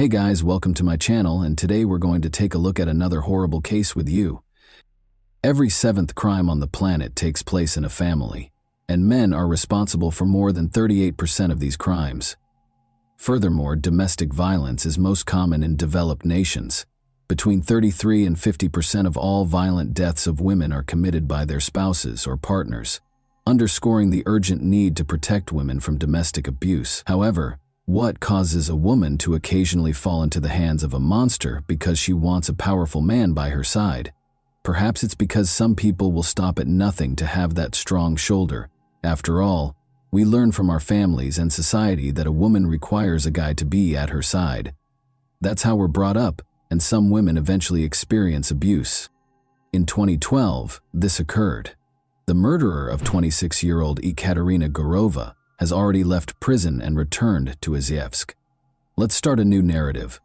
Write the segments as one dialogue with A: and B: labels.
A: Hey guys, welcome to my channel, and today we're going to take a look at another horrible case with you. Every seventh crime on the planet takes place in a family, and men are responsible for more than 38% of these crimes. Furthermore, domestic violence is most common in developed nations. Between 33 and 50% of all violent deaths of women are committed by their spouses or partners, underscoring the urgent need to protect women from domestic abuse. However, what causes a woman to occasionally fall into the hands of a monster because she wants a powerful man by her side? Perhaps it's because some people will stop at nothing to have that strong shoulder. After all, we learn from our families and society that a woman requires a guy to be at her side. That's how we're brought up, and some women eventually experience abuse. In 2012, this occurred. The murderer of 26-year-old Ekaterina Gurova has already left prison and returned to Izhevsk. Let's start a new narrative.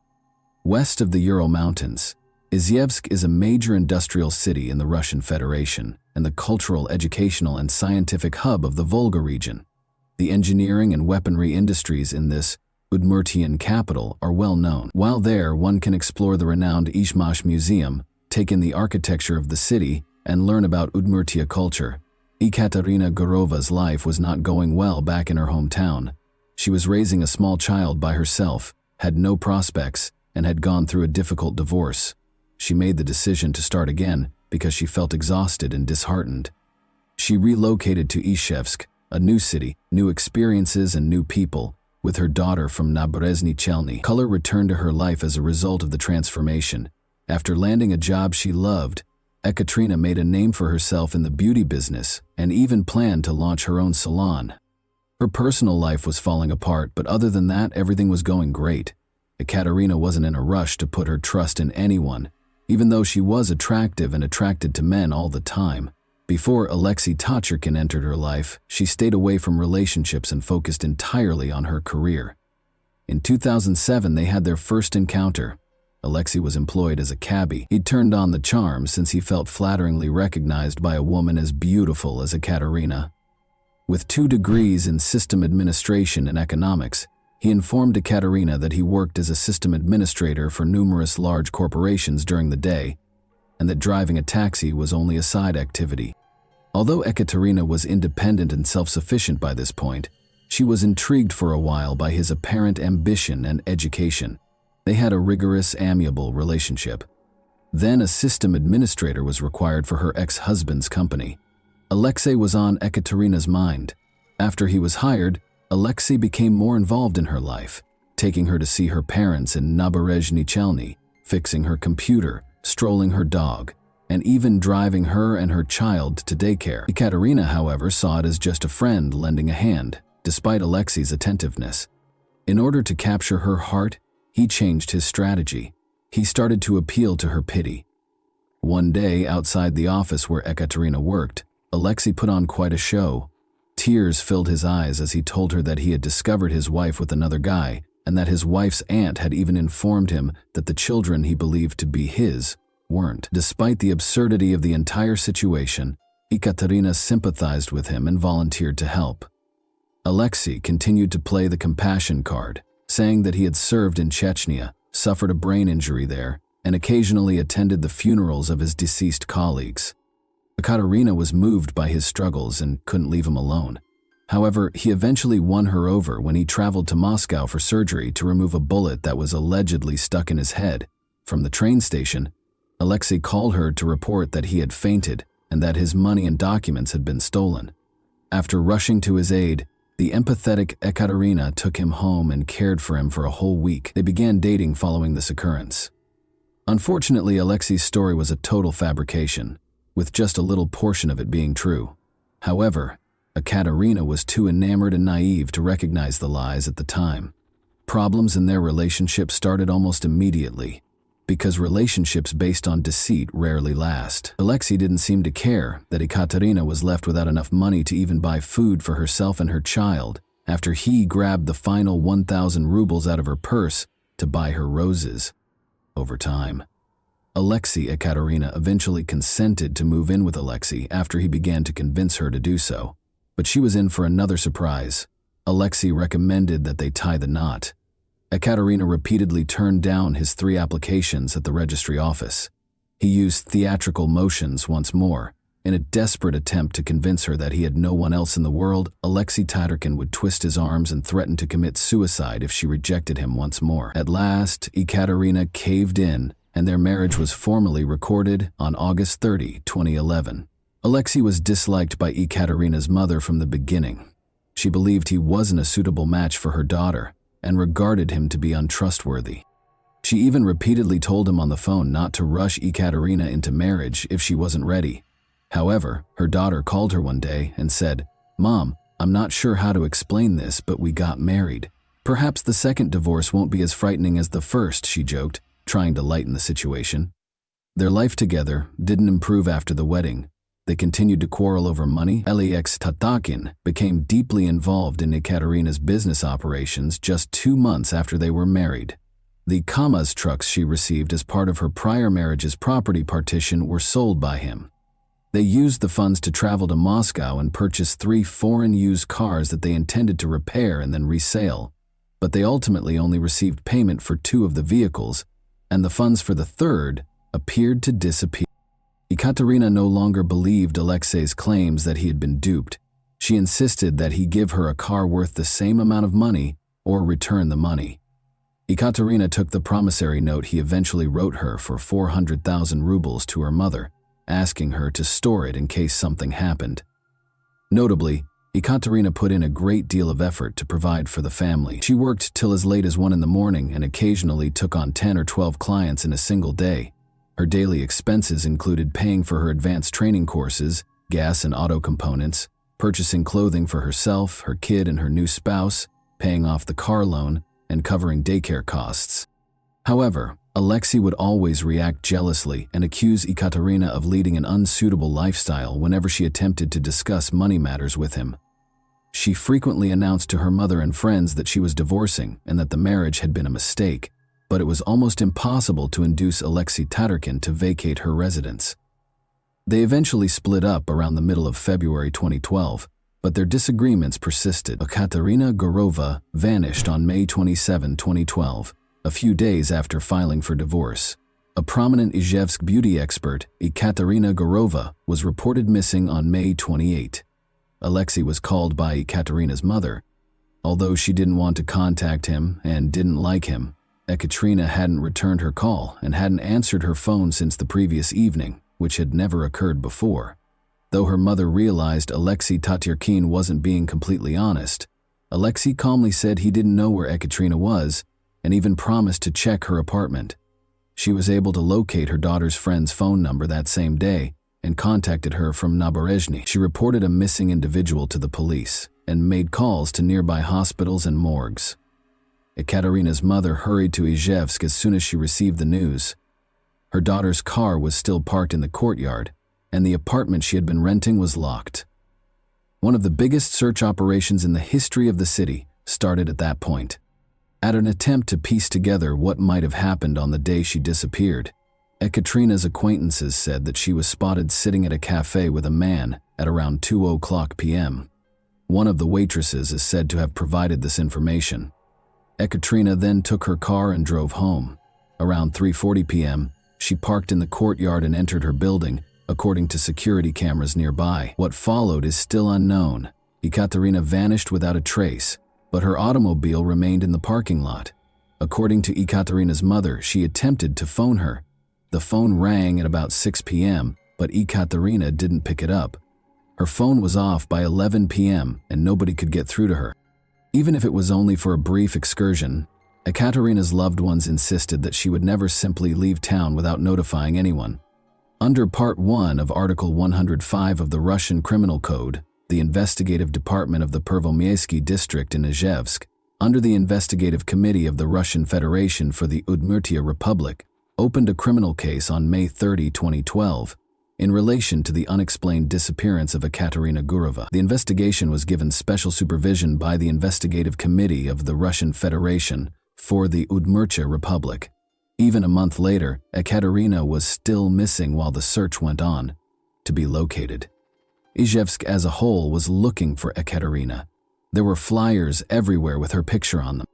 A: West of the Ural Mountains, Izhevsk is a major industrial city in the Russian Federation and the cultural, educational, and scientific hub of the Volga region. The engineering and weaponry industries in this Udmurtian capital are well known. While there, one can explore the renowned Izhmash Museum, take in the architecture of the city, and learn about Udmurtia culture. Ekaterina Gurova's life was not going well back in her hometown. She was raising a small child by herself, had no prospects, and had gone through a difficult divorce. She made the decision to start again because she felt exhausted and disheartened. She relocated to Izhevsk, a new city, new experiences, and new people, with her daughter from Naberezhny Chelny. Color returned to her life as a result of the transformation. After landing a job she loved, Ekaterina made a name for herself in the beauty business and even planned to launch her own salon. Her personal life was falling apart, but other than that, everything was going great. Ekaterina wasn't in a rush to put her trust in anyone, even though she was attractive and attracted to men all the time. Before Alexei Tachurkin entered her life, she stayed away from relationships and focused entirely on her career. In 2007, they had their first encounter. Alexei was employed as a cabbie. He'd turned on the charm since he felt flatteringly recognized by a woman as beautiful as Ekaterina. With 2 degrees in system administration and economics, he informed Ekaterina that he worked as a system administrator for numerous large corporations during the day, and that driving a taxi was only a side activity. Although Ekaterina was independent and self-sufficient by this point, she was intrigued for a while by his apparent ambition and education. They had a rigorous, amiable relationship. Then a system administrator was required for her ex-husband's company. Alexei was on Ekaterina's mind. After he was hired, Alexei became more involved in her life, taking her to see her parents in Naberezhny Chelny, fixing her computer, strolling her dog, and even driving her and her child to daycare. Ekaterina, however, saw it as just a friend lending a hand, despite Alexei's attentiveness. In order to capture her heart, he changed his strategy. He started to appeal to her pity. One day, outside the office where Ekaterina worked, Alexei put on quite a show. Tears filled his eyes as he told her that he had discovered his wife with another guy, and that his wife's aunt had even informed him that the children he believed to be his weren't. Despite the absurdity of the entire situation, Ekaterina sympathized with him and volunteered to help. Alexei continued to play the compassion card, saying that he had served in Chechnya, suffered a brain injury there, and occasionally attended the funerals of his deceased colleagues. Ekaterina was moved by his struggles and couldn't leave him alone. However, he eventually won her over when he traveled to Moscow for surgery to remove a bullet that was allegedly stuck in his head. From the train station, Alexei called her to report that he had fainted and that his money and documents had been stolen. After rushing to his aid, the empathetic Ekaterina took him home and cared for him for a whole week. They began dating following this occurrence. Unfortunately, Alexei's story was a total fabrication, with just a little portion of it being true. However, Ekaterina was too enamored and naive to recognize the lies at the time. Problems in their relationship started almost immediately, because relationships based on deceit rarely last. Alexei didn't seem to care that Ekaterina was left without enough money to even buy food for herself and her child after he grabbed the final 1,000 rubles out of her purse to buy her roses. Over time, Alexei Ekaterina eventually consented to move in with Alexei after he began to convince her to do so. But she was in for another surprise. Alexei recommended that they tie the knot. Ekaterina repeatedly turned down his 3 applications at the registry office. He used theatrical motions once more. In a desperate attempt to convince her that he had no one else in the world, Alexei Tatarkin would twist his arms and threaten to commit suicide if she rejected him once more. At last, Ekaterina caved in, and their marriage was formally recorded on August 30, 2011. Alexei was disliked by Ekaterina's mother from the beginning. She believed he wasn't a suitable match for her daughter and regarded him to be untrustworthy. She even repeatedly told him on the phone not to rush Ekaterina into marriage if she wasn't ready. However, her daughter called her one day and said, "Mom, I'm not sure how to explain this, but we got married. Perhaps the second divorce won't be as frightening as the first," she joked, trying to lighten the situation. Their life together didn't improve after the wedding. They continued to quarrel over money. Alexei Tatarkin became deeply involved in Ekaterina's business operations just 2 months after they were married. The Kamaz trucks she received as part of her prior marriage's property partition were sold by him. They used the funds to travel to Moscow and purchase 3 foreign used cars that they intended to repair and then resale, but they ultimately only received payment for 2 of the vehicles, and the funds for the third appeared to disappear. Ekaterina no longer believed Alexei's claims that he had been duped. She insisted that he give her a car worth the same amount of money or return the money. Ekaterina took the promissory note he eventually wrote her for 400,000 rubles to her mother, asking her to store it in case something happened. Notably, Ekaterina put in a great deal of effort to provide for the family. She worked till as late as 1 in the morning and occasionally took on 10 or 12 clients in a single day. Her daily expenses included paying for her advanced training courses, gas and auto components, purchasing clothing for herself, her kid, and her new spouse, paying off the car loan, and covering daycare costs. However, Alexei would always react jealously and accuse Ekaterina of leading an unsuitable lifestyle whenever she attempted to discuss money matters with him. She frequently announced to her mother and friends that she was divorcing and that the marriage had been a mistake, but it was almost impossible to induce Alexei Tatarkin to vacate her residence. They eventually split up around the middle of February 2012, but their disagreements persisted. Ekaterina Gurova vanished on May 27, 2012, a few days after filing for divorce. A prominent Izhevsk beauty expert, Ekaterina Gurova, was reported missing on May 28. Alexei was called by Ekaterina's mother. Although she didn't want to contact him and didn't like him, Ekaterina hadn't returned her call and hadn't answered her phone since the previous evening, which had never occurred before. Though her mother realized Alexei Tatarkin wasn't being completely honest, Alexei calmly said he didn't know where Ekaterina was and even promised to check her apartment. She was able to locate her daughter's friend's phone number that same day and contacted her from Naberezhny. She reported a missing individual to the police and made calls to nearby hospitals and morgues. Ekaterina's mother hurried to Izhevsk as soon as she received the news. Her daughter's car was still parked in the courtyard, and the apartment she had been renting was locked. One of the biggest search operations in the history of the city started at that point. At an attempt to piece together what might have happened on the day she disappeared, Ekaterina's acquaintances said that she was spotted sitting at a cafe with a man at around 2:00 p.m. One of the waitresses is said to have provided this information. Ekaterina then took her car and drove home. Around 3:40 p.m., she parked in the courtyard and entered her building, according to security cameras nearby. What followed is still unknown. Ekaterina vanished without a trace, but her automobile remained in the parking lot. According to Ekaterina's mother, she attempted to phone her. The phone rang at about 6 p.m., but Ekaterina didn't pick it up. Her phone was off by 11 p.m., and nobody could get through to her. Even if it was only for a brief excursion, Ekaterina's loved ones insisted that she would never simply leave town without notifying anyone. Under Part 1 of Article 105 of the Russian Criminal Code, the investigative department of the Pervomiaysky district in Izhevsk, under the investigative committee of the Russian Federation for the Udmurtia Republic, opened a criminal case on May 30, 2012, in relation to the unexplained disappearance of Ekaterina Gurova. The investigation was given special supervision by the Investigative Committee of the Russian Federation for the Udmurtia Republic. Even a month later, Ekaterina was still missing while the search went on to be located. Izhevsk as a whole was looking for Ekaterina. There were flyers everywhere with her picture on them.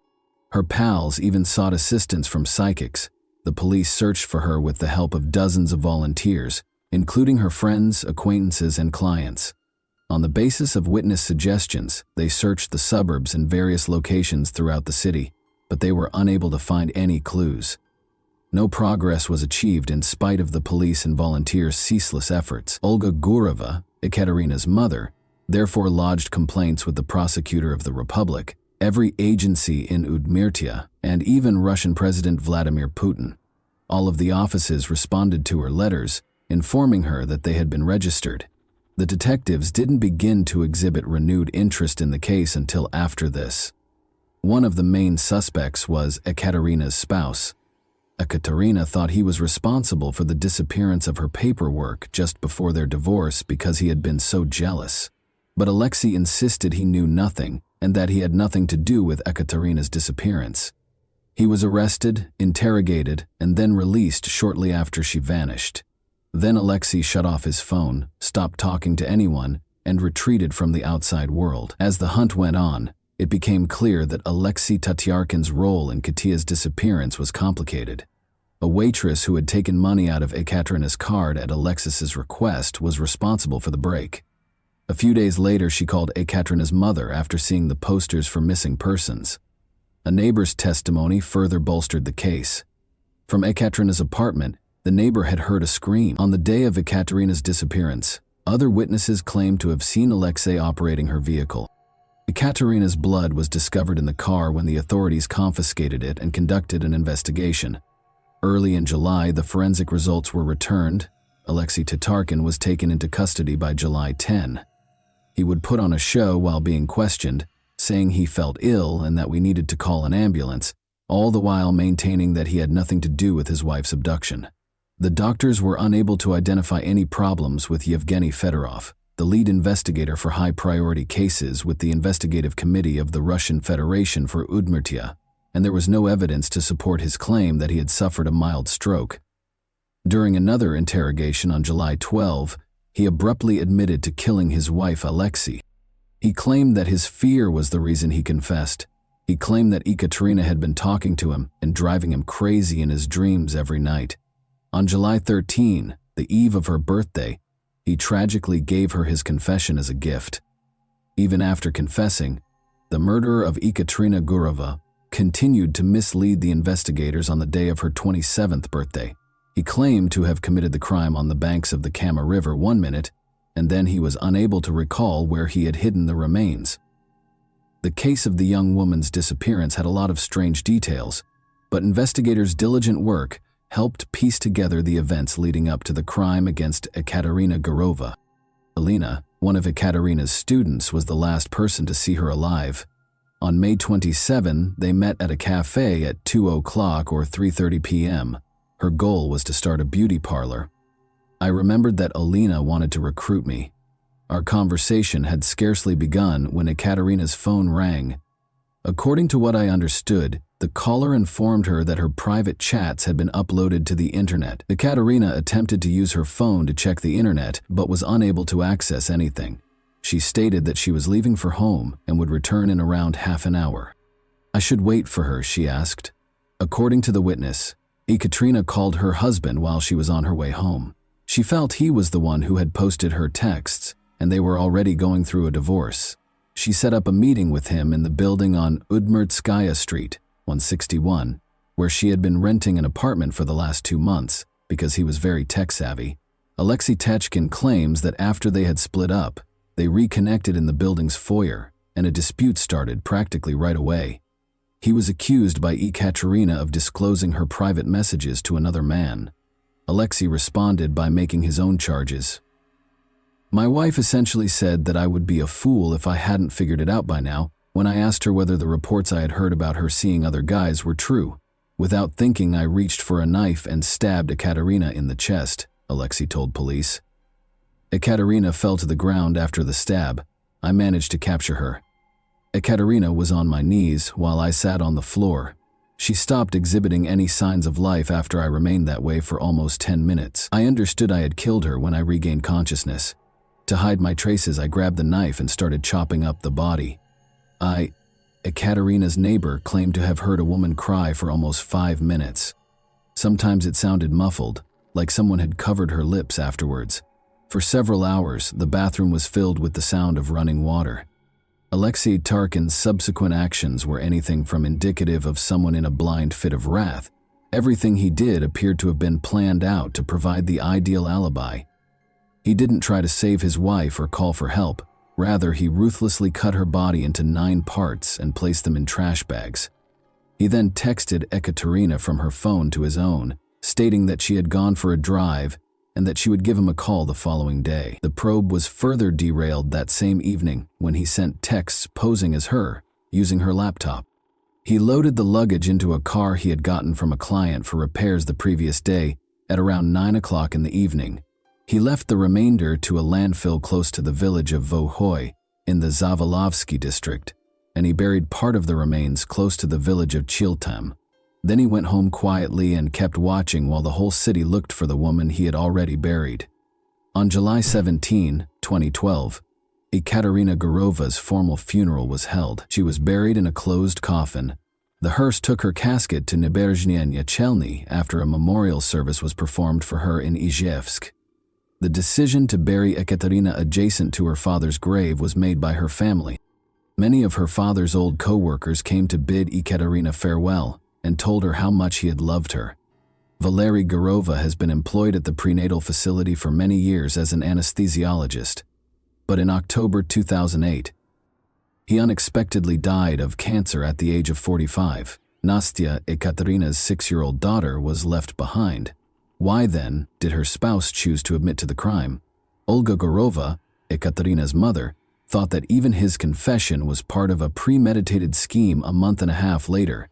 A: Her pals even sought assistance from psychics. The police searched for her with the help of dozens of volunteers, including her friends, acquaintances, and clients. On the basis of witness suggestions, they searched the suburbs and various locations throughout the city, but they were unable to find any clues. No progress was achieved in spite of the police and volunteers' ceaseless efforts. Olga Gureva, Ekaterina's mother, therefore lodged complaints with the prosecutor of the Republic, every agency in Udmurtia, and even Russian President Vladimir Putin. All of the offices responded to her letters, informing her that they had been registered. The detectives didn't begin to exhibit renewed interest in the case until after this. One of the main suspects was Ekaterina's spouse. Ekaterina thought he was responsible for the disappearance of her paperwork just before their divorce because he had been so jealous. But Alexei insisted he knew nothing and that he had nothing to do with Ekaterina's disappearance. He was arrested, interrogated, and then released shortly after she vanished. Then Alexei shut off his phone, stopped talking to anyone, and retreated from the outside world. As the hunt went on, it became clear that Alexei Tatyarkin's role in Katia's disappearance was complicated. A waitress who had taken money out of Ekaterina's card at Alexis's request was responsible for the break. A few days later, she called Ekaterina's mother after seeing the posters for missing persons. A neighbor's testimony further bolstered the case. From Ekaterina's apartment, the neighbor had heard a scream. On the day of Ekaterina's disappearance, other witnesses claimed to have seen Alexei operating her vehicle. Ekaterina's blood was discovered in the car when the authorities confiscated it and conducted an investigation. Early in July, the forensic results were returned. Alexei Tatarkin was taken into custody by July 10. He would put on a show while being questioned, saying he felt ill and that we needed to call an ambulance, all the while maintaining that he had nothing to do with his wife's abduction. The doctors were unable to identify any problems with Yevgeny Fedorov, the lead investigator for high-priority cases with the Investigative Committee of the Russian Federation for Udmurtia, and there was no evidence to support his claim that he had suffered a mild stroke. During another interrogation on July 12, he abruptly admitted to killing his wife Alexei. He claimed that his fear was the reason he confessed. He claimed that Ekaterina had been talking to him and driving him crazy in his dreams every night. On July 13, the eve of her birthday, he tragically gave her his confession as a gift. Even after confessing, the murderer of Ekaterina Gureva continued to mislead the investigators on the day of her 27th birthday. He claimed to have committed the crime on the banks of the Kama River one minute, and then he was unable to recall where he had hidden the remains. The case of the young woman's disappearance had a lot of strange details, but investigators' diligent work helped piece together the events leading up to the crime against Ekaterina Gureva. Alina, one of Ekaterina's students, was the last person to see her alive. On May 27, they met at a cafe at 2 o'clock or 3:30 p.m. Her goal was to start a beauty parlor. I remembered that Alina wanted to recruit me. Our conversation had scarcely begun when Ekaterina's phone rang. According to what I understood, the caller informed her that her private chats had been uploaded to the internet. Ekaterina attempted to use her phone to check the internet, but was unable to access anything. She stated that she was leaving for home and would return in around half an hour. I should wait for her, she asked. According to the witness, Ekaterina called her husband while she was on her way home. She felt he was the one who had posted her texts, and they were already going through a divorce. She set up a meeting with him in the building on Udmurtskaya Street, 161, where she had been renting an apartment for the last 2 months because he was very tech-savvy. Alexei Tachkin claims that after they had split up, they reconnected in the building's foyer, and a dispute started practically right away. He was accused by Ekaterina of disclosing her private messages to another man. Alexei responded by making his own charges. My wife essentially said that I would be a fool if I hadn't figured it out by now when I asked her whether the reports I had heard about her seeing other guys were true. Without thinking, I reached for a knife and stabbed Ekaterina in the chest, Alexei told police. Ekaterina fell to the ground after the stab. I managed to capture her. Ekaterina was on my knees while I sat on the floor. She stopped exhibiting any signs of life after I remained that way for almost 10 minutes. I understood I had killed her when I regained consciousness. To hide my traces, I grabbed the knife and started chopping up the body. Ekaterina's neighbor claimed to have heard a woman cry for almost 5 minutes. Sometimes it sounded muffled, like someone had covered her lips afterwards. For several hours, the bathroom was filled with the sound of running water. Alexei Tarkin's subsequent actions were anything from indicative of someone in a blind fit of wrath. Everything he did appeared to have been planned out to provide the ideal alibi. He didn't try to save his wife or call for help. Rather, he ruthlessly cut her body into 9 parts and placed them in trash bags. He then texted Ekaterina from her phone to his own, stating that she had gone for a drive and that she would give him a call the following day. The probe was further derailed that same evening when he sent texts posing as her, using her laptop. He loaded the luggage into a car he had gotten from a client for repairs the previous day at around 9 o'clock in the evening. He left the remainder to a landfill close to the village of Vohoy in the Zavolovsky district, and he buried part of the remains close to the village of Chiltam. Then he went home quietly and kept watching while the whole city looked for the woman he had already buried. On July 17, 2012, Ekaterina Gurova's formal funeral was held. She was buried in a closed coffin. The hearse took her casket to Naberezhnye Chelny after a memorial service was performed for her in Izhevsk. The decision to bury Ekaterina adjacent to her father's grave was made by her family. Many of her father's old co-workers came to bid Ekaterina farewell and told her how much he had loved her. Valery Gurova has been employed at the prenatal facility for many years as an anesthesiologist. But in October 2008, he unexpectedly died of cancer at the age of 45. Nastya, Ekaterina's 6-year-old daughter, was left behind. Why then did her spouse choose to admit to the crime? Olga Gurova, Ekaterina's mother, thought that even his confession was part of a premeditated scheme a month and a half later.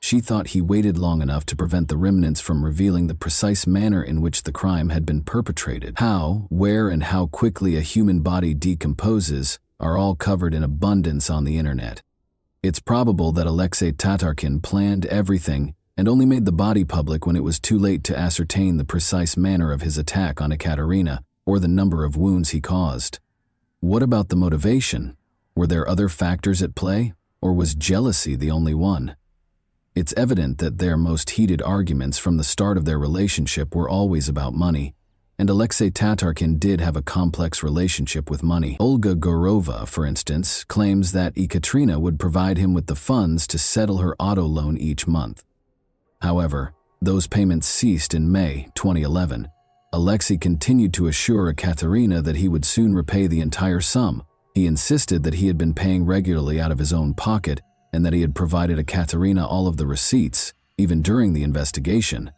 A: She thought he waited long enough to prevent the remnants from revealing the precise manner in which the crime had been perpetrated. How, where, and how quickly a human body decomposes are all covered in abundance on the internet. It's probable that Alexei Tatarkin planned everything and only made the body public when it was too late to ascertain the precise manner of his attack on Ekaterina or the number of wounds he caused. What about the motivation? Were there other factors at play, or was jealousy the only one? It's evident that their most heated arguments from the start of their relationship were always about money, and Alexei Tatarkin did have a complex relationship with money. Olga Gurova, for instance, claims that Ekaterina would provide him with the funds to settle her auto loan each month. However, those payments ceased in May 2011. Alexei continued to assure Ekaterina that he would soon repay the entire sum. He insisted that he had been paying regularly out of his own pocket and that he had provided Ekaterina all of the receipts, even during the investigation.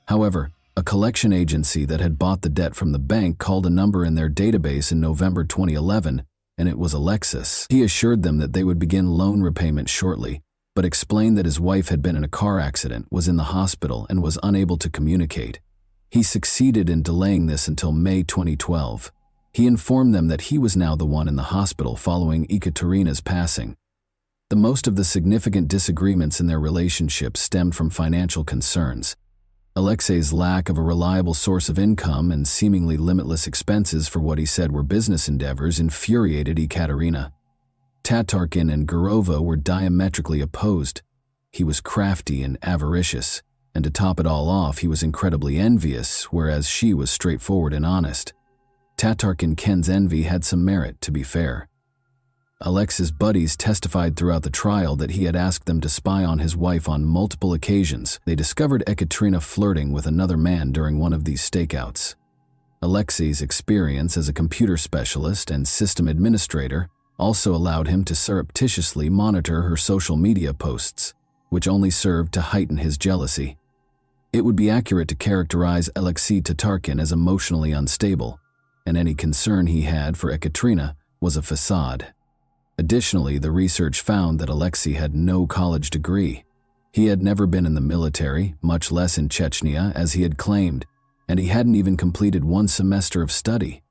A: However, a collection agency that had bought the debt from the bank called a number in their database in November 2011, and it was Alexis. He assured them that they would begin loan repayment shortly, but explained that his wife had been in a car accident, was in the hospital, and was unable to communicate. He succeeded in delaying this until May 2012. He informed them that he was now the one in the hospital following Ekaterina's passing. The most of the significant disagreements in their relationship stemmed from financial concerns. Alexei's lack of a reliable source of income and seemingly limitless expenses for what he said were business endeavors infuriated Ekaterina. Tatarkin and Gurova were diametrically opposed. He was crafty and avaricious, and to top it all off, he was incredibly envious, whereas she was straightforward and honest. Tatarkin Ken's envy had some merit, to be fair. Alexei's buddies testified throughout the trial that he had asked them to spy on his wife on multiple occasions. They discovered Ekaterina flirting with another man during one of these stakeouts. Alexei's experience as a computer specialist and system administrator also allowed him to surreptitiously monitor her social media posts, which only served to heighten his jealousy. It would be accurate to characterize Alexei Tatarkin as emotionally unstable, and any concern he had for Ekaterina was a facade. Additionally, the research found that Alexei had no college degree. He had never been in the military, much less in Chechnya, as he had claimed, and he hadn't even completed one semester of study.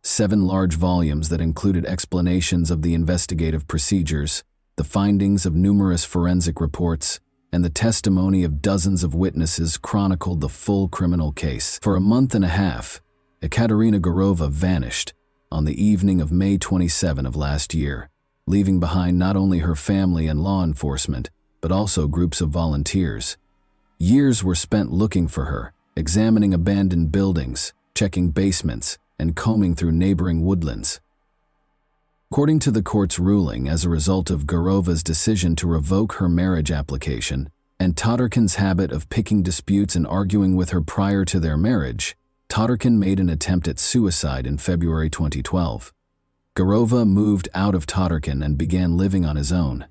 A: 7 large volumes that included explanations of the investigative procedures, the findings of numerous forensic reports, and the testimony of dozens of witnesses chronicled the full criminal case. For a month and a half, Ekaterina Gurova vanished on the evening of May 27 of last year. leaving behind not only her family and law enforcement, but also groups of volunteers. Years were spent looking for her, examining abandoned buildings, checking basements, and combing through neighboring woodlands. According to the court's ruling, as a result of Gurova's decision to revoke her marriage application and Todorkin's habit of picking disputes and arguing with her prior to their marriage, Todorkin made an attempt at suicide in February 2012. Gurova moved out of Todorkin and began living on his own.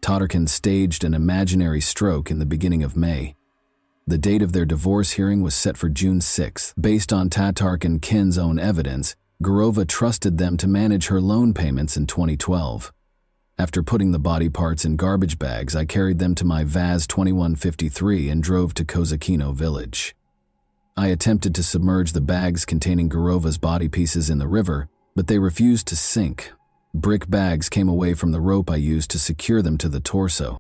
A: Todorkin staged an imaginary stroke in the beginning of May. The date of their divorce hearing was set for June 6. Based on Tatarkin Kin's own evidence, Gurova trusted them to manage her loan payments in 2012. After putting the body parts in garbage bags, I carried them to my Vaz 2153 and drove to Kozakino village. I attempted to submerge the bags containing Gurova's body pieces in the river, but they refused to sink. Brick bags came away from the rope I used to secure them to the torso.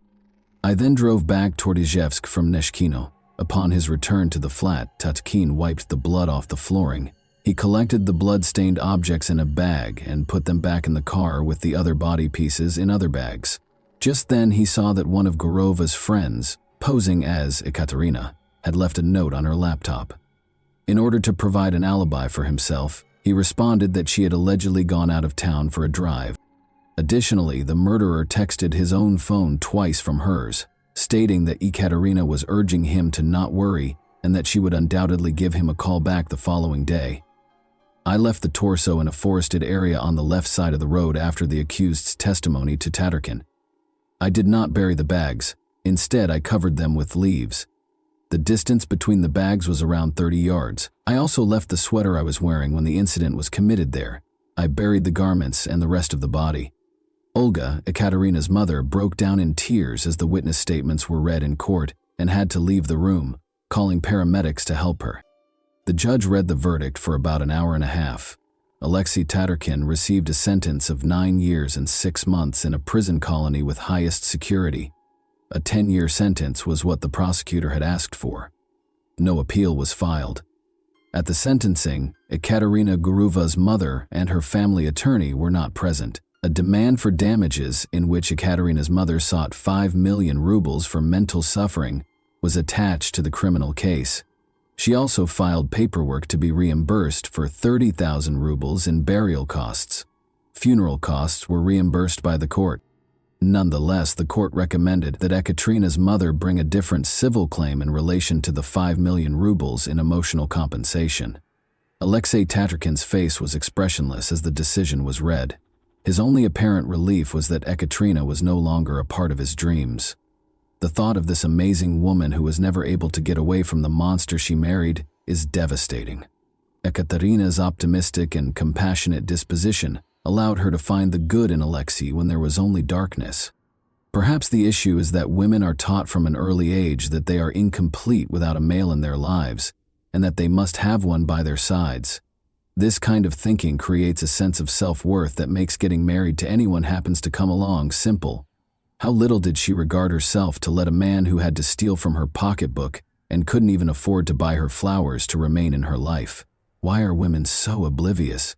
A: I then drove back toward Izhevsk from Neshkino. Upon his return to the flat, Tatkin wiped the blood off the flooring. He collected the blood-stained objects in a bag and put them back in the car with the other body pieces in other bags. Just then he saw that one of Gurova's friends, posing as Ekaterina, had left a note on her laptop. In order to provide an alibi for himself, he responded that she had allegedly gone out of town for a drive. Additionally, the murderer texted his own phone twice from hers, stating that Ekaterina was urging him to not worry and that she would undoubtedly give him a call back the following day. I left the torso in a forested area on the left side of the road after the accused's testimony to Tatarkin. I did not bury the bags. Instead, I covered them with leaves. The distance between the bags was around 30 yards. I also left the sweater I was wearing when the incident was committed there. I buried the garments and the rest of the body. Olga, Ekaterina's mother, broke down in tears as the witness statements were read in court and had to leave the room, calling paramedics to help her. The judge read the verdict for about an hour and a half. Alexei Tatarkin received a sentence of 9 years and 6 months in a prison colony with highest security. A 10-year sentence was what the prosecutor had asked for. No appeal was filed. At the sentencing, Ekaterina Gurova's mother and her family attorney were not present. A demand for damages, in which Ekaterina's mother sought 5 million rubles for mental suffering, was attached to the criminal case. She also filed paperwork to be reimbursed for 30,000 rubles in burial costs. Funeral costs were reimbursed by the court. Nonetheless, the court recommended that Ekaterina's mother bring a different civil claim in relation to the 5 million rubles in emotional compensation. Alexei Tatarkin's face was expressionless as the decision was read. His only apparent relief was that Ekaterina was no longer a part of his dreams. The thought of this amazing woman who was never able to get away from the monster she married is devastating. Ekaterina's optimistic and compassionate disposition allowed her to find the good in Alexei when there was only darkness. Perhaps the issue is that women are taught from an early age that they are incomplete without a male in their lives, and that they must have one by their sides. This kind of thinking creates a sense of self-worth that makes getting married to anyone happens to come along simple. How little did she regard herself to let a man who had to steal from her pocketbook and couldn't even afford to buy her flowers to remain in her life? Why are women so oblivious?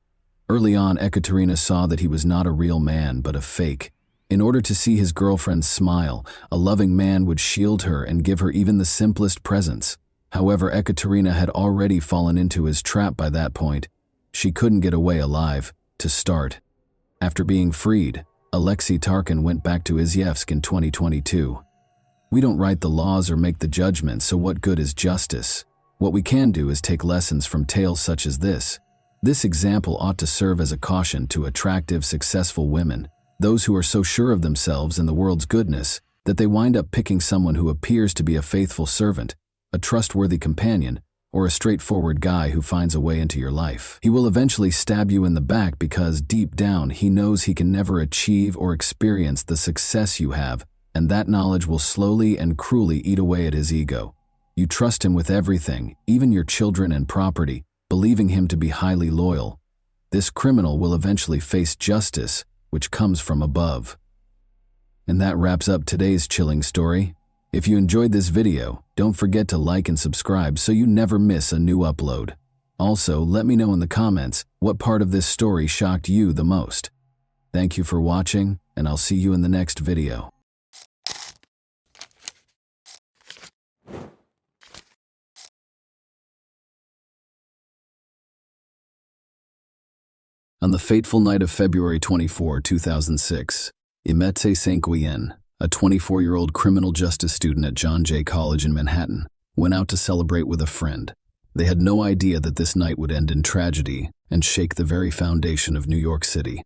A: Early on, Ekaterina saw that he was not a real man, but a fake. In order to see his girlfriend smile, a loving man would shield her and give her even the simplest presents. However, Ekaterina had already fallen into his trap by that point. She couldn't get away alive, to start. After being freed, Alexei Tarkin went back to Izhevsk in 2022. We don't write the laws or make the judgments, so what good is justice? What we can do is take lessons from tales such as this. This example ought to serve as a caution to attractive, successful women, those who are so sure of themselves and the world's goodness that they wind up picking someone who appears to be a faithful servant, a trustworthy companion, or a straightforward guy who finds a way into your life. He will eventually stab you in the back because deep down he knows he can never achieve or experience the success you have, and that knowledge will slowly and cruelly eat away at his ego. You trust him with everything, even your children and property, believing him to be highly loyal. This criminal will eventually face justice, which comes from above. And that wraps up today's chilling story. If you enjoyed this video, don't forget to like and subscribe so you never miss a new upload. Also, let me know in the comments what part of this story shocked you the most. Thank you for watching, and and I'll see you in the next video. On the fateful night of February 24, 2006, Imete Sanquien, a 24-year-old criminal justice student at John Jay College in Manhattan, went out to celebrate with a friend. They had no idea that this night would end in tragedy and shake the very foundation of New York City.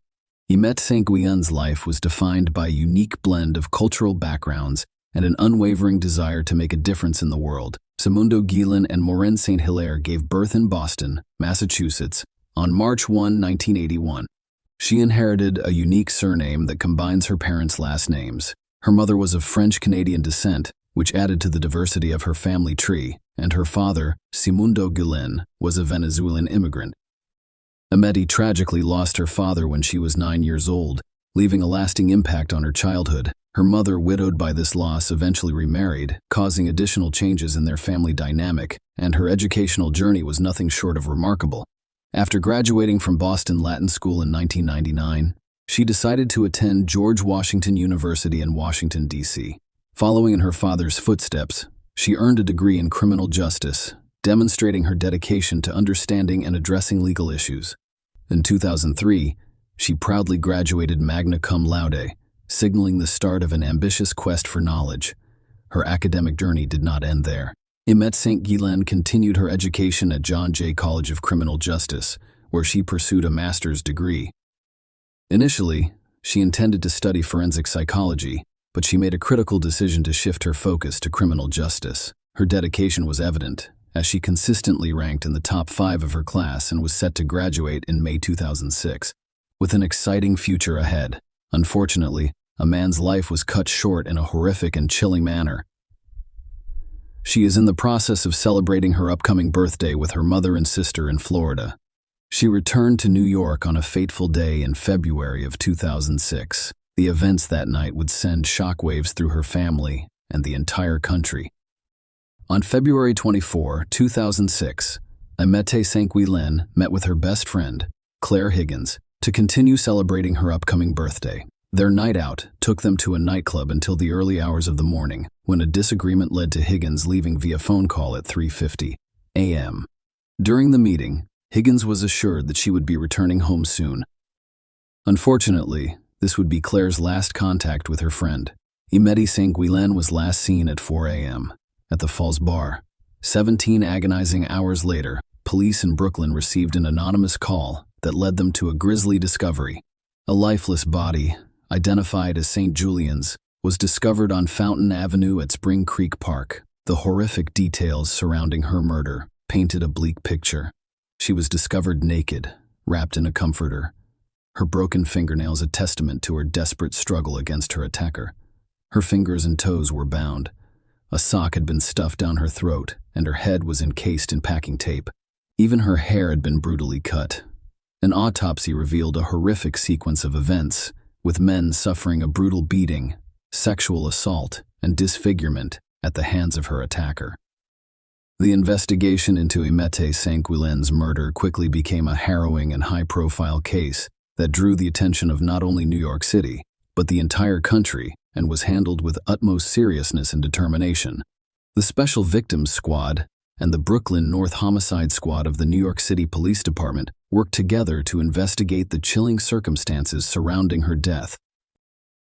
A: Imete Sanquien's life was defined by a unique blend of cultural backgrounds and an unwavering desire to make a difference in the world. Simundo Guillain and Maureen St. Hilaire gave birth in Boston, Massachusetts, on March 1, 1981. She inherited a unique surname that combines her parents' last names. Her mother was of French-Canadian descent, which added to the diversity of her family tree, and her father, Simundo Guillain, was a Venezuelan immigrant. Imete tragically lost her father when she was 9 years old, leaving a lasting impact on her childhood. Her mother, widowed by this loss, eventually remarried, causing additional changes in their family dynamic, and her educational journey was nothing short of remarkable. After graduating from Boston Latin School in 1999, she decided to attend George Washington University in Washington, D.C. Following in her father's footsteps, she earned a degree in criminal justice, demonstrating her dedication to understanding and addressing legal issues. In 2003, she proudly graduated magna cum laude, signaling the start of an ambitious quest for knowledge. Her academic journey did not end there. Imete Sanquien continued her education at John Jay College of Criminal Justice, where she pursued a master's degree. Initially, she intended to study forensic psychology, but she made a critical decision to shift her focus to criminal justice. Her dedication was evident, as she consistently ranked in the top 5 of her class and was set to graduate in May 2006. With an exciting future ahead, unfortunately, a man's life was cut short in a horrific and chilling manner. She is in the process of celebrating her upcoming birthday with her mother and sister in Florida. She returned to New York on a fateful day in February of 2006. The events that night would send shockwaves through her family and the entire country. On February 24, 2006, Imete Sanquien met with her best friend, Claire Higgins, to continue celebrating her upcoming birthday. Their night out took them to a nightclub until the early hours of the morning, when a disagreement led to Higgins leaving via phone call at 3:50 a.m. During the meeting, Higgins was assured that she would be returning home soon. Unfortunately, this would be Claire's last contact with her friend. Imete Sanquien was last seen at 4 a.m. at the Falls Bar. 17 agonizing hours later, police in Brooklyn received an anonymous call that led them to a grisly discovery. A lifeless body, identified as St. Julian's, was discovered on Fountain Avenue at Spring Creek Park. The horrific details surrounding her murder painted a bleak picture. She was discovered naked, wrapped in a comforter. Her broken fingernails a testament to her desperate struggle against her attacker. Her fingers and toes were bound. A sock had been stuffed down her throat, and her head was encased in packing tape. Even her hair had been brutally cut. An autopsy revealed a horrific sequence of events, with men suffering a brutal beating, sexual assault, and disfigurement at the hands of her attacker. The investigation into Imete Sanquien's murder quickly became a harrowing and high-profile case that drew the attention of not only New York City, but the entire country, and was handled with utmost seriousness and determination. The Special Victims Squad and the Brooklyn North Homicide Squad of the New York City Police Department worked together to investigate the chilling circumstances surrounding her death.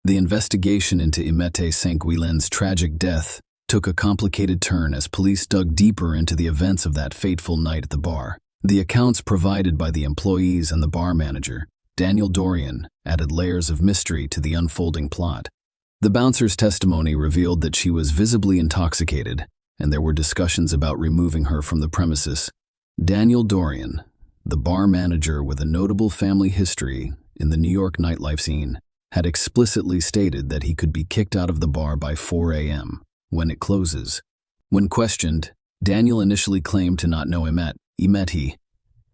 A: The investigation into Imete Sanquien's tragic death took a complicated turn as police dug deeper into the events of that fateful night at the bar. The accounts provided by the employees and the bar manager, Daniel Dorian, added layers of mystery to the unfolding plot. The bouncer's testimony revealed that she was visibly intoxicated, and there were discussions about removing her from the premises. Daniel Dorian, the bar manager with a notable family history in the New York nightlife scene, had explicitly stated that he could be kicked out of the bar by 4 a.m., when it closes. When questioned, Daniel initially claimed to not know Imete.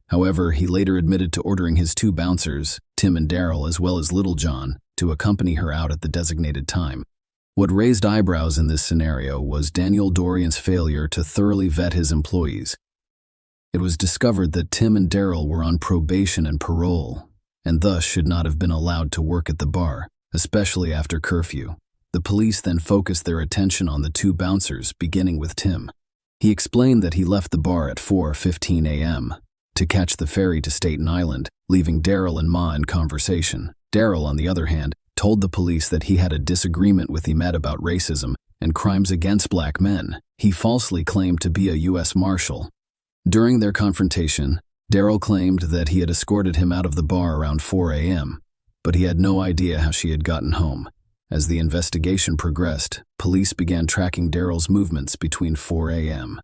A: However, he later admitted to ordering his 2 bouncers, Tim and Daryl, as well as Little John, to accompany her out at the designated time. What raised eyebrows in this scenario was Daniel Dorian's failure to thoroughly vet his employees. It was discovered that Tim and Daryl were on probation and parole, and thus should not have been allowed to work at the bar. especially after curfew. The police then focused their attention on the two bouncers, beginning with Tim. He explained that he left the bar at 4:15 a.m. to catch the ferry to Staten Island, leaving Daryl and Ma in conversation. Daryl, on the other hand, told the police that he had a disagreement with Emmett about racism and crimes against black men. He falsely claimed to be a U.S. Marshal. During their confrontation, Daryl claimed that he had escorted him out of the bar around 4 a.m., but he had no idea how she had gotten home. As the investigation progressed, police began tracking Daryl's movements between 4 a.m.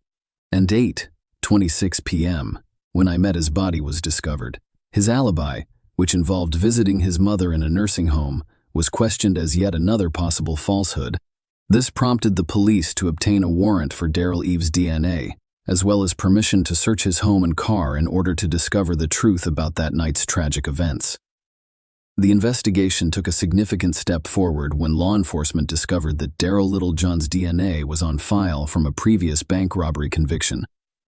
A: and 8:26 p.m., when Emmett's body was discovered. His alibi, which involved visiting his mother in a nursing home, was questioned as yet another possible falsehood. This prompted the police to obtain a warrant for Daryl Eves' DNA, as well as permission to search his home and car in order to discover the truth about that night's tragic events. The investigation took a significant step forward when law enforcement discovered that Daryl Littlejohn's DNA was on file from a previous bank robbery conviction.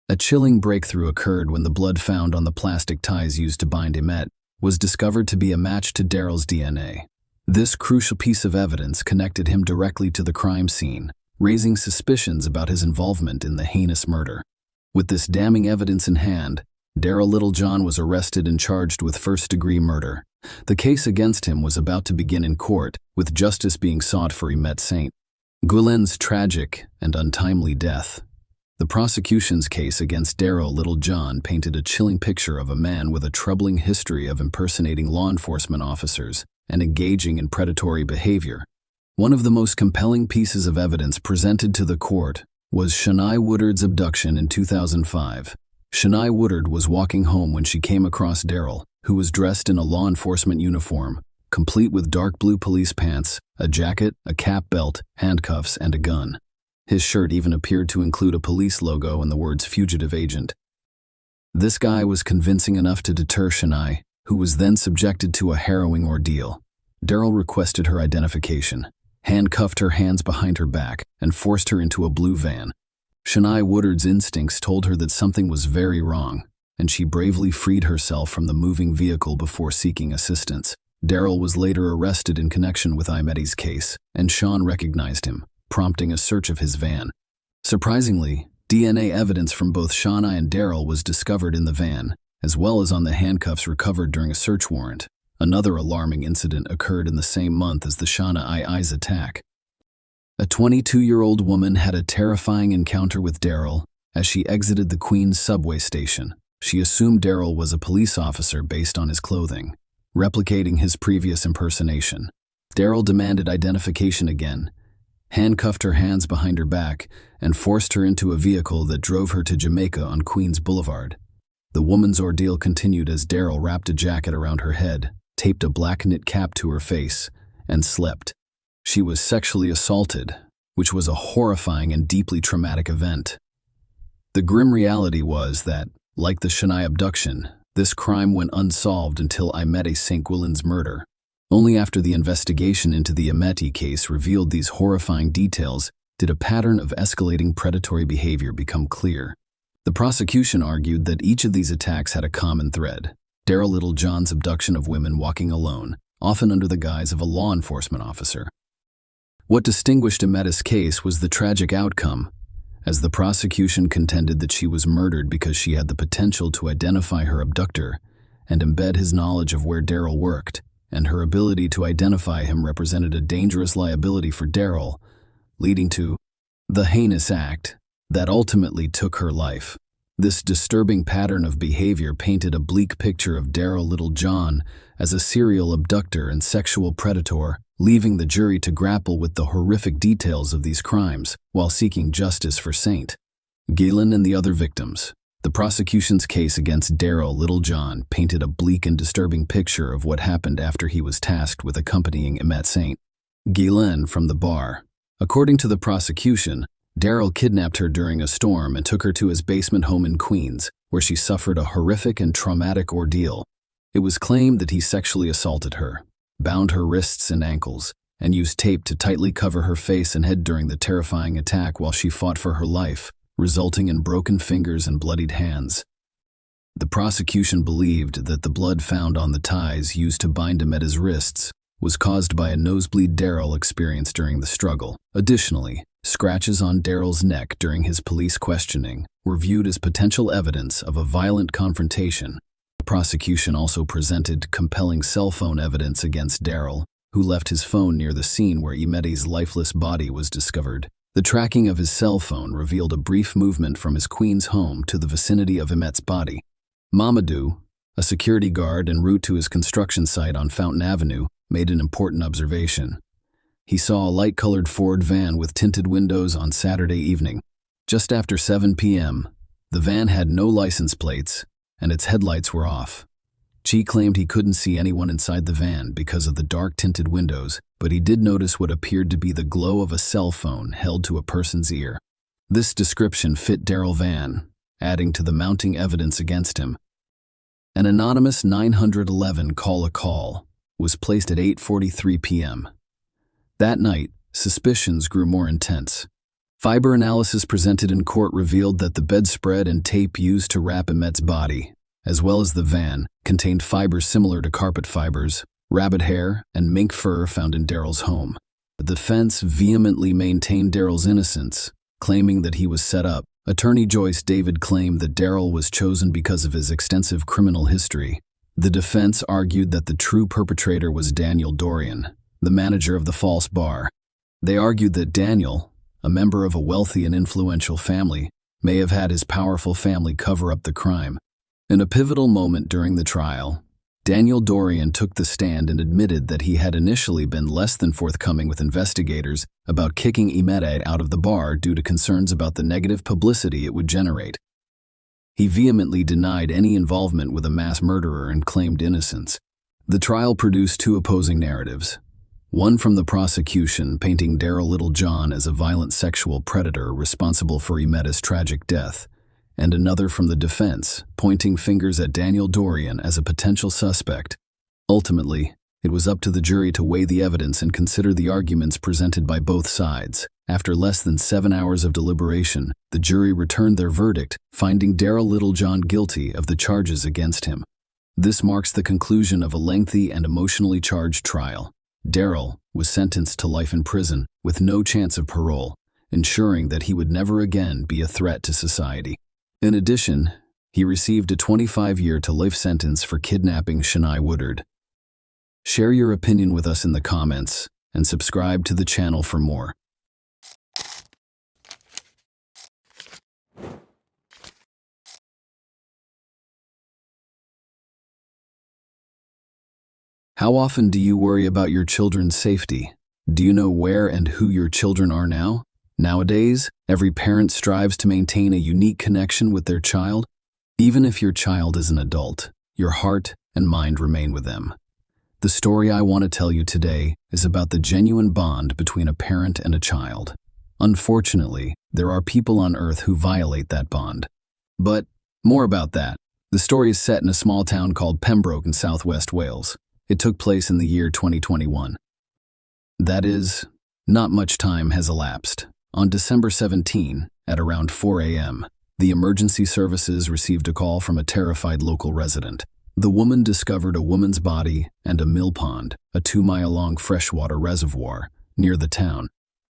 A: A chilling breakthrough occurred when the blood found on the plastic ties used to bind Emmett was discovered to be a match to Daryl's DNA. This crucial piece of evidence connected him directly to the crime scene, raising suspicions about his involvement in the heinous murder. With this damning evidence in hand, Daryl Littlejohn was arrested and charged with first-degree murder. The case against him was about to begin in court, with justice being sought for Emmett St. Guillen's tragic and untimely death. The prosecution's case against Daryl Littlejohn painted a chilling picture of a man with a troubling history of impersonating law enforcement officers and engaging in predatory behavior. One of the most compelling pieces of evidence presented to the court was Shania Woodard's abduction in 2005. Shania Woodard was walking home when she came across Daryl, who was dressed in a law enforcement uniform, complete with dark blue police pants, a jacket, a cap belt, handcuffs, and a gun. His shirt even appeared to include a police logo and the words "fugitive agent." This guy was convincing enough to deter Shania, who was then subjected to a harrowing ordeal. Daryl requested her identification, handcuffed her hands behind her back, and forced her into a blue van. Shania Woodard's instincts told her that something was very wrong, and she bravely freed herself from the moving vehicle before seeking assistance. Daryl was later arrested in connection with Emmett's case, and Sean recognized him, prompting a search of his van. Surprisingly, DNA evidence from both Shania and Daryl was discovered in the van, as well as on the handcuffs recovered during a search warrant. Another alarming incident occurred in the same month as the Shania's attack. A 22-year-old woman had a terrifying encounter with Daryl as she exited the Queens subway station. She assumed Daryl was a police officer based on his clothing, replicating his previous impersonation. Daryl demanded identification again, handcuffed her hands behind her back, and forced her into a vehicle that drove her to Jamaica on Queens Boulevard. The woman's ordeal continued as Daryl wrapped a jacket around her head, taped a black knit cap to her face, and slept. She was sexually assaulted, which was a horrifying and deeply traumatic event. The grim reality was that, like the Shania abduction, this crime went unsolved until Emmett St. Guillen's murder. Only after the investigation into the Emmett case revealed these horrifying details did a pattern of escalating predatory behavior become clear. The prosecution argued that each of these attacks had a common thread: Daryl Littlejohn's abduction of women walking alone, often under the guise of a law enforcement officer. What distinguished Emmett's case was the tragic outcome, as the prosecution contended that she was murdered because she had the potential to identify her abductor and embed his knowledge of where Daryl worked, and her ability to identify him represented a dangerous liability for Daryl, leading to the heinous act that ultimately took her life. This disturbing pattern of behavior painted a bleak picture of Daryl Littlejohn as a serial abductor and sexual predator, leaving the jury to grapple with the horrific details of these crimes while seeking justice for St. Guillen and the other victims. The prosecution's case against Daryl Littlejohn painted a bleak and disturbing picture of what happened after he was tasked with accompanying Emmett St. Guillen from the bar. According to the prosecution, Daryl kidnapped her during a storm and took her to his basement home in Queens, where she suffered a horrific and traumatic ordeal. It was claimed that he sexually assaulted her, bound her wrists and ankles, and used tape to tightly cover her face and head during the terrifying attack while she fought for her life, resulting in broken fingers and bloodied hands. The prosecution believed that the blood found on the ties used to bind Emmett's wrists was caused by a nosebleed Daryl experienced during the struggle. Additionally, scratches on Daryl's neck during his police questioning were viewed as potential evidence of a violent confrontation. The prosecution also presented compelling cell phone evidence against Daryl, who left his phone near the scene where Imede's lifeless body was discovered. The tracking of his cell phone revealed a brief movement from his Queens home to the vicinity of Imette's body. Mamadou, a security guard en route to his construction site on Fountain Avenue, made an important observation. He saw a light-colored Ford van with tinted windows on Saturday evening. Just after 7 p.m., the van had no license plates, and its headlights were off. Chi claimed he couldn't see anyone inside the van because of the dark tinted windows, but he did notice what appeared to be the glow of a cell phone held to a person's ear. This description fit Daryl Van, adding to the mounting evidence against him. An anonymous 911 call was placed at 8:43 p.m. That night, suspicions grew more intense. Fiber analysis presented in court revealed that the bedspread and tape used to wrap Imette's body, as well as the van, contained fibers similar to carpet fibers, rabbit hair, and mink fur found in Daryl's home. The defense vehemently maintained Daryl's innocence, claiming that he was set up. Attorney Joyce David claimed that Daryl was chosen because of his extensive criminal history. The defense argued that the true perpetrator was Daniel Dorian, the manager of the false bar. They argued that Daniel, a member of a wealthy and influential family, may have had his powerful family cover up the crime. In a pivotal moment during the trial, Daniel Dorian took the stand and admitted that he had initially been less than forthcoming with investigators about kicking Imede out of the bar due to concerns about the negative publicity it would generate. He vehemently denied any involvement with a mass murderer and claimed innocence. The trial produced two opposing narratives. One from the prosecution painting Daryl Littlejohn as a violent sexual predator responsible for Imede's tragic death, and another from the defense, pointing fingers at Daniel Dorian as a potential suspect. Ultimately, it was up to the jury to weigh the evidence and consider the arguments presented by both sides. After less than 7 hours of deliberation, the jury returned their verdict, finding Daryl Littlejohn guilty of the charges against him. This marks the conclusion of a lengthy and emotionally charged trial. Daryl was sentenced to life in prison with no chance of parole, ensuring that he would never again be a threat to society. In addition, he received a 25-year-to-life sentence for kidnapping Shania Woodard. Share your opinion with us in the comments and subscribe to the channel for more. How often do you worry about your children's safety? Do you know where and who your children are now? Nowadays, every parent strives to maintain a unique connection with their child. Even if your child is an adult, your heart and mind remain with them. The story I want to tell you today is about the genuine bond between a parent and a child. Unfortunately, there are people on Earth who violate that bond. But more about that. The story is set in a small town called Pembroke in southwest Wales. It took place in the year 2021. That is, not much time has elapsed. On December 17, at around 4 a.m., the emergency services received a call from a terrified local resident. The woman discovered a woman's body and a mill pond, a 2-mile-long freshwater reservoir, near the town.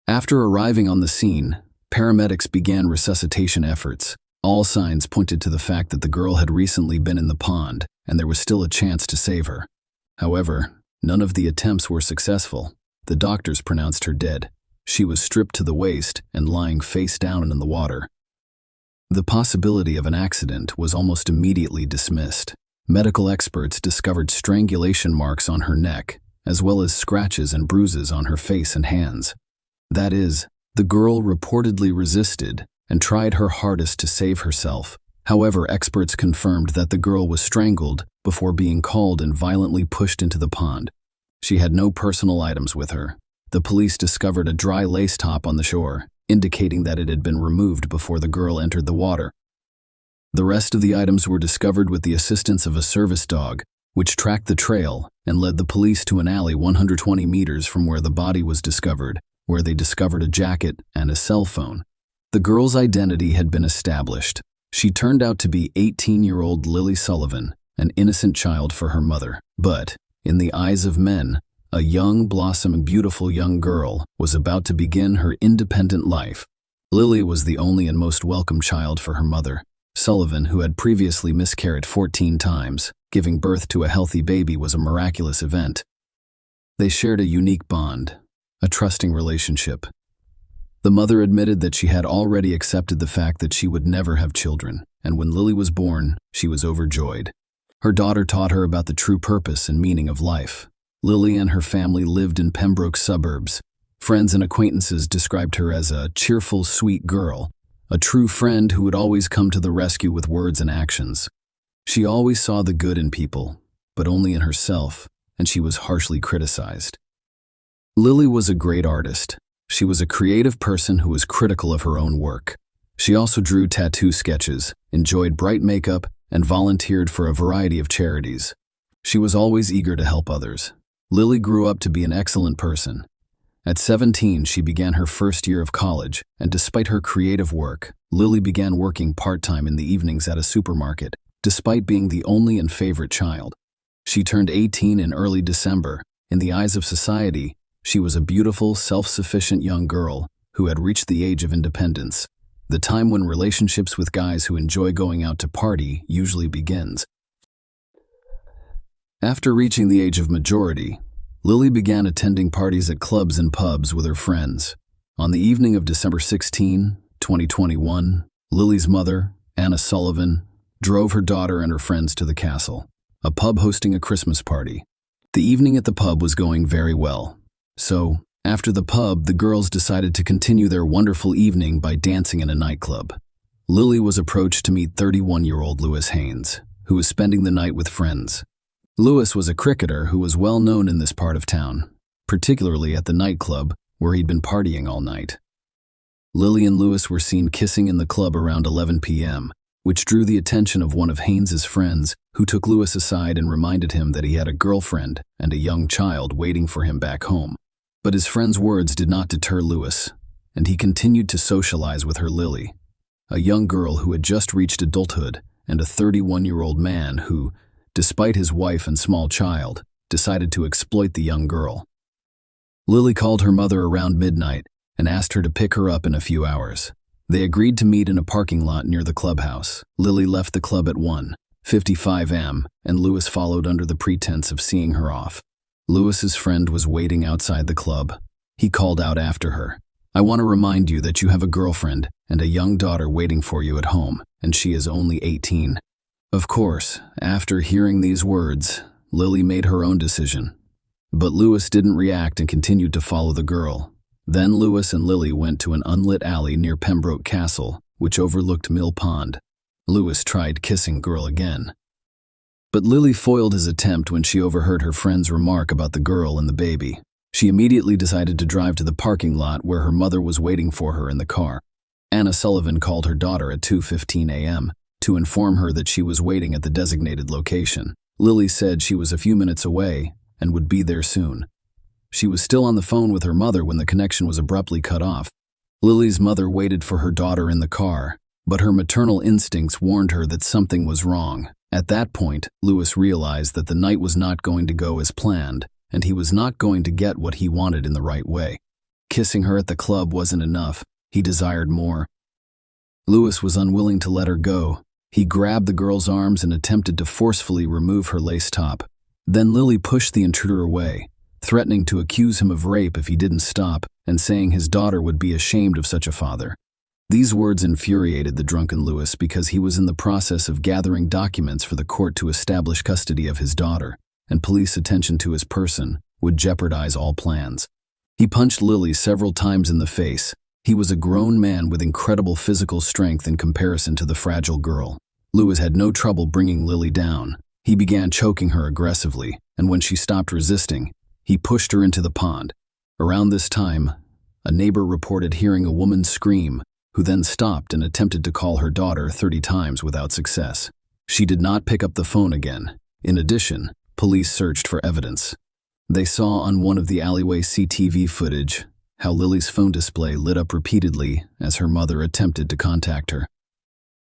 A: After arriving on the scene, paramedics began resuscitation efforts. All signs pointed to the fact that the girl had recently been in the pond, and there was still a chance to save her. However, none of the attempts were successful. The doctors pronounced her dead. She was stripped to the waist and lying face down in the water. The possibility of an accident was almost immediately dismissed. Medical experts discovered strangulation marks on her neck, as well as scratches and bruises on her face and hands. That is, the girl reportedly resisted and tried her hardest to save herself. However, experts confirmed that the girl was strangled before being called and violently pushed into the pond. She had no personal items with her. The police discovered a dry lace top on the shore, indicating that it had been removed before the girl entered the water. The rest of the items were discovered with the assistance of a service dog, which tracked the trail and led the police to an alley 120 meters from where the body was discovered, where they discovered a jacket and a cell phone. The girl's identity had been established. She turned out to be 18-year-old Lily Sullivan, an innocent child for her mother. But, in the eyes of men, A young, blossoming, beautiful young girl was about to begin her independent life. Lily was the only and most welcome child for her mother, Sullivan, who had previously miscarried 14 times. Giving birth to a healthy baby was a miraculous event. They shared a unique bond, a trusting relationship. The mother admitted that she had already accepted the fact that she would never have children, and when Lily was born, she was overjoyed. Her daughter taught her about the true purpose and meaning of life. Lily and her family lived in Pembroke suburbs. Friends and acquaintances described her as a cheerful, sweet girl, a true friend who would always come to the rescue with words and actions. She always saw the good in people, but only in herself, and she was harshly criticized. Lily was a great artist. She was a creative person who was critical of her own work. She also drew tattoo sketches, enjoyed bright makeup, and volunteered for a variety of charities. She was always eager to help others. Lily grew up to be an excellent person. At 17, she began her first year of college, and despite her creative work, Lily began working part-time in the evenings at a supermarket, despite being the only and favorite child. She turned 18 in early December. In the eyes of society, she was a beautiful, self-sufficient young girl who had reached the age of independence, the time when relationships with guys who enjoy going out to party usually begins. After reaching the age of majority, Lily began attending parties at clubs and pubs with her friends. On the evening of December 16, 2021, Lily's mother, Anna Sullivan, drove her daughter and her friends to the Castle, a pub hosting a Christmas party. The evening at the pub was going very well. So, after the pub, the girls decided to continue their wonderful evening by dancing in a nightclub. Lily was approached to meet 31-year-old Lewis Haynes, who was spending the night with friends. Lewis was a cricketer who was well known in this part of town, particularly at the nightclub where he'd been partying all night. Lily and Lewis were seen kissing in the club around 11 p.m., which drew the attention of one of Haynes's friends, who took Lewis aside and reminded him that he had a girlfriend and a young child waiting for him back home. But his friend's words did not deter Lewis, and he continued to socialize with her Lily, a young girl who had just reached adulthood, and a 31-year-old man who, despite his wife and small child, decided to exploit the young girl. Lily called her mother around midnight and asked her to pick her up in a few hours. They agreed to meet in a parking lot near the clubhouse. Lily left the club at 1:55 a.m., and Lewis followed under the pretense of seeing her off. Lewis's friend was waiting outside the club. He called out after her, "I want to remind you that you have a girlfriend and a young daughter waiting for you at home, and she is only 18. Of course, after hearing these words, Lily made her own decision. But Lewis didn't react and continued to follow the girl. Then Lewis and Lily went to an unlit alley near Pembroke Castle, which overlooked Mill Pond. Lewis tried kissing girl again. But Lily foiled his attempt when she overheard her friend's remark about the girl and the baby. She immediately decided to drive to the parking lot where her mother was waiting for her in the car. Anna Sullivan called her daughter at 2:15 a.m. to inform her that she was waiting at the designated location. Lily said she was a few minutes away and would be there soon. She was still on the phone with her mother when the connection was abruptly cut off. Lily's mother waited for her daughter in the car, but her maternal instincts warned her that something was wrong. At that point, Lewis realized that the night was not going to go as planned, and he was not going to get what he wanted in the right way. Kissing her at the club wasn't enough. He desired more. Lewis was unwilling to let her go. He grabbed the girl's arms and attempted to forcefully remove her lace top. Then Lily pushed the intruder away, threatening to accuse him of rape if he didn't stop, and saying his daughter would be ashamed of such a father. These words infuriated the drunken Lewis because he was in the process of gathering documents for the court to establish custody of his daughter, and police attention to his person would jeopardize all plans. He punched Lily several times in the face. He was a grown man with incredible physical strength in comparison to the fragile girl. Lewis had no trouble bringing Lily down. He began choking her aggressively, and when she stopped resisting, he pushed her into the pond. Around this time, a neighbor reported hearing a woman scream, who then stopped and attempted to call her daughter 30 times without success. She did not pick up the phone again. In addition, police searched for evidence. They saw on one of the alleyway CCTV footage how Lily's phone display lit up repeatedly as her mother attempted to contact her.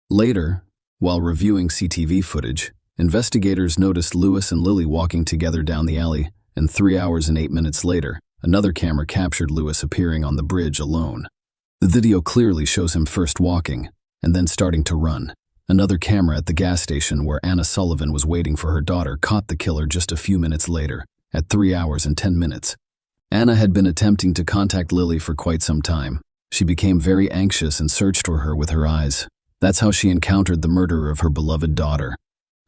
A: Later, while reviewing CCTV footage, investigators noticed Lewis and Lily walking together down the alley, and 3 hours and 8 minutes later, another camera captured Lewis appearing on the bridge alone. The video clearly shows him first walking, and then starting to run. Another camera at the gas station where Anna Sullivan was waiting for her daughter caught the killer just a few minutes later, at 3 hours and 10 minutes. Anna had been attempting to contact Lily for quite some time. She became very anxious and searched for her with her eyes. That's how she encountered the murderer of her beloved daughter.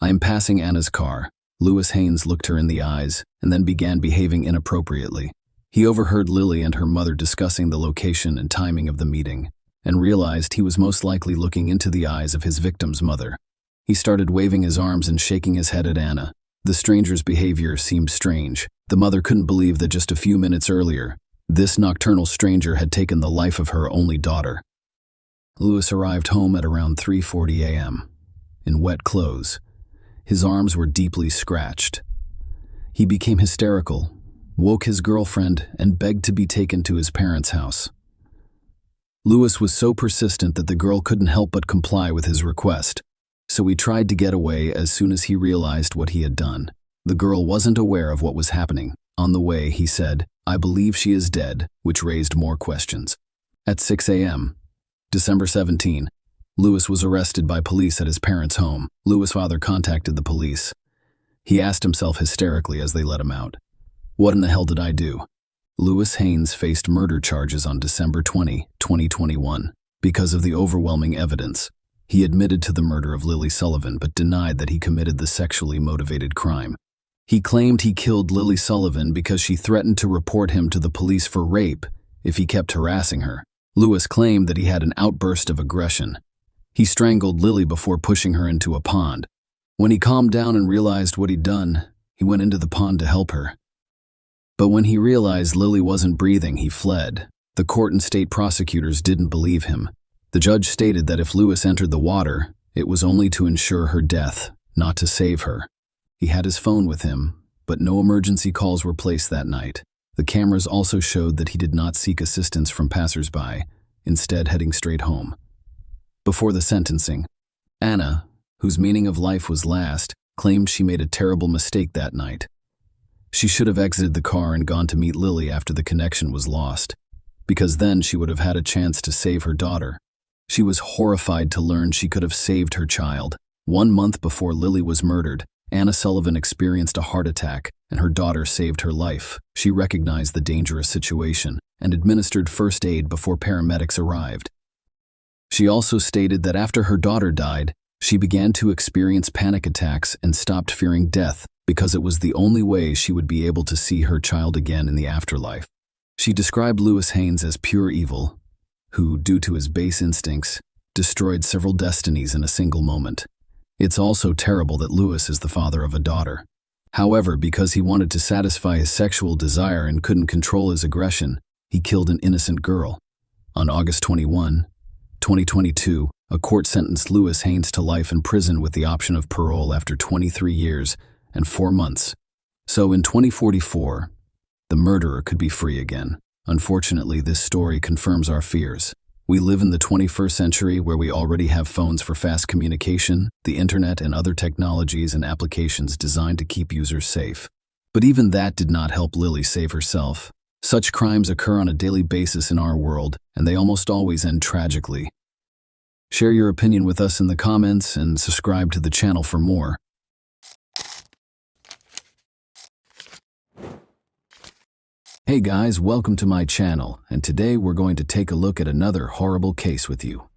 A: I am passing Anna's car. Lewis Haynes looked her in the eyes and then began behaving inappropriately. He overheard Lily and her mother discussing the location and timing of the meeting, and realized he was most likely looking into the eyes of his victim's mother. He started waving his arms and shaking his head at Anna. The stranger's behavior seemed strange. The mother couldn't believe that just a few minutes earlier, this nocturnal stranger had taken the life of her only daughter. Lewis arrived home at around 3:40 a.m. in wet clothes. His arms were deeply scratched. He became hysterical, woke his girlfriend, and begged to be taken to his parents' house. Lewis was so persistent that the girl couldn't help but comply with his request, so he tried to get away as soon as he realized what he had done. The girl wasn't aware of what was happening. On the way, he said, "I believe she is dead," which raised more questions. At 6 a.m., December 17, Lewis was arrested by police at his parents' home. Lewis' father contacted the police. He asked himself hysterically as they let him out, "What in the hell did I do?" Lewis Haynes faced murder charges on December 20, 2021, because of the overwhelming evidence. He admitted to the murder of Lily Sullivan but denied that he committed the sexually motivated crime. He claimed he killed Lily Sullivan because she threatened to report him to the police for rape if he kept harassing her. Lewis claimed that he had an outburst of aggression. He strangled Lily before pushing her into a pond. When he calmed down and realized what he'd done, he went into the pond to help her. But when he realized Lily wasn't breathing, he fled. The court and state prosecutors didn't believe him. The judge stated that if Lewis entered the water, it was only to ensure her death, not to save her. He had his phone with him, but no emergency calls were placed that night. The cameras also showed that he did not seek assistance from passers-by, instead heading straight home. Before the sentencing, Anna, whose meaning of life was last, claimed she made a terrible mistake that night. She should have exited the car and gone to meet Lily after the connection was lost, because then she would have had a chance to save her daughter. She was horrified to learn she could have saved her child. 1 month before Lily was murdered, Anna Sullivan experienced a heart attack, and her daughter saved her life. She recognized the dangerous situation and administered first aid before paramedics arrived. She also stated that after her daughter died, she began to experience panic attacks and stopped fearing death because it was the only way she would be able to see her child again in the afterlife. She described Lewis Haynes as pure evil, who, due to his base instincts, destroyed several destinies in a single moment. It's also terrible that Lewis is the father of a daughter. However, because he wanted to satisfy his sexual desire and couldn't control his aggression, he killed an innocent girl. On August 21, 2022, a court sentenced Lewis Haynes to life in prison with the option of parole after 23 years and 4 months. So in 2044, the murderer could be free again. Unfortunately, this story confirms our fears. We live in the 21st century where we already have phones for fast communication, the internet, and other technologies and applications designed to keep users safe. But even that did not help Lily save herself. Such crimes occur on a daily basis in our world, and they almost always end tragically. Share your opinion with us in the comments and subscribe to the channel for more. Hey guys, welcome to my channel, and today we're going to take a look at another horrible case with you.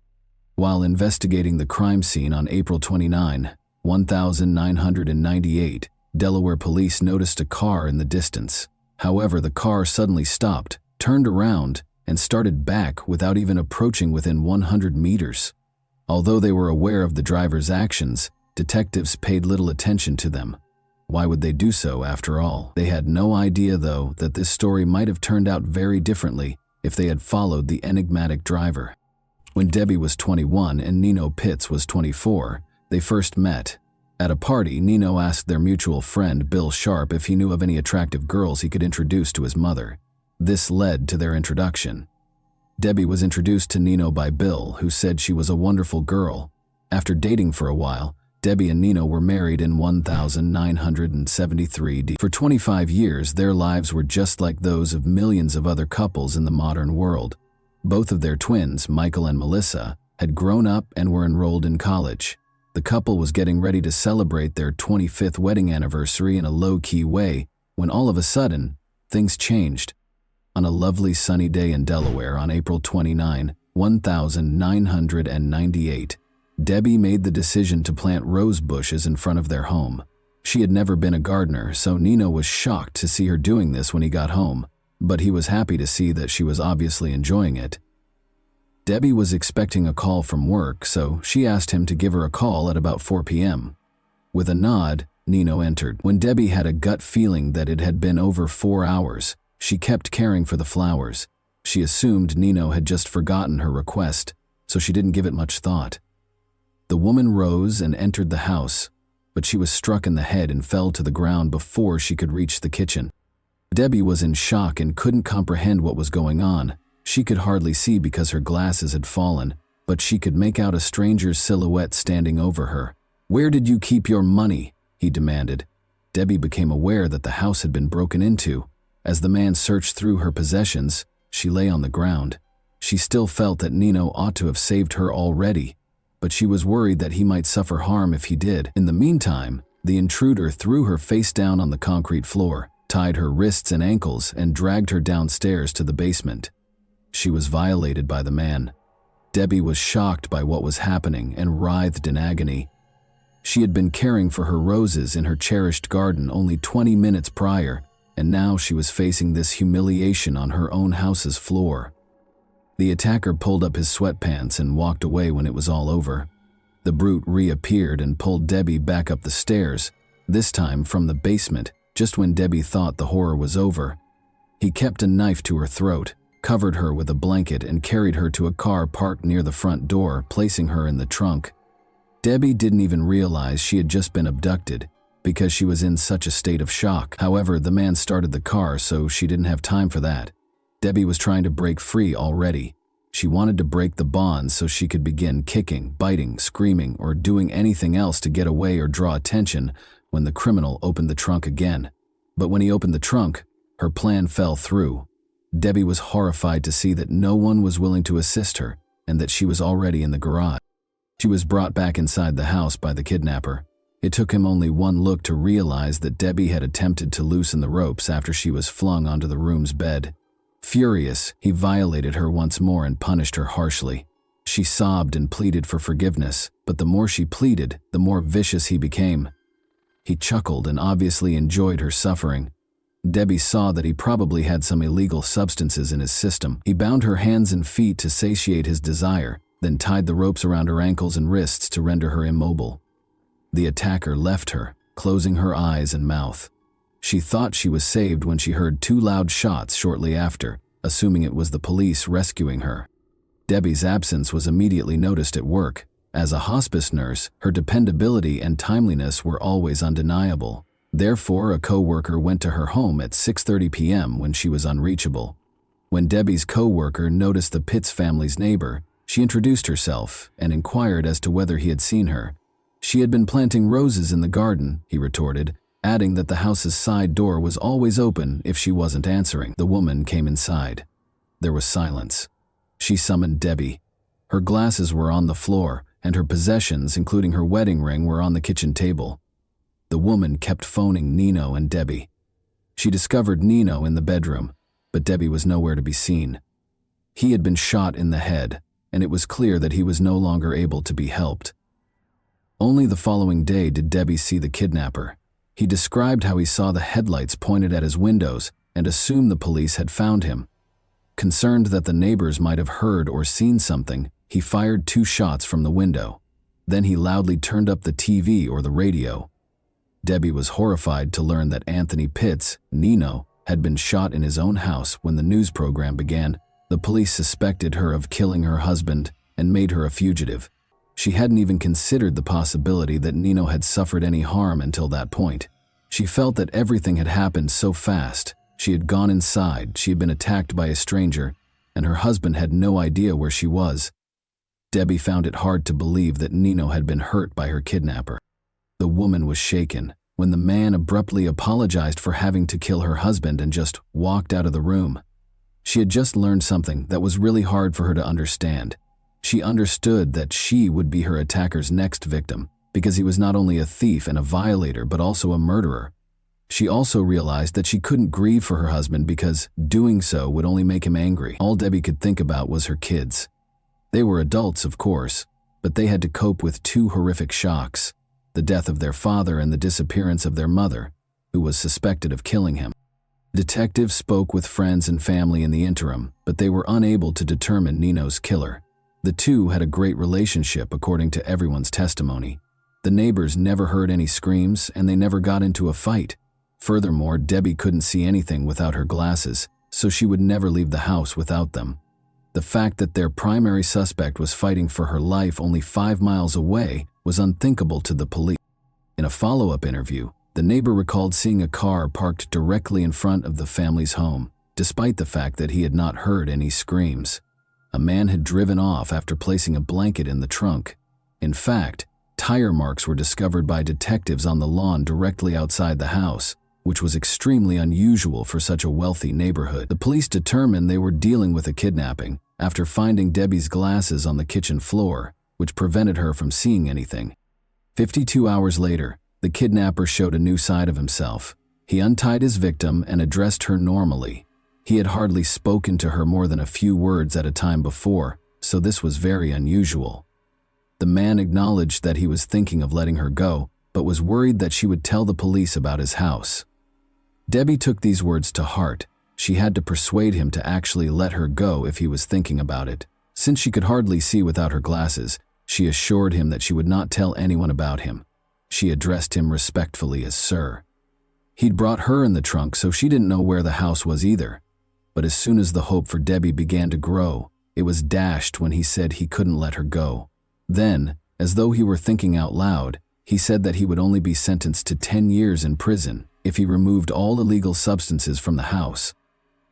A: While investigating the crime scene on April 29, 1998, Delaware police noticed a car in the distance. However, the car suddenly stopped, turned around, and started back without even approaching within 100 meters. Although they were aware of the driver's actions, detectives paid little attention to them. Why would they do so after all? They had no idea, though, that this story might have turned out very differently if they had followed the enigmatic driver. When Debbie was 21 and Nino Pitts was 24, they first met. At a party, Nino asked their mutual friend Bill Sharp if he knew of any attractive girls he could introduce to his mother. This led to their introduction. Debbie was introduced to Nino by Bill, who said she was a wonderful girl. After dating for a while, Debbie and Nino were married in 1973 D. For 25 years, their lives were just like those of millions of other couples in the modern world. Both of their twins, Michael and Melissa, had grown up and were enrolled in college. The couple was getting ready to celebrate their 25th wedding anniversary in a low-key way when all of a sudden, things changed. On a lovely sunny day in Delaware on April 29, 1998, Debbie made the decision to plant rose bushes in front of their home. She had never been a gardener, so Nino was shocked to see her doing this when he got home, but he was happy to see that she was obviously enjoying it. Debbie was expecting a call from work, so she asked him to give her a call at about 4 p.m. With a nod, Nino entered. When Debbie had a gut feeling that it had been over 4 hours, she kept caring for the flowers. She assumed Nino had just forgotten her request, so she didn't give it much thought. The woman rose and entered the house, but she was struck in the head and fell to the ground before she could reach the kitchen. Debbie was in shock and couldn't comprehend what was going on. She could hardly see because her glasses had fallen, but she could make out a stranger's silhouette standing over her. "Where did you keep your money?" he demanded. Debbie became aware that the house had been broken into. As the man searched through her possessions, she lay on the ground. She still felt that Nino ought to have saved her already, but she was worried that he might suffer harm if he did. In the meantime, the intruder threw her face down on the concrete floor, tied her wrists and ankles, and dragged her downstairs to the basement. She was violated by the man. Debbie was shocked by what was happening and writhed in agony. She had been caring for her roses in her cherished garden only 20 minutes prior, and now she was facing this humiliation on her own house's floor. The attacker pulled up his sweatpants and walked away when it was all over. The brute reappeared and pulled Debbie back up the stairs, this time from the basement, just when Debbie thought the horror was over. He kept a knife to her throat, covered her with a blanket, and carried her to a car parked near the front door, placing her in the trunk. Debbie didn't even realize she had just been abducted because she was in such a state of shock. However, the man started the car, so she didn't have time for that. Debbie was trying to break free already. She wanted to break the bonds so she could begin kicking, biting, screaming, or doing anything else to get away or draw attention when the criminal opened the trunk again. But when he opened the trunk, her plan fell through. Debbie was horrified to see that no one was willing to assist her and that she was already in the garage. She was brought back inside the house by the kidnapper. It took him only one look to realize that Debbie had attempted to loosen the ropes after she was flung onto the room's bed. Furious, he violated her once more and punished her harshly. She sobbed and pleaded for forgiveness, but the more she pleaded, the more vicious he became. He chuckled and obviously enjoyed her suffering. Debbie saw that he probably had some illegal substances in his system. He bound her hands and feet to satiate his desire, then tied the ropes around her ankles and wrists to render her immobile. The attacker left her, closing her eyes and mouth. She thought she was saved when she heard 2 loud shots shortly after, assuming it was the police rescuing her. Debbie's absence was immediately noticed at work. As a hospice nurse, her dependability and timeliness were always undeniable. Therefore, a co-worker went to her home at 6:30 p.m. when she was unreachable. When Debbie's co-worker noticed the Pitts family's neighbor, she introduced herself and inquired as to whether he had seen her. "She had been planting roses in the garden," he retorted, adding that the house's side door was always open if she wasn't answering. The woman came inside. There was silence. She summoned Debbie. Her glasses were on the floor, and her possessions, including her wedding ring, were on the kitchen table. The woman kept phoning Nino and Debbie. She discovered Nino in the bedroom, but Debbie was nowhere to be seen. He had been shot in the head, and it was clear that he was no longer able to be helped. Only the following day did Debbie see the kidnapper. He described how he saw the headlights pointed at his windows and assumed the police had found him. Concerned that the neighbors might have heard or seen something, he fired 2 shots from the window. Then he loudly turned up the TV or the radio. Debbie was horrified to learn that Anthony Pitts, Nino, had been shot in his own house when the news program began. The police suspected her of killing her husband and made her a fugitive. She hadn't even considered the possibility that Nino had suffered any harm until that point. She felt that everything had happened so fast. She had gone inside, she had been attacked by a stranger, and her husband had no idea where she was. Debbie found it hard to believe that Nino had been hurt by her kidnapper. The woman was shaken when the man abruptly apologized for having to kill her husband and just walked out of the room. She had just learned something that was really hard for her to understand. She understood that she would be her attacker's next victim because he was not only a thief and a violator but also a murderer. She also realized that she couldn't grieve for her husband because doing so would only make him angry. All Debbie could think about was her kids. They were adults, of course, but they had to cope with two horrific shocks: the death of their father and the disappearance of their mother, who was suspected of killing him. Detectives spoke with friends and family in the interim, but they were unable to determine Nino's killer. The two had a great relationship according to everyone's testimony. The neighbors never heard any screams and they never got into a fight. Furthermore, Debbie couldn't see anything without her glasses, so she would never leave the house without them. The fact that their primary suspect was fighting for her life only 5 miles away was unthinkable to the police. In a follow-up interview, the neighbor recalled seeing a car parked directly in front of the family's home, despite the fact that he had not heard any screams. A man had driven off after placing a blanket in the trunk. In fact, tire marks were discovered by detectives on the lawn directly outside the house, which was extremely unusual for such a wealthy neighborhood. The police determined they were dealing with a kidnapping after finding Debbie's glasses on the kitchen floor, which prevented her from seeing anything. 52 hours later, the kidnapper showed a new side of himself. He untied his victim and addressed her normally. He had hardly spoken to her more than a few words at a time before, so this was very unusual. The man acknowledged that he was thinking of letting her go, but was worried that she would tell the police about his house. Debbie took these words to heart. She had to persuade him to actually let her go if he was thinking about it. Since she could hardly see without her glasses, she assured him that she would not tell anyone about him. She addressed him respectfully as Sir. He'd brought her in the trunk, so she didn't know where the house was either. But as soon as the hope for Debbie began to grow, it was dashed when he said he couldn't let her go. Then, as though he were thinking out loud, he said that he would only be sentenced to 10 years in prison if he removed all illegal substances from the house.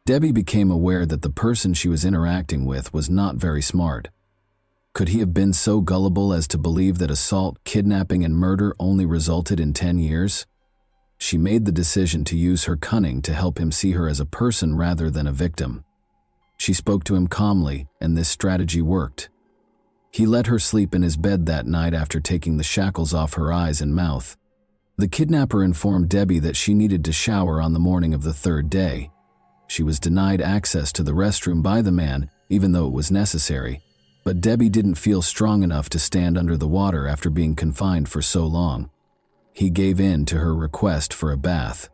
A: Debbie became aware that the person she was interacting with was not very smart. Could he have been so gullible as to believe that assault, kidnapping, and murder only resulted in 10 years? She made the decision to use her cunning to help him see her as a person rather than a victim. She spoke to him calmly, and this strategy worked. He let her sleep in his bed that night after taking the shackles off her eyes and mouth. The kidnapper informed Debbie that she needed to shower on the morning of the 3rd day. She was denied access to the restroom by the man, even though it was necessary, but Debbie didn't feel strong enough to stand under the water after being confined for so long. He gave in to her request for a bath.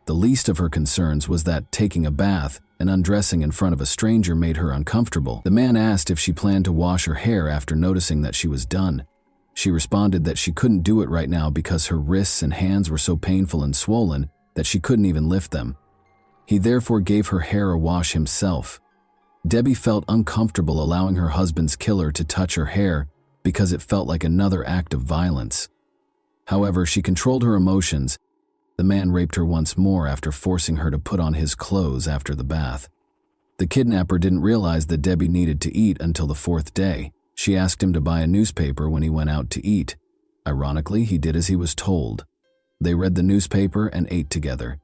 A: The least of her concerns was that taking a bath and undressing in front of a stranger made her uncomfortable. The man asked if she planned to wash her hair after noticing that she was done. She responded that she couldn't do it right now because her wrists and hands were so painful and swollen that she couldn't even lift them. He therefore gave her hair a wash himself. Debbie felt uncomfortable allowing her husband's killer to touch her hair because it felt like another act of violence. However, she controlled her emotions. The man raped her once more after forcing her to put on his clothes after the bath. The kidnapper didn't realize that Debbie needed to eat until the 4th day. She asked him to buy a newspaper when he went out to eat. Ironically, he did as he was told. They read the newspaper and ate together.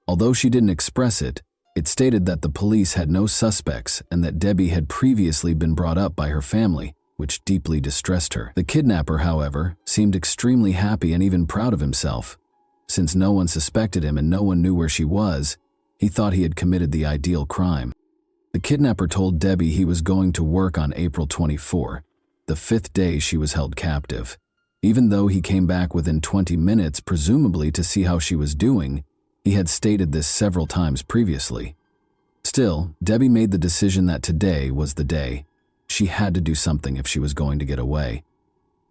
A: Although she didn't express it, it stated that the police had no suspects and that Debbie had previously been brought up by her family, which deeply distressed her. The kidnapper, however, seemed extremely happy and even proud of himself. Since no one suspected him and no one knew where she was, he thought he had committed the ideal crime. The kidnapper told Debbie he was going to work on April 24, the 5th day she was held captive. Even though he came back within 20 minutes, presumably to see how she was doing, he had stated this several times previously. Still, Debbie made the decision that today was the day. She had to do something if she was going to get away.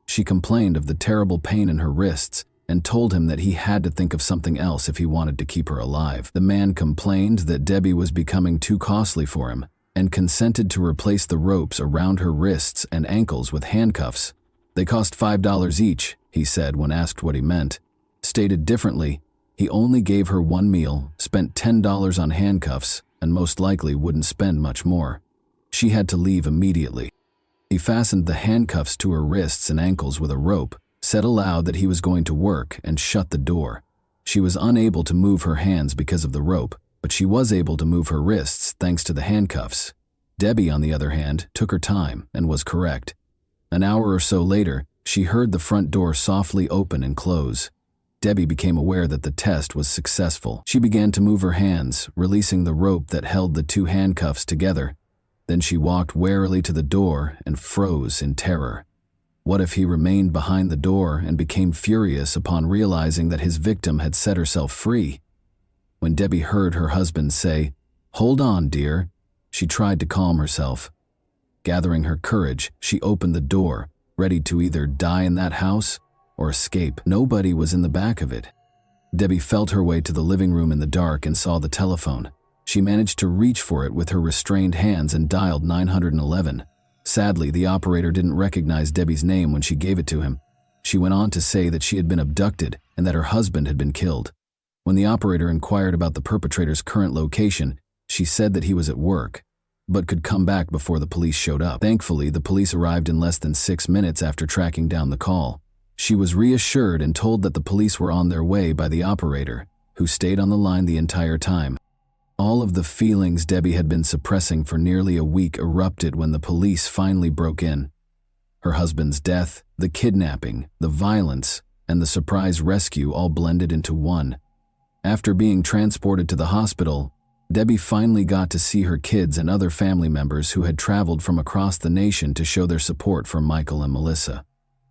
A: She complained of the terrible pain in her wrists and told him that he had to think of something else if he wanted to keep her alive. The man complained that Debbie was becoming too costly for him and consented to replace the ropes around her wrists and ankles with handcuffs. They cost $5 each, he said when asked what he meant. Stated differently, he only gave her one meal, spent $10 on handcuffs, and most likely wouldn't spend much more. She had to leave immediately. He fastened the handcuffs to her wrists and ankles with a rope, said aloud that he was going to work, and shut the door. She was unable to move her hands because of the rope, but she was able to move her wrists thanks to the handcuffs. Debbie, on the other hand, took her time and was correct. An hour or so later, she heard the front door softly open and close. Debbie became aware that the test was successful. She began to move her hands, releasing the rope that held the two handcuffs together. Then she walked warily to the door and froze in terror. What if he remained behind the door and became furious upon realizing that his victim had set herself free? When Debbie heard her husband say, "Hold on, dear," she tried to calm herself. Gathering her courage, she opened the door, ready to either die in that house or escape. Nobody was in the back of it. Debbie felt her way to the living room in the dark and saw the telephone. She managed to reach for it with her restrained hands and dialed 911. Sadly, the operator didn't recognize Debbie's name when she gave it to him. She went on to say that she had been abducted and that her husband had been killed. When the operator inquired about the perpetrator's current location, she said that he was at work, but could come back before the police showed up. Thankfully, the police arrived in less than 6 minutes after tracking down the call. She was reassured and told that the police were on their way by the operator, who stayed on the line the entire time. All of the feelings Debbie had been suppressing for nearly a week erupted when the police finally broke in. Her husband's death, the kidnapping, the violence, and the surprise rescue all blended into one. After being transported to the hospital, Debbie finally got to see her kids and other family members who had traveled from across the nation to show their support for Michael and Melissa.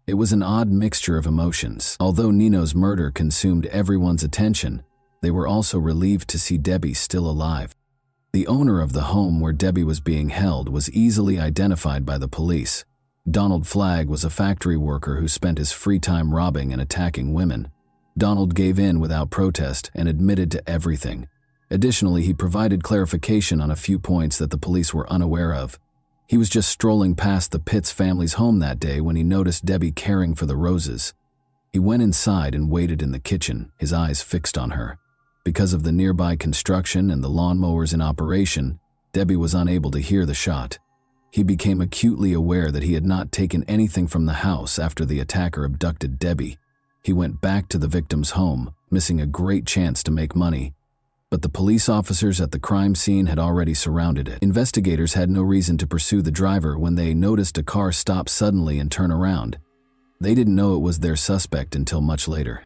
A: It was an odd mixture of emotions. Although Nino's murder consumed everyone's attention, they were also relieved to see Debbie still alive. The owner of the home where Debbie was being held was easily identified by the police. Donald Flagg was a factory worker who spent his free time robbing and attacking women. Donald gave in without protest and admitted to everything. Additionally, he provided clarification on a few points that the police were unaware of. He was just strolling past the Pitts family's home that day when he noticed Debbie caring for the roses. He went inside and waited in the kitchen, his eyes fixed on her. Because of the nearby construction and the lawnmowers in operation, Debbie was unable to hear the shot. He became acutely aware that he had not taken anything from the house after the attacker abducted Debbie. He went back to the victim's home, missing a great chance to make money. But the police officers at the crime scene had already surrounded it. Investigators had no reason to pursue the driver when they noticed a car stop suddenly and turn around. They didn't know it was their suspect until much later.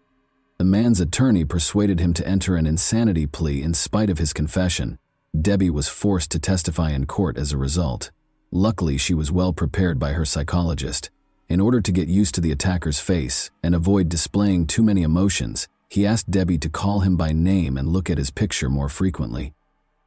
A: The man's attorney persuaded him to enter an insanity plea in spite of his confession. Debbie was forced to testify in court as a result. Luckily, she was well prepared by her psychologist. In order to get used to the attacker's face and avoid displaying too many emotions, he asked Debbie to call him by name and look at his picture more frequently.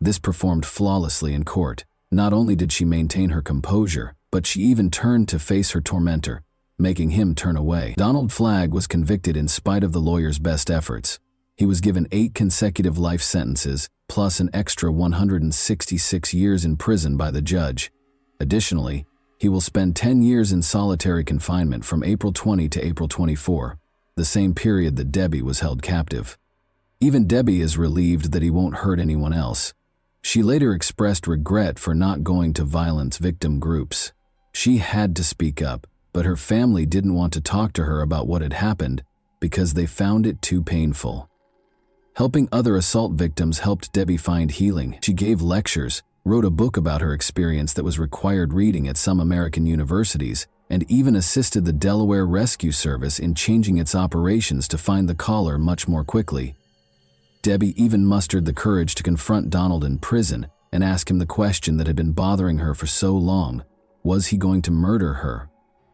A: This performed flawlessly in court. Not only did she maintain her composure, but she even turned to face her tormentor, making him turn away. Donald Flagg was convicted in spite of the lawyer's best efforts. He was given 8 consecutive life sentences, plus an extra 166 years in prison by the judge. Additionally, he will spend 10 years in solitary confinement from April 20 to April 24, the same period that Debbie was held captive. Even Debbie is relieved that he won't hurt anyone else. She later expressed regret for not going to violence victim groups. She had to speak up, but her family didn't want to talk to her about what had happened because they found it too painful. Helping other assault victims helped Debbie find healing. She gave lectures, wrote a book about her experience that was required reading at some American universities, and even assisted the Delaware Rescue Service in changing its operations to find the caller much more quickly. Debbie even mustered the courage to confront Donald in prison and ask him the question that had been bothering her for so long. Was he going to murder her?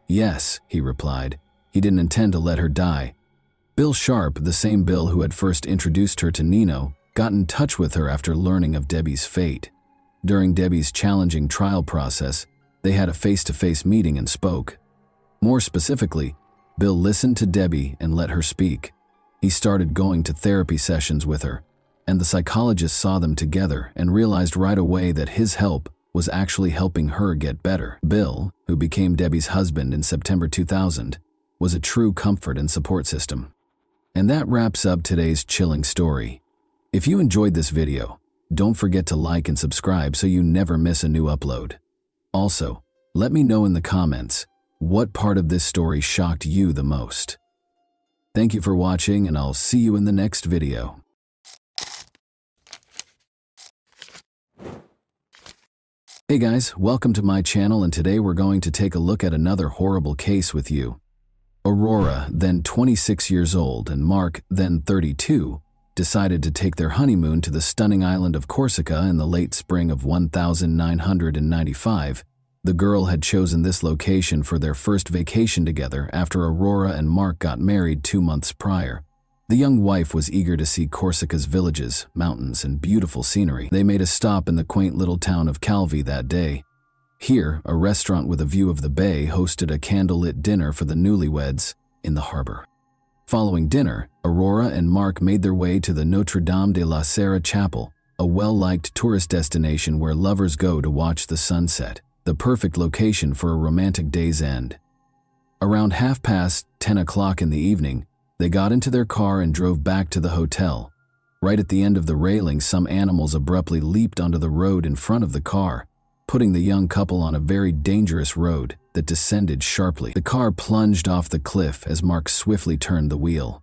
A: Yes, he replied. He didn't intend to let her die. Bill Sharp, the same Bill who had first introduced her to Nino, got in touch with her after learning of Debbie's fate. During Debbie's challenging trial process, they had a face-to-face meeting and spoke. More specifically, Bill listened to Debbie and let her speak. He started going to therapy sessions with her, and the psychologist saw them together and realized right away that his help was actually helping her get better. Bill, who became Debbie's husband in September 2000, was a true comfort and support system. And that wraps up today's chilling story. If you enjoyed this video, don't forget to like and subscribe so you never miss a new upload. Also, let me know in the comments, What part of this story shocked you the most? Thank you for watching, and I'll see you in the next video. Hey guys, welcome to my channel, and today we're going to take a look at another horrible case with you. Aurora, then 26 years old, and Mark, then 32, decided to take their honeymoon to the stunning island of Corsica in the late spring of 1995. The girl had chosen this location for their first vacation together after Aurora and Mark got married 2 months prior. The young wife was eager to see Corsica's villages, mountains, and beautiful scenery. They made a stop in the quaint little town of Calvi that day. Here, a restaurant with a view of the bay hosted a candlelit dinner for the newlyweds in the harbor. Following dinner, Aurora and Mark made their way to the Notre Dame de la Serra Chapel, a well-liked tourist destination where lovers go to watch the sunset, the perfect location for a romantic day's end. Around 10:30 in the evening, they got into their car and drove back to the hotel. Right at the end of the railing, some animals abruptly leaped onto the road in front of the car, putting the young couple on a very dangerous road that descended sharply. The car plunged off the cliff as Mark swiftly turned the wheel.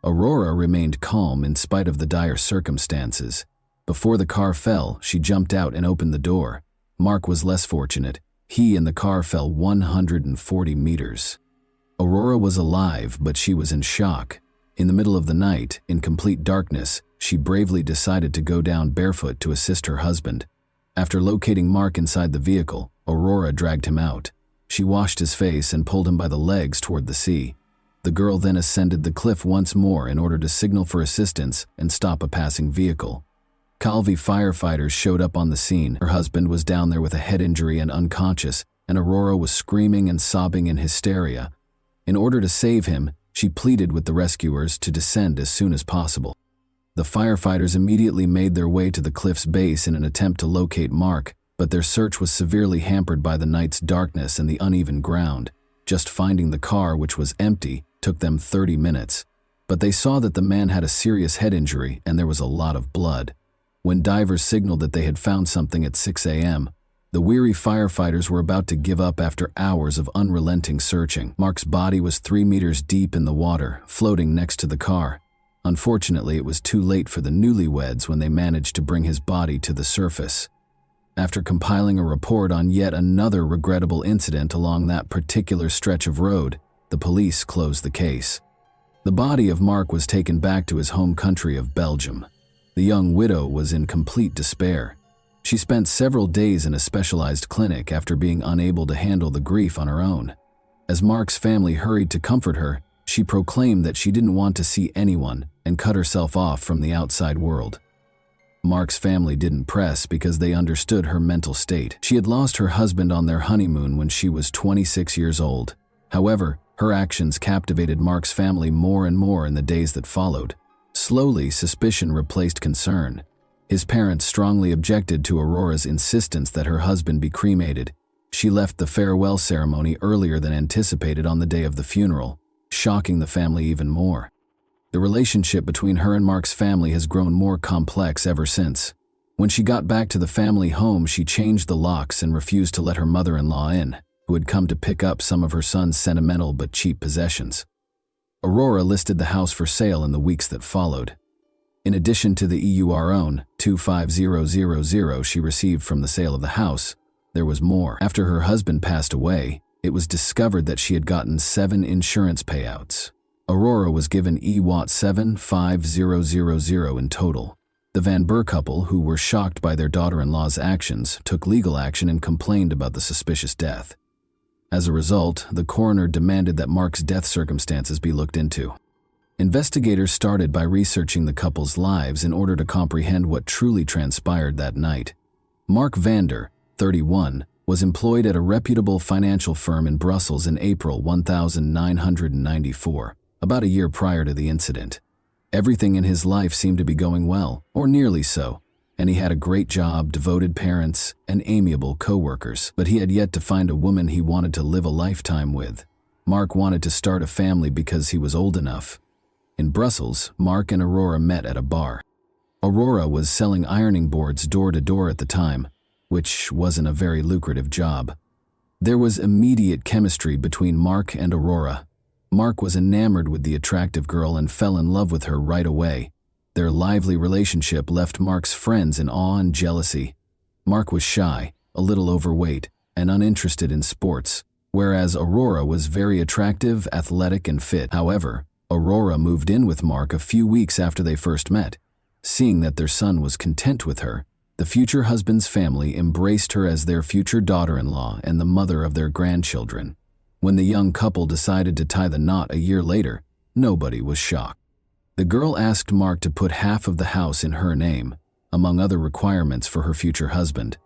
A: Aurora remained calm in spite of the dire circumstances. Before the car fell, she jumped out and opened the door. Mark was less fortunate. He and the car fell 140 meters. Aurora was alive, but she was in shock. In the middle of the night, in complete darkness, she bravely decided to go down barefoot to assist her husband. After locating Mark inside the vehicle, Aurora dragged him out. She washed his face and pulled him by the legs toward the sea. The girl then ascended the cliff once more in order to signal for assistance and stop a passing vehicle. Calvi firefighters showed up on the scene. Her husband was down there with a head injury and unconscious, and Aurora was screaming and sobbing in hysteria. In order to save him, she pleaded with the rescuers to descend as soon as possible. The firefighters immediately made their way to the cliff's base in an attempt to locate Mark, but their search was severely hampered by the night's darkness and the uneven ground. Just finding the car, which was empty, took them 30 minutes. But they saw that the man had a serious head injury and there was a lot of blood. When divers signaled that they had found something at 6 a.m., the weary firefighters were about to give up after hours of unrelenting searching. Mark's body was 3 meters deep in the water, floating next to the car. Unfortunately, it was too late for the newlyweds when they managed to bring his body to the surface. After compiling a report on yet another regrettable incident along that particular stretch of road, the police closed the case. The body of Mark was taken back to his home country of Belgium. The young widow was in complete despair. She spent several days in a specialized clinic after being unable to handle the grief on her own. As Mark's family hurried to comfort her, she proclaimed that she didn't want to see anyone and cut herself off from the outside world. Mark's family didn't press because they understood her mental state. She had lost her husband on their honeymoon when she was 26 years old. However, her actions captivated Mark's family more and more in the days that followed. Slowly, suspicion replaced concern. His parents strongly objected to Aurora's insistence that her husband be cremated. She left the farewell ceremony earlier than anticipated on the day of the funeral, shocking the family even more. The relationship between her and Mark's family has grown more complex ever since. When she got back to the family home, she changed the locks and refused to let her mother-in-law in, who had come to pick up some of her son's sentimental but cheap possessions. Aurora listed the house for sale in the weeks that followed. In addition to the EUR 250,000 she received from the sale of the house, there was more. After her husband passed away, it was discovered that she had gotten 7 insurance payouts. Aurora was given EUR 750,000 in total. The Van Burr couple, who were shocked by their daughter-in-law's actions, took legal action and complained about the suspicious death. As a result, the coroner demanded that Mark's death circumstances be looked into. Investigators started by researching the couple's lives in order to comprehend what truly transpired that night. Mark Vander, 31, was employed at a reputable financial firm in Brussels in April 1994, about a year prior to the incident. Everything in his life seemed to be going well, or nearly so, and he had a great job, devoted parents, and amiable co-workers. But he had yet to find a woman he wanted to live a lifetime with. Mark wanted to start a family because he was old enough. In Brussels, Mark and Aurora met at a bar. Aurora was selling ironing boards door to door at the time, which wasn't a very lucrative job. There was immediate chemistry between Mark and Aurora. Mark was enamored with the attractive girl and fell in love with her right away. Their lively relationship left Mark's friends in awe and jealousy. Mark was shy, a little overweight, and uninterested in sports, whereas Aurora was very attractive, athletic, and fit. However, Aurora moved in with Mark a few weeks after they first met. Seeing that their son was content with her, the future husband's family embraced her as their future daughter-in-law and the mother of their grandchildren. When the young couple decided to tie the knot a year later, nobody was shocked. The girl asked Mark to put half of the house in her name, among other requirements for her future husband.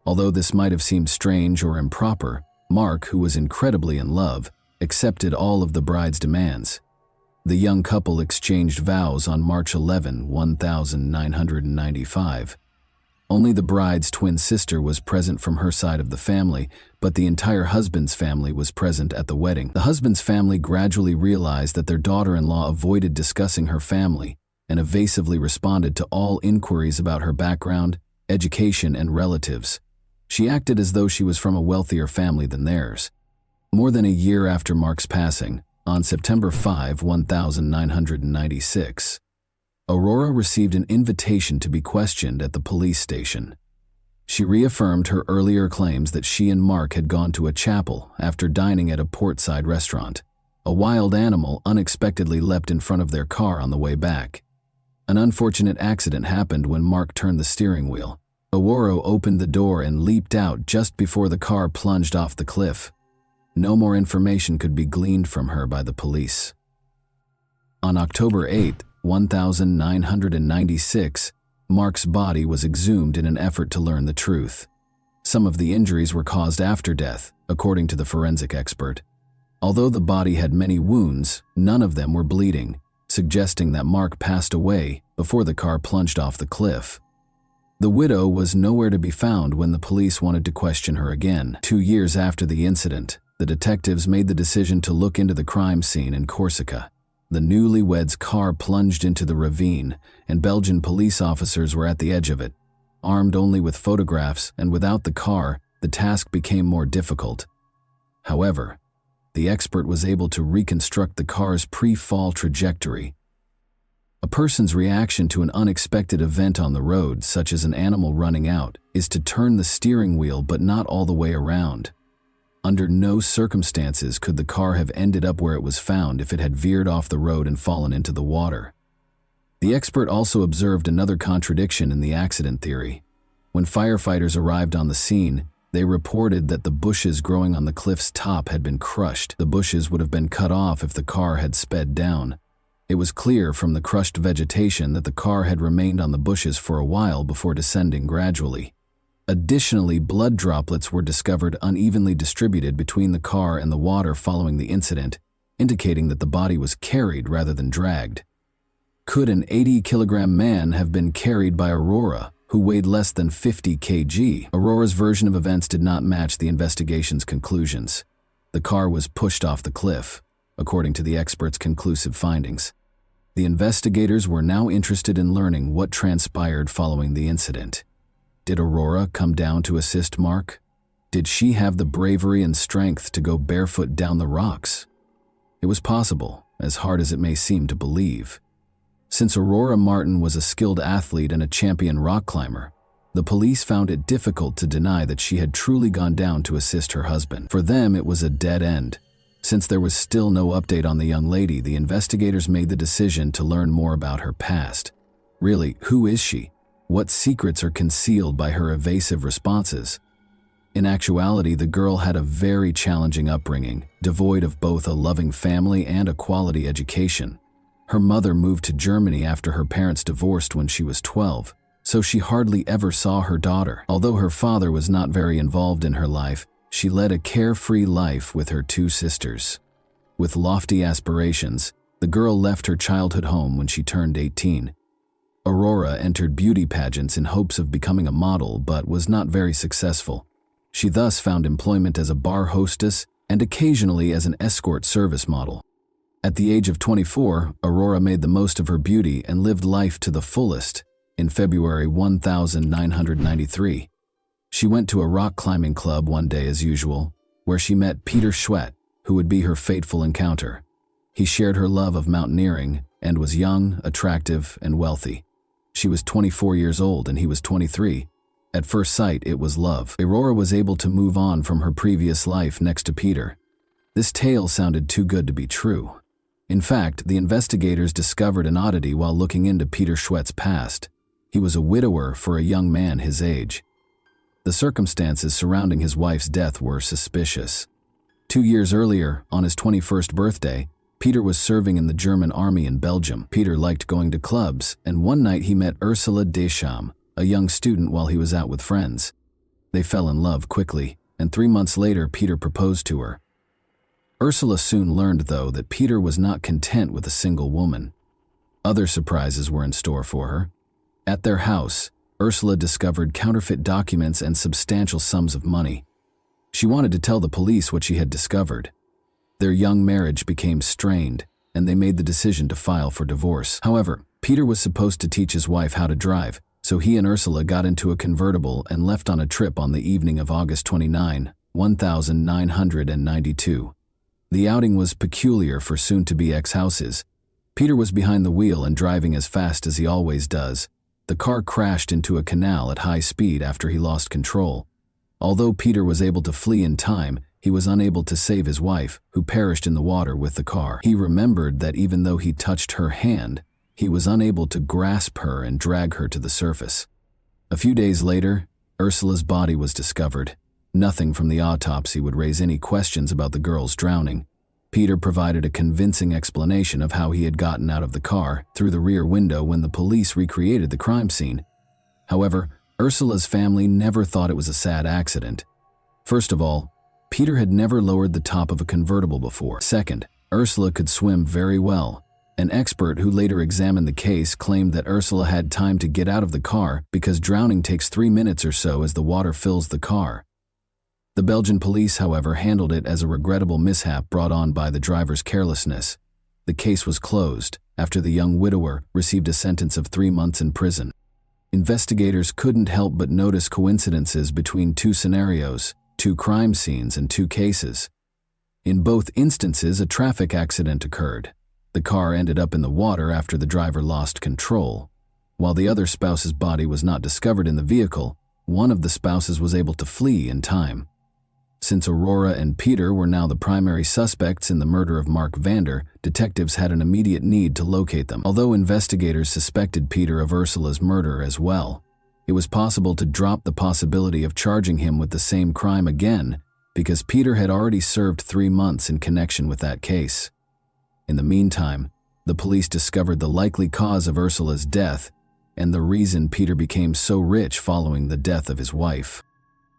A: Although this might have seemed strange or improper, Mark, who was incredibly in love, accepted all of the bride's demands. The young couple exchanged vows on March 11, 1995. Only the bride's twin sister was present from her side of the family, but the entire husband's family was present at the wedding. The husband's family gradually realized that their daughter-in-law avoided discussing her family and evasively responded to all inquiries about her background, education, and relatives. She acted as though she was from a wealthier family than theirs. More than a year after Mark's passing, on September 5, 1996, Aurora received an invitation to be questioned at the police station. She reaffirmed her earlier claims that she and Mark had gone to a chapel after dining at a portside restaurant. A wild animal unexpectedly leapt in front of their car on the way back. An unfortunate accident happened when Mark turned the steering wheel. Aurora opened the door and leaped out just before the car plunged off the cliff. No more information could be gleaned from her by the police. On October 8, 1996, Mark's body was exhumed in an effort to learn the truth. Some of the injuries were caused after death, according to the forensic expert. Although the body had many wounds, none of them were bleeding, suggesting that Mark passed away before the car plunged off the cliff. The widow was nowhere to be found when the police wanted to question her again. 2 years after the incident, the detectives made the decision to look into the crime scene in Corsica. The newlyweds' car plunged into the ravine, and Belgian police officers were at the edge of it. Armed only with photographs and without the car, the task became more difficult. However, the expert was able to reconstruct the car's pre-fall trajectory. A person's reaction to an unexpected event on the road, such as an animal running out, is to turn the steering wheel but not all the way around. Under no circumstances could the car have ended up where it was found if it had veered off the road and fallen into the water. The expert also observed another contradiction in the accident theory. When firefighters arrived on the scene, they reported that the bushes growing on the cliff's top had been crushed. The bushes would have been cut off if the car had sped down. It was clear from the crushed vegetation that the car had remained on the bushes for a while before descending gradually. Additionally, blood droplets were discovered unevenly distributed between the car and the water following the incident, indicating that the body was carried rather than dragged. Could an 80-kilogram man have been carried by Aurora, who weighed less than 50 kg? Aurora's version of events did not match the investigation's conclusions. The car was pushed off the cliff, according to the experts' conclusive findings. The investigators were now interested in learning what transpired following the incident. Did Aurora come down to assist Mark? Did she have the bravery and strength to go barefoot down the rocks? It was possible, as hard as it may seem to believe. Since Aurora Martin was a skilled athlete and a champion rock climber, the police found it difficult to deny that she had truly gone down to assist her husband. For them, it was a dead end. Since there was still no update on the young lady, the investigators made the decision to learn more about her past. Really, who is she? What secrets are concealed by her evasive responses? In actuality, the girl had a very challenging upbringing, devoid of both a loving family and a quality education. Her mother moved to Germany after her parents divorced when she was 12, so she hardly ever saw her daughter. Although her father was not very involved in her life, she led a carefree life with her 2 sisters. With lofty aspirations, the girl left her childhood home when she turned 18. Aurora entered beauty pageants in hopes of becoming a model, but was not very successful. She thus found employment as a bar hostess and occasionally as an escort service model. At the age of 24, Aurora made the most of her beauty and lived life to the fullest. In February 1993, she went to a rock climbing club one day as usual. where she met Peter Schwett, who would be her fateful encounter. He shared her love of mountaineering and was young, attractive, and wealthy. She was 24 years old and he was 23. At first sight, it was love. Aurora was able to move on from her previous life next to Peter. This tale sounded too good to be true. In fact, the investigators discovered an oddity while looking into Peter Schwett's past. He was a widower for a young man his age. The circumstances surrounding his wife's death were suspicious. 2 years earlier, on his 21st birthday, Peter was serving in the German army in Belgium. Peter liked going to clubs, and one night he met Ursula Deschamps, a young student, while he was out with friends. They fell in love quickly, and 3 months later Peter proposed to her. Ursula soon learned, though, that Peter was not content with a single woman. Other surprises were in store for her. At their house, Ursula discovered counterfeit documents and substantial sums of money. She wanted to tell the police what she had discovered. Their young marriage became strained, and they made the decision to file for divorce. However, Peter was supposed to teach his wife how to drive, so he and Ursula got into a convertible and left on a trip on the evening of August 29, 1992. The outing was peculiar for soon-to-be ex-houses. Peter was behind the wheel and driving as fast as he always does. The car crashed into a canal at high speed after he lost control. Although Peter was able to flee in time, he was unable to save his wife, who perished in the water with the car. He remembered that even though he touched her hand, he was unable to grasp her and drag her to the surface. A few days later, Ursula's body was discovered. Nothing from the autopsy would raise any questions about the girl's drowning. Peter provided a convincing explanation of how he had gotten out of the car through the rear window when the police recreated the crime scene. However, Ursula's family never thought it was a sad accident. First of all, Peter had never lowered the top of a convertible before. Second, Ursula could swim very well. An expert who later examined the case claimed that Ursula had time to get out of the car because drowning takes 3 minutes or so as the water fills the car. The Belgian police, however, handled it as a regrettable mishap brought on by the driver's carelessness. The case was closed after the young widower received a sentence of 3 months in prison. Investigators couldn't help but notice coincidences between two scenarios, 2 crime scenes, and 2 cases. In both instances, a traffic accident occurred. The car ended up in the water after the driver lost control. While the other spouse's body was not discovered in the vehicle, one of the spouses was able to flee in time. Since Aurora and Peter were now the primary suspects in the murder of Mark Vander, detectives had an immediate need to locate them. Although investigators suspected Peter of Ursula's murder as well, it was possible to drop the possibility of charging him with the same crime again because Peter had already served 3 months in connection with that case. In the meantime, the police discovered the likely cause of Ursula's death and the reason Peter became so rich following the death of his wife.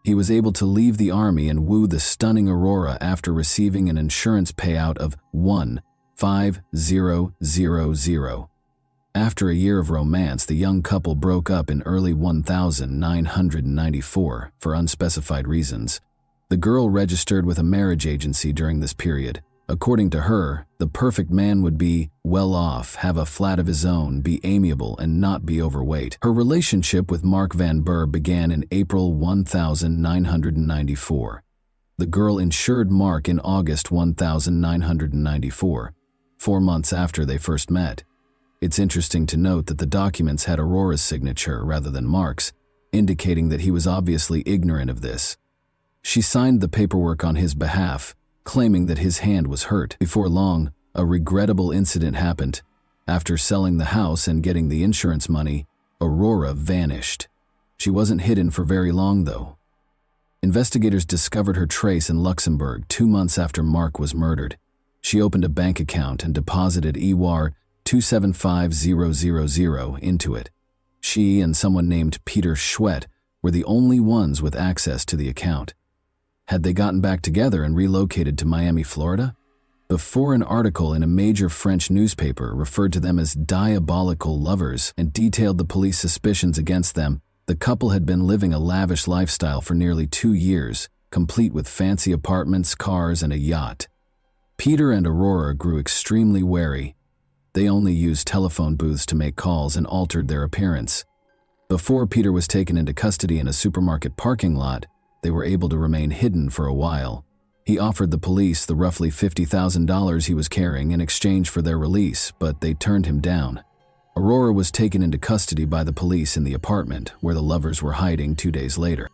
A: He was able to leave the army and woo the stunning Aurora after receiving an insurance payout of $1,500. After a year of romance, the young couple broke up in early 1994 for unspecified reasons. The girl registered with a marriage agency during this period. According to her, the perfect man would be well off, have a flat of his own, be amiable, and not be overweight. Her relationship with Mark Van Burr began in April 1994. The girl insured Mark in August 1994, 4 months after they first met. It's interesting to note that the documents had Aurora's signature rather than Mark's, indicating that he was obviously ignorant of this. She signed the paperwork on his behalf, claiming that his hand was hurt. Before long, a regrettable incident happened. After selling the house and getting the insurance money, Aurora vanished. She wasn't hidden for very long, though. Investigators discovered her trace in Luxembourg 2 months after Mark was murdered. She opened a bank account and deposited EWAR 275000 into it. She and someone named Peter Schwett were the only ones with access to the account. Had they gotten back together and relocated to Miami, Florida? Before, an article in a major French newspaper referred to them as diabolical lovers and detailed the police suspicions against them. The couple had been living a lavish lifestyle for nearly 2 years, complete with fancy apartments, cars, and a yacht. Peter and Aurora grew extremely wary. They only used telephone booths to make calls and altered their appearance. Before Peter was taken into custody in a supermarket parking lot, they were able to remain hidden for a while. He offered the police the roughly $50,000 he was carrying in exchange for their release, but they turned him down. Aurora was taken into custody by the police in the apartment where the lovers were hiding 2 days later.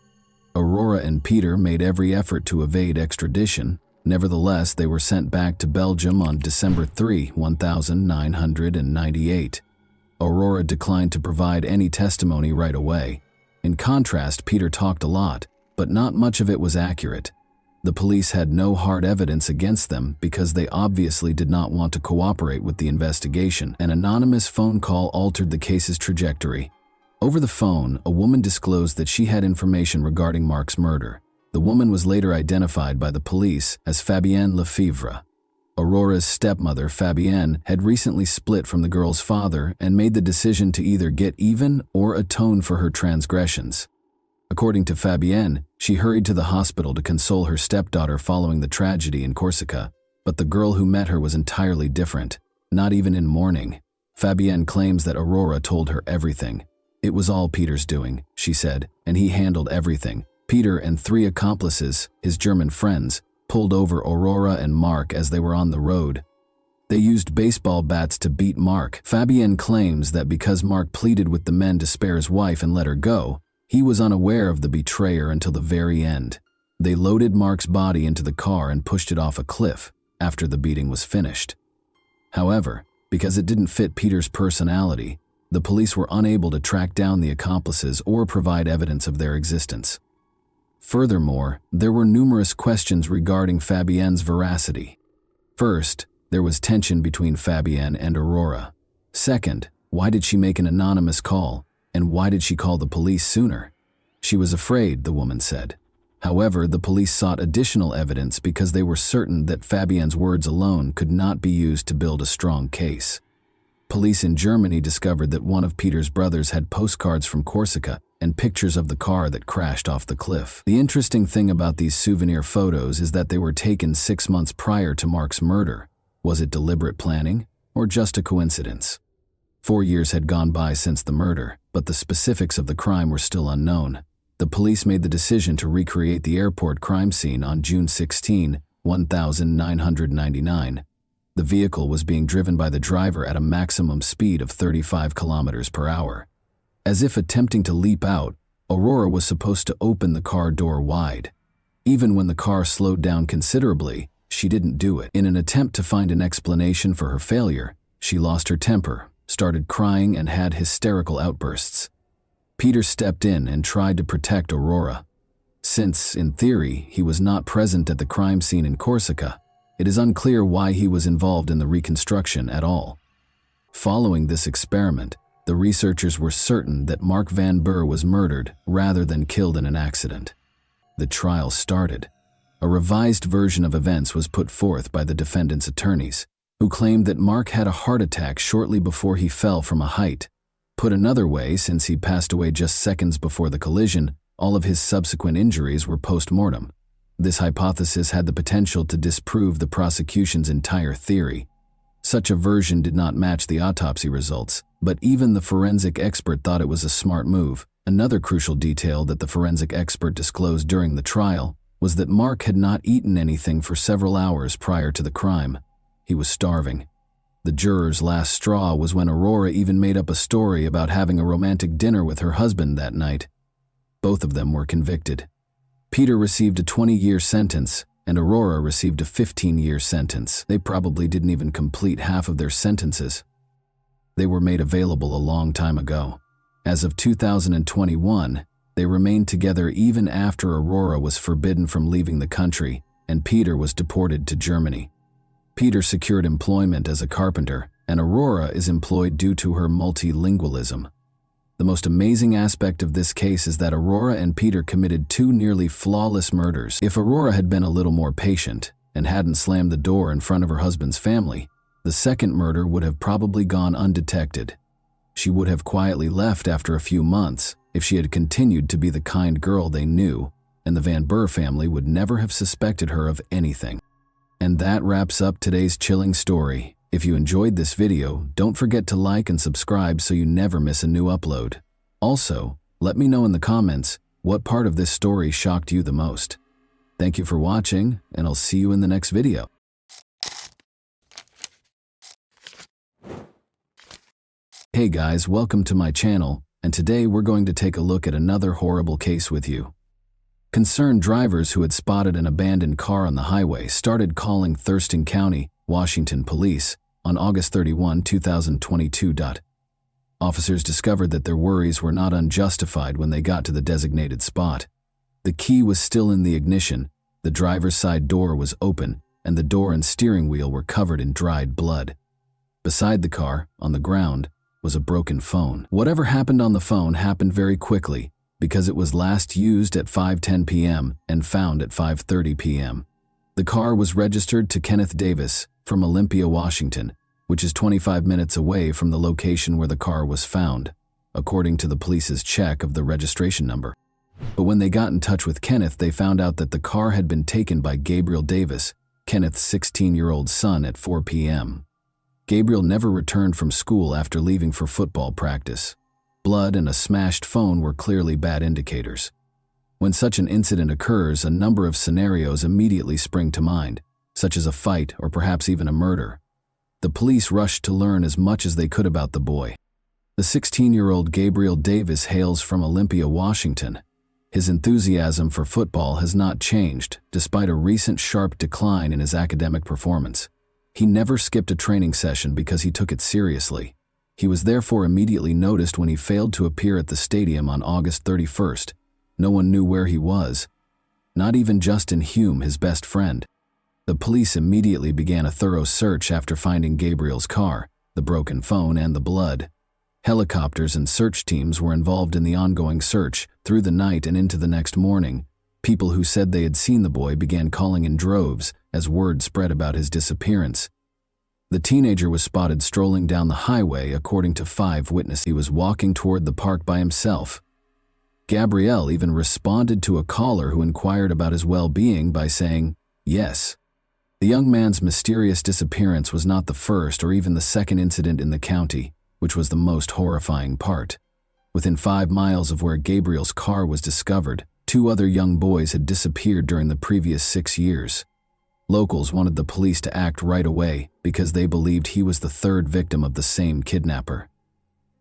A: Aurora and Peter made every effort to evade extradition. Nevertheless, they were sent back to Belgium on December 3, 1998. Aurora declined to provide any testimony right away. In contrast, Peter talked a lot, but not much of it was accurate. The police had no hard evidence against them because they obviously did not want to cooperate with the investigation. An anonymous phone call altered the case's trajectory. Over the phone, a woman disclosed that she had information regarding Marc's murder. The woman was later identified by the police as Fabienne Lefevre. Aurora's stepmother, Fabienne, had recently split from the girl's father and made the decision to either get even or atone for her transgressions. According to Fabienne, she hurried to the hospital to console her stepdaughter following the tragedy in Corsica, but the girl who met her was entirely different, not even in mourning. Fabienne claims that Aurora told her everything. "It was all Peter's doing," she said, "and he handled everything." Peter and 3 accomplices, his German friends, pulled over Aurora and Marc as they were on the road. They used baseball bats to beat Marc. Fabienne claims that because Marc pleaded with the men to spare his wife and let her go, he was unaware of the betrayer until the very end. They loaded Marc's body into the car and pushed it off a cliff after the beating was finished. However, because it didn't fit Peter's personality, the police were unable to track down the accomplices or provide evidence of their existence. Furthermore, there were numerous questions regarding Fabienne's veracity. First, there was tension between Fabienne and Aurora. Second, why did she make an anonymous call, and why did she call the police sooner? She was afraid, the woman said. However, the police sought additional evidence because they were certain that Fabienne's words alone could not be used to build a strong case. Police in Germany discovered that one of Peter's brothers had postcards from Corsica and pictures of the car that crashed off the cliff. The interesting thing about these souvenir photos is that they were taken 6 months prior to Marc's murder. Was it deliberate planning, or just a coincidence? 4 years had gone by since the murder, but the specifics of the crime were still unknown. The police made the decision to recreate the airport crime scene on June 16, 1999. The vehicle was being driven by the driver at a maximum speed of 35 kilometers per hour. As if attempting to leap out, Aurora was supposed to open the car door wide. Even when the car slowed down considerably, she didn't do it. In an attempt to find an explanation for her failure, she lost her temper, started crying, and had hysterical outbursts. Peter stepped in and tried to protect Aurora. Since, in theory, he was not present at the crime scene in Corsica, it is unclear why he was involved in the reconstruction at all. Following this experiment, the researchers were certain that Marc van Burr was murdered rather than killed in an accident. The trial started. A revised version of events was put forth by the defendant's attorneys, who claimed that Marc had a heart attack shortly before he fell from a height. Put another way, since he passed away just seconds before the collision, all of his subsequent injuries were post-mortem. This hypothesis had the potential to disprove the prosecution's entire theory. Such a version did not match the autopsy results, but even the forensic expert thought it was a smart move. Another crucial detail that the forensic expert disclosed during the trial was that Marc had not eaten anything for several hours prior to the crime. He was starving. The juror's last straw was when Aurora even made up a story about having a romantic dinner with her husband that night. Both of them were convicted. Peter received a 20-year sentence, and Aurora received a 15-year sentence. They probably didn't even complete half of their sentences. They were made available a long time ago. As of 2021, they remained together even after Aurora was forbidden from leaving the country, and Peter was deported to Germany. Peter secured employment as a carpenter, and Aurora is employed due to her multilingualism. The most amazing aspect of this case is that Aurora and Peter committed 2 nearly flawless murders. If Aurora had been a little more patient and hadn't slammed the door in front of her husband's family, the second murder would have probably gone undetected. She would have quietly left after a few months if she had continued to be the kind girl they knew, and the Van Burr family would never have suspected her of anything. And that wraps up today's chilling story. If you enjoyed this video, don't forget to like and subscribe so you never miss a new upload. Also, let me know in the comments what part of this story shocked you the most. Thank you for watching, and I'll see you in the next video. Hey guys, welcome to my channel, and today we're going to take a look at another horrible case with you. Concerned drivers who had spotted an abandoned car on the highway started calling Thurston County, Washington police on August 31, 2022. Officers discovered that their worries were not unjustified when they got to the designated spot. The key was still in the ignition, the driver's side door was open, and the door and steering wheel were covered in dried blood. Beside the car, on the ground, was a broken phone. Whatever happened on the phone happened very quickly, because it was last used at 5:10 p.m. and found at 5:30 p.m. The car was registered to Kenneth Davis from Olympia, Washington, which is 25 minutes away from the location where the car was found, according to the police's check of the registration number. But when they got in touch with Kenneth, they found out that the car had been taken by Gabriel Davis, Kenneth's 16-year-old son, at 4 p.m. Gabriel never returned from school after leaving for football practice. Blood and a smashed phone were clearly bad indicators. When such an incident occurs, a number of scenarios immediately spring to mind, such as a fight or perhaps even a murder. The police rushed to learn as much as they could about the boy. The 16-year-old Gabriel Davis hails from Olympia, Washington. His enthusiasm for football has not changed, despite a recent sharp decline in his academic performance. He never skipped a training session because he took it seriously. He was therefore immediately noticed when he failed to appear at the stadium on August 31st. No one knew where he was, not even Justin Hume, his best friend. The police immediately began a thorough search after finding Gabriel's car, the broken phone, and the blood. Helicopters and search teams were involved in the ongoing search through the night and into the next morning. People who said they had seen the boy began calling in droves as word spread about his disappearance. The teenager was spotted strolling down the highway, according to 5 witnesses. He was walking toward the park by himself. Gabriel even responded to a caller who inquired about his well-being by saying, "Yes." The young man's mysterious disappearance was not the first or even the second incident in the county, which was the most horrifying part. Within 5 miles of where Gabriel's car was discovered, 2 other young boys had disappeared during the previous 6 years. Locals wanted the police to act right away because they believed he was the 3rd victim of the same kidnapper.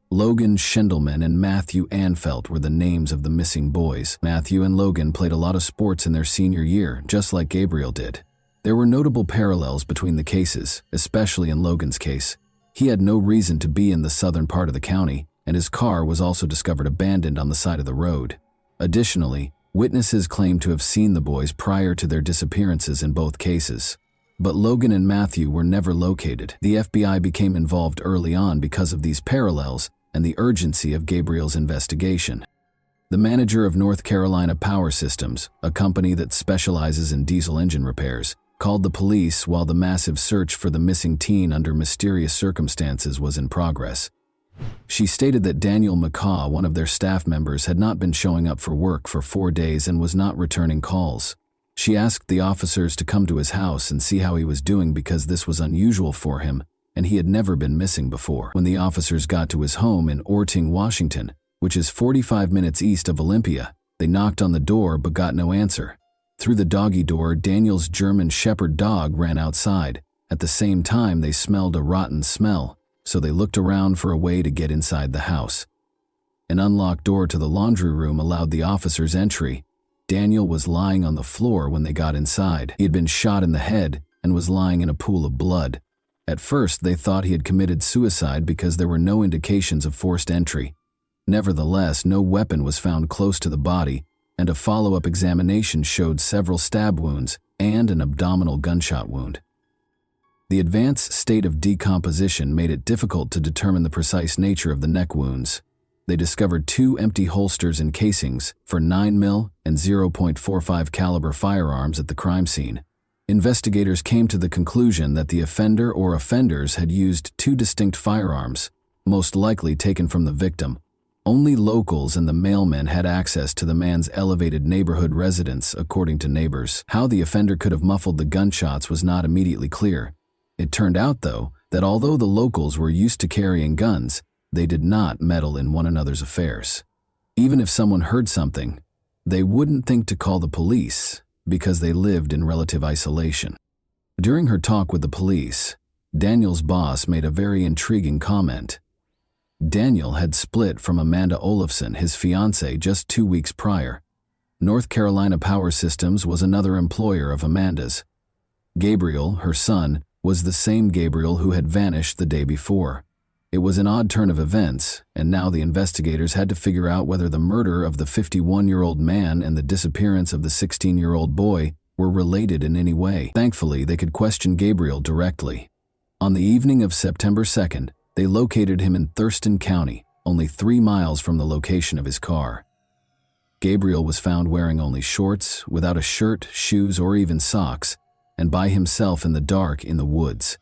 A: Logan Schindelman and Matthew Anfelt were the names of the missing boys. Matthew and Logan played a lot of sports in their senior year, just like Gabriel did. There were notable parallels between the cases, especially in Logan's case. He had no reason to be in the southern part of the county, and his car was also discovered abandoned on the side of the road. Additionally, witnesses claimed to have seen the boys prior to their disappearances in both cases. But Logan and Matthew were never located. The FBI became involved early on because of these parallels and the urgency of Gabriel's investigation. The manager of North Carolina Power Systems, a company that specializes in diesel engine repairs, called the police while the massive search for the missing teen under mysterious circumstances was in progress. She stated that Daniel McCaw, one of their staff members, had not been showing up for work for 4 days and was not returning calls. She asked the officers to come to his house and see how he was doing because this was unusual for him, and he had never been missing before. When the officers got to his home in Orting, Washington, which is 45 minutes east of Olympia, they knocked on the door but got no answer. Through the doggy door, Daniel's German Shepherd dog ran outside. At the same time, they smelled a rotten smell, so they looked around for a way to get inside the house. An unlocked door to the laundry room allowed the officers entry. Daniel was lying on the floor when they got inside. He had been shot in the head and was lying in a pool of blood. At first, they thought he had committed suicide because there were no indications of forced entry. Nevertheless, no weapon was found close to the body, and a follow-up examination showed several stab wounds and an abdominal gunshot wound. The advanced state of decomposition made it difficult to determine the precise nature of the neck wounds. They discovered 2 empty holsters and casings for 9mm and .45 caliber firearms at the crime scene. Investigators came to the conclusion that the offender or offenders had used 2 distinct firearms, most likely taken from the victim. Only locals and the mailman had access to the man's elevated neighborhood residence, according to neighbors. How the offender could have muffled the gunshots was not immediately clear. It turned out, though, that although the locals were used to carrying guns, they did not meddle in one another's affairs. Even if someone heard something, they wouldn't think to call the police. because they lived in relative isolation. During her talk with the police, Daniel's boss made a very intriguing comment. Daniel had split from Amanda Olafson, his fiancée, just 2 weeks prior. North Carolina Power Systems was another employer of Amanda's. Gabriel, her son, was the same Gabriel who had vanished the day before. It was an odd turn of events, and now the investigators had to figure out whether the murder of the 51-year-old man and the disappearance of the 16-year-old boy were related in any way. Thankfully, they could question Gabriel directly. On the evening of September 2nd, they located him in Thurston County, only 3 miles from the location of his car. Gabriel was found wearing only shorts, without a shirt, shoes, or even socks, and by himself in the dark in the woods.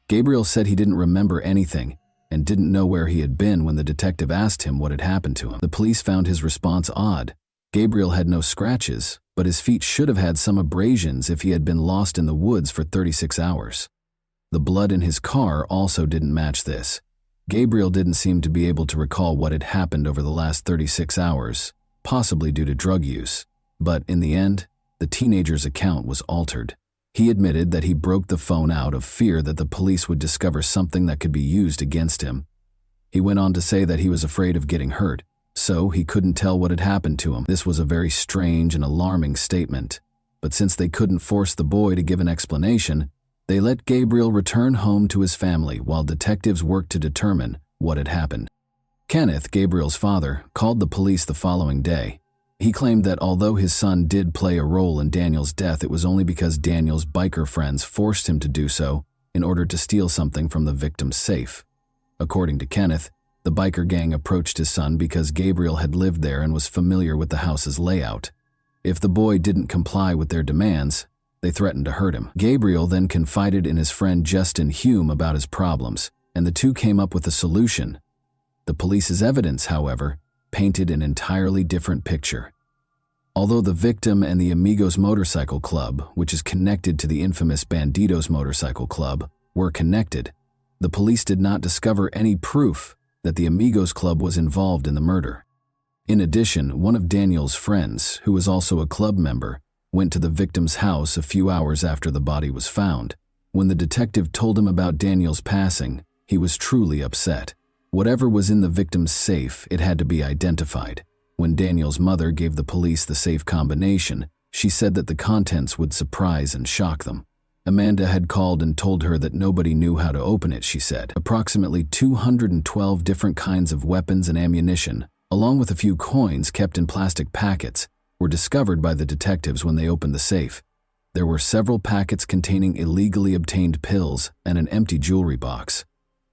A: Gabriel said he didn't remember anything and didn't know where he had been when the detective asked him what had happened to him. The police found his response odd. Gabriel had no scratches, but his feet should have had some abrasions if he had been lost in the woods for 36 hours. The blood in his car also didn't match this. Gabriel didn't seem to be able to recall what had happened over the last 36 hours, possibly due to drug use. But in the end, the teenager's account was altered. He admitted that he broke the phone out of fear that the police would discover something that could be used against him. He went on to say that he was afraid of getting hurt, so he couldn't tell what had happened to him. This was a very strange and alarming statement, but since they couldn't force the boy to give an explanation, they let Gabriel return home to his family while detectives worked to determine what had happened. Kenneth, Gabriel's father, called the police the following day. He claimed that although his son did play a role in Daniel's death, it was only because Daniel's biker friends forced him to do so in order to steal something from the victim's safe. According to Kenneth, the biker gang approached his son because Gabriel had lived there and was familiar with the house's layout. If the boy didn't comply with their demands, they threatened to hurt him. Gabriel then confided in his friend Justin Hume about his problems, and the two came up with a solution. The police's evidence, however, painted an entirely different picture. Although the victim and the Amigos Motorcycle Club, which is connected to the infamous Bandidos Motorcycle Club, were connected, the police did not discover any proof that the Amigos Club was involved in the murder. In addition, one of Daniel's friends, who was also a club member, went to the victim's house a few hours after the body was found. When the detective told him about Daniel's passing, he was truly upset. Whatever was in the victim's safe, it had to be identified. When Daniel's mother gave the police the safe combination, she said that the contents would surprise and shock them. Amanda had called and told her that nobody knew how to open it, she said. Approximately 212 different kinds of weapons and ammunition, along with a few coins kept in plastic packets, were discovered by the detectives when they opened the safe. There were several packets containing illegally obtained pills and an empty jewelry box.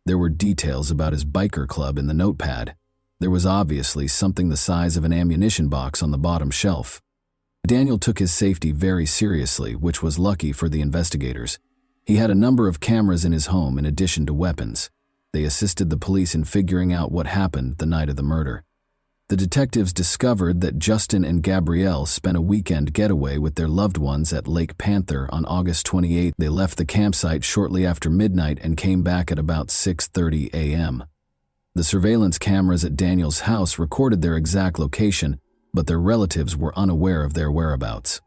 A: There were details about his biker club in the notepad. There was obviously something the size of an ammunition box on the bottom shelf. Daniel took his safety very seriously, which was lucky for the investigators. He had a number of cameras in his home in addition to weapons. They assisted the police in figuring out what happened the night of the murder. The detectives discovered that Justin and Gabrielle spent a weekend getaway with their loved ones at Lake Panther on August 28. They left the campsite shortly after midnight and came back at about 6:30 a.m. The surveillance cameras at Daniel's house recorded their exact location, but their relatives were unaware of their whereabouts.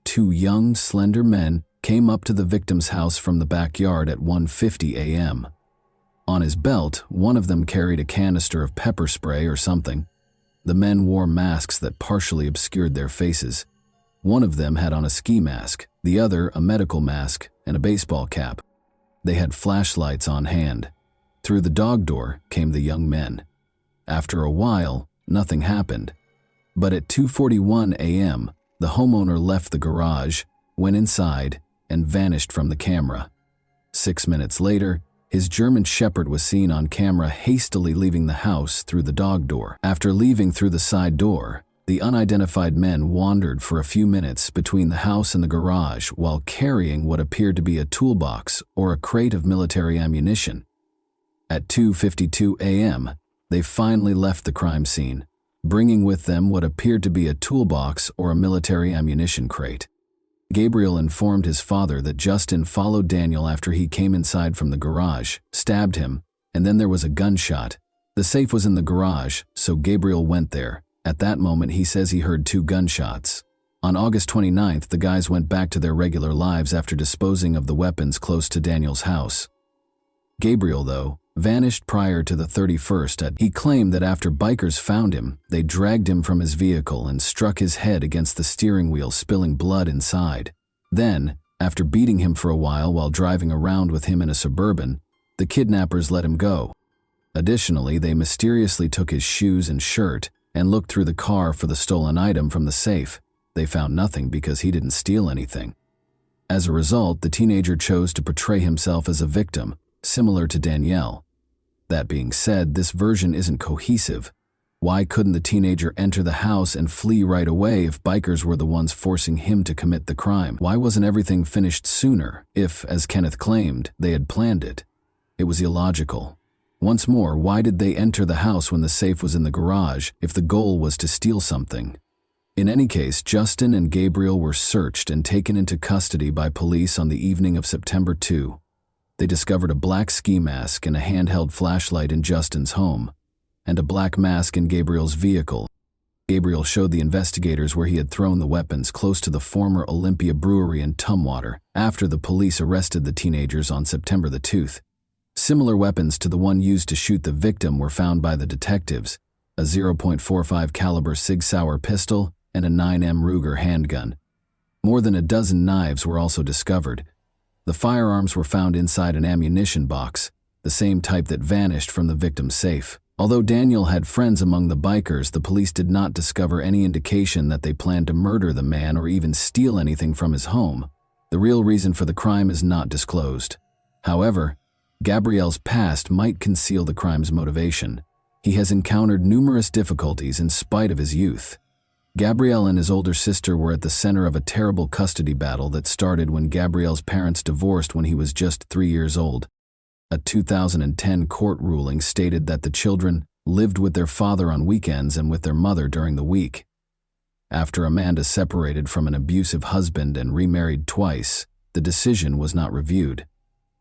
A: 2 young, slender men came up to the victim's house from the backyard at 1:50 a.m. On his belt, one of them carried a canister of pepper spray or something. The men wore masks that partially obscured their faces. One of them had on a ski mask, the other a medical mask and a baseball cap. They had flashlights on hand. Through the dog door came the young men. After a while, nothing happened. But at 2:41 a.m., the homeowner left the garage, went inside, and vanished from the camera. 6 minutes later, his German Shepherd was seen on camera hastily leaving the house through the dog door. After leaving through the side door, the unidentified men wandered for a few minutes between the house and the garage while carrying what appeared to be a toolbox or a crate of military ammunition. At 2:52 a.m., they finally left the crime scene, bringing with them what appeared to be a toolbox or a military ammunition crate. Gabriel informed his father that Justin followed Daniel after he came inside from the garage, stabbed him, and then there was a gunshot. The safe was in the garage, so Gabriel went there. At that moment, he says he heard 2 gunshots. On August 29th, the guys went back to their regular lives after disposing of the weapons close to Daniel's house. Gabriel, though, vanished prior to the 31st. He claimed that after bikers found him, they dragged him from his vehicle and struck his head against the steering wheel, spilling blood inside. Then, after beating him for a while driving around with him in a Suburban, the kidnappers let him go. Additionally, they mysteriously took his shoes and shirt and looked through the car for the stolen item from the safe. They found nothing because he didn't steal anything. As a result, the teenager chose to portray himself as a victim, similar to Danielle. That being said, this version isn't cohesive. Why couldn't the teenager enter the house and flee right away if bikers were the ones forcing him to commit the crime? Why wasn't everything finished sooner if, as Kenneth claimed, they had planned it? It was illogical. Once more, why did they enter the house when the safe was in the garage if the goal was to steal something? In any case, Justin and Gabriel were searched and taken into custody by police on the evening of September 2. They discovered a black ski mask and a handheld flashlight in Justin's home, and a black mask in Gabriel's vehicle. Gabriel showed the investigators where he had thrown the weapons close to the former Olympia Brewery in Tumwater after the police arrested the teenagers on September the 2nd. Similar weapons to the one used to shoot the victim were found by the detectives, a .45 caliber Sig Sauer pistol and a 9mm Ruger handgun. More than a dozen knives were also discovered. The firearms were found inside an ammunition box, the same type that vanished from the victim's safe. Although Daniel had friends among the bikers, the police did not discover any indication that they planned to murder the man or even steal anything from his home. The real reason for the crime is not disclosed. However, Gabriel's past might conceal the crime's motivation. He has encountered numerous difficulties in spite of his youth. Gabriel and his older sister were at the center of a terrible custody battle that started when Gabriel's parents divorced when he was just 3 years old. A 2010 court ruling stated that the children lived with their father on weekends and with their mother during the week. After Amanda separated from an abusive husband and remarried twice, the decision was not reviewed.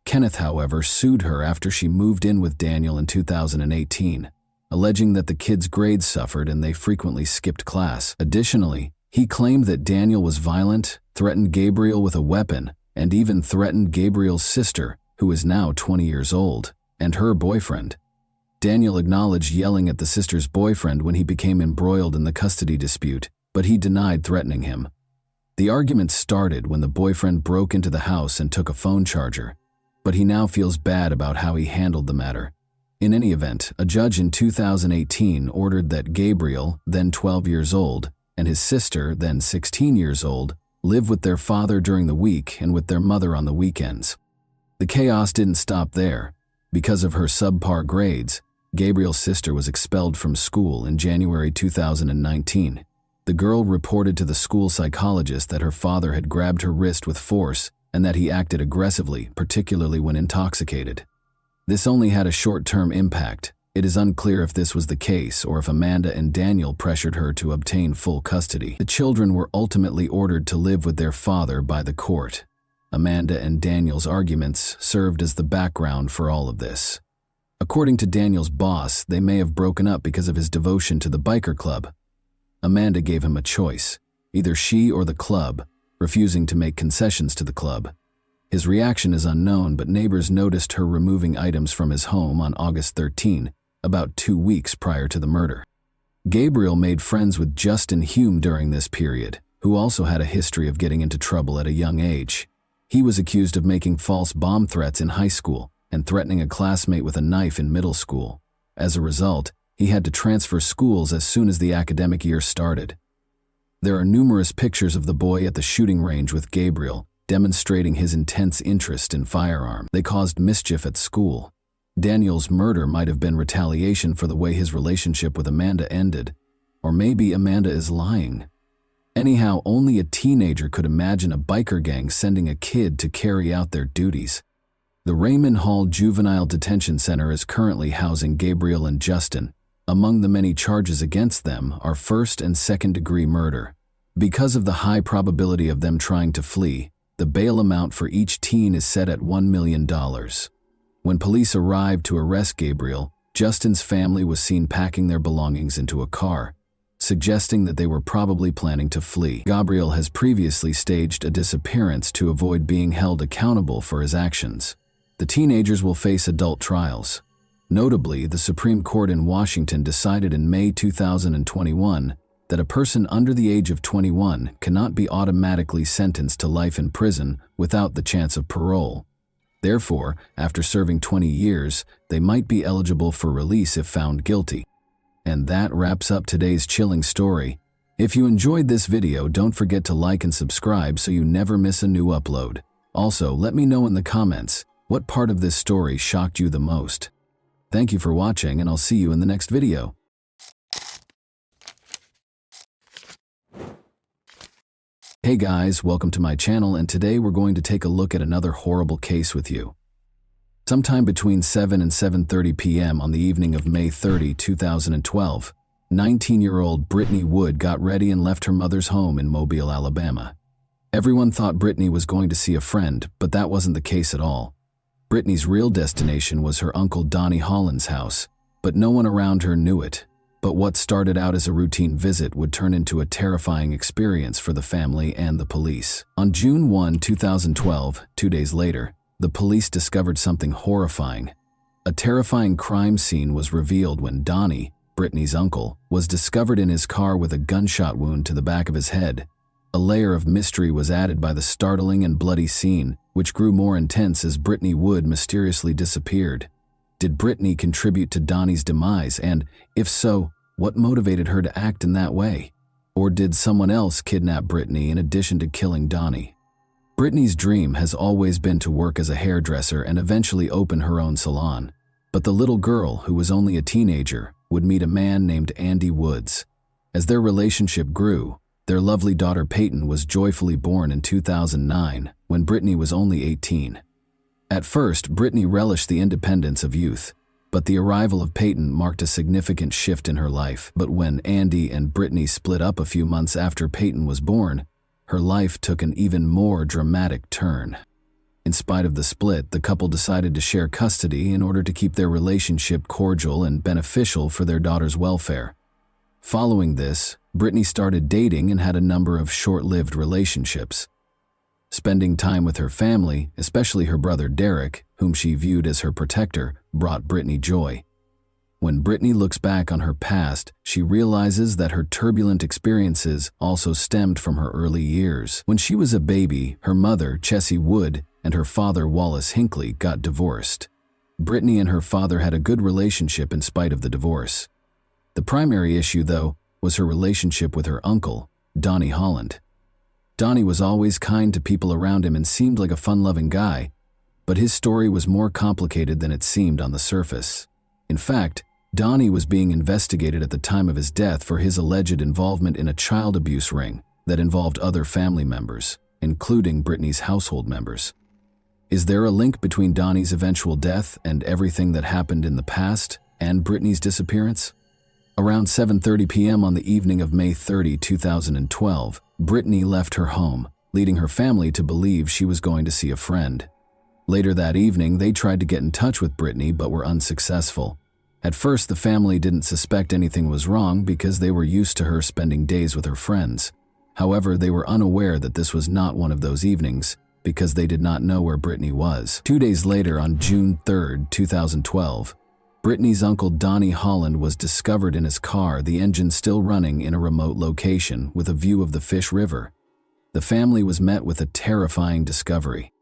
A: Kenneth, however, sued her after she moved in with Daniel in 2018, alleging that the kids' grades suffered and they frequently skipped class. Additionally, he claimed that Daniel was violent, threatened Gabriel with a weapon, and even threatened Gabriel's sister, who is now 20 years old, and her boyfriend. Daniel acknowledged yelling at the sister's boyfriend when he became embroiled in the custody dispute, but he denied threatening him. The argument started when the boyfriend broke into the house and took a phone charger, but he now feels bad about how he handled the matter. In any event, a judge in 2018 ordered that Gabriel, then 12 years old, and his sister, then 16 years old, live with their father during the week and with their mother on the weekends. The chaos didn't stop there. Because of her subpar grades, Gabriel's sister was expelled from school in January 2019. The girl reported to the school psychologist that her father had grabbed her wrist with force and that he acted aggressively, particularly when intoxicated. This only had a short-term impact. It is unclear if this was the case or if Amanda and Daniel pressured her to obtain full custody. The children were ultimately ordered to live with their father by the court. Amanda and Daniel's arguments served as the background for all of this. According to Daniel's boss, they may have broken up because of his devotion to the biker club. Amanda gave him a choice, either she or the club, refusing to make concessions to the club. His reaction is unknown, but neighbors noticed her removing items from his home on August 13, about 2 weeks prior to the murder. Gabriel made friends with Justin Hume during this period, who also had a history of getting into trouble at a young age. He was accused of making false bomb threats in high school and threatening a classmate with a knife in middle school. As a result, he had to transfer schools as soon as the academic year started. There are numerous pictures of the boy at the shooting range with Gabriel, demonstrating his intense interest in firearms. They caused mischief at school. Daniel's murder might have been retaliation for the way his relationship with Amanda ended, or maybe Amanda is lying. Anyhow, only a teenager could imagine a biker gang sending a kid to carry out their duties. The Raymond Hall Juvenile Detention Center is currently housing Gabriel and Justin. Among the many charges against them are first and second-degree murder. Because of the high probability of them trying to flee, the bail amount for each teen is set at $1 million. When police arrived to arrest Gabriel, Justin's family was seen packing their belongings into a car. suggesting that they were probably planning to flee. Gabriel has previously staged a disappearance to avoid being held accountable for his actions. The teenagers will face adult trials. Notably, the Supreme Court in Washington decided in May 2021 that a person under the age of 21 cannot be automatically sentenced to life in prison without the chance of parole. Therefore, after serving 20 years, they might be eligible for release if found guilty. And that wraps up today's chilling story. If you enjoyed this video, don't forget to like and subscribe so you never miss a new upload. Also, let me know in the comments, what part of this story shocked you the most? Thank you for watching, and I'll see you in the next video. Hey guys, welcome to my channel, and today we're going to take a look at another horrible case with you. Sometime between 7 and 7:30 p.m. on the evening of May 30, 2012, 19-year-old Brittany Wood got ready and left her mother's home in Mobile, Alabama. Everyone thought Brittany was going to see a friend, but that wasn't the case at all. Brittany's real destination was her uncle Donnie Holland's house, but no one around her knew it. But what started out as a routine visit would turn into a terrifying experience for the family and the police. On June 1, 2012, 2 days later, the police discovered something horrifying. A terrifying crime scene was revealed when Donnie, Brittany's uncle, was discovered in his car with a gunshot wound to the back of his head. A layer of mystery was added by the startling and bloody scene, which grew more intense as Brittany Wood mysteriously disappeared. Did Brittany contribute to Donnie's demise, and, if so, what motivated her to act in that way? Or did someone else kidnap Brittany in addition to killing Donnie? Brittany's dream has always been to work as a hairdresser and eventually open her own salon. But the little girl, who was only a teenager, would meet a man named Andy Woods. As their relationship grew, their lovely daughter Peyton was joyfully born in 2009, when Brittany was only 18. At first, Brittany relished the independence of youth, but the arrival of Peyton marked a significant shift in her life. But when Andy and Brittany split up a few months after Peyton was born, her life took an even more dramatic turn. In spite of the split, the couple decided to share custody in order to keep their relationship cordial and beneficial for their daughter's welfare. Following this, Brittany started dating and had a number of short-lived relationships. Spending time with her family, especially her brother Derek, whom she viewed as her protector, brought Brittany joy. When Brittany looks back on her past, she realizes that her turbulent experiences also stemmed from her early years. When she was a baby, her mother, Chessie Wood, and her father, Wallace Hinckley, got divorced. Brittany and her father had a good relationship in spite of the divorce. The primary issue, though, was her relationship with her uncle, Donnie Holland. Donnie was always kind to people around him and seemed like a fun-loving guy, but his story was more complicated than it seemed on the surface. In fact, Donnie was being investigated at the time of his death for his alleged involvement in a child abuse ring that involved other family members, including Brittany's household members. Is there a link between Donnie's eventual death and everything that happened in the past and Brittany's disappearance? Around 7:30 p.m. on the evening of May 30, 2012, Brittany left her home, leading her family to believe she was going to see a friend. Later that evening, they tried to get in touch with Brittany but were unsuccessful. At first, the family didn't suspect anything was wrong because they were used to her spending days with her friends. However, they were unaware that this was not one of those evenings because they did not know where Brittany was. 2 days later, on June 3, 2012, Brittany's uncle Donnie Holland was discovered in his car, the engine still running, in a remote location with a view of the Fish River. The family was met with a terrifying discovery.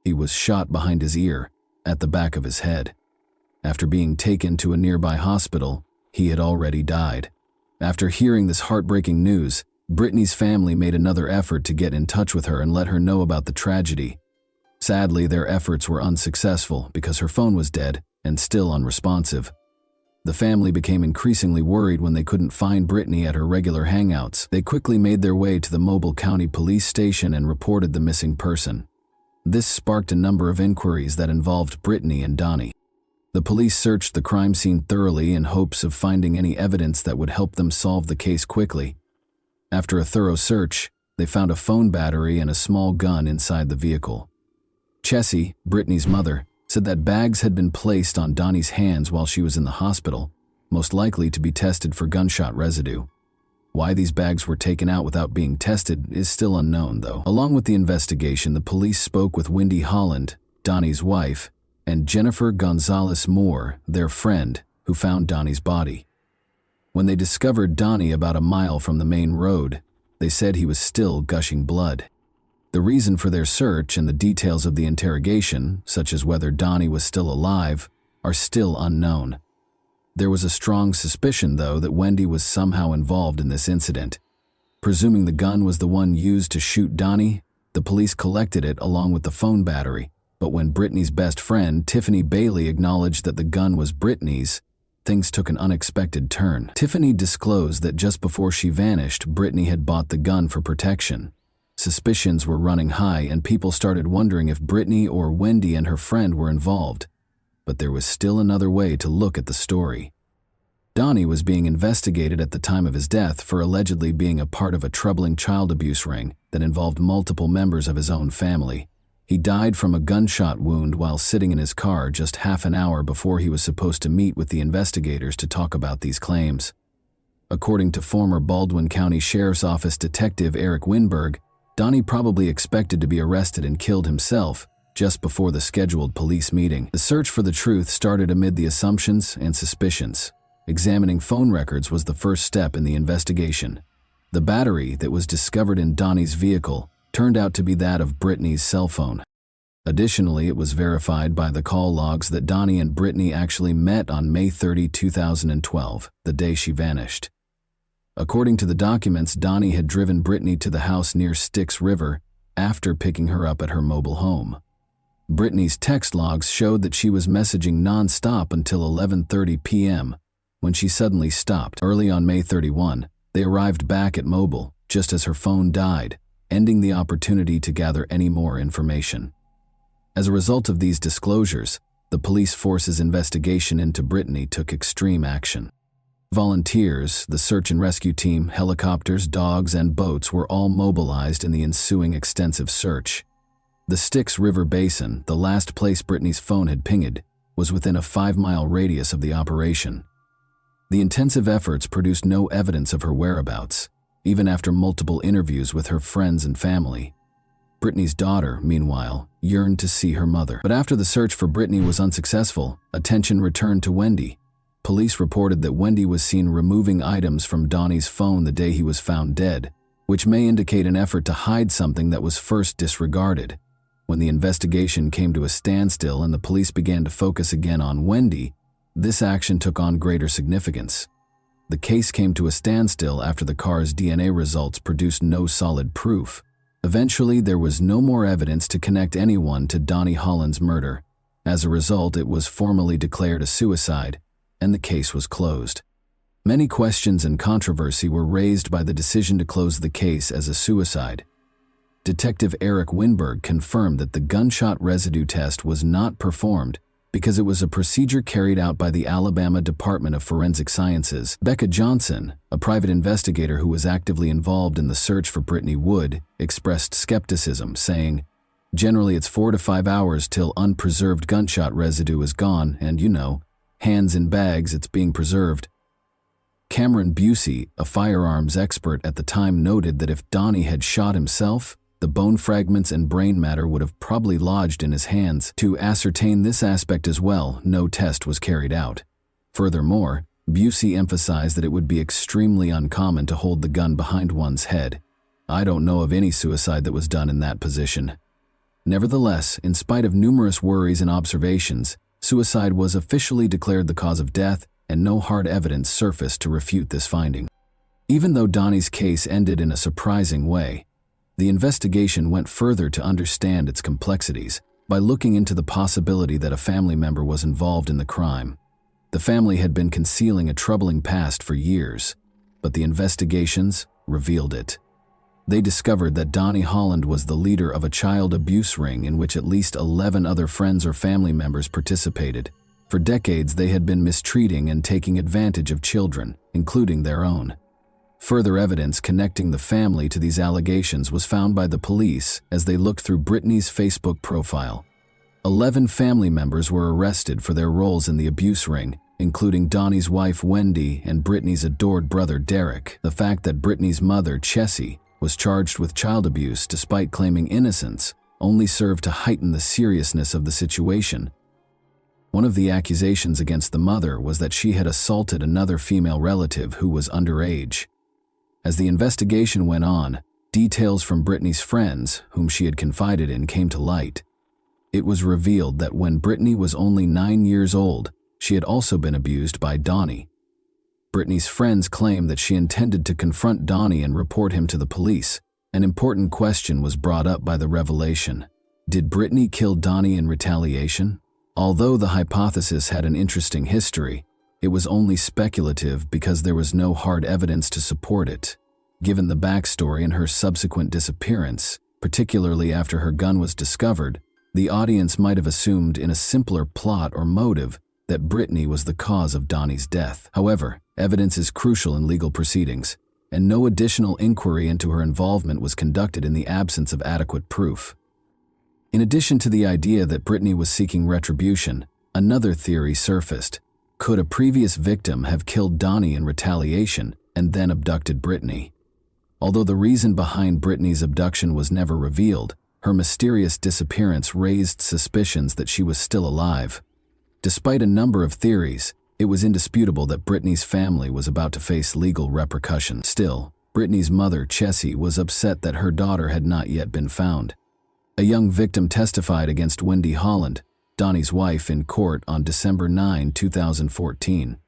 A: He was shot behind his ear, at the back of his head. After being taken to a nearby hospital, he had already died. After hearing this heartbreaking news, Brittany's family made another effort to get in touch with her and let her know about the tragedy. Sadly, their efforts were unsuccessful because her phone was dead and still unresponsive. The family became increasingly worried when they couldn't find Brittany at her regular hangouts. They quickly made their way to the Mobile County Police Station and reported the missing person. This sparked a number of inquiries that involved Brittany and Donnie. The police searched the crime scene thoroughly in hopes of finding any evidence that would help them solve the case quickly. After a thorough search, they found a phone battery and a small gun inside the vehicle. Chessie, Brittany's mother, said that bags had been placed on Donnie's hands while she was in the hospital, most likely to be tested for gunshot residue. Why these bags were taken out without being tested is still unknown, though. Along with the investigation, the police spoke with Wendy Holland, Donnie's wife, and Jennifer Gonzalez Moore, their friend, who found Donnie's body. When they discovered Donnie about a mile from the main road, they said he was still gushing blood. The reason for their search and the details of the interrogation, such as whether Donnie was still alive, are still unknown. There was a strong suspicion, though, that Wendy was somehow involved in this incident. Presuming the gun was the one used to shoot Donnie, the police collected it along with the phone battery, but when Brittany's best friend, Tiffany Bailey, acknowledged that the gun was Brittany's, things took an unexpected turn. Tiffany disclosed that just before she vanished, Brittany had bought the gun for protection. Suspicions were running high, and people started wondering if Brittany or Wendy and her friend were involved. But there was still another way to look at the story. Donnie was being investigated at the time of his death for allegedly being a part of a troubling child abuse ring that involved multiple members of his own family. He died from a gunshot wound while sitting in his car just half an hour before he was supposed to meet with the investigators to talk about these claims. According to former Baldwin County Sheriff's Office Detective Eric Winberg, Donnie probably expected to be arrested and killed himself just before the scheduled police meeting. The search for the truth started amid the assumptions and suspicions. Examining phone records was the first step in the investigation. The battery that was discovered in Donnie's vehicle turned out to be that of Brittany's cell phone. Additionally, it was verified by the call logs that Donnie and Brittany actually met on May 30, 2012, the day she vanished. According to the documents, Donnie had driven Brittany to the house near Styx River after picking her up at her mobile home. Brittany's text logs showed that she was messaging non-stop until 11:30 p.m., when she suddenly stopped. Early on May 31, they arrived back at Mobile, just as her phone died, ending the opportunity to gather any more information. As a result of these disclosures, the police force's investigation into Brittany took extreme action. Volunteers, the search and rescue team, helicopters, dogs, and boats were all mobilized in the ensuing extensive search. The Styx River Basin, the last place Brittany's phone had pinged, was within a 5-mile radius of the operation. The intensive efforts produced no evidence of her whereabouts, even after multiple interviews with her friends and family. Brittany's daughter, meanwhile, yearned to see her mother. But after the search for Brittany was unsuccessful, attention returned to Wendy. Police reported that Wendy was seen removing items from Donnie's phone the day he was found dead, which may indicate an effort to hide something that was first disregarded. When the investigation came to a standstill and the police began to focus again on Wendy, this action took on greater significance. The case came to a standstill after the car's DNA results produced no solid proof. Eventually, there was no more evidence to connect anyone to Donnie Holland's murder. As a result, it was formally declared a suicide, and the case was closed. Many questions and controversy were raised by the decision to close the case as a suicide. Detective Eric Winberg confirmed that the gunshot residue test was not performed because it was a procedure carried out by the Alabama Department of Forensic Sciences. Becca Johnson, a private investigator who was actively involved in the search for Brittany Wood, expressed skepticism, saying, "Generally, it's 4 to 5 hours till unpreserved gunshot residue is gone, and hands in bags, it's being preserved." Cameron Busey, a firearms expert at the time, noted that if Donnie had shot himself, the bone fragments and brain matter would have probably lodged in his hands. To ascertain this aspect as well, no test was carried out. Furthermore, Busey emphasized that it would be extremely uncommon to hold the gun behind one's head. "I don't know of any suicide that was done in that position." Nevertheless, in spite of numerous worries and observations, suicide was officially declared the cause of death, and no hard evidence surfaced to refute this finding. Even though Donnie's case ended in a surprising way, the investigation went further to understand its complexities by looking into the possibility that a family member was involved in the crime. The family had been concealing a troubling past for years, but the investigations revealed it. They discovered that Donnie Holland was the leader of a child abuse ring in which at least 11 other friends or family members participated. For decades, they had been mistreating and taking advantage of children, including their own. Further evidence connecting the family to these allegations was found by the police as they looked through Brittany's Facebook profile. 11 family members were arrested for their roles in the abuse ring, including Donnie's wife Wendy and Brittany's adored brother Derek. The fact that Brittany's mother, Chessie, was charged with child abuse despite claiming innocence only served to heighten the seriousness of the situation. One of the accusations against the mother was that she had assaulted another female relative who was underage. As the investigation went on, details from Brittany's friends, whom she had confided in, came to light. It was revealed that when Brittany was only 9 years old, she had also been abused by Donnie. Brittany's friends claimed that she intended to confront Donnie and report him to the police. An important question was brought up by the revelation. Did Brittany kill Donnie in retaliation? Although the hypothesis had an interesting history, it was only speculative because there was no hard evidence to support it. Given the backstory and her subsequent disappearance, particularly after her gun was discovered, the audience might have assumed in a simpler plot or motive that Brittany was the cause of Donnie's death. However, evidence is crucial in legal proceedings, and no additional inquiry into her involvement was conducted in the absence of adequate proof. In addition to the idea that Brittany was seeking retribution, another theory surfaced. Could a previous victim have killed Donnie in retaliation and then abducted Brittany? Although the reason behind Brittany's abduction was never revealed, her mysterious disappearance raised suspicions that she was still alive. Despite a number of theories, it was indisputable that Brittany's family was about to face legal repercussions. Still, Brittany's mother, Chessie, was upset that her daughter had not yet been found. A young victim testified against Wendy Holland, Donnie's wife, in court on December 9, 2014.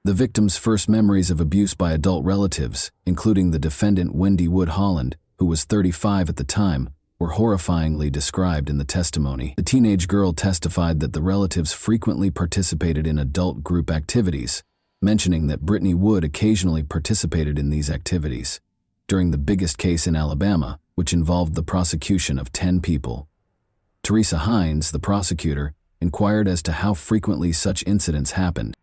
A: The victim's first memories of abuse by adult relatives, including the defendant Wendy Wood Holland, who was 35 at the time, were horrifyingly described in the testimony. The teenage girl testified that the relatives frequently participated in adult group activities, mentioning that Brittany Wood occasionally participated in these activities. During the biggest case in Alabama, which involved the prosecution of 10 people. Teresa Hines, the prosecutor, inquired as to how frequently such incidents happened.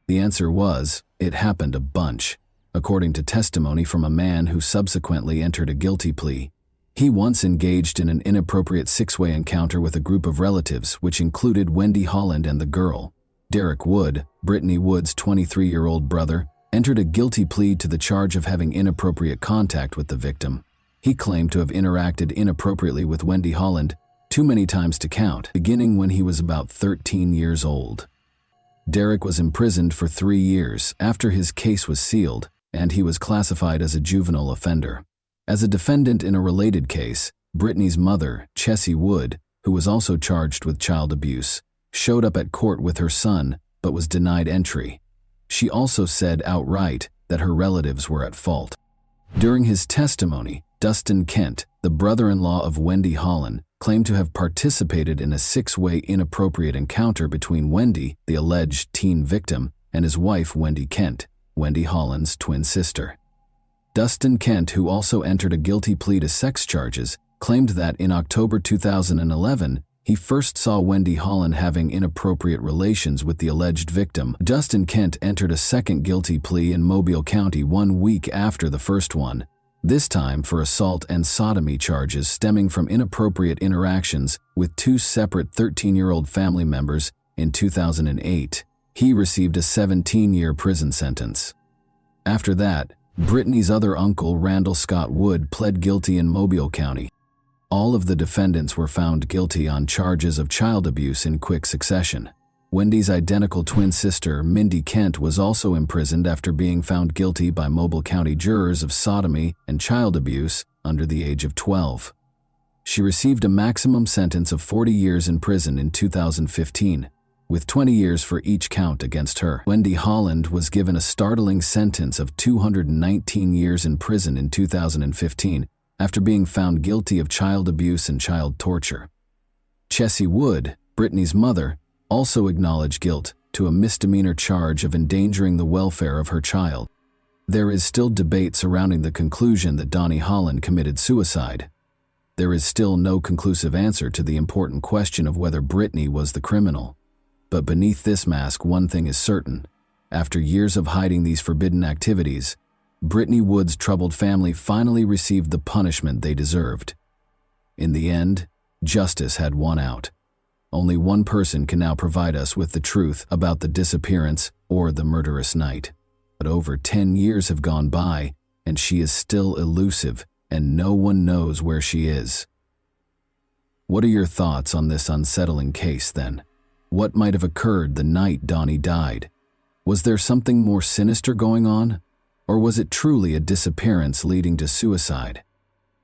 A: The answer was, it happened a bunch, according to testimony from a man who subsequently entered a guilty plea. He once engaged in an inappropriate six-way encounter with a group of relatives, which included Wendy Holland and the girl. Derek Wood, Brittany Wood's 23-year-old brother, entered a guilty plea to the charge of having inappropriate contact with the victim. He claimed to have interacted inappropriately with Wendy Holland too many times to count, beginning when he was about 13 years old. Derek was imprisoned for 3 years after his case was sealed, and he was classified as a juvenile offender. As a defendant in a related case, Brittany's mother, Chessie Wood, who was also charged with child abuse, showed up at court with her son but was denied entry. She also said outright that her relatives were at fault. During his testimony, Dustin Kent, the brother-in-law of Wendy Holland, claimed to have participated in a six-way inappropriate encounter between Wendy, the alleged teen victim, and his wife Wendy Kent, Wendy Holland's twin sister. Dustin Kent, who also entered a guilty plea to sex charges, claimed that in October 2011, he first saw Wendy Holland having inappropriate relations with the alleged victim. Dustin Kent entered a second guilty plea in Mobile County 1 week after the first one, this time for assault and sodomy charges stemming from inappropriate interactions with 2 separate 13-year-old family members in 2008. He received a 17-year prison sentence. After that, Brittany's other uncle, Randall Scott Wood, pled guilty in Mobile County. All of the defendants were found guilty on charges of child abuse in quick succession. Wendy's identical twin sister, Mindy Kent, was also imprisoned after being found guilty by Mobile County jurors of sodomy and child abuse under the age of 12. She received a maximum sentence of 40 years in prison in 2015, with 20 years for each count against her. Wendy Holland was given a startling sentence of 219 years in prison in 2015 after being found guilty of child abuse and child torture. Chessie Wood, Brittany's mother, also acknowledged guilt to a misdemeanor charge of endangering the welfare of her child. There is still debate surrounding the conclusion that Donnie Holland committed suicide. There is still no conclusive answer to the important question of whether Brittany was the criminal. But beneath this mask, one thing is certain. After years of hiding these forbidden activities, Brittany Wood's troubled family finally received the punishment they deserved. In the end, justice had won out. Only one person can now provide us with the truth about the disappearance or the murderous night. But over 10 years have gone by, and she is still elusive, and no one knows where she is. What are your thoughts on this unsettling case, then? What might have occurred the night Donnie died? Was there something more sinister going on? Or was it truly a disappearance leading to suicide?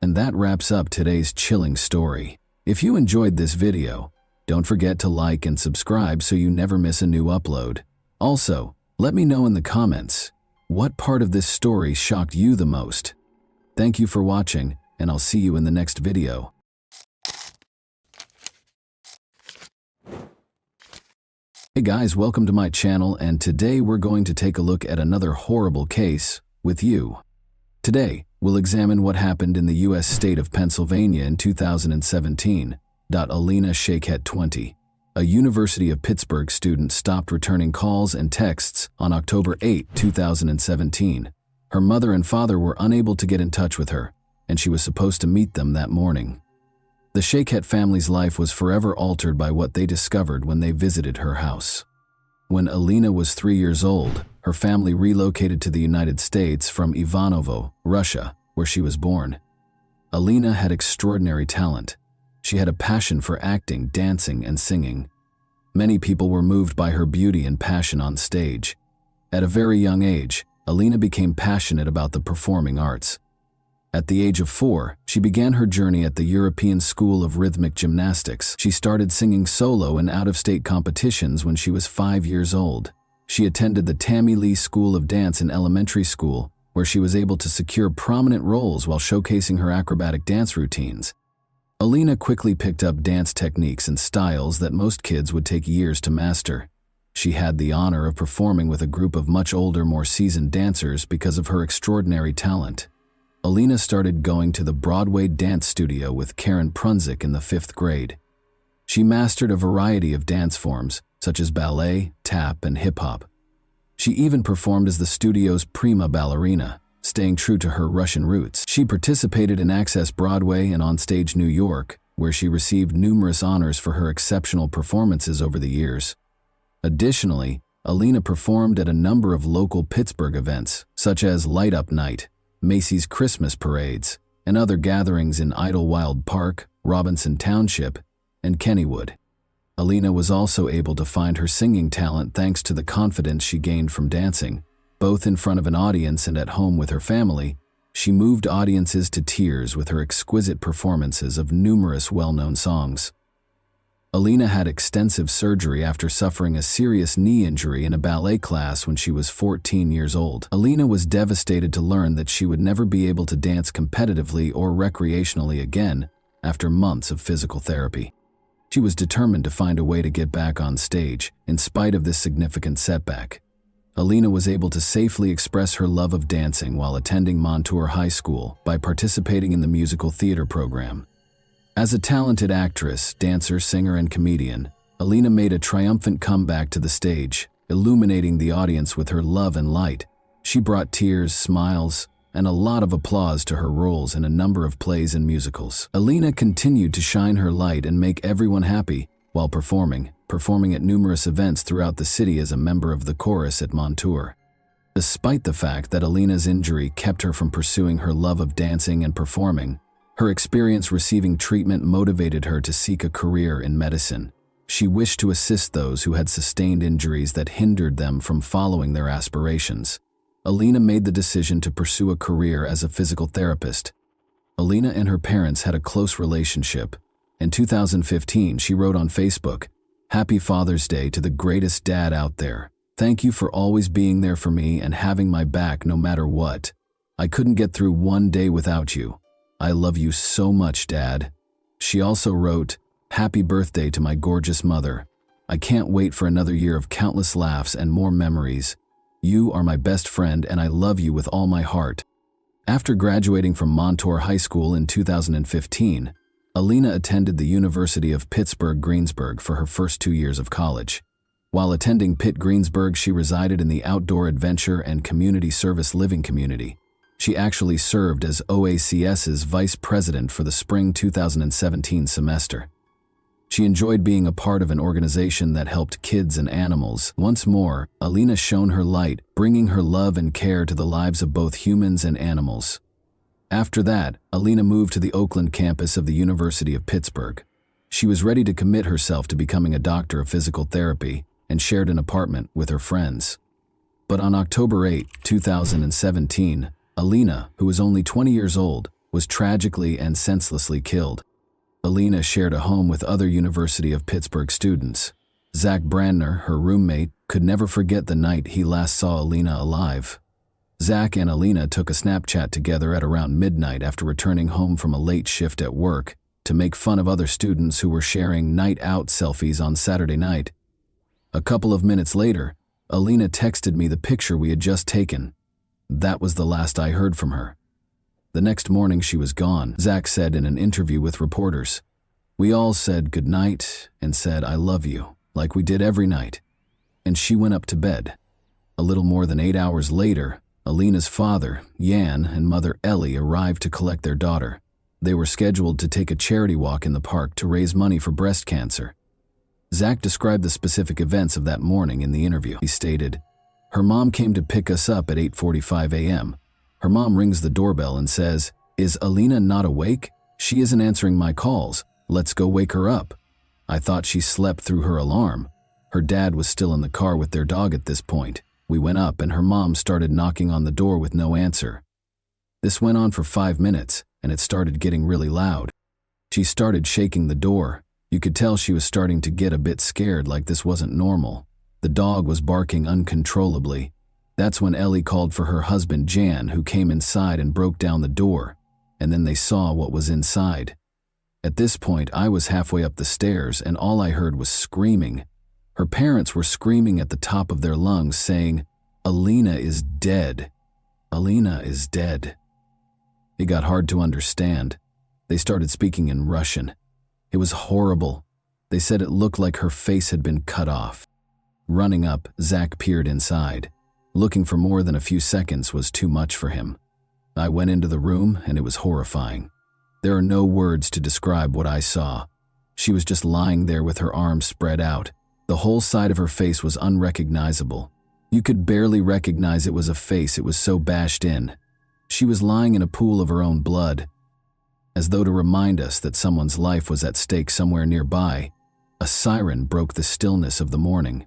A: And that wraps up today's chilling story. If you enjoyed this video, don't forget to like and subscribe so you never miss a new upload. Also, let me know in the comments, what part of this story shocked you the most? Thank you for watching, and I'll see you in the next video. Hey guys, welcome to my channel, and today we're going to take a look at another horrible case with you. Today, we'll examine what happened in the U.S. state of Pennsylvania in 2017. Alina Shaikhet, 20, a University of Pittsburgh student, stopped returning calls and texts on October 8, 2017. Her mother and father were unable to get in touch with her, and she was supposed to meet them that morning. The Shaikhet family's life was forever altered by what they discovered when they visited her house. When Alina was 3 years old, her family relocated to the United States from Ivanovo, Russia, where she was born. Alina had extraordinary talent. She had a passion for acting, dancing, and singing. Many people were moved by her beauty and passion on stage. At a very young age, Alina became passionate about the performing arts. At the age of 4, she began her journey at the European School of Rhythmic Gymnastics. She started singing solo in out-of-state competitions when she was 5 years old. She attended the Tammy Lee School of Dance in elementary school, where she was able to secure prominent roles while showcasing her acrobatic dance routines. Alina quickly picked up dance techniques and styles that most kids would take years to master. She had the honor of performing with a group of much older, more seasoned dancers because of her extraordinary talent. Alina started going to the Broadway dance studio with Karen Prunzik in the 5th grade. She mastered a variety of dance forms, such as ballet, tap, and hip-hop. She even performed as the studio's prima ballerina, staying true to her Russian roots. She participated in Access Broadway and Onstage New York, where she received numerous honors for her exceptional performances over the years. Additionally, Alina performed at a number of local Pittsburgh events, such as Light Up Night, Macy's Christmas parades, and other gatherings in Idlewild Park, Robinson Township, and Kennywood. Alina was also able to find her singing talent thanks to the confidence she gained from dancing. Both in front of an audience and at home with her family, she moved audiences to tears with her exquisite performances of numerous well-known songs. Alina had extensive surgery after suffering a serious knee injury in a ballet class when she was 14 years old. Alina was devastated to learn that she would never be able to dance competitively or recreationally again after months of physical therapy. She was determined to find a way to get back on stage, in spite of this significant setback. Alina was able to safely express her love of dancing while attending Montour High School by participating in the musical theater program. As a talented actress, dancer, singer, and comedian, Alina made a triumphant comeback to the stage, illuminating the audience with her love and light. She brought tears, smiles, and a lot of applause to her roles in a number of plays and musicals. Alina continued to shine her light and make everyone happy while performing at numerous events throughout the city as a member of the chorus at Montour. Despite the fact that Alina's injury kept her from pursuing her love of dancing and performing, her experience receiving treatment motivated her to seek a career in medicine. She wished to assist those who had sustained injuries that hindered them from following their aspirations. Alina made the decision to pursue a career as a physical therapist. Alina and her parents had a close relationship. In 2015, she wrote on Facebook, "Happy Father's Day to the greatest dad out there. Thank you for always being there for me and having my back no matter what. I couldn't get through one day without you. I love you so much, Dad." She also wrote, "Happy birthday to my gorgeous mother. I can't wait for another year of countless laughs and more memories. You are my best friend and I love you with all my heart." After graduating from Montour High School in 2015, Alina attended the University of Pittsburgh-Greensburg for her first 2 years of college. While attending Pitt-Greensburg, she resided in the Outdoor Adventure and Community Service Living Community. She actually served as OACS's vice president for the spring 2017 semester. She enjoyed being a part of an organization that helped kids and animals. Once more, Alina shone her light, bringing her love and care to the lives of both humans and animals. After that, Alina moved to the Oakland campus of the University of Pittsburgh. She was ready to commit herself to becoming a doctor of physical therapy and shared an apartment with her friends. But on October 8, 2017, Alina, who was only 20 years old, was tragically and senselessly killed. Alina shared a home with other University of Pittsburgh students. Zach Brandner, her roommate, could never forget the night he last saw Alina alive. Zach and Alina took a Snapchat together at around midnight after returning home from a late shift at work to make fun of other students who were sharing night out selfies on Saturday night. A couple of minutes later, Alina texted me the picture we had just taken. That was the last I heard from her. The next morning she was gone, Zach said in an interview with reporters. We all said goodnight and said I love you, like we did every night. And she went up to bed. A little more than 8 hours later, Alina's father, Jan, and mother Ellie arrived to collect their daughter. They were scheduled to take a charity walk in the park to raise money for breast cancer. Zach described the specific events of that morning in the interview. He stated, "Her mom came to pick us up at 8:45 a.m. Her mom rings the doorbell and says, 'Is Alina not awake? She isn't answering my calls. Let's go wake her up.' I thought she slept through her alarm. Her dad was still in the car with their dog at this point. We went up and her mom started knocking on the door with no answer. This went on for 5 minutes and it started getting really loud. She started shaking the door. You could tell she was starting to get a bit scared, like this wasn't normal. The dog was barking uncontrollably. That's when Ellie called for her husband Jan, who came inside and broke down the door, and then they saw what was inside. At this point, I was halfway up the stairs and all I heard was screaming. Her parents were screaming at the top of their lungs saying, 'Alina is dead. Alina is dead.' It got hard to understand. They started speaking in Russian. It was horrible. They said it looked like her face had been cut off. Running up, Zach peered inside. Looking for more than a few seconds was too much for him. I went into the room and it was horrifying. There are no words to describe what I saw. She was just lying there with her arms spread out. The whole side of her face was unrecognizable. You could barely recognize it was a face, it was so bashed in. She was lying in a pool of her own blood. As though to remind us that someone's life was at stake somewhere nearby, a siren broke the stillness of the morning.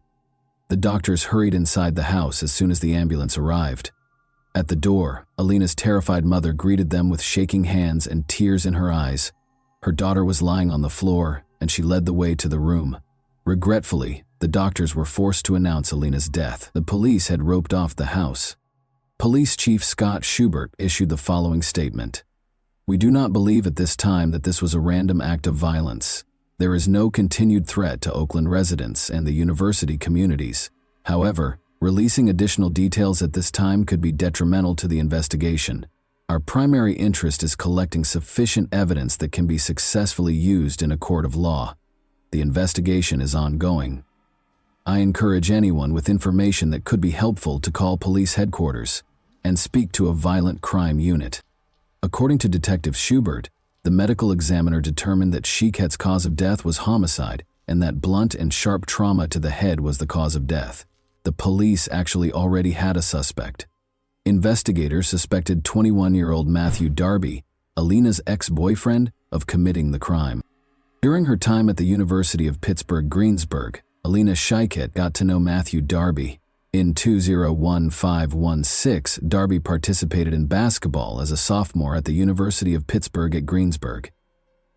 A: The doctors hurried inside the house as soon as the ambulance arrived. At the door, Alina's terrified mother greeted them with shaking hands and tears in her eyes. Her daughter was lying on the floor, and she led the way to the room. Regretfully, the doctors were forced to announce Alina's death. The police had roped off the house. Police Chief Scott Schubert issued the following statement. "We do not believe at this time that this was a random act of violence. There is no continued threat to Oakland residents and the university communities. However, releasing additional details at this time could be detrimental to the investigation. Our primary interest is collecting sufficient evidence that can be successfully used in a court of law. The investigation is ongoing. I encourage anyone with information that could be helpful to call police headquarters and speak to a violent crime unit." According to Detective Schubert, the medical examiner determined that Shiket's cause of death was homicide and that blunt and sharp trauma to the head was the cause of death. The police actually already had a suspect. Investigators suspected 21-year-old Matthew Darby, Alina's ex-boyfriend, of committing the crime. During her time at the University of Pittsburgh-Greensburg, Alina Shiket got to know Matthew Darby. In 2015-16, Darby participated in basketball as a sophomore at the University of Pittsburgh at Greensburg.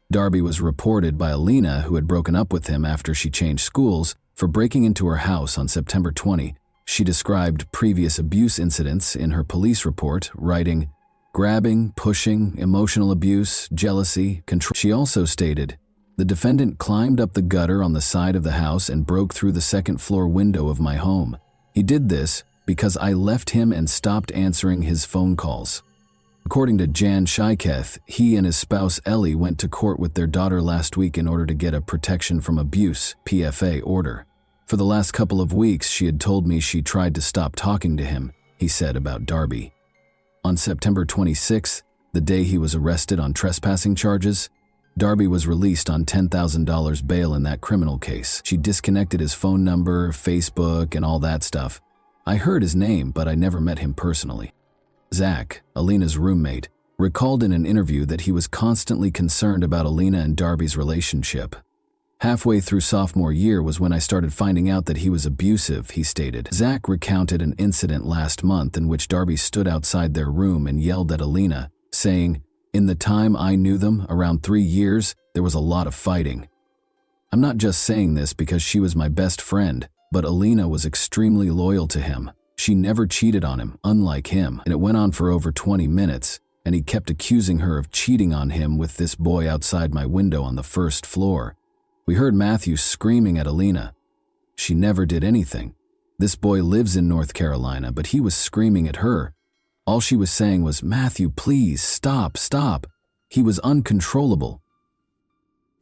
A: Darby was reported by Alina, who had broken up with him after she changed schools, for breaking into her house on September 20. She described previous abuse incidents in her police report, writing, "Grabbing, pushing, emotional abuse, jealousy, control." She also stated, "The defendant climbed up the gutter on the side of the house and broke through the second-floor window of my home. He did this because I left him and stopped answering his phone calls." According to Jan Shiketh, he and his spouse Ellie went to court with their daughter last week in order to get a protection from abuse (PFA) order. "For the last couple of weeks, she had told me she tried to stop talking to him," he said about Darby. On September 26th, the day he was arrested on trespassing charges, Darby was released on $10,000 bail in that criminal case. She disconnected his phone number, Facebook, and all that stuff. I heard his name, but I never met him personally. Zach, Alina's roommate, recalled in an interview that he was constantly concerned about Alina and Darby's relationship. Halfway through sophomore year was when I started finding out that he was abusive, he stated. Zach recounted an incident last month in which Darby stood outside their room and yelled at Alina, saying, "In the time I knew them, around 3 years, there was a lot of fighting." I'm not just saying this because she was my best friend, but Alina was extremely loyal to him. She never cheated on him, unlike him, and it went on for over 20 minutes, and he kept accusing her of cheating on him with this boy outside my window on the first floor. We heard Matthew screaming at Alina. She never did anything. This boy lives in North Carolina, but he was screaming at her. All she was saying was, "Matthew, please, stop, stop." He was uncontrollable.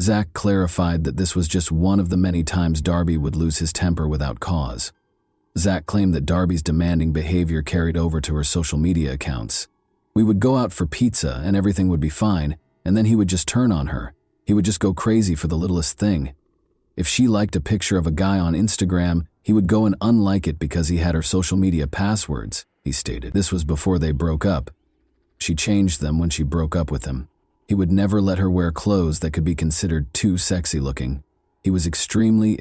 A: Zach clarified that this was just one of the many times Darby would lose his temper without cause. Zach claimed that Darby's demanding behavior carried over to her social media accounts. We would go out for pizza and everything would be fine, and then he would just turn on her. He would just go crazy for the littlest thing. If she liked a picture of a guy on Instagram, he would go and unlike it because he had her social media passwords, he stated. This was before they broke up. She changed them when she broke up with him. He would never let her wear clothes that could be considered too sexy looking. He was extremely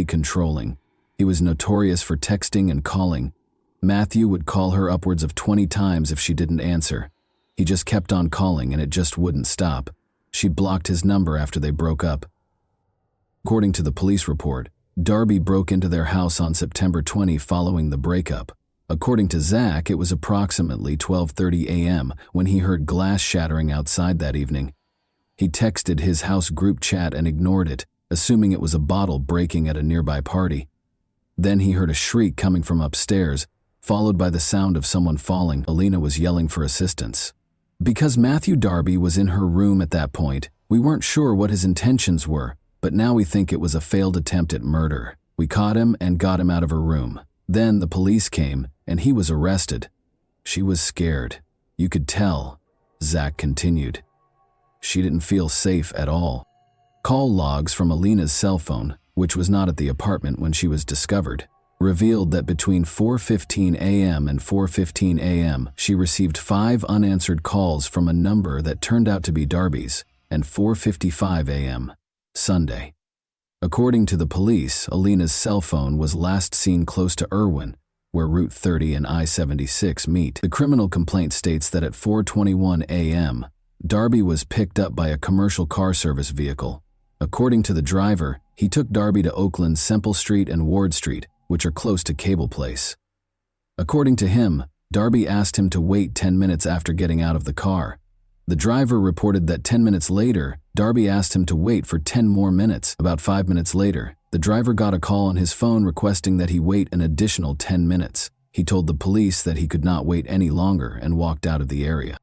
A: controlling. He was notorious for texting and calling. Matthew would call her upwards of 20 times if she didn't answer. He just kept on calling and it just wouldn't stop. She blocked his number after they broke up. According to the police report, Darby broke into their house on September 20 following the breakup. According to Zach, it was approximately 12:30 a.m. when he heard glass shattering outside that evening. He texted his house group chat and ignored it, assuming it was a bottle breaking at a nearby party. Then he heard a shriek coming from upstairs, followed by the sound of someone falling. Alina was yelling for assistance. Because Matthew Darby was in her room at that point, we weren't sure what his intentions were, but now we think it was a failed attempt at murder. We caught him and got him out of her room. Then the police came, and he was arrested. She was scared. You could tell, Zach continued. She didn't feel safe at all. Call logs from Alina's cell phone, which was not at the apartment when she was discovered, revealed that between 4:15 a.m. and 4:15 a.m., she received 5 unanswered calls from a number that turned out to be Darby's, and 4:55 a.m., Sunday. According to the police, Alina's cell phone was last seen close to Irwin, where Route 30 and I-76 meet. The criminal complaint states that at 4:21 a.m., Darby was picked up by a commercial car service vehicle. According to the driver, he took Darby to Oakland's Semple Street and Ward Street, which are close to Cable Place. According to him, Darby asked him to wait 10 minutes after getting out of the car. The driver reported that 10 minutes later, Darby asked him to wait for 10 more minutes. About 5 minutes later, the driver got a call on his phone requesting that he wait an additional 10 minutes. He told the police that he could not wait any longer and walked out of the area.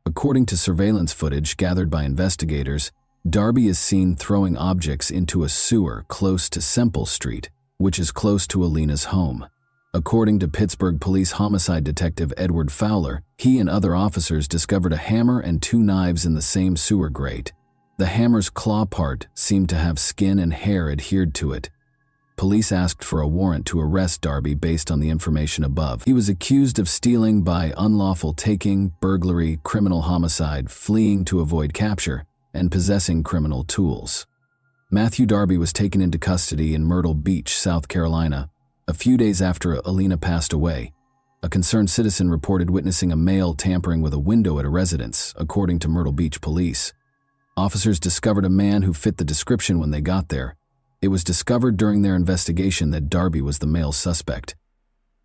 A: According to surveillance footage gathered by investigators, Darby is seen throwing objects into a sewer close to Semple Street, which is close to Alina's home. According to Pittsburgh Police Homicide Detective Edward Fowler, he and other officers discovered a hammer and 2 knives in the same sewer grate. The hammer's claw part seemed to have skin and hair adhered to it. Police asked for a warrant to arrest Darby based on the information above. He was accused of stealing by unlawful taking, burglary, criminal homicide, fleeing to avoid capture, and possessing criminal tools. Matthew Darby was taken into custody in Myrtle Beach, South Carolina, a few days after Alina passed away. A concerned citizen reported witnessing a male tampering with a window at a residence, according to Myrtle Beach police. Officers discovered a man who fit the description when they got there. It was discovered during their investigation that Darby was the male suspect.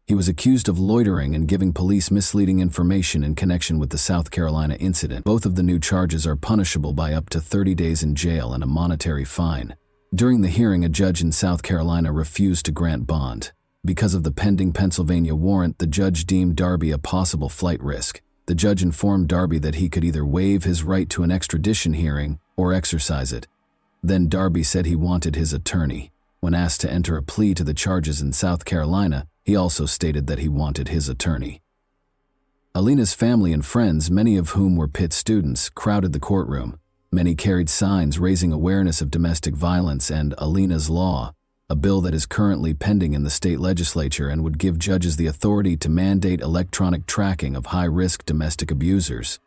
A: He was accused of loitering and giving police misleading information in connection with the South Carolina incident. Both of the new charges are punishable by up to 30 days in jail and a monetary fine. During the hearing, a judge in South Carolina refused to grant bond. Because of the pending Pennsylvania warrant, the judge deemed Darby a possible flight risk. The judge informed Darby that he could either waive his right to an extradition hearing or exercise it. Then Darby said he wanted his attorney. When asked to enter a plea to the charges in South Carolina, he also stated that he wanted his attorney. Alina's family and friends, many of whom were Pitt students, crowded the courtroom. Many carried signs raising awareness of domestic violence and Alina's Law, a bill that is currently pending in the state legislature and would give judges the authority to mandate electronic tracking of high-risk domestic abusers.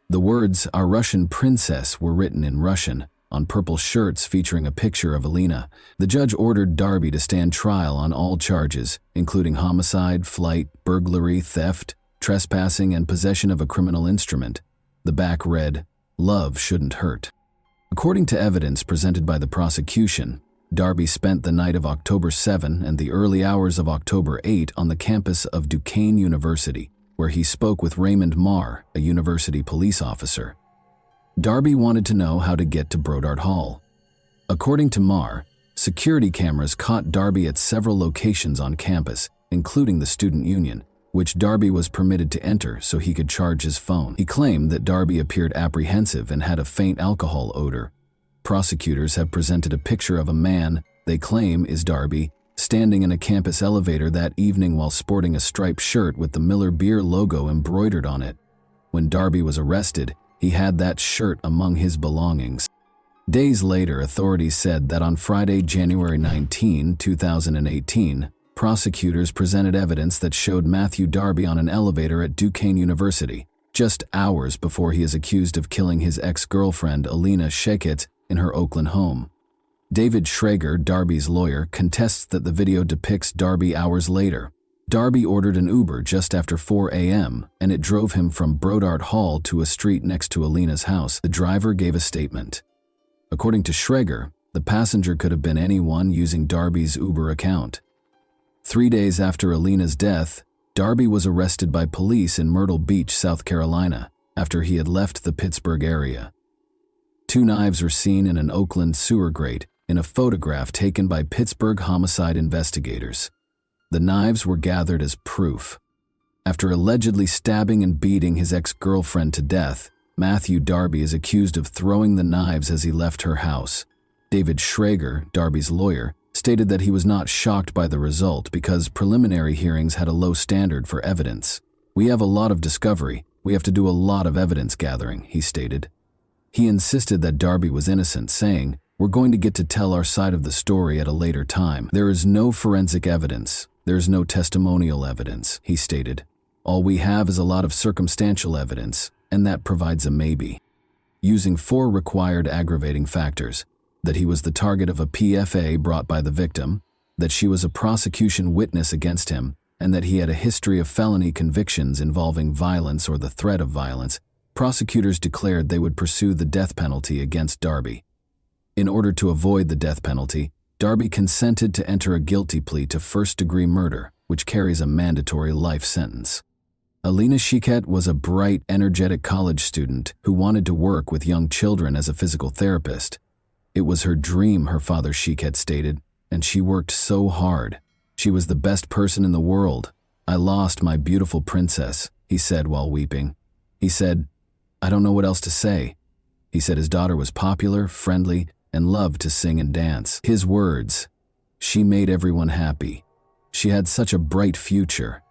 A: The words, "Our Russian Princess," were written in Russian, on purple shirts featuring a picture of Alina. The judge ordered Darby to stand trial on all charges, including homicide, flight, burglary, theft, trespassing, and possession of a criminal instrument. The back read, "Love shouldn't hurt." According to evidence presented by the prosecution, Darby spent the night of October 7 and the early hours of October 8 on the campus of Duquesne University, where he spoke with Raymond Marr, a university police officer. Darby wanted to know how to get to Brodart Hall. According to Marr, security cameras caught Darby at several locations on campus, including the student union, which Darby was permitted to enter so he could charge his phone. He claimed that Darby appeared apprehensive and had a faint alcohol odor. Prosecutors have presented a picture of a man they claim is Darby, standing in a campus elevator that evening while sporting a striped shirt with the Miller Beer logo embroidered on it. When Darby was arrested, he had that shirt among his belongings. Days later, authorities said that on Friday, January 19, 2018, prosecutors presented evidence that showed Matthew Darby on an elevator at Duquesne University, just hours before he is accused of killing his ex-girlfriend Alina Sheket in her Oakland home. David Schrager, Darby's lawyer, contests that the video depicts Darby hours later. Darby ordered an Uber just after 4 a.m., and it drove him from Brodart Hall to a street next to Alina's house. The driver gave a statement. According to Schrager, the passenger could have been anyone using Darby's Uber account. 3 days after Alina's death, Darby was arrested by police in Myrtle Beach, South Carolina, after he had left the Pittsburgh area. 2 knives were seen in an Oakland sewer grate in a photograph taken by Pittsburgh homicide investigators. The knives were gathered as proof. After allegedly stabbing and beating his ex-girlfriend to death, Matthew Darby is accused of throwing the knives as he left her house. David Schrager, Darby's lawyer, stated that he was not shocked by the result because preliminary hearings had a low standard for evidence. "We have a lot of discovery. We have to do a lot of evidence gathering," he stated. He insisted that Darby was innocent, saying, "We're going to get to tell our side of the story at a later time. There is no forensic evidence. There's no testimonial evidence," he stated. "All we have is a lot of circumstantial evidence, and that provides a maybe." Using 4 required aggravating factors: that he was the target of a PFA brought by the victim, that she was a prosecution witness against him, and that he had a history of felony convictions involving violence or the threat of violence, prosecutors declared they would pursue the death penalty against Darby. In order to avoid the death penalty, Darby consented to enter a guilty plea to first-degree murder, which carries a mandatory life sentence. Alina Sheket was a bright, energetic college student who wanted to work with young children as a physical therapist. It was her dream, her father Sheket stated, and she worked so hard. "She was the best person in the world. I lost my beautiful princess," he said while weeping. He said, "I don't know what else to say." He said his daughter was popular, friendly, and loved to sing and dance. His words, "She made everyone happy. She had such a bright future.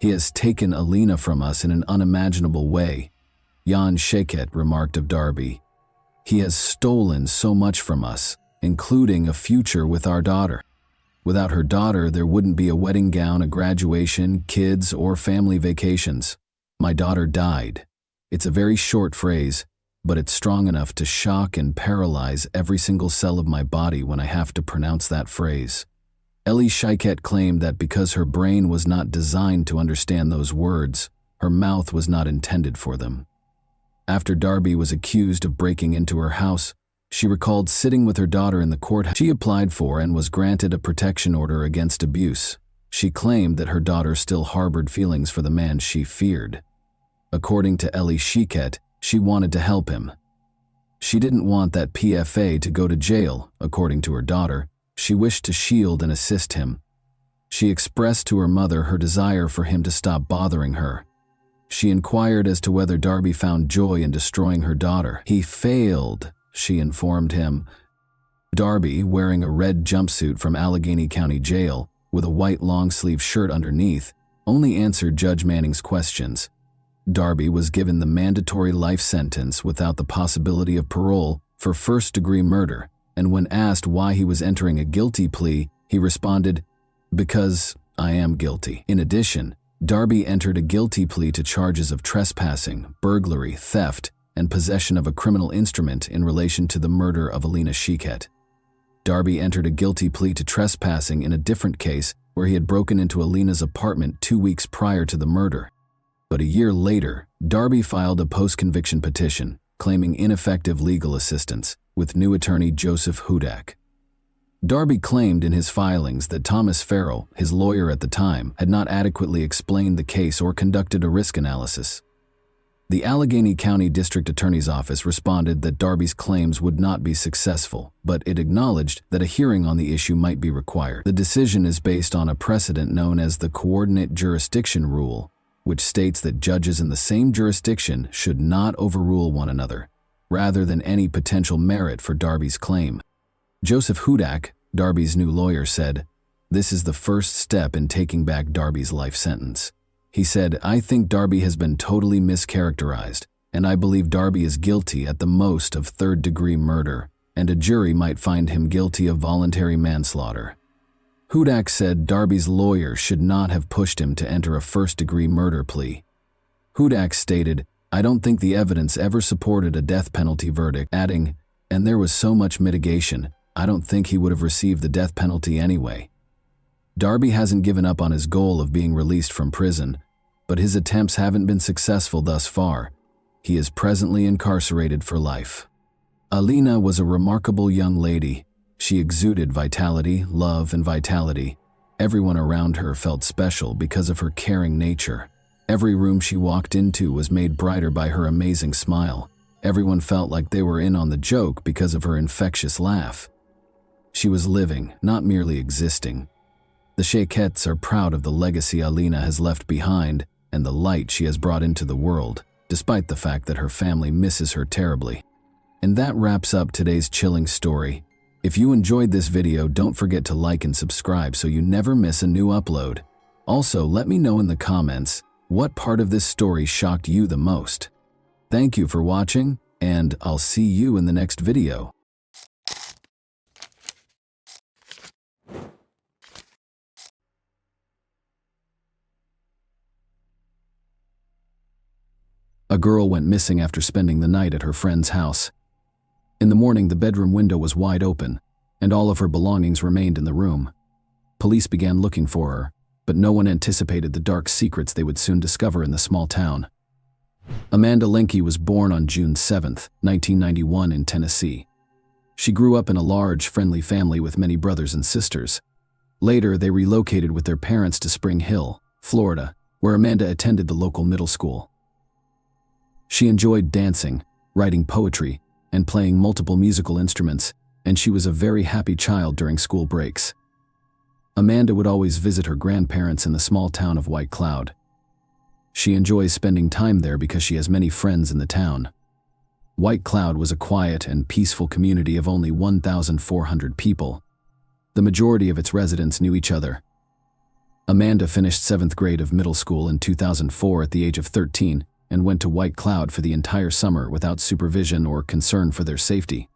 A: He has taken Alina from us in an unimaginable way," Jan Sheket remarked of Darby. "He has stolen so much from us, including a future with our daughter. Without her daughter, there wouldn't be a wedding gown, a graduation, kids, or family vacations. My daughter died." It's a very short phrase, but it's strong enough to shock and paralyze every single cell of my body when I have to pronounce that phrase. Ellie Sheket claimed that because her brain was not designed to understand those words, her mouth was not intended for them. After Darby was accused of breaking into her house, she recalled sitting with her daughter in the courthouse. She applied for and was granted a protection order against abuse. She claimed that her daughter still harbored feelings for the man she feared. According to Ellie Sheket, she wanted to help him. She didn't want that PFA to go to jail, according to her daughter. She wished to shield and assist him. She expressed to her mother her desire for him to stop bothering her. She inquired as to whether Darby found joy in destroying her daughter. "He failed," she informed him. Darby, wearing a red jumpsuit from Allegheny County Jail with a white long-sleeve shirt underneath, only answered Judge Manning's questions. Darby was given the mandatory life sentence without the possibility of parole for first-degree murder, and when asked why he was entering a guilty plea, he responded, "Because I am guilty." In addition, Darby entered a guilty plea to charges of trespassing, burglary, theft, and possession of a criminal instrument in relation to the murder of Alina Shiket. Darby entered a guilty plea to trespassing in a different case where he had broken into Alina's apartment 2 weeks prior to the murder. But a year later, Darby filed a post-conviction petition claiming ineffective legal assistance with new attorney Joseph Hudak. Darby claimed in his filings that Thomas Farrell, his lawyer at the time, had not adequately explained the case or conducted a risk analysis. The Allegheny County District Attorney's Office responded that Darby's claims would not be successful, but it acknowledged that a hearing on the issue might be required. The decision is based on a precedent known as the Coordinate Jurisdiction Rule, which states that judges in the same jurisdiction should not overrule one another, rather than any potential merit for Darby's claim. Joseph Hudak, Darby's new lawyer, said, "This is the first step in taking back Darby's life sentence." He said, "I think Darby has been totally mischaracterized, and I believe Darby is guilty at the most of third-degree murder, and a jury might find him guilty of voluntary manslaughter." Hudak said Darby's lawyer should not have pushed him to enter a first-degree murder plea. Hudak stated, "I don't think the evidence ever supported a death penalty verdict," adding, "And there was so much mitigation, I don't think he would have received the death penalty anyway." Darby hasn't given up on his goal of being released from prison, but his attempts haven't been successful thus far. He is presently incarcerated for life. Alina was a remarkable young lady. She exuded vitality, love, and vitality. Everyone around her felt special because of her caring nature. Every room she walked into was made brighter by her amazing smile. Everyone felt like they were in on the joke because of her infectious laugh. She was living, not merely existing. The Shakets are proud of the legacy Alina has left behind and the light she has brought into the world, despite the fact that her family misses her terribly. And that wraps up today's chilling story. If you enjoyed this video, don't forget to like and subscribe so you never miss a new upload. Also, let me know in the comments what part of this story shocked you the most. Thank you for watching, and I'll see you in the next video. A girl went missing after spending the night at her friend's house. In the morning, the bedroom window was wide open, and all of her belongings remained in the room. Police began looking for her, but no one anticipated the dark secrets they would soon discover in the small town. Amanda Linke was born on June 7, 1991 in Tennessee. She grew up in a large, friendly family with many brothers and sisters. Later, they relocated with their parents to Spring Hill, Florida, where Amanda attended the local middle school. She enjoyed dancing, writing poetry, and playing multiple musical instruments, and she was a very happy child during school breaks. Amanda would always visit her grandparents in the small town of White Cloud. She enjoys spending time there because she has many friends in the town. White Cloud was a quiet and peaceful community of only 1,400 people. The majority of its residents knew each other. Amanda finished 7th grade of middle school in 2004 at the age of 13 and went to White Cloud for the entire summer without supervision or concern for their safety.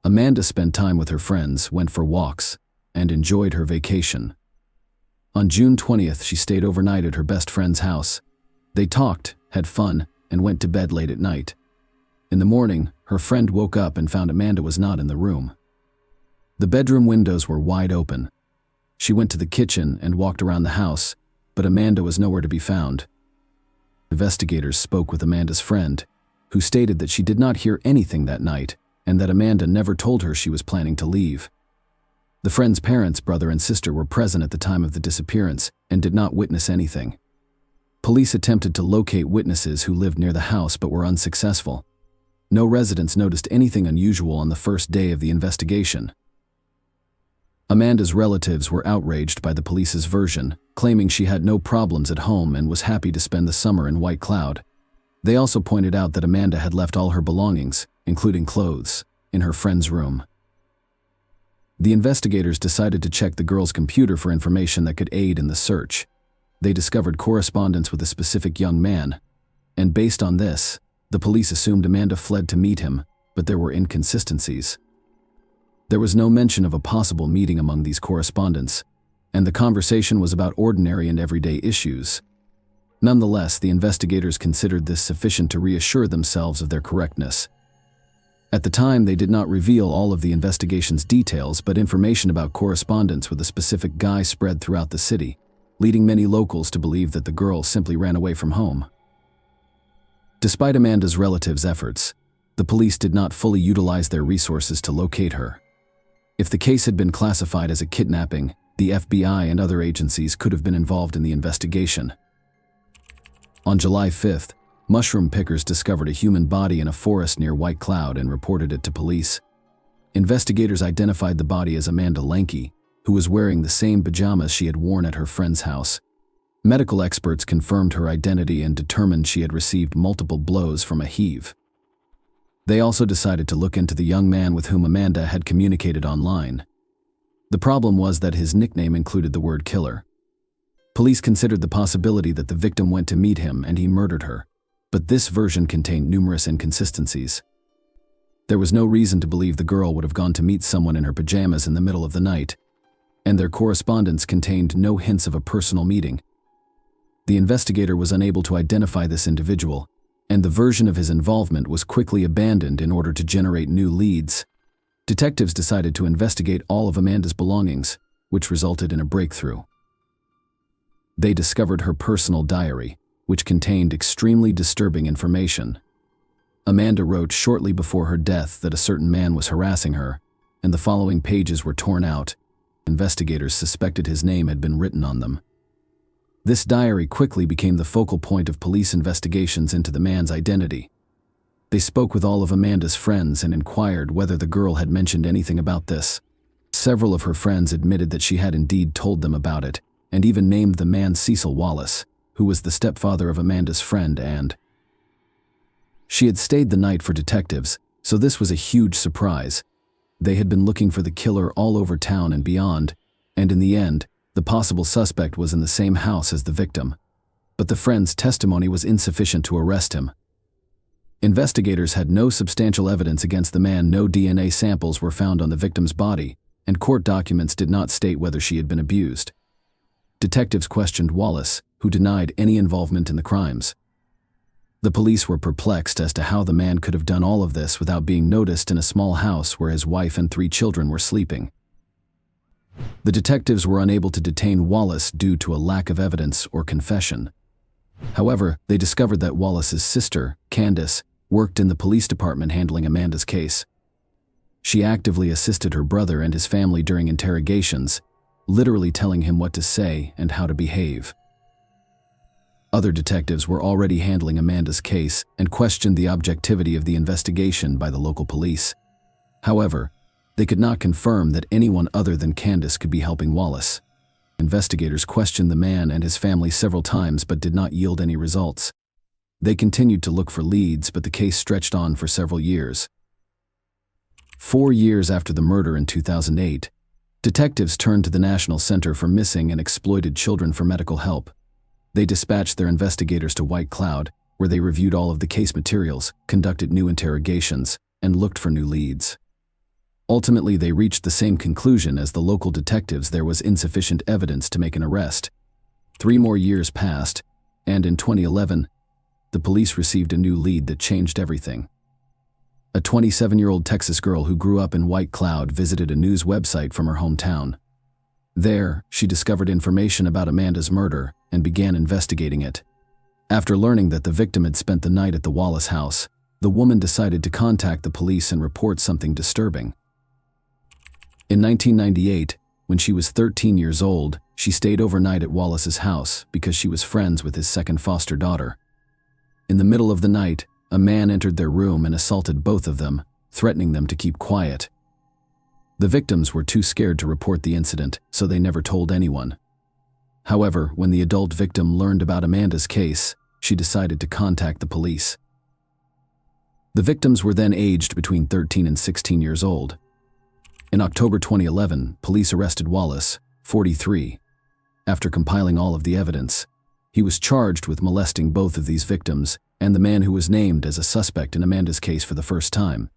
A: Amanda spent time with her friends, went for walks, and enjoyed her vacation. On June 20th, she stayed overnight at her best friend's house. They talked, had fun, and went to bed late at night. In the morning, her friend woke up and found Amanda was not in the room. The bedroom windows were wide open. She went to the kitchen and walked around the house, but Amanda was nowhere to be found. Investigators spoke with Amanda's friend, who stated that she did not hear anything that night and that Amanda never told her she was planning to leave. The friend's parents, brother and sister, were present at the time of the disappearance and did not witness anything. Police attempted to locate witnesses who lived near the house but were unsuccessful. No residents noticed anything unusual on the first day of the investigation. Amanda's relatives were outraged by the police's version, claiming she had no problems at home and was happy to spend the summer in White Cloud. They also pointed out that Amanda had left all her belongings, including clothes, in her friend's room. The investigators decided to check the girl's computer for information that could aid in the search. They discovered correspondence with a specific young man, and based on this, the police assumed Amanda fled to meet him, but there were inconsistencies. There was no mention of a possible meeting among these correspondents, and the conversation was about ordinary and everyday issues. Nonetheless, the investigators considered this sufficient to reassure themselves of their correctness. At the time, they did not reveal all of the investigation's details, but information about correspondence with a specific guy spread throughout the city, leading many locals to believe that the girl simply ran away from home. Despite Amanda's relatives' efforts, the police did not fully utilize their resources to locate her. If the case had been classified as a kidnapping, the FBI and other agencies could have been involved in the investigation. On July 5th, mushroom pickers discovered a human body in a forest near White Cloud and reported it to police. Investigators identified the body as Amanda Lanke, who was wearing the same pajamas she had worn at her friend's house. Medical experts confirmed her identity and determined she had received multiple blows from a heave. They also decided to look into the young man with whom Amanda had communicated online. The problem was that his nickname included the word killer. Police considered the possibility that the victim went to meet him and he murdered her, but this version contained numerous inconsistencies. There was no reason to believe the girl would have gone to meet someone in her pajamas in the middle of the night, and their correspondence contained no hints of a personal meeting. The investigator was unable to identify this individual, and the version of his involvement was quickly abandoned in order to generate new leads. Detectives decided to investigate all of Amanda's belongings, which resulted in a breakthrough. They discovered her personal diary, which contained extremely disturbing information. Amanda wrote shortly before her death that a certain man was harassing her, and the following pages were torn out. Investigators suspected his name had been written on them. This diary quickly became the focal point of police investigations into the man's identity. They spoke with all of Amanda's friends and inquired whether the girl had mentioned anything about this. Several of her friends admitted that she had indeed told them about it, and even named the man Cecil Wallace, who was the stepfather of Amanda's friend, and she had stayed the night for detectives, so this was a huge surprise. They had been looking for the killer all over town and beyond, and in the end, the possible suspect was in the same house as the victim. But the friend's testimony was insufficient to arrest him. Investigators had no substantial evidence against the man. No DNA samples were found on the victim's body, and court documents did not state whether she had been abused. Detectives questioned Wallace, who denied any involvement in the crimes. The police were perplexed as to how the man could have done all of this without being noticed in a small house where his wife and 3 children were sleeping. The detectives were unable to detain Wallace due to a lack of evidence or confession. However, they discovered that Wallace's sister, Candace, worked in the police department handling Amanda's case. She actively assisted her brother and his family during interrogations, literally telling him what to say and how to behave. Other detectives were already handling Amanda's case and questioned the objectivity of the investigation by the local police. However, they could not confirm that anyone other than Candace could be helping Wallace. Investigators questioned the man and his family several times but did not yield any results. They continued to look for leads, but the case stretched on for several years. 4 years after the murder in 2008, detectives turned to the National Center for Missing and Exploited Children for medical help. They dispatched their investigators to White Cloud, where they reviewed all of the case materials, conducted new interrogations, and looked for new leads. Ultimately, they reached the same conclusion as the local detectives: there was insufficient evidence to make an arrest. 3 more years passed, and in 2011, the police received a new lead that changed everything. A 27-year-old Texas girl who grew up in White Cloud visited a news website from her hometown. There, she discovered information about Amanda's murder and began investigating it. After learning that the victim had spent the night at the Wallace house, the woman decided to contact the police and report something disturbing. In 1998, when she was 13 years old, she stayed overnight at Wallace's house because she was friends with his second foster daughter. In the middle of the night, a man entered their room and assaulted both of them, threatening them to keep quiet. The victims were too scared to report the incident, so they never told anyone. However, when the adult victim learned about Amanda's case, she decided to contact the police. The victims were then aged between 13 and 16 years old. In October 2011, police arrested Wallace, 43. after compiling all of the evidence. He was charged with molesting both of these victims and the man who was named as a suspect in Amanda's case for the first time.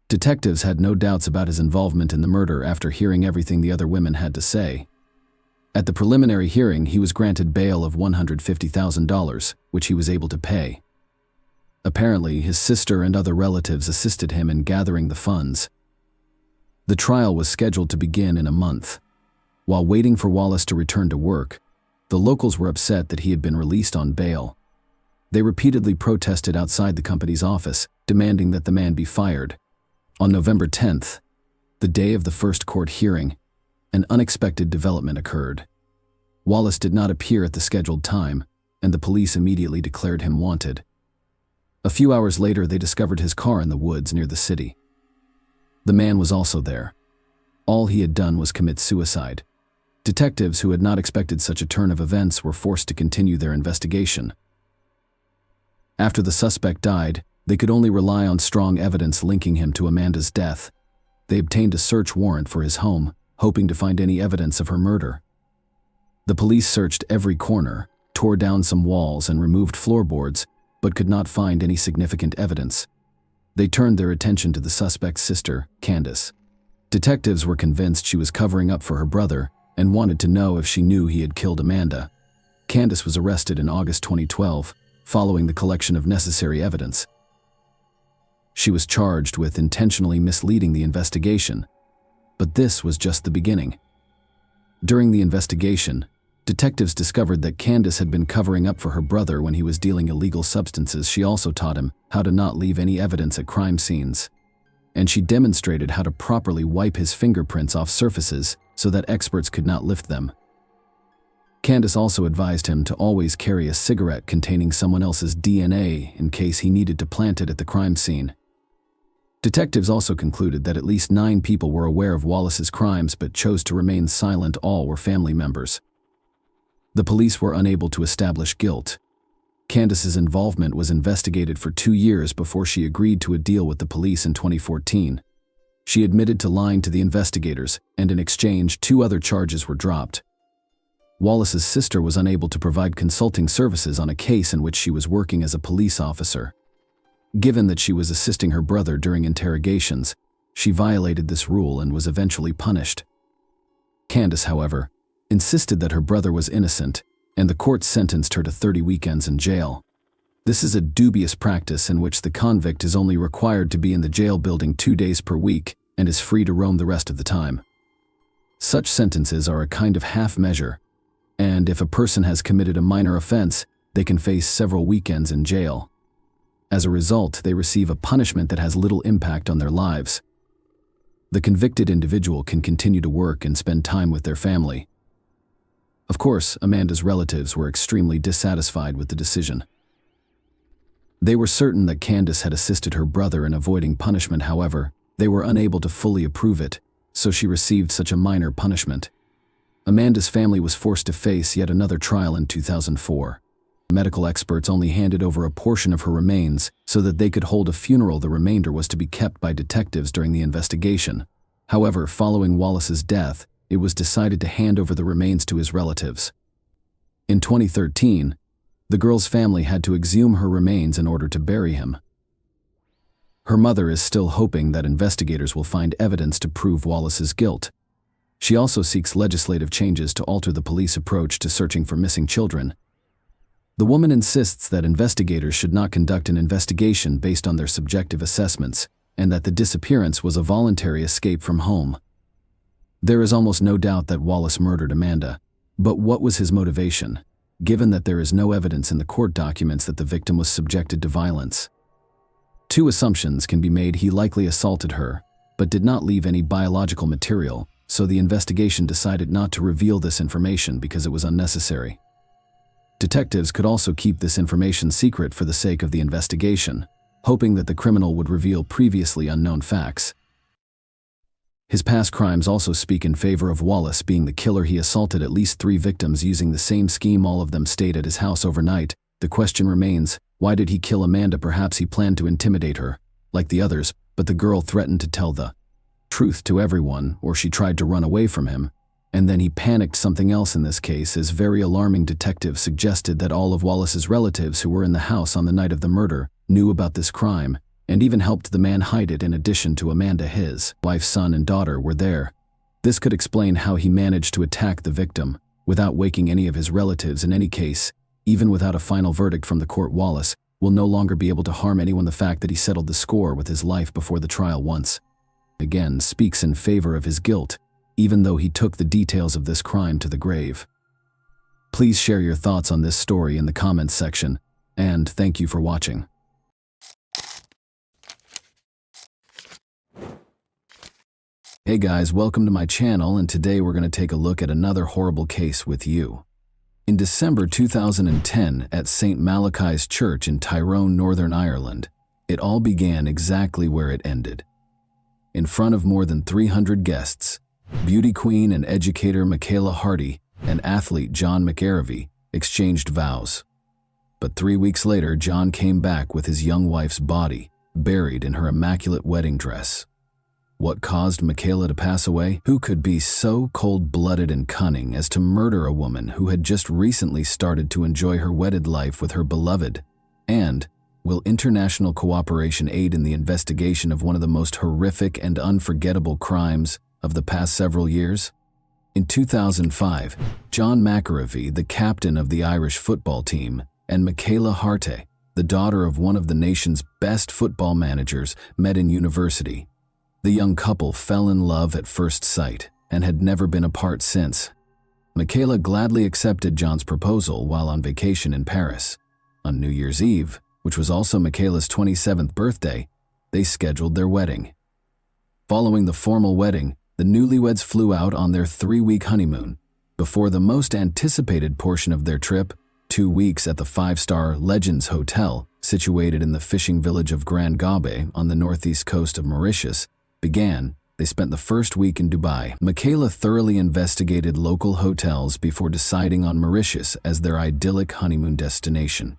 A: Detectives had no doubts about his involvement in the murder after hearing everything the other women had to say. At the preliminary hearing, he was granted bail of $150,000, which he was able to pay. Apparently, his sister and other relatives assisted him in gathering the funds. The trial was scheduled to begin in a month. While waiting for Wallace to return to work, the locals were upset that he had been released on bail. They repeatedly protested outside the company's office, demanding that the man be fired. On November 10th, the day of the first court hearing, an unexpected development occurred. Wallace did not appear at the scheduled time, and the police immediately declared him wanted. A few hours later, they discovered his car in the woods near the city. The man was also there. All he had done was commit suicide. Detectives who had not expected such a turn of events were forced to continue their investigation. After the suspect died, they could only rely on strong evidence linking him to Amanda's death. They obtained a search warrant for his home, hoping to find any evidence of her murder. The police searched every corner, tore down some walls and removed floorboards, but could not find any significant evidence. They turned their attention to the suspect's sister, Candace. Detectives were convinced she was covering up for her brother and wanted to know if she knew he had killed Amanda. Candace was arrested in August 2012, following the collection of necessary evidence. She was charged with intentionally misleading the investigation, but this was just the beginning. During the investigation, detectives discovered that Candace had been covering up for her brother when he was dealing illegal substances. She also taught him how to not leave any evidence at crime scenes, and she demonstrated how to properly wipe his fingerprints off surfaces so that experts could not lift them. Candace also advised him to always carry a cigarette containing someone else's DNA in case he needed to plant it at the crime scene. Detectives also concluded that at least 9 people were aware of Wallace's crimes but chose to remain silent. All were family members. The police were unable to establish guilt. Candace's involvement was investigated for 2 years before she agreed to a deal with the police in 2014. She admitted to lying to the investigators, and in exchange, 2 other charges were dropped. Wallace's sister was unable to provide consulting services on a case in which she was working as a police officer. Given that she was assisting her brother during interrogations, she violated this rule and was eventually punished. Candace, however, insisted that her brother was innocent, and the court sentenced her to 30 weekends in jail. This is a dubious practice in which the convict is only required to be in the jail building 2 days per week and is free to roam the rest of the time. Such sentences are a kind of half measure, and if a person has committed a minor offense, they can face several weekends in jail. As a result, they receive a punishment that has little impact on their lives. The convicted individual can continue to work and spend time with their family. Of course, Amanda's relatives were extremely dissatisfied with the decision. They were certain that Candace had assisted her brother in avoiding punishment. However, they were unable to fully approve it, so she received such a minor punishment. Amanda's family was forced to face yet another trial in 2004. Medical experts only handed over a portion of her remains so that they could hold a funeral. The remainder was to be kept by detectives during the investigation. However, following Wallace's death, it was decided to hand over the remains to his relatives. In 2013, the girl's family had to exhume her remains in order to bury him. Her mother is still hoping that investigators will find evidence to prove Wallace's guilt. She also seeks legislative changes to alter the police approach to searching for missing children. The woman insists that investigators should not conduct an investigation based on their subjective assessments, and that the disappearance was a voluntary escape from home. There is almost no doubt that Wallace murdered Amanda, but what was his motivation, given that there is no evidence in the court documents that the victim was subjected to violence? 2 assumptions can be made. He likely assaulted her, but did not leave any biological material, so the investigation decided not to reveal this information because it was unnecessary. Detectives could also keep this information secret for the sake of the investigation, hoping that the criminal would reveal previously unknown facts. His past crimes also speak in favor of Wallace being the killer. He assaulted at least 3 victims using the same scheme. All of them stayed at his house overnight. The question remains, why did he kill Amanda? Perhaps he planned to intimidate her, like the others, but the girl threatened to tell the truth to everyone, or she tried to run away from him, And then he panicked. Something else in this case is very alarming. Detectives suggested that all of Wallace's relatives who were in the house on the night of the murder knew about this crime and even helped the man hide it. In addition to Amanda, his wife's son and daughter were there. This could explain how he managed to attack the victim without waking any of his relatives. In any case, even without a final verdict from the court, Wallace will no longer be able to harm anyone. The fact that he settled the score with his life before the trial once again speaks in favor of his guilt, even though he took the details of this crime to the grave. Please share your thoughts on this story in the comments section, and thank you for watching. Hey guys, welcome to my channel, and today we're going to take a look at another horrible case with you. In December 2010, at St. Malachi's Church in Tyrone, Northern Ireland, it all began exactly where it ended. In front of more than 300 guests, beauty queen and educator Michaela Hardy and athlete John McArevey exchanged vows. But 3 weeks later, John came back with his young wife's body buried in her immaculate wedding dress. What caused Michaela to pass away? Who could be so cold-blooded and cunning as to murder a woman who had just recently started to enjoy her wedded life with her beloved? And will international cooperation aid in the investigation of one of the most horrific and unforgettable crimes of the past several years? In 2005, John McArevey, the captain of the Irish football team, and Michaela Hardy, the daughter of one of the nation's best football managers, met in university. The young couple fell in love at first sight and had never been apart since. Michaela gladly accepted John's proposal while on vacation in Paris. On New Year's Eve, which was also Michaela's 27th birthday, they scheduled their wedding. Following the formal wedding, the newlyweds flew out on their 3-week honeymoon. Before the most anticipated portion of their trip, 2 weeks at the 5-star Legends Hotel, situated in the fishing village of Grand Gabe on the northeast coast of Mauritius, began, they spent the first week in Dubai. Michaela thoroughly investigated local hotels before deciding on Mauritius as their idyllic honeymoon destination.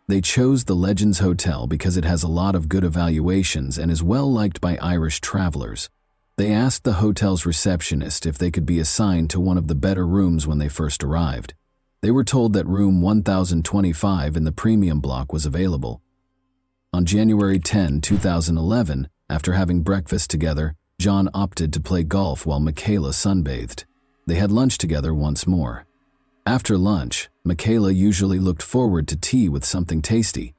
A: They chose the Legends Hotel because it has a lot of good evaluations and is well liked by Irish travelers. They asked the hotel's receptionist if they could be assigned to one of the better rooms when they first arrived. They were told that room 1025 in the premium block was available. On January 10, 2011, after having breakfast together, John opted to play golf while Michaela sunbathed. They had lunch together once more. After lunch, Michaela usually looked forward to tea with something tasty.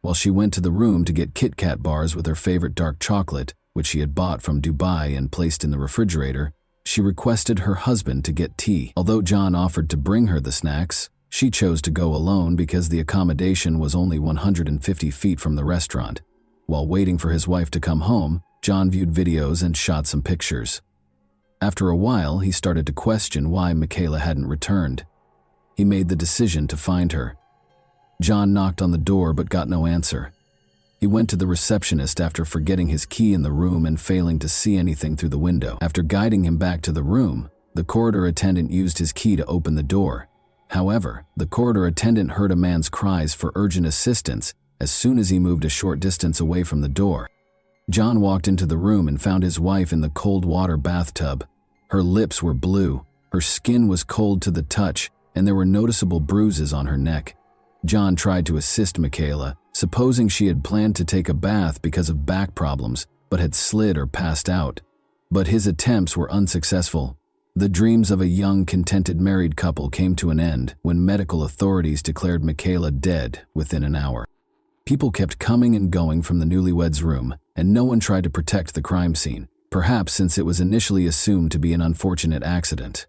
A: While she went to the room to get Kit Kat bars with her favorite dark chocolate, which she had bought from Dubai and placed in the refrigerator, she requested her husband to get tea. Although John offered to bring her the snacks, she chose to go alone because the accommodation was only 150 feet from the restaurant. While waiting for his wife to come home, John viewed videos and shot some pictures. After a while, he started to question why Michaela hadn't returned. He made the decision to find her. John knocked on the door but got no answer. He went to the receptionist after forgetting his key in the room and failing to see anything through the window. After guiding him back to the room, the corridor attendant used his key to open the door. However, the corridor attendant heard a man's cries for urgent assistance as soon as he moved a short distance away from the door. John walked into the room and found his wife in the cold water bathtub. Her lips were blue, her skin was cold to the touch, and there were noticeable bruises on her neck. John tried to assist Michaela, supposing she had planned to take a bath because of back problems, but had slid or passed out. But his attempts were unsuccessful. The dreams of a young, contented married couple came to an end when medical authorities declared Michaela dead within an hour. People kept coming and going from the newlyweds' room, and no one tried to protect the crime scene, perhaps since it was initially assumed to be an unfortunate accident.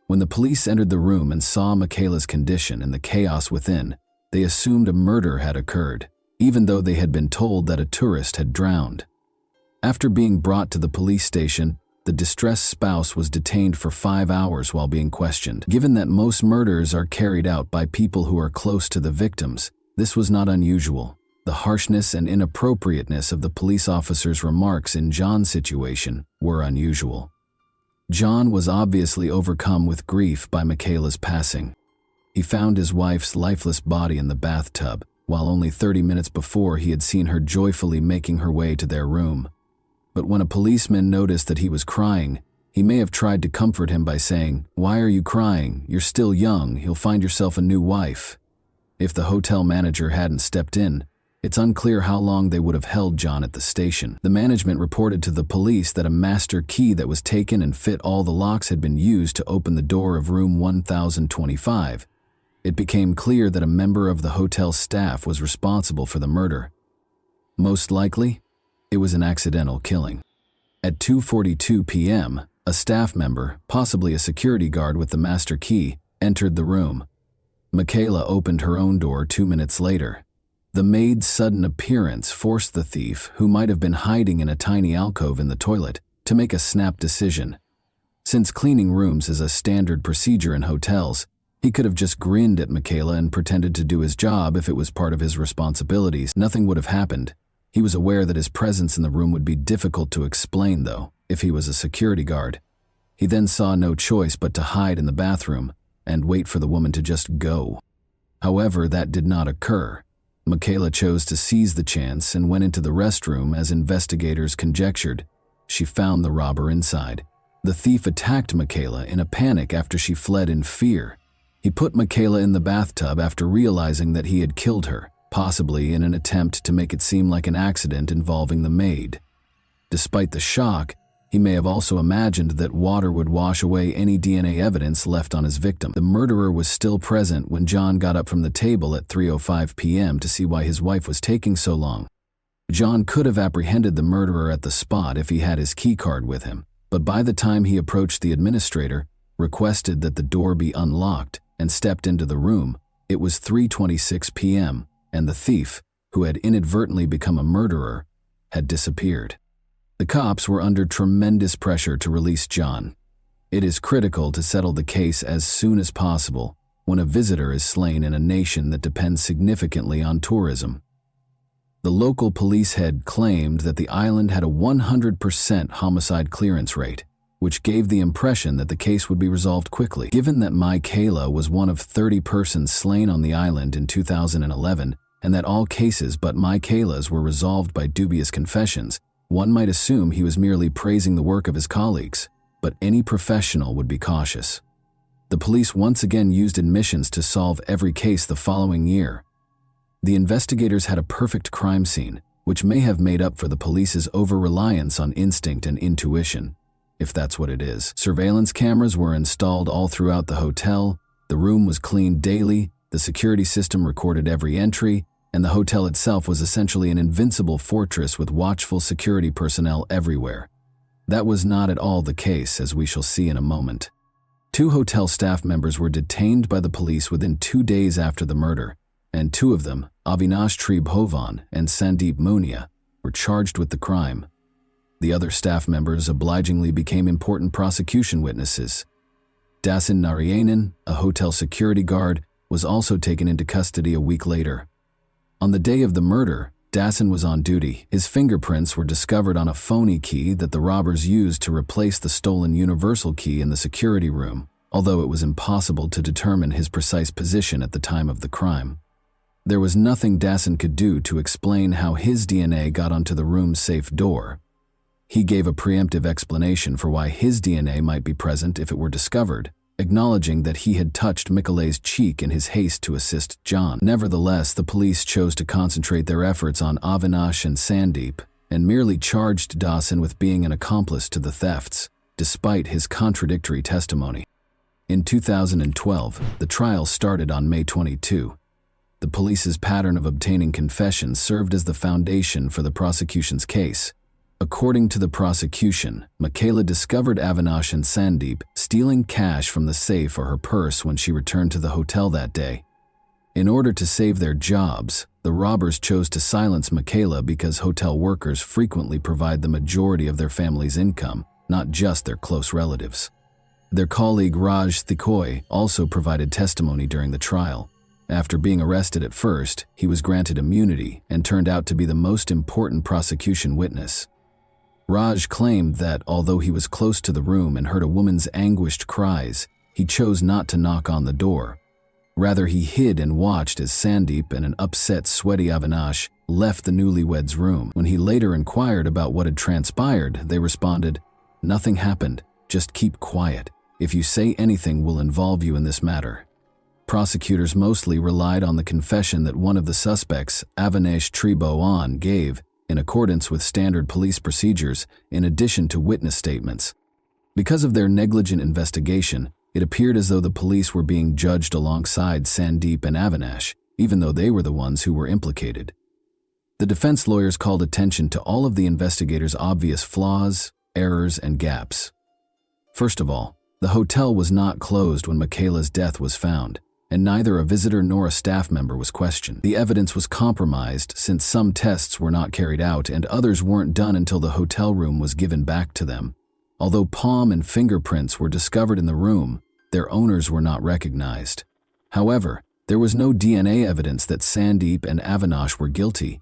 A: When the police entered the room and saw Michaela's condition and the chaos within, they assumed a murder had occurred, even though they had been told that a tourist had drowned. After being brought to the police station, the distressed spouse was detained for 5 hours while being questioned. Given that most murders are carried out by people who are close to the victims, this was not unusual. The harshness and inappropriateness of the police officer's remarks in John's situation were unusual. John was obviously overcome with grief by Michaela's passing. He found his wife's lifeless body in the bathtub, while only 30 minutes before he had seen her joyfully making her way to their room. But when a policeman noticed that he was crying, He may have tried to comfort him by saying, "Why are you crying? You're still young, you'll find yourself a new wife." If the hotel manager hadn't stepped in, it's unclear how long they would have held John at the station. The management reported to the police that a master key that was taken and fit all the locks had been used to open the door of room 1025. It became clear that a member of the hotel staff was responsible for the murder. Most likely, it was an accidental killing. At 2:42 p.m., a staff member, possibly a security guard with the master key, entered the room. Michaela opened her own door 2 minutes later. The maid's sudden appearance forced the thief, who might have been hiding in a tiny alcove in the toilet, to make a snap decision. Since cleaning rooms is a standard procedure in hotels, he could have just grinned at Michaela and pretended to do his job if it was part of his responsibilities. Nothing would have happened. He was aware that his presence in the room would be difficult to explain, though, if he was a security guard. He then saw no choice but to hide in the bathroom and wait for the woman to just go. However, that did not occur. Michaela chose to seize the chance and went into the restroom. As investigators conjectured, she found the robber inside. The thief attacked Michaela in a panic after she fled in fear. He put Michaela in the bathtub after realizing that he had killed her, possibly in an attempt to make it seem like an accident involving the maid. Despite the shock, he may have also imagined that water would wash away any DNA evidence left on his victim. The murderer was still present when John got up from the table at 3:05 p.m. to see why his wife was taking so long. John could have apprehended the murderer at the spot if he had his keycard with him, but by the time he approached the administrator, requested that the door be unlocked, and stepped into the room, it was 3:26 p.m., and the thief, who had inadvertently become a murderer, had disappeared. The cops were under tremendous pressure to release John. It is critical to settle the case as soon as possible when a visitor is slain in a nation that depends significantly on tourism. The local police head claimed that the island had a 100% homicide clearance rate, which gave the impression that the case would be resolved quickly. Given that Michaela was one of 30 persons slain on the island in 2011, and that all cases but Michaela's were resolved by dubious confessions, one might assume he was merely praising the work of his colleagues, but any professional would be cautious. The police once again used admissions to solve every case the following year. The investigators had a perfect crime scene, which may have made up for the police's over-reliance on instinct and intuition, if that's what it is. Surveillance cameras were installed all throughout the hotel, the room was cleaned daily, the security system recorded every entry, and the hotel itself was essentially an invincible fortress with watchful security personnel everywhere. That was not at all the case, as we shall see in a moment. 2 hotel staff members were detained by the police within 2 days after the murder, and 2 of them, Avinash Tribhovan and Sandeep Munia, were charged with the crime. The other staff members obligingly became important prosecution witnesses. Dasan Narayanan, a hotel security guard, was also taken into custody a week later. On the day of the murder, Dasan was on duty. His fingerprints were discovered on a phony key that the robbers used to replace the stolen universal key in the security room, although it was impossible to determine his precise position at the time of the crime. There was nothing Dasan could do to explain how his DNA got onto the room's safe door. He gave a preemptive explanation for why his DNA might be present if it were discovered, acknowledging that he had touched Michaela's cheek in his haste to assist John. Nevertheless, the police chose to concentrate their efforts on Avinash and Sandeep and merely charged Dasan with being an accomplice to the thefts, despite his contradictory testimony. In 2012, the trial started on May 22. The police's pattern of obtaining confessions served as the foundation for the prosecution's case. According to the prosecution, Michaela discovered Avinash and Sandeep stealing cash from the safe or her purse when she returned to the hotel that day. In order to save their jobs, the robbers chose to silence Michaela because hotel workers frequently provide the majority of their family's income, not just their close relatives. Their colleague Raj Thikoi also provided testimony during the trial. After being arrested at first, he was granted immunity and turned out to be the most important prosecution witness. Raj claimed that although he was close to the room and heard a woman's anguished cries, he chose not to knock on the door. Rather, he hid and watched as Sandeep and an upset, sweaty Avinash left the newlyweds' room. When he later inquired about what had transpired, they responded, "Nothing happened, Just keep quiet. If you say anything, we'll involve you in this matter." Prosecutors mostly relied on the confession that one of the suspects, Avinash Tribhuwan, gave, in accordance with standard police procedures, in addition to witness statements. Because of their negligent investigation, it appeared as though the police were being judged alongside Sandeep and Avinash, even though they were the ones who were implicated. The defense lawyers called attention to all of the investigators' obvious flaws, errors, and gaps. First of all, the hotel was not closed when Michaela's death was found, and neither a visitor nor a staff member was questioned. The evidence was compromised since some tests were not carried out and others weren't done until the hotel room was given back to them. Although palm and fingerprints were discovered in the room, their owners were not recognized. However, there was no DNA evidence that Sandeep and Avinash were guilty.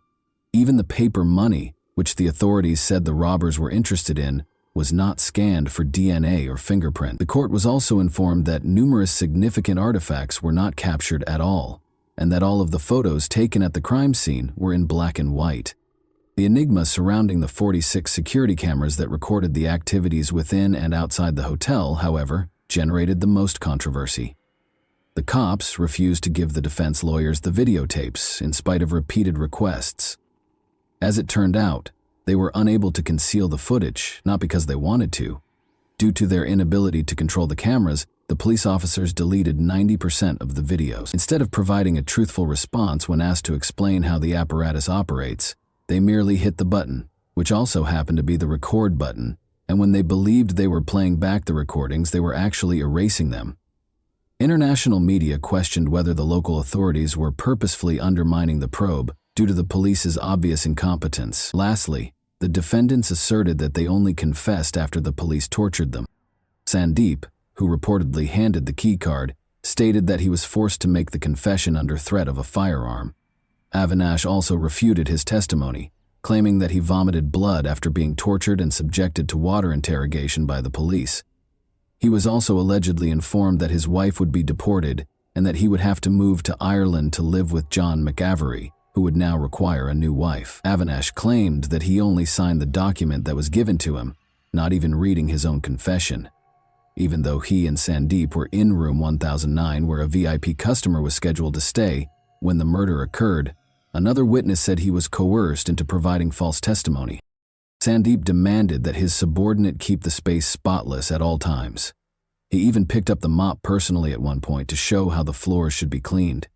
A: Even the paper money, which the authorities said the robbers were interested in, was not scanned for DNA or fingerprint. The court was also informed that numerous significant artifacts were not captured at all, and that all of the photos taken at the crime scene were in black and white. The enigma surrounding the 46 security cameras that recorded the activities within and outside the hotel, however, generated the most controversy. The cops refused to give the defense lawyers the videotapes in spite of repeated requests. As it turned out, they were unable to conceal the footage, not because they wanted to. Due to their inability to control the cameras, the police officers deleted 90% of the videos. Instead of providing a truthful response when asked to explain how the apparatus operates, they merely hit the button, which also happened to be the record button, and when they believed they were playing back the recordings, they were actually erasing them. International media questioned whether the local authorities were purposefully undermining the probe due to the police's obvious incompetence. Lastly, the defendants asserted that they only confessed after the police tortured them. Sandeep, who reportedly handed the keycard, stated that he was forced to make the confession under threat of a firearm. Avinash also refuted his testimony, claiming that he vomited blood after being tortured and subjected to water interrogation by the police. He was also allegedly informed that his wife would be deported and that he would have to move to Ireland to live with John McAvery, who would now require a new wife. Avinash claimed that he only signed the document that was given to him, not even reading his own confession. Even though he and Sandeep were in room 1009 where a VIP customer was scheduled to stay when the murder occurred, another witness said he was coerced into providing false testimony. Sandeep demanded that his subordinate keep the space spotless at all times. He even picked up the mop personally at one point to show how the floors should be cleaned.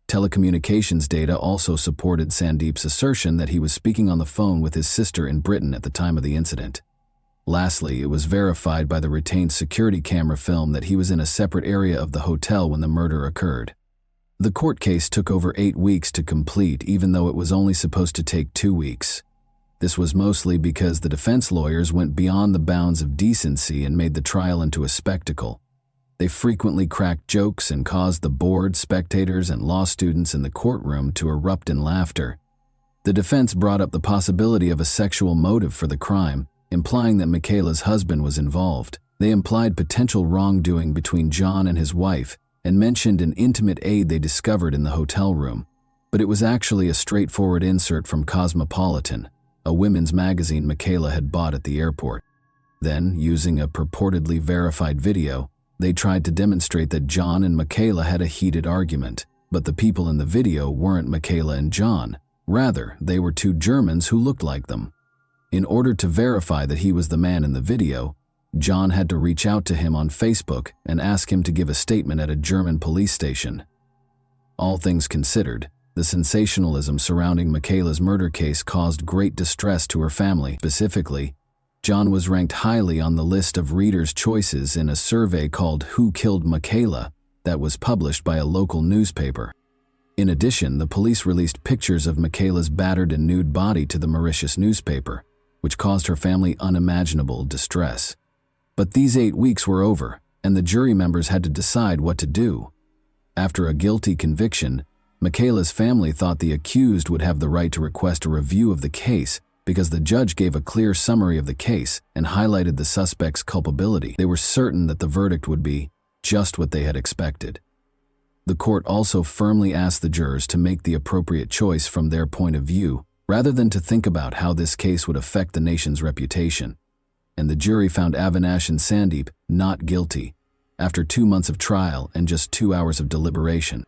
A: Telecommunications data also supported Sandeep's assertion that he was speaking on the phone with his sister in Britain at the time of the incident. Lastly, it was verified by the retained security camera film that he was in a separate area of the hotel when the murder occurred. The court case took over 8 weeks to complete, even though it was only supposed to take 2 weeks. This was mostly because the defense lawyers went beyond the bounds of decency and made the trial into a spectacle. They frequently cracked jokes and caused the board, spectators, and law students in the courtroom to erupt in laughter. The defense brought up the possibility of a sexual motive for the crime, implying that Michaela's husband was involved. They implied potential wrongdoing between John and his wife and mentioned an intimate aid they discovered in the hotel room. But it was actually a straightforward insert from Cosmopolitan, a women's magazine Michaela had bought at the airport. Then, using a purportedly verified video, they tried to demonstrate that John and Michaela had a heated argument, but the people in the video weren't Michaela and John. Rather, they were two Germans who looked like them. In order to verify that he was the man in the video, John had to reach out to him on Facebook and ask him to give a statement at a German police station. All things considered, the sensationalism surrounding Michaela's murder case caused great distress to her family. Specifically, John was ranked highly on the list of readers' choices in a survey called Who Killed Michaela that was published by a local newspaper. In addition, the police released pictures of Michaela's battered and nude body to the Mauritius newspaper, which caused her family unimaginable distress. But these 8 weeks were over, and the jury members had to decide what to do. After a guilty conviction, Michaela's family thought the accused would have the right to request a review of the case because the judge gave a clear summary of the case and highlighted the suspect's culpability. They were certain that the verdict would be just what they had expected. The court also firmly asked the jurors to make the appropriate choice from their point of view, rather than to think about how this case would affect the nation's reputation. and the jury found Avinash and Sandeep not guilty after 2 months of trial and just 2 hours of deliberation.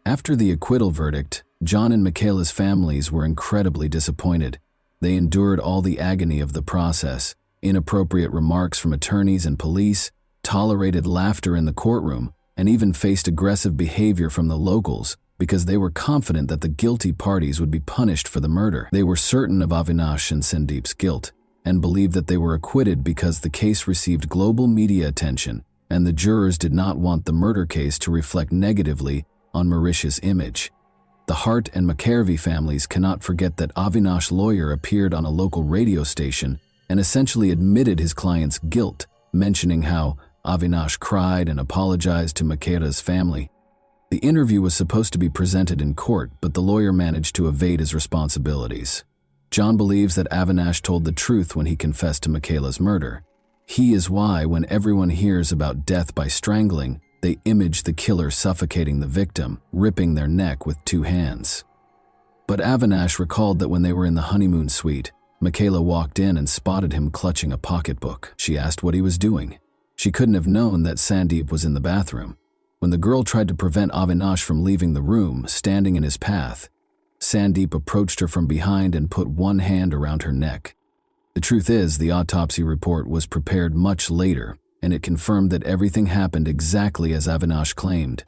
A: After the acquittal verdict, John and Michaela's families were incredibly disappointed. They endured all the agony of the process, inappropriate remarks from attorneys and police, tolerated laughter in the courtroom, and even faced aggressive behavior from the locals because they were confident that the guilty parties would be punished for the murder. They were certain of Avinash and Sandeep's guilt and believed that they were acquitted because the case received global media attention, and the jurors did not want the murder case to reflect negatively on Mauritius' image. The Hart and McKervey families cannot forget that Avinash's lawyer appeared on a local radio station and essentially admitted his client's guilt, mentioning how Avinash cried and apologized to Michaela's family. The interview was supposed to be presented in court, but the lawyer managed to evade his responsibilities. John believes that Avinash told the truth when he confessed to Michaela's murder. He is why, when everyone hears about death by strangling, they image the killer suffocating the victim, ripping their neck with 2 hands. But Avinash recalled that when they were in the honeymoon suite, Michaela walked in and spotted him clutching a pocketbook. She asked what he was doing. She couldn't have known that Sandeep was in the bathroom. When the girl tried to prevent Avinash from leaving the room, standing in his path, Sandeep approached her from behind and put one hand around her neck. The truth is, the autopsy report was prepared much later, and it confirmed that everything happened exactly as Avinash claimed.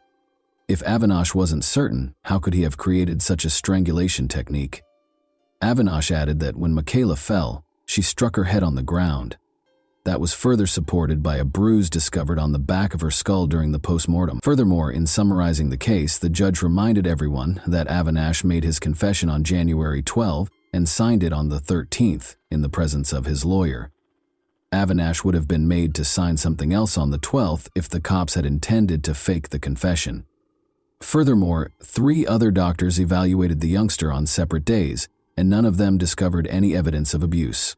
A: If Avinash wasn't certain, how could he have created such a strangulation technique? Avinash added that when Michaela fell, she struck her head on the ground. That was further supported by a bruise discovered on the back of her skull during the post-mortem. Furthermore, in summarizing the case, the judge reminded everyone that Avinash made his confession on January 12 and signed it on the 13th in the presence of his lawyer. Avinash would have been made to sign something else on the 12th if the cops had intended to fake the confession. Furthermore, 3 other doctors evaluated the youngster on separate days, and none of them discovered any evidence of abuse.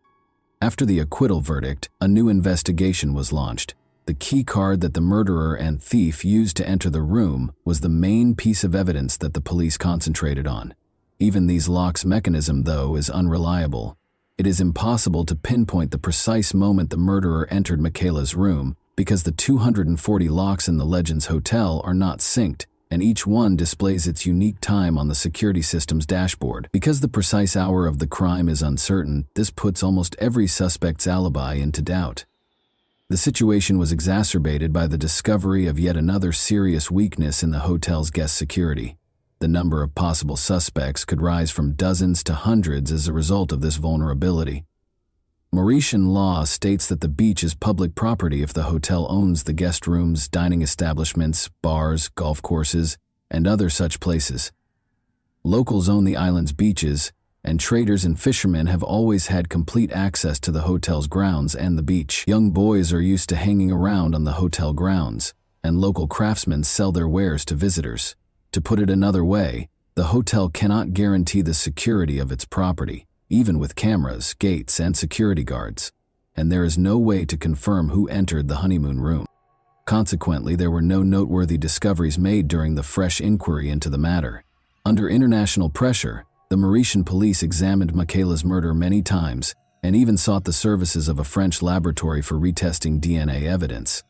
A: After the acquittal verdict, a new investigation was launched. The key card that the murderer and thief used to enter the room was the main piece of evidence that the police concentrated on. Even these locks' mechanism, though, is unreliable. It is impossible to pinpoint the precise moment the murderer entered Michaela's room because the 240 locks in the Legends Hotel are not synced, and each one displays its unique time on the security system's dashboard. Because the precise hour of the crime is uncertain, this puts almost every suspect's alibi into doubt. The situation was exacerbated by the discovery of yet another serious weakness in the hotel's guest security. The number of possible suspects could rise from dozens to hundreds as a result of this vulnerability. Mauritian law states that the beach is public property if the hotel owns the guest rooms, dining establishments, bars, golf courses, and other such places. Locals own the island's beaches, and traders and fishermen have always had complete access to the hotel's grounds and the beach. Young boys are used to hanging around on the hotel grounds, and local craftsmen sell their wares to visitors. To put it another way, the hotel cannot guarantee the security of its property, even with cameras, gates, and security guards, and there is no way to confirm who entered the honeymoon room. Consequently, there were no noteworthy discoveries made during the fresh inquiry into the matter. Under international pressure, the Mauritian police examined Michaela's murder many times and even sought the services of a French laboratory for retesting DNA evidence.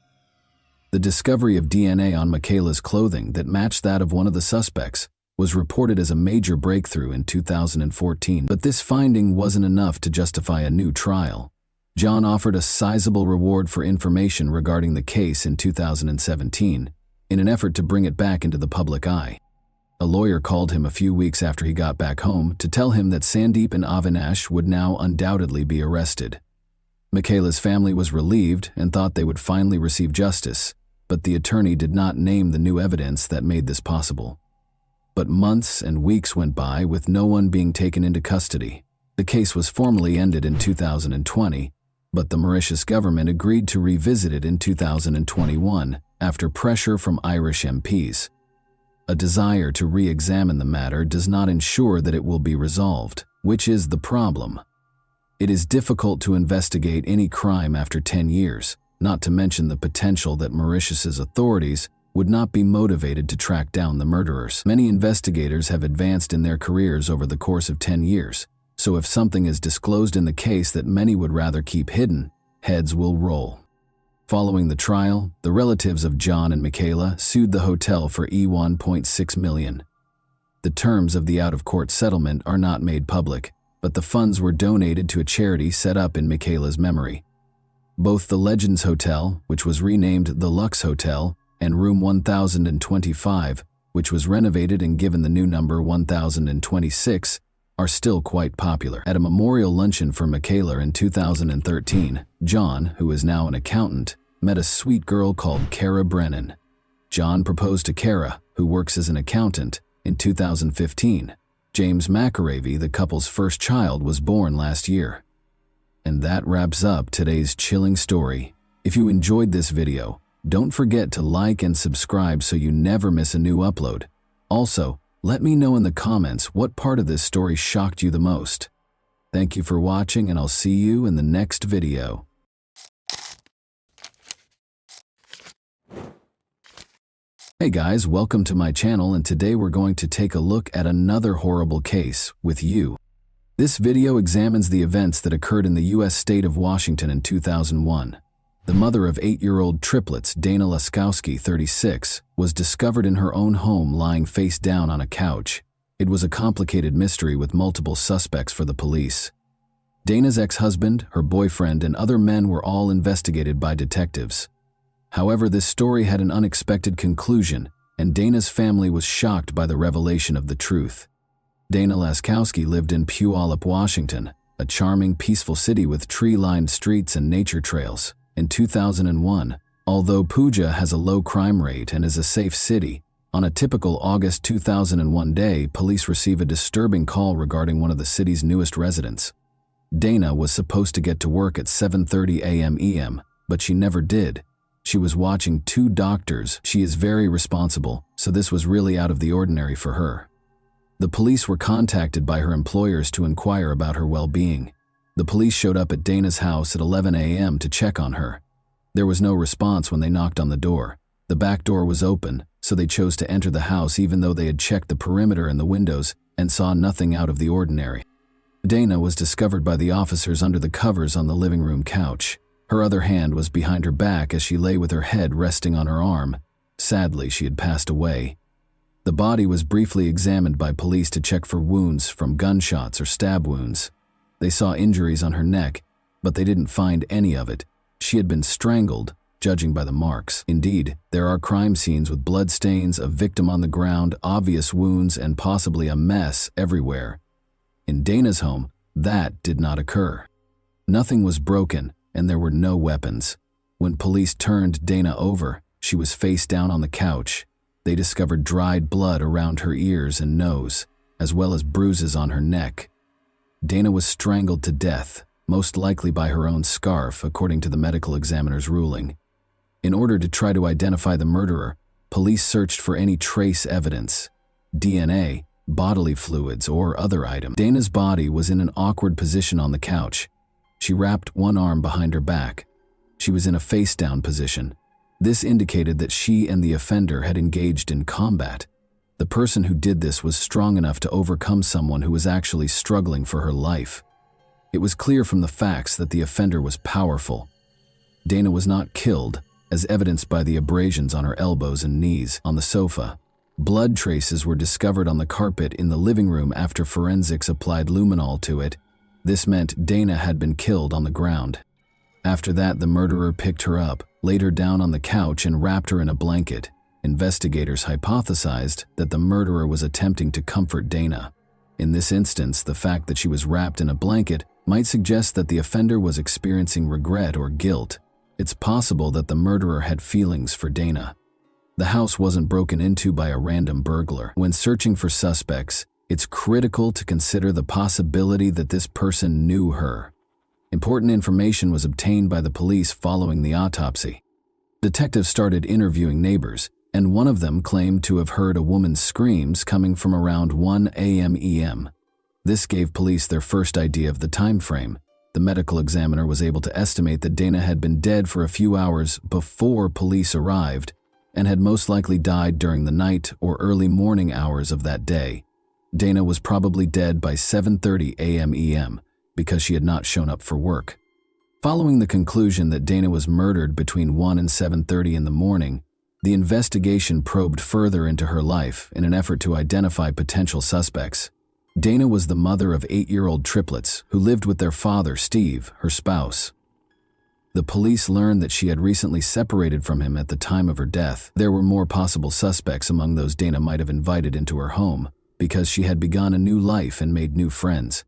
A: The discovery of DNA on Michaela's clothing that matched that of one of the suspects was reported as a major breakthrough in 2014, but this finding wasn't enough to justify a new trial. John offered a sizable reward for information regarding the case in 2017, in an effort to bring it back into the public eye. A lawyer called him a few weeks after he got back home to tell him that Sandeep and Avinash would now undoubtedly be arrested. Michaela's family was relieved and thought they would finally receive justice, but the attorney did not name the new evidence that made this possible. But months and weeks went by with no one being taken into custody. The case was formally ended in 2020, but the Mauritius government agreed to revisit it in 2021 after pressure from Irish MPs. A desire to re-examine the matter does not ensure that it will be resolved, which is the problem. It is difficult to investigate any crime after 10 years, not to mention the potential that Mauritius's authorities would not be motivated to track down the murderers. Many investigators have advanced in their careers over the course of 10 years, so if something is disclosed in the case that many would rather keep hidden, heads will roll. Following the trial, the relatives of John and Michaela sued the hotel for $1.6 million. The terms of the out-of-court settlement are not made public, but the funds were donated to a charity set up in Michaela's memory. Both the Legends Hotel, which was renamed the Lux Hotel, and Room 1025, which was renovated and given the new number 1026, are still quite popular. At a memorial luncheon for Michaela in 2013, John, who is now an accountant, met a sweet girl called Kara Brennan. John proposed to Kara, who works as an accountant, in 2015. James McAravey, the couple's first child, was born last year. And that wraps up today's chilling story. If you enjoyed this video, don't forget to like and subscribe so you never miss a new upload. Also, let me know in the comments what part of this story shocked you the most. Thank you for watching, and I'll see you in the next video. Hey guys, welcome to my channel, and today we're going to take a look at another horrible case with you. This video examines the events that occurred in the U.S. state of Washington in 2001. The mother of 8-year-old triplets, Dana Laskowski, 36, was discovered in her own home lying face down on a couch. It was a complicated mystery with multiple suspects for the police. Dana's ex-husband, her boyfriend, and other men were all investigated by detectives. However, this story had an unexpected conclusion, and Dana's family was shocked by the revelation of the truth. Dana Laskowski lived in Puyallup, Washington, a charming, peaceful city with tree-lined streets and nature trails. In 2001, although Puja has a low crime rate and is a safe city, on a typical August 2001 day, police receive a disturbing call regarding one of the city's newest residents. Dana was supposed to get to work at 7:30 a.m., but she never did. She was watching 2 doctors. She is very responsible, so this was really out of the ordinary for her. The police were contacted by her employers to inquire about her well-being. The police showed up at Dana's house at 11 a.m. to check on her. There was no response when they knocked on the door. The back door was open, so they chose to enter the house even though they had checked the perimeter and the windows and saw nothing out of the ordinary. Dana was discovered by the officers under the covers on the living room couch. Her other hand was behind her back as she lay with her head resting on her arm. Sadly, she had passed away. The body was briefly examined by police to check for wounds from gunshots or stab wounds. They saw injuries on her neck, but they didn't find any of it. She had been strangled, judging by the marks. Indeed, there are crime scenes with blood stains, a victim on the ground, obvious wounds, and possibly a mess everywhere. In Dana's home, that did not occur. Nothing was broken, and there were no weapons. When police turned Dana over, she was face down on the couch. They discovered dried blood around her ears and nose, as well as bruises on her neck. Dana was strangled to death, most likely by her own scarf, according to the medical examiner's ruling. In order to try to identify the murderer, police searched for any trace evidence, DNA, bodily fluids, or other items. Dana's body was in an awkward position on the couch. She wrapped one arm behind her back. She was in a face-down position. This indicated that she and the offender had engaged in combat. The person who did this was strong enough to overcome someone who was actually struggling for her life. It was clear from the facts that the offender was powerful. Dana was not killed, as evidenced by the abrasions on her elbows and knees on the sofa. Blood traces were discovered on the carpet in the living room after forensics applied luminol to it. This meant Dana had been killed on the ground. After that, the murderer picked her up, laid her down on the couch, and wrapped her in a blanket. Investigators hypothesized that the murderer was attempting to comfort Dana. In this instance, the fact that she was wrapped in a blanket might suggest that the offender was experiencing regret or guilt. It's possible that the murderer had feelings for Dana. The house wasn't broken into by a random burglar. When searching for suspects, it's critical to consider the possibility that this person knew her. Important information was obtained by the police following the autopsy. Detectives started interviewing neighbors, and one of them claimed to have heard a woman's screams coming from around 1 a.m. This gave police their first idea of the time frame. The medical examiner was able to estimate that Dana had been dead for a few hours before police arrived and had most likely died during the night or early morning hours of that day. Dana was probably dead by 7:30 a.m. because she had not shown up for work. Following the conclusion that Dana was murdered between 1 and 7:30 in the morning, the investigation probed further into her life in an effort to identify potential suspects. Dana was the mother of 8-year-old triplets who lived with their father, Steve, her spouse. The police learned that she had recently separated from him at the time of her death. There were more possible suspects among those Dana might have invited into her home because she had begun a new life and made new friends.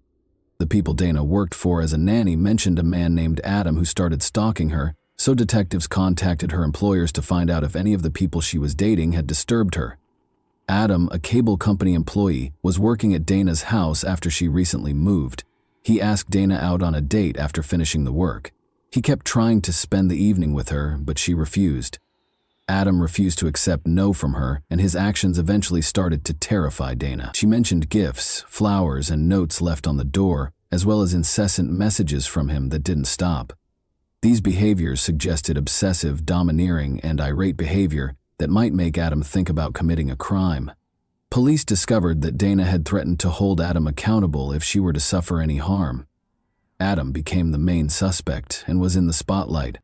A: The people Dana worked for as a nanny mentioned a man named Adam who started stalking her, so detectives contacted her employers to find out if any of the people she was dating had disturbed her. Adam, a cable company employee, was working at Dana's house after she recently moved. He asked Dana out on a date after finishing the work. He kept trying to spend the evening with her, but she refused. Adam refused to accept no from her, and his actions eventually started to terrify Dana. She mentioned gifts, flowers, and notes left on the door, as well as incessant messages from him that didn't stop. These behaviors suggested obsessive, domineering, and irate behavior that might make Adam think about committing a crime. Police discovered that Dana had threatened to hold Adam accountable if she were to suffer any harm. Adam became the main suspect and was in the spotlight.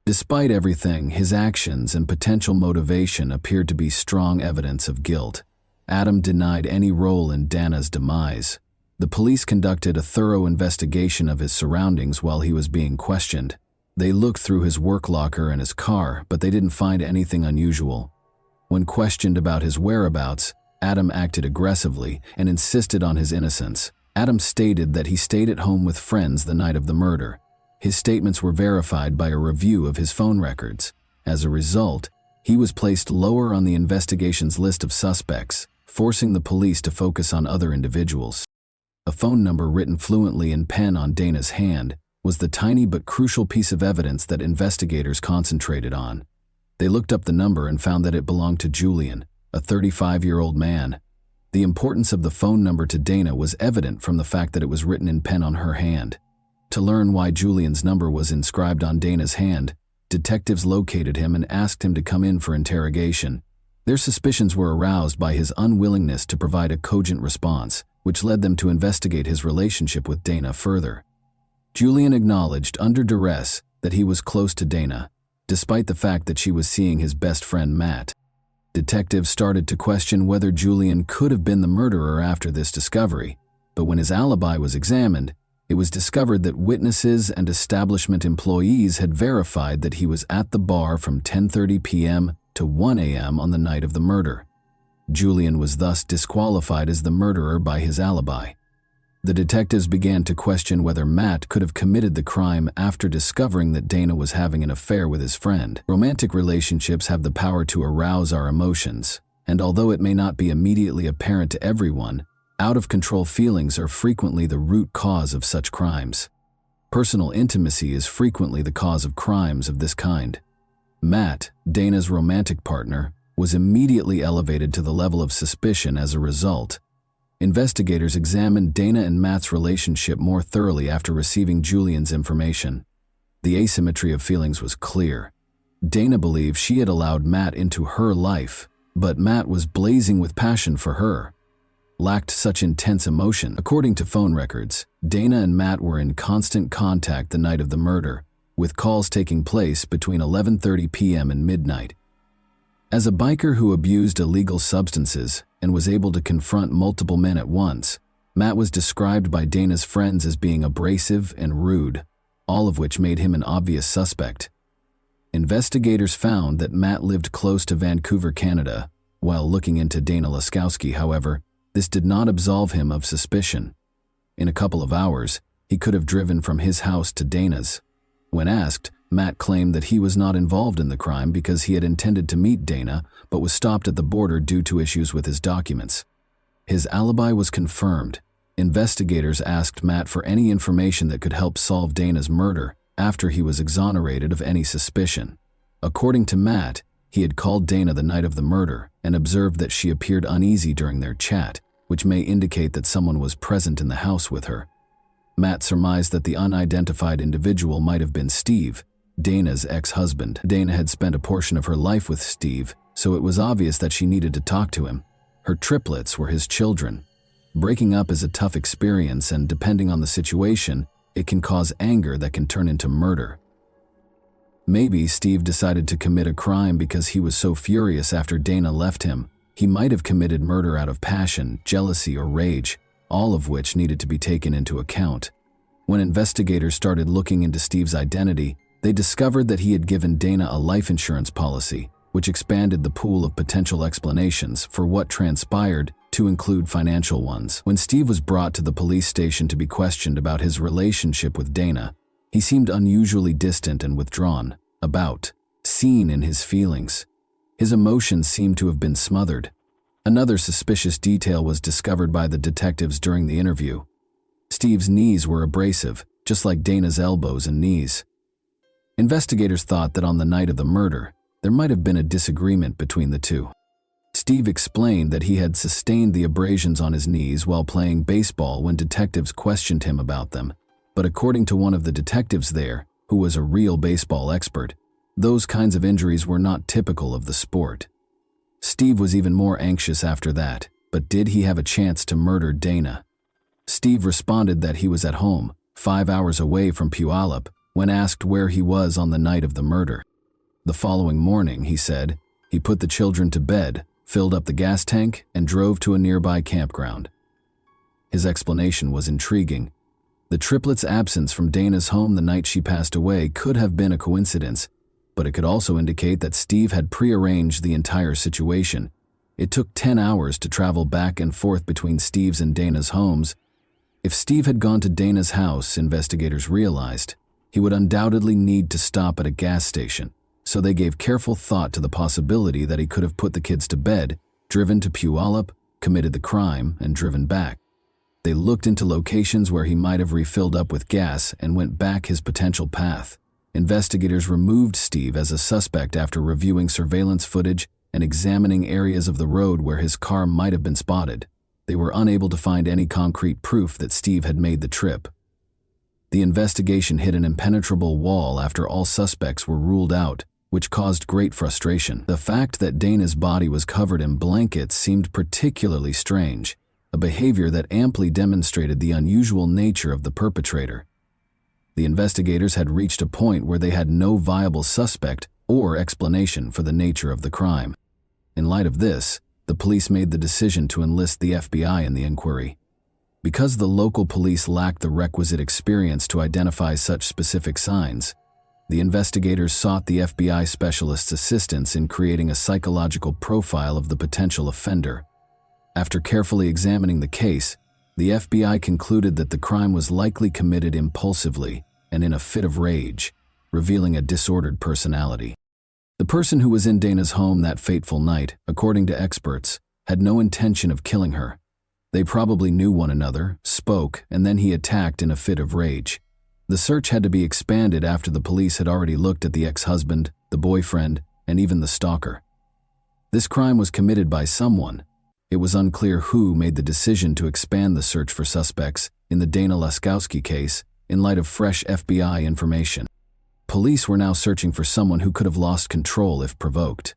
A: Despite everything, his actions and potential motivation appeared to be strong evidence of guilt. Adam denied any role in Dana's demise. The police conducted a thorough investigation of his surroundings while he was being questioned. They looked through his work locker and his car, but they didn't find anything unusual. When questioned about his whereabouts, Adam acted aggressively and insisted on his innocence. Adam stated that he stayed at home with friends the night of the murder. His statements were verified by a review of his phone records. As a result, he was placed lower on the investigation's list of suspects, forcing the police to focus on other individuals. A phone number written fluently in pen on Dana's hand was the tiny but crucial piece of evidence that investigators concentrated on. They looked up the number and found that it belonged to Julian, a 35-year-old man. The importance of the phone number to Dana was evident from the fact that it was written in pen on her hand. To learn why Julian's number was inscribed on Dana's hand, detectives located him and asked him to come in for interrogation. Their suspicions were aroused by his unwillingness to provide a cogent response, which led them to investigate his relationship with Dana further. Julian acknowledged under duress that he was close to Dana, despite the fact that she was seeing his best friend Matt. Detectives started to question whether Julian could have been the murderer after this discovery, but when his alibi was examined, it was discovered that witnesses and establishment employees had verified that he was at the bar from 10:30 p.m. to 1 a.m. on the night of the murder. Julian was thus disqualified as the murderer by his alibi. The detectives began to question whether Matt could have committed the crime after discovering that Dana was having an affair with his friend. Romantic relationships have the power to arouse our emotions, and although it may not be immediately apparent to everyone, out-of-control feelings are frequently the root cause of such crimes. Personal intimacy is frequently the cause of crimes of this kind. Matt, Dana's romantic partner, was immediately elevated to the level of suspicion as a result. Investigators examined Dana and Matt's relationship more thoroughly after receiving Julian's information. The asymmetry of feelings was clear. Dana believed she had allowed Matt into her life, but Matt was blazing with passion for her. Lacked such intense emotion. According to phone records, Dana and Matt were in constant contact the night of the murder, with calls taking place between 11:30 p.m. and midnight. As a biker who abused illegal substances and was able to confront multiple men at once, Matt was described by Dana's friends as being abrasive and rude, all of which made him an obvious suspect. Investigators found that Matt lived close to Vancouver, Canada. While looking into Dana Laskowski, however, this did not absolve him of suspicion. In a couple of hours, he could have driven from his house to Dana's. When asked, Matt claimed that he was not involved in the crime because he had intended to meet Dana but was stopped at the border due to issues with his documents. His alibi was confirmed. Investigators asked Matt for any information that could help solve Dana's murder after he was exonerated of any suspicion. According to Matt, he had called Dana the night of the murder and observed that she appeared uneasy during their chat, which may indicate that someone was present in the house with her. Matt surmised that the unidentified individual might have been Steve, Dana's ex-husband. Dana had spent a portion of her life with Steve, so it was obvious that she needed to talk to him. Her triplets were his children. Breaking up is a tough experience, and depending on the situation, It can cause anger that can turn into murder. Maybe Steve decided to commit a crime because he was so furious after Dana left him. He might have committed murder out of passion, jealousy, or rage, all of which needed to be taken into account. When investigators started looking into Steve's identity, they discovered that he had given Dana a life insurance policy, which expanded the pool of potential explanations for what transpired to include financial ones. When Steve was brought to the police station to be questioned about his relationship with Dana, he seemed unusually distant and withdrawn, seen in his feelings. His emotions seemed to have been smothered. Another suspicious detail was discovered by the detectives during the interview. Steve's knees were abrasive, just like Dana's elbows and knees. Investigators thought that on the night of the murder, there might have been a disagreement between the two. Steve explained that he had sustained the abrasions on his knees while playing baseball when detectives questioned him about them. But according to one of the detectives there, who was a real baseball expert, those kinds of injuries were not typical of the sport. Steve was even more anxious after that, but did he have a chance to murder Dana? Steve responded that he was at home, 5 hours away from Puyallup, when asked where he was on the night of the murder. The following morning, he said, he put the children to bed, filled up the gas tank, and drove to a nearby campground. His explanation was intriguing. The triplets' absence from Dana's home the night she passed away could have been a coincidence, but it could also indicate that Steve had prearranged the entire situation. It took 10 hours to travel back and forth between Steve's and Dana's homes. If Steve had gone to Dana's house, investigators realized, he would undoubtedly need to stop at a gas station, so they gave careful thought to the possibility that he could have put the kids to bed, driven to Puyallup, committed the crime, and driven back. They looked into locations where he might have refilled up with gas and went back his potential path. Investigators removed Steve as a suspect after reviewing surveillance footage and examining areas of the road where his car might have been spotted. They were unable to find any concrete proof that Steve had made the trip. The investigation hit an impenetrable wall after all suspects were ruled out, which caused great frustration. The fact that Dana's body was covered in blankets seemed particularly strange, a behavior that amply demonstrated the unusual nature of the perpetrator. The investigators had reached a point where they had no viable suspect or explanation for the nature of the crime. In light of this, the police made the decision to enlist the FBI in the inquiry. Because the local police lacked the requisite experience to identify such specific signs, the investigators sought the FBI specialist's assistance in creating a psychological profile of the potential offender. After carefully examining the case, the FBI concluded that the crime was likely committed impulsively and in a fit of rage, revealing a disordered personality. The person who was in Dana's home that fateful night, according to experts, had no intention of killing her. They probably knew one another, spoke, and then he attacked in a fit of rage. The search had to be expanded after the police had already looked at the ex-husband, the boyfriend, and even the stalker. This crime was committed by someone. It was unclear who made the decision to expand the search for suspects in the Dana Laskowski case in light of fresh FBI information. Police were now searching for someone who could have lost control if provoked.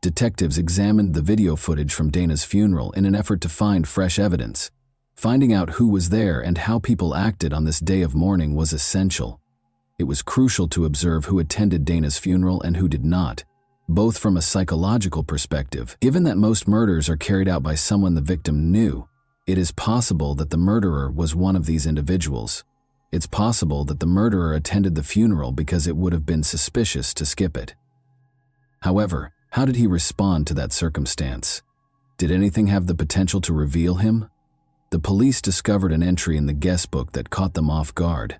A: Detectives examined the video footage from Dana's funeral in an effort to find fresh evidence. Finding out who was there and how people acted on this day of mourning was essential. It was crucial to observe who attended Dana's funeral and who did not, both from a psychological perspective. Given that most murders are carried out by someone the victim knew, it is possible that the murderer was one of these individuals. It's possible that the murderer attended the funeral because it would have been suspicious to skip it. However, how did he respond to that circumstance? Did anything have the potential to reveal him? The police discovered an entry in the guest book that caught them off guard.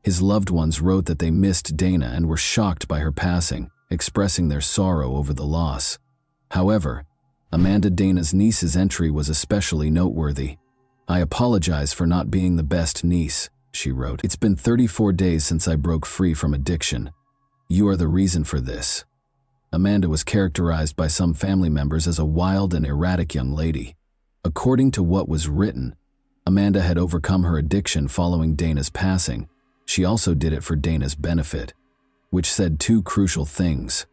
A: His loved ones wrote that they missed Dana and were shocked by her passing, expressing their sorrow over the loss. However, Amanda Dana's niece's entry was especially noteworthy. "I apologize for not being the best niece," she wrote. "It's been 34 days since I broke free from addiction. You are the reason for this." Amanda was characterized by some family members as a wild and erratic young lady. According to what was written, Amanda had overcome her addiction following Dana's passing. She also did it for Dana's benefit, which said two crucial things.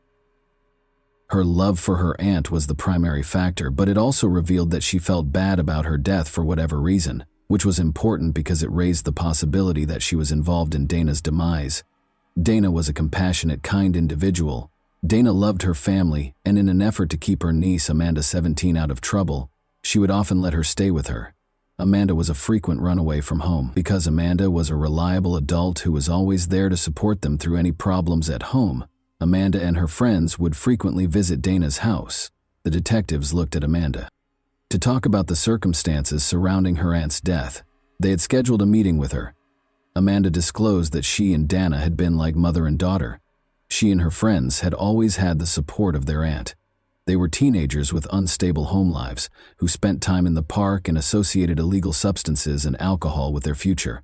A: Her love for her aunt was the primary factor, but it also revealed that she felt bad about her death for whatever reason. which was important because it raised the possibility that she was involved in Dana's demise. Dana was a compassionate, kind individual. Dana loved her family, and in an effort to keep her niece, Amanda 17, out of trouble, she would often let her stay with her. Amanda was a frequent runaway from home. Because Amanda was a reliable adult who was always there to support them through any problems at home, Amanda and her friends would frequently visit Dana's house. The detectives looked at Amanda to talk about the circumstances surrounding her aunt's death. They had scheduled a meeting with her. Amanda disclosed that she and Dana had been like mother and daughter. She and her friends had always had the support of their aunt. They were teenagers with unstable home lives who spent time in the park and associated illegal substances and alcohol with their future.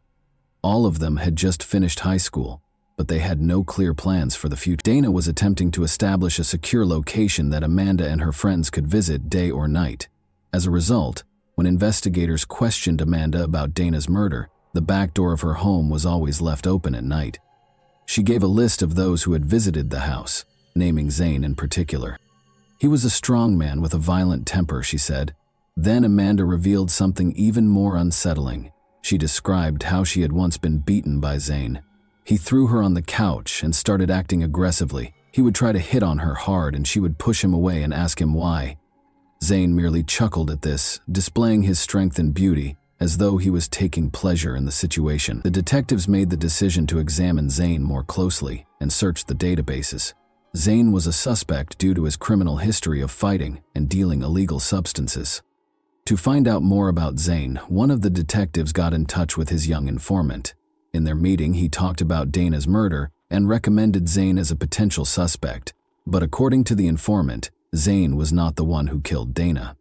A: All of them had just finished high school, but they had no clear plans for the future. Dana was attempting to establish a secure location that Amanda and her friends could visit day or night. As a result, when investigators questioned Amanda about Dana's murder, the back door of her home was always left open at night. She gave a list of those who had visited the house, naming Zane in particular. He was a strong man with a violent temper, she said. Then Amanda revealed something even more unsettling. She described how she had once been beaten by Zane. He threw her on the couch and started acting aggressively. He would try to hit on her hard and she would push him away and ask him why. Zane merely chuckled at this, displaying his strength and beauty, as though he was taking pleasure in the situation. The detectives made the decision to examine Zane more closely and search the databases. Zane was a suspect due to his criminal history of fighting and dealing illegal substances. To find out more about Zane, one of the detectives got in touch with his young informant. In their meeting, he talked about Dana's murder and recommended Zane as a potential suspect. But according to the informant, Zane was not the one who killed Dana.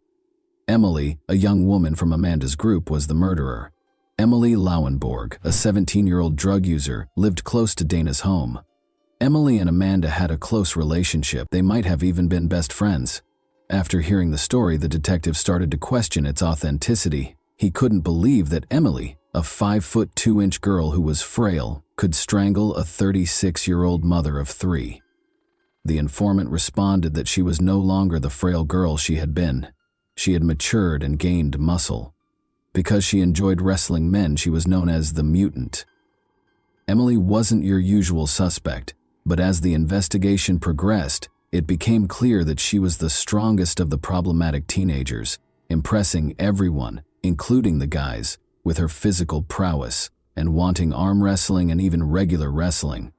A: Emily, a young woman from Amanda's group, was the murderer. Emily Lauenborg, a 17-year-old drug user, lived close to Dana's home. Emily and Amanda had a close relationship. They might have even been best friends. After hearing the story, the detective started to question its authenticity. He couldn't believe that Emily, a 5'2" girl who was frail, could strangle a 36-year-old mother of 3. The informant responded that she was no longer the frail girl she had been. She had matured and gained muscle. Because she enjoyed wrestling men, she was known as the mutant. Emily wasn't your usual suspect, but as the investigation progressed, it became clear that she was the strongest of the problematic teenagers, impressing everyone, including the guys, with her physical prowess and wanting arm wrestling and even regular wrestling.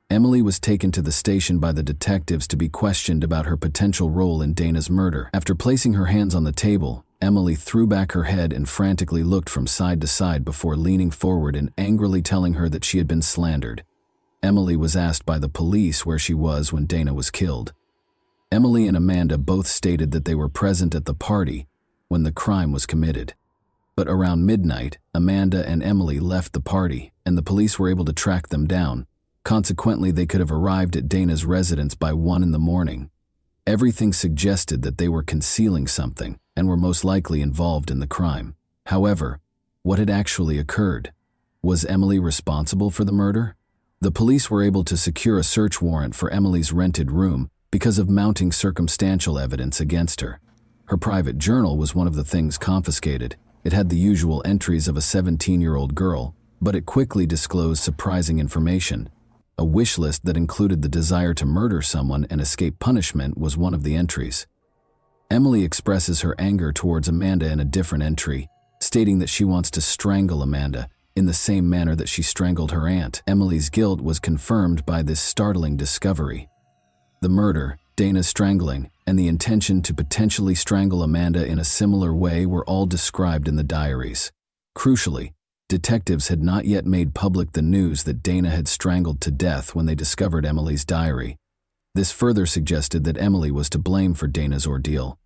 A: Emily was taken to the station by the detectives to be questioned about her potential role in Dana's murder. After placing her hands on the table, Emily threw back her head and frantically looked from side to side before leaning forward and angrily telling her that she had been slandered. Emily was asked by the police where she was when Dana was killed. Emily and Amanda both stated that they were present at the party when the crime was committed. But around midnight, Amanda and Emily left the party, and the police were able to track them down. Consequently, they could have arrived at Dana's residence by 1 in the morning. Everything suggested that they were concealing something and were most likely involved in the crime. However, what had actually occurred? Was Emily responsible for the murder? The police were able to secure a search warrant for Emily's rented room because of mounting circumstantial evidence against her. Her private journal was one of the things confiscated. It had the usual entries of a 17-year-old girl, but it quickly disclosed surprising information. A wish list that included the desire to murder someone and escape punishment was one of the entries. Emily expresses her anger towards Amanda in a different entry, stating that she wants to strangle Amanda in the same manner that she strangled her aunt. Emily's guilt was confirmed by this startling discovery. The murder, Dana's strangling, and the intention to potentially strangle Amanda in a similar way were all described in the diaries. Crucially, detectives had not yet made public the news that Dana had strangled to death when they discovered Emily's diary. This further suggested that Emily was to blame for Dana's ordeal.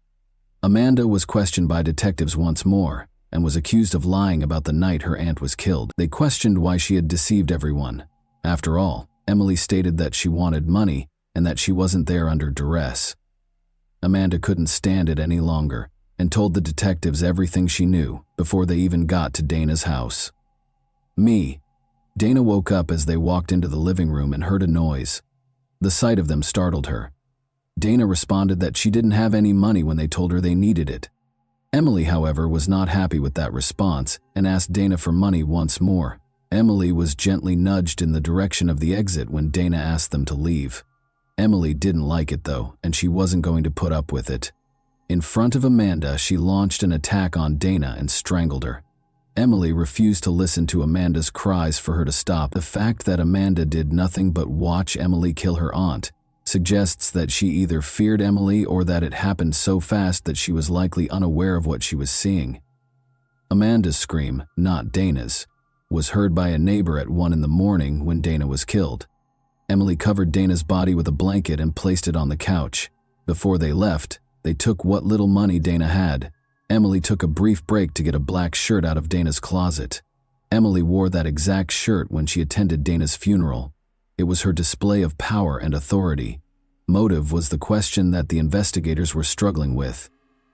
A: Amanda was questioned by detectives once more and was accused of lying about the night her aunt was killed. They questioned why she had deceived everyone. After all, Emily stated that she wanted money and that she wasn't there under duress. Amanda couldn't stand it any longer and told the detectives everything she knew before they even got to Dana's house. Dana woke up as they walked into the living room and heard a noise. The sight of them startled her. Dana responded that she didn't have any money when they told her they needed it. Emily, however, was not happy with that response and asked Dana for money once more. Emily was gently nudged in the direction of the exit when Dana asked them to leave. Emily didn't like it though, and she wasn't going to put up with it. In front of Amanda, she launched an attack on Dana and strangled her. Emily refused to listen to Amanda's cries for her to stop. The fact that Amanda did nothing but watch Emily kill her aunt suggests that she either feared Emily or that it happened so fast that she was likely unaware of what she was seeing. Amanda's scream, not Dana's, was heard by a neighbor at 1 a.m. when Dana was killed. Emily covered Dana's body with a blanket and placed it on the couch. Before they left, they took what little money Dana had. Emily took a brief break to get a black shirt out of Dana's closet. Emily wore that exact shirt when she attended Dana's funeral. It was her display of power and authority. Motive was the question that the investigators were struggling with.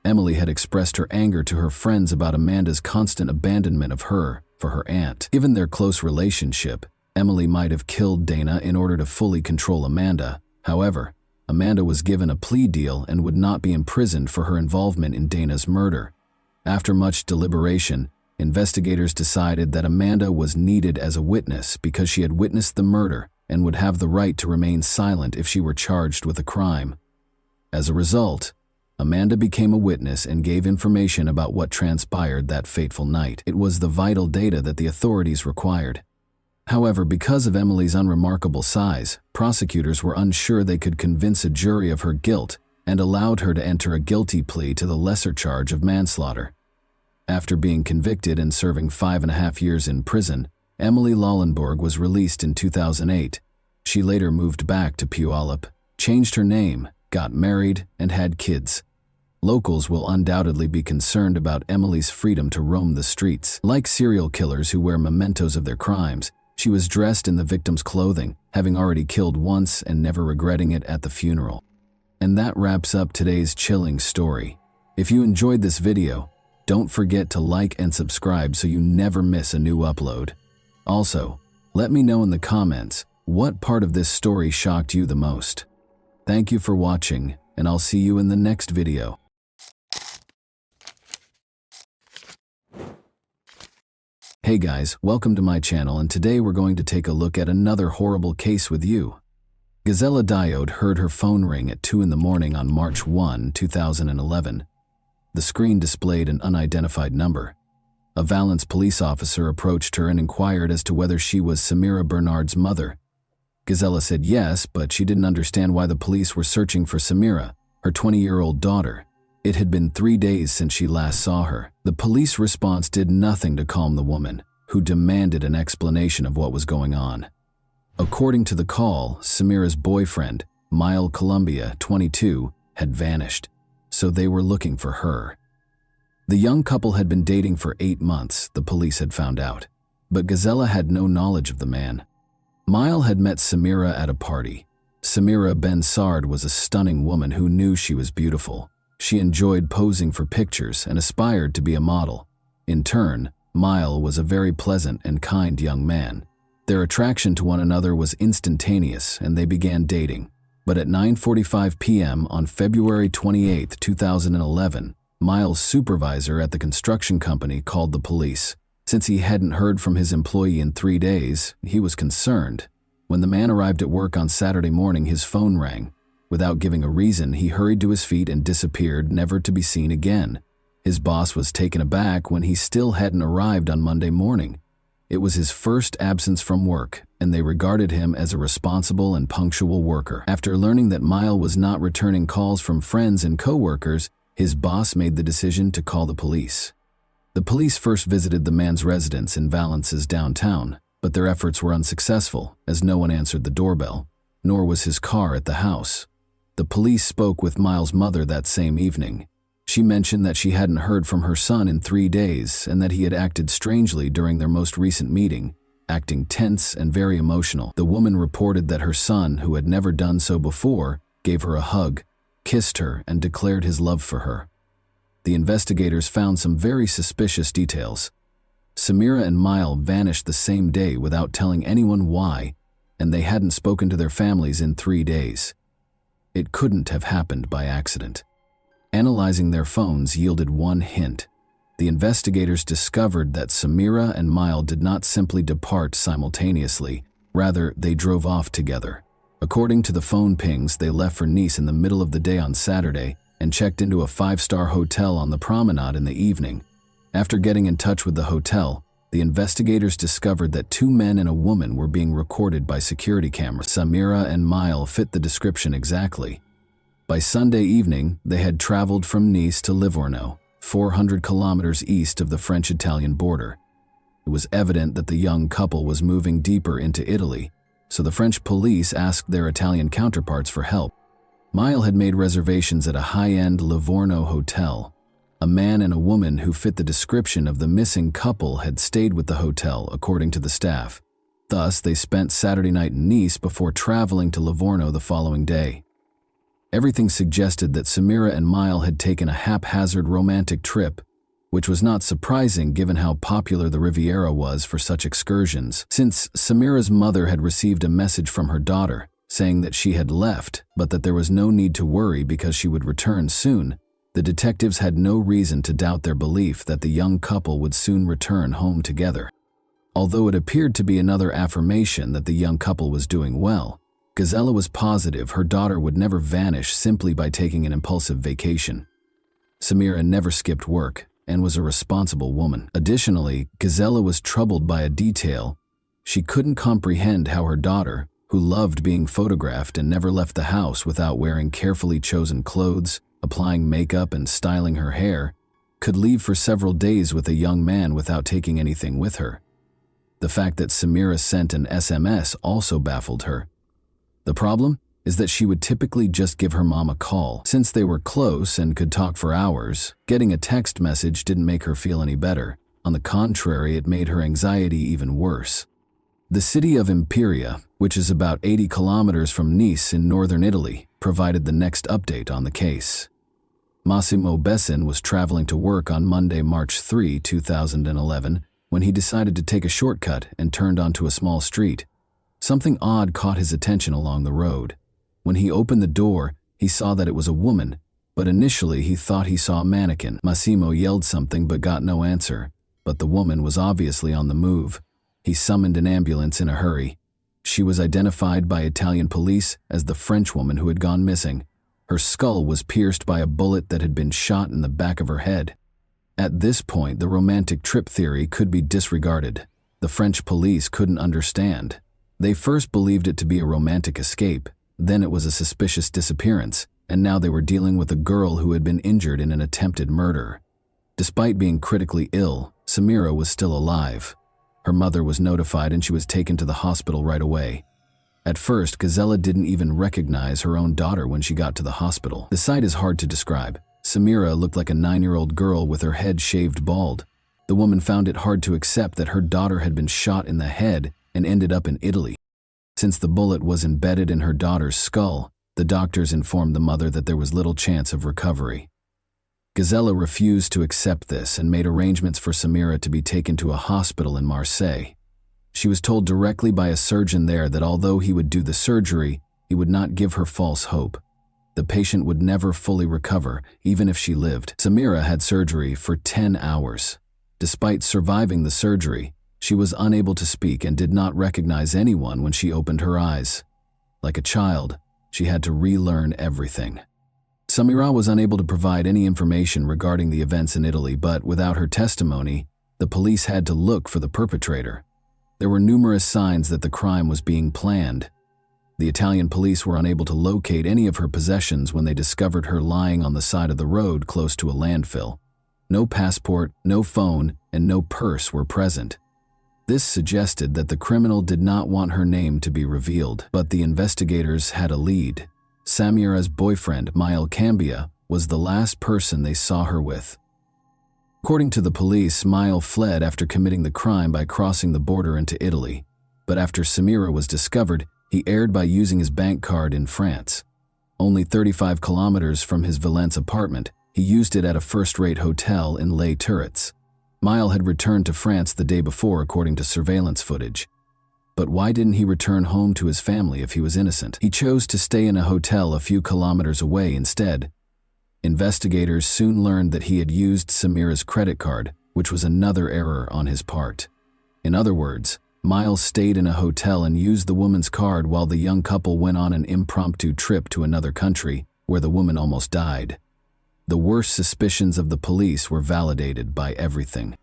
A: Emily had expressed her anger to her friends about Amanda's constant abandonment of her for her aunt. Given their close relationship, Emily might have killed Dana in order to fully control Amanda. However, Amanda was given a plea deal and would not be imprisoned for her involvement in Dana's murder. After much deliberation, investigators decided that Amanda was needed as a witness because she had witnessed the murder and would have the right to remain silent if she were charged with a crime. As a result, Amanda became a witness and gave information about what transpired that fateful night. It was the vital data that the authorities required. However, because of Emily's unremarkable size, prosecutors were unsure they could convince a jury of her guilt and allowed her to enter a guilty plea to the lesser charge of manslaughter. After being convicted and serving 5.5 years in prison, Emily Lollenborg was released in 2008. She later moved back to Puyallup, changed her name, got married, and had kids. Locals will undoubtedly be concerned about Emily's freedom to roam the streets. Like serial killers who wear mementos of their crimes, she was dressed in the victim's clothing, having already killed once and never regretting it at the funeral. And that wraps up today's chilling story. If you enjoyed this video, don't forget to like and subscribe so you never miss a new upload. Also, let me know in the comments what part of this story shocked you the most. Thank you for watching, and I'll see you in the next video. Hey guys, welcome to my channel, and today we're going to take a look at another horrible case with you. Gisela Diode heard her phone ring at 2 a.m. on March 1, 2011. The screen displayed an unidentified number. A Valence police officer approached her and inquired as to whether she was Samira Bernard's mother. Gisela said yes, but she didn't understand why the police were searching for Samira, her 20-year-old daughter. It had been 3 days since she last saw her. The police response did nothing to calm the woman, who demanded an explanation of what was going on. According to the call, Samira's boyfriend, Mile Columbia, 22, had vanished, so they were looking for her. The young couple had been dating for 8 months, the police had found out, but Gisela had no knowledge of the man. Mile had met Samira at a party. Samira Ben-Sard was a stunning woman who knew she was beautiful. She enjoyed posing for pictures and aspired to be a model. In turn, Mile was a very pleasant and kind young man. Their attraction to one another was instantaneous, and they began dating. But at 9:45 p.m. on February 28, 2011, Mile's supervisor at the construction company called the police. Since he hadn't heard from his employee in 3 days, he was concerned. When the man arrived at work on Saturday morning, his phone rang. Without giving a reason, he hurried to his feet and disappeared, never to be seen again. His boss was taken aback when he still hadn't arrived on Monday morning. It was his first absence from work, and they regarded him as a responsible and punctual worker. After learning that Mile was not returning calls from friends and co-workers, his boss made the decision to call the police. The police first visited the man's residence in Valence's downtown, but their efforts were unsuccessful, as no one answered the doorbell, nor was his car at the house. The police spoke with Mile's mother that same evening. She mentioned that she hadn't heard from her son in 3 days and that he had acted strangely during their most recent meeting, acting tense and very emotional. The woman reported that her son, who had never done so before, gave her a hug, kissed her, and declared his love for her. The investigators found some very suspicious details. Samira and Mile vanished the same day without telling anyone why, and they hadn't spoken to their families in 3 days. It couldn't have happened by accident. Analyzing their phones yielded one hint. The investigators discovered that Samira and Mile did not simply depart simultaneously, rather they drove off together. According to the phone pings, they left for Nice in the middle of the day on Saturday and checked into a 5-star hotel on the promenade in the evening. After getting in touch with the hotel, the investigators discovered that 2 men and a woman were being recorded by security cameras. Samira and Mile fit the description exactly. By Sunday evening, they had traveled from Nice to Livorno, 400 kilometers east of the French-Italian border. It was evident that the young couple was moving deeper into Italy, so the French police asked their Italian counterparts for help. Mile had made reservations at a high-end Livorno hotel. A man and a woman who fit the description of the missing couple had stayed with the hotel, according to the staff. Thus, they spent Saturday night in Nice before traveling to Livorno the following day. Everything suggested that Samira and Mile had taken a haphazard romantic trip, which was not surprising given how popular the Riviera was for such excursions. Since Samira's mother had received a message from her daughter saying that she had left, but that there was no need to worry because she would return soon, the detectives had no reason to doubt their belief that the young couple would soon return home together. Although it appeared to be another affirmation that the young couple was doing well, Gazella was positive her daughter would never vanish simply by taking an impulsive vacation. Samira never skipped work and was a responsible woman. Additionally, Gazella was troubled by a detail. She couldn't comprehend how her daughter, who loved being photographed and never left the house without wearing carefully chosen clothes, applying makeup and styling her hair, could leave for several days with a young man without taking anything with her. The fact that Samira sent an SMS also baffled her. The problem is that she would typically just give her mom a call. Since they were close and could talk for hours, getting a text message didn't make her feel any better. On the contrary, it made her anxiety even worse. The city of Imperia, which is about 80 kilometers from Nice in northern Italy, provided the next update on the case. Massimo Bessin was traveling to work on Monday, March 3, 2011, when he decided to take a shortcut and turned onto a small street. Something odd caught his attention along the road. When he opened the door, he saw that it was a woman, but initially he thought he saw a mannequin. Massimo yelled something but got no answer, but the woman was obviously on the move. He summoned an ambulance in a hurry. She was identified by Italian police as the French woman who had gone missing. Her skull was pierced by a bullet that had been shot in the back of her head. At this point, the romantic trip theory could be disregarded. The French police couldn't understand. They first believed it to be a romantic escape, then it was a suspicious disappearance, and now they were dealing with a girl who had been injured in an attempted murder. Despite being critically ill, Samira was still alive. Her mother was notified and she was taken to the hospital right away. At first, Gazella didn't even recognize her own daughter when she got to the hospital. The sight is hard to describe. Samira looked like a 9-year-old girl with her head shaved bald. The woman found it hard to accept that her daughter had been shot in the head and ended up in Italy. Since the bullet was embedded in her daughter's skull, the doctors informed the mother that there was little chance of recovery. Gazella refused to accept this and made arrangements for Samira to be taken to a hospital in Marseille. She was told directly by a surgeon there that although he would do the surgery, he would not give her false hope. The patient would never fully recover, even if she lived. Samira had surgery for 10 hours. Despite surviving the surgery, she was unable to speak and did not recognize anyone when she opened her eyes. Like a child, she had to relearn everything. Samira was unable to provide any information regarding the events in Italy, but without her testimony, the police had to look for the perpetrator. There were numerous signs that the crime was being planned. The Italian police were unable to locate any of her possessions when they discovered her lying on the side of the road close to a landfill. No passport, no phone, and no purse were present. This suggested that the criminal did not want her name to be revealed, but the investigators had a lead. Samira's boyfriend, Mile Cambia, was the last person they saw her with. According to the police, Mile fled after committing the crime by crossing the border into Italy, but after Samira was discovered, he erred by using his bank card in France. Only 35 kilometers from his Valence apartment, he used it at a first-rate hotel in Les Turrets. Mile had returned to France the day before according to surveillance footage. But why didn't he return home to his family if he was innocent? He chose to stay in a hotel a few kilometers away instead. Investigators soon learned that he had used Samira's credit card, which was another error on his part. In other words, Miles stayed in a hotel and used the woman's card while the young couple went on an impromptu trip to another country, where the woman almost died. The worst suspicions of the police were validated by everything.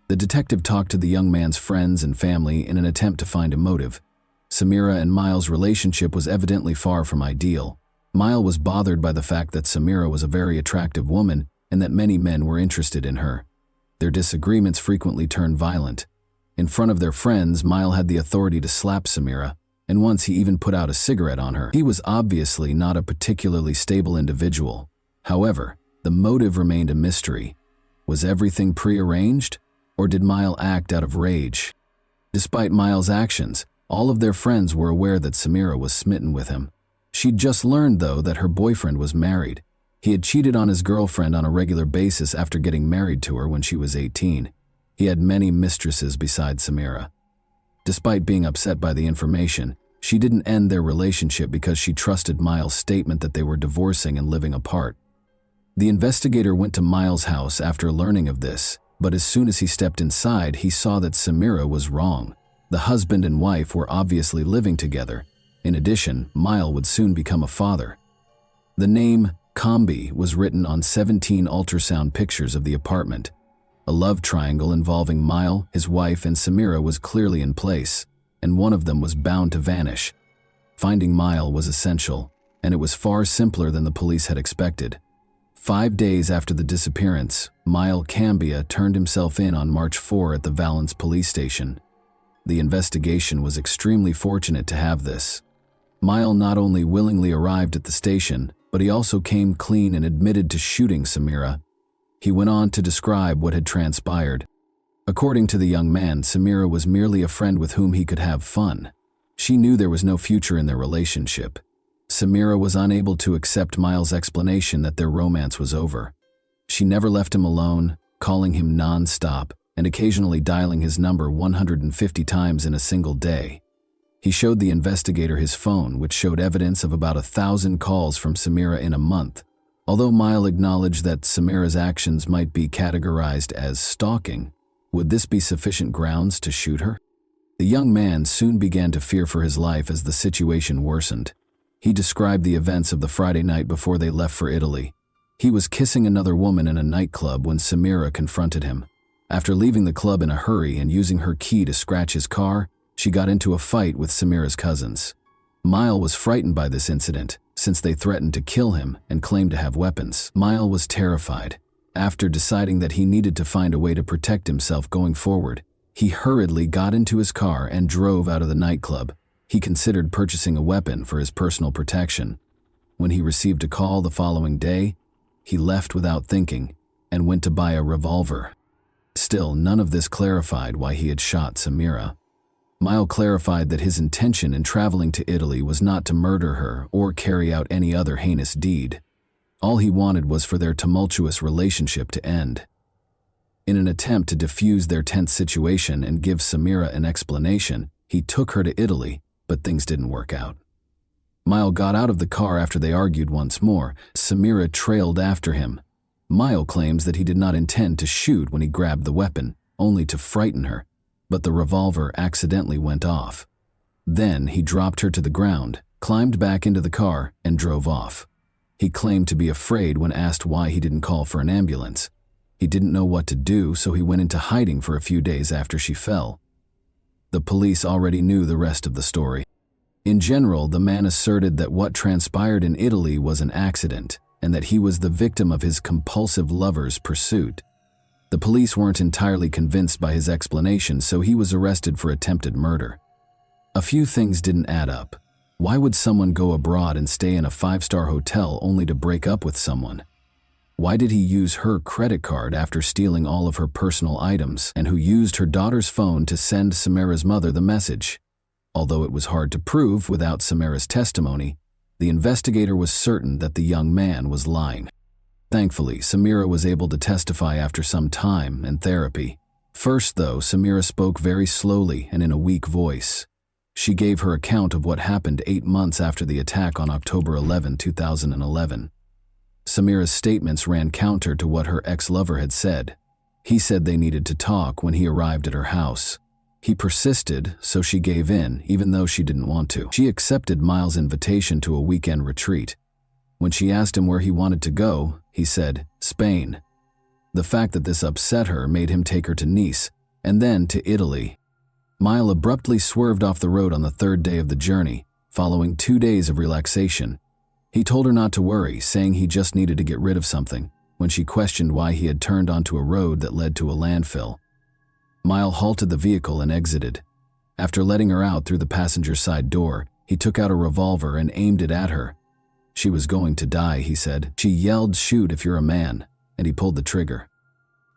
A: The detective talked to the young man's friends and family in an attempt to find a motive. Samira and Miles' relationship was evidently far from ideal. Miles was bothered by the fact that Samira was a very attractive woman and that many men were interested in her. Their disagreements frequently turned violent. In front of their friends, Miles had the authority to slap Samira, and once he even put out a cigarette on her. He was obviously not a particularly stable individual. However, the motive remained a mystery. Was everything prearranged, or did Miles act out of rage? Despite Miles' actions, all of their friends were aware that Samira was smitten with him. She'd just learned, though, that her boyfriend was married. He had cheated on his girlfriend on a regular basis after getting married to her when she was 18. He had many mistresses besides Samira. Despite being upset by the information, she didn't end their relationship because she trusted Miles' statement that they were divorcing and living apart. The investigator went to Miles' house after learning of this, but as soon as he stepped inside, he saw that Samira was wrong. The husband and wife were obviously living together. In addition, Miles would soon become a father. The name Combi was written on 17 ultrasound pictures of the apartment. A love triangle involving Miles, his wife, and Samira was clearly in place, and one of them was bound to vanish. Finding Miles was essential, and it was far simpler than the police had expected. 5 days after the disappearance, Miles Cambia turned himself in on March 4 at the Valence police station. The investigation was extremely fortunate to have this. Miles not only willingly arrived at the station, but he also came clean and admitted to shooting Samira. He went on to describe what had transpired. According to the young man, Samira was merely a friend with whom he could have fun. She knew there was no future in their relationship. Samira was unable to accept Miles' explanation that their romance was over. She never left him alone, calling him non-stop and occasionally dialing his number 150 times in a single day. He showed the investigator his phone, which showed evidence of about 1,000 calls from Samira in a month. Although Miles acknowledged that Samira's actions might be categorized as stalking, would this be sufficient grounds to shoot her? The young man soon began to fear for his life as the situation worsened. He described the events of the Friday night before they left for Italy. He was kissing another woman in a nightclub when Samira confronted him. After leaving the club in a hurry and using her key to scratch his car, she got into a fight with Samira's cousins. Miles was frightened by this incident, since they threatened to kill him and claimed to have weapons. Miles was terrified. After deciding that he needed to find a way to protect himself going forward, he hurriedly got into his car and drove out of the nightclub. He considered purchasing a weapon for his personal protection. When he received a call the following day, he left without thinking and went to buy a revolver. Still, none of this clarified why he had shot Samira. Miles clarified that his intention in traveling to Italy was not to murder her or carry out any other heinous deed. All he wanted was for their tumultuous relationship to end. In an attempt to defuse their tense situation and give Samira an explanation, he took her to Italy, but things didn't work out. Miles got out of the car after they argued once more. Samira trailed after him. Miles claims that he did not intend to shoot when he grabbed the weapon, only to frighten her, but the revolver accidentally went off. Then he dropped her to the ground, climbed back into the car, and drove off. He claimed to be afraid when asked why he didn't call for an ambulance. He didn't know what to do, so he went into hiding for a few days after she fell. The police already knew the rest of the story. In general, the man asserted that what transpired in Italy was an accident, and that he was the victim of his compulsive lover's pursuit. The police weren't entirely convinced by his explanation, so he was arrested for attempted murder. A few things didn't add up. Why would someone go abroad and stay in a 5-star hotel only to break up with someone? Why did he use her credit card after stealing all of her personal items, and who used her daughter's phone to send Samira's mother the message? Although it was hard to prove without Samira's testimony, the investigator was certain that the young man was lying. Thankfully, Samira was able to testify after some time and therapy. First, though, Samira spoke very slowly and in a weak voice. She gave her account of what happened 8 months after the attack on October 11, 2011. Samira's statements ran counter to what her ex-lover had said. He said they needed to talk when he arrived at her house. He persisted, so she gave in, even though she didn't want to. She accepted Miles' invitation to a weekend retreat. When she asked him where he wanted to go, he said, Spain. The fact that this upset her made him take her to Nice, and then to Italy. Miles abruptly swerved off the road on the third day of the journey, following 2 days of relaxation. He told her not to worry, saying he just needed to get rid of something, when she questioned why he had turned onto a road that led to a landfill. Miles halted the vehicle and exited. After letting her out through the passenger side door, he took out a revolver and aimed it at her. She was going to die, he said. She yelled, "Shoot if you're a man," and he pulled the trigger.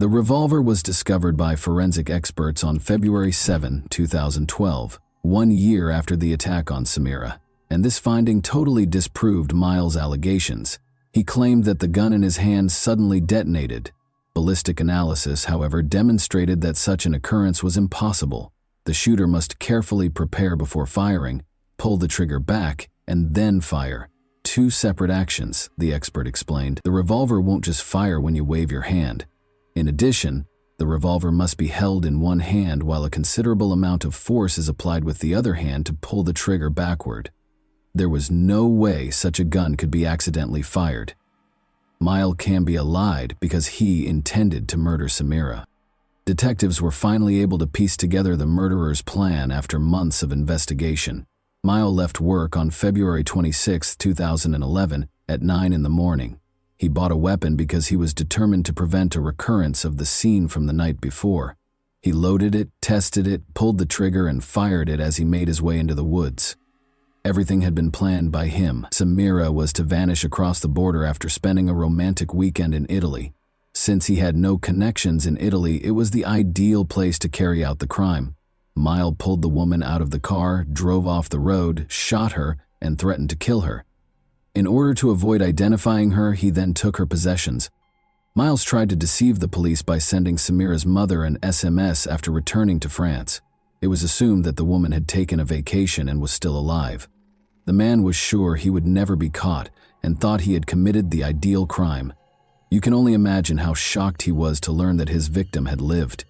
A: The revolver was discovered by forensic experts on February 7, 2012, 1 year after the attack on Samira, and this finding totally disproved Miles' allegations. He claimed that the gun in his hand suddenly detonated. Ballistic analysis, however, demonstrated that such an occurrence was impossible. The shooter must carefully prepare before firing, pull the trigger back, and then fire. 2 separate actions, the expert explained. The revolver won't just fire when you wave your hand. In addition, the revolver must be held in one hand while a considerable amount of force is applied with the other hand to pull the trigger backward. There was no way such a gun could be accidentally fired. Miles Cambia lied because he intended to murder Samira. Detectives were finally able to piece together the murderer's plan after months of investigation. Miles left work on February 26, 2011 at 9 in the morning. He bought a weapon because he was determined to prevent a recurrence of the scene from the night before. He loaded it, tested it, pulled the trigger, and fired it as he made his way into the woods. Everything had been planned by him. Samira was to vanish across the border after spending a romantic weekend in Italy. Since he had no connections in Italy, it was the ideal place to carry out the crime. Miles pulled the woman out of the car, drove off the road, shot her, and threatened to kill her. In order to avoid identifying her, he then took her possessions. Miles tried to deceive the police by sending Samira's mother an SMS after returning to France. It was assumed that the woman had taken a vacation and was still alive. The man was sure he would never be caught and thought he had committed the ideal crime. You can only imagine how shocked he was to learn that his victim had lived.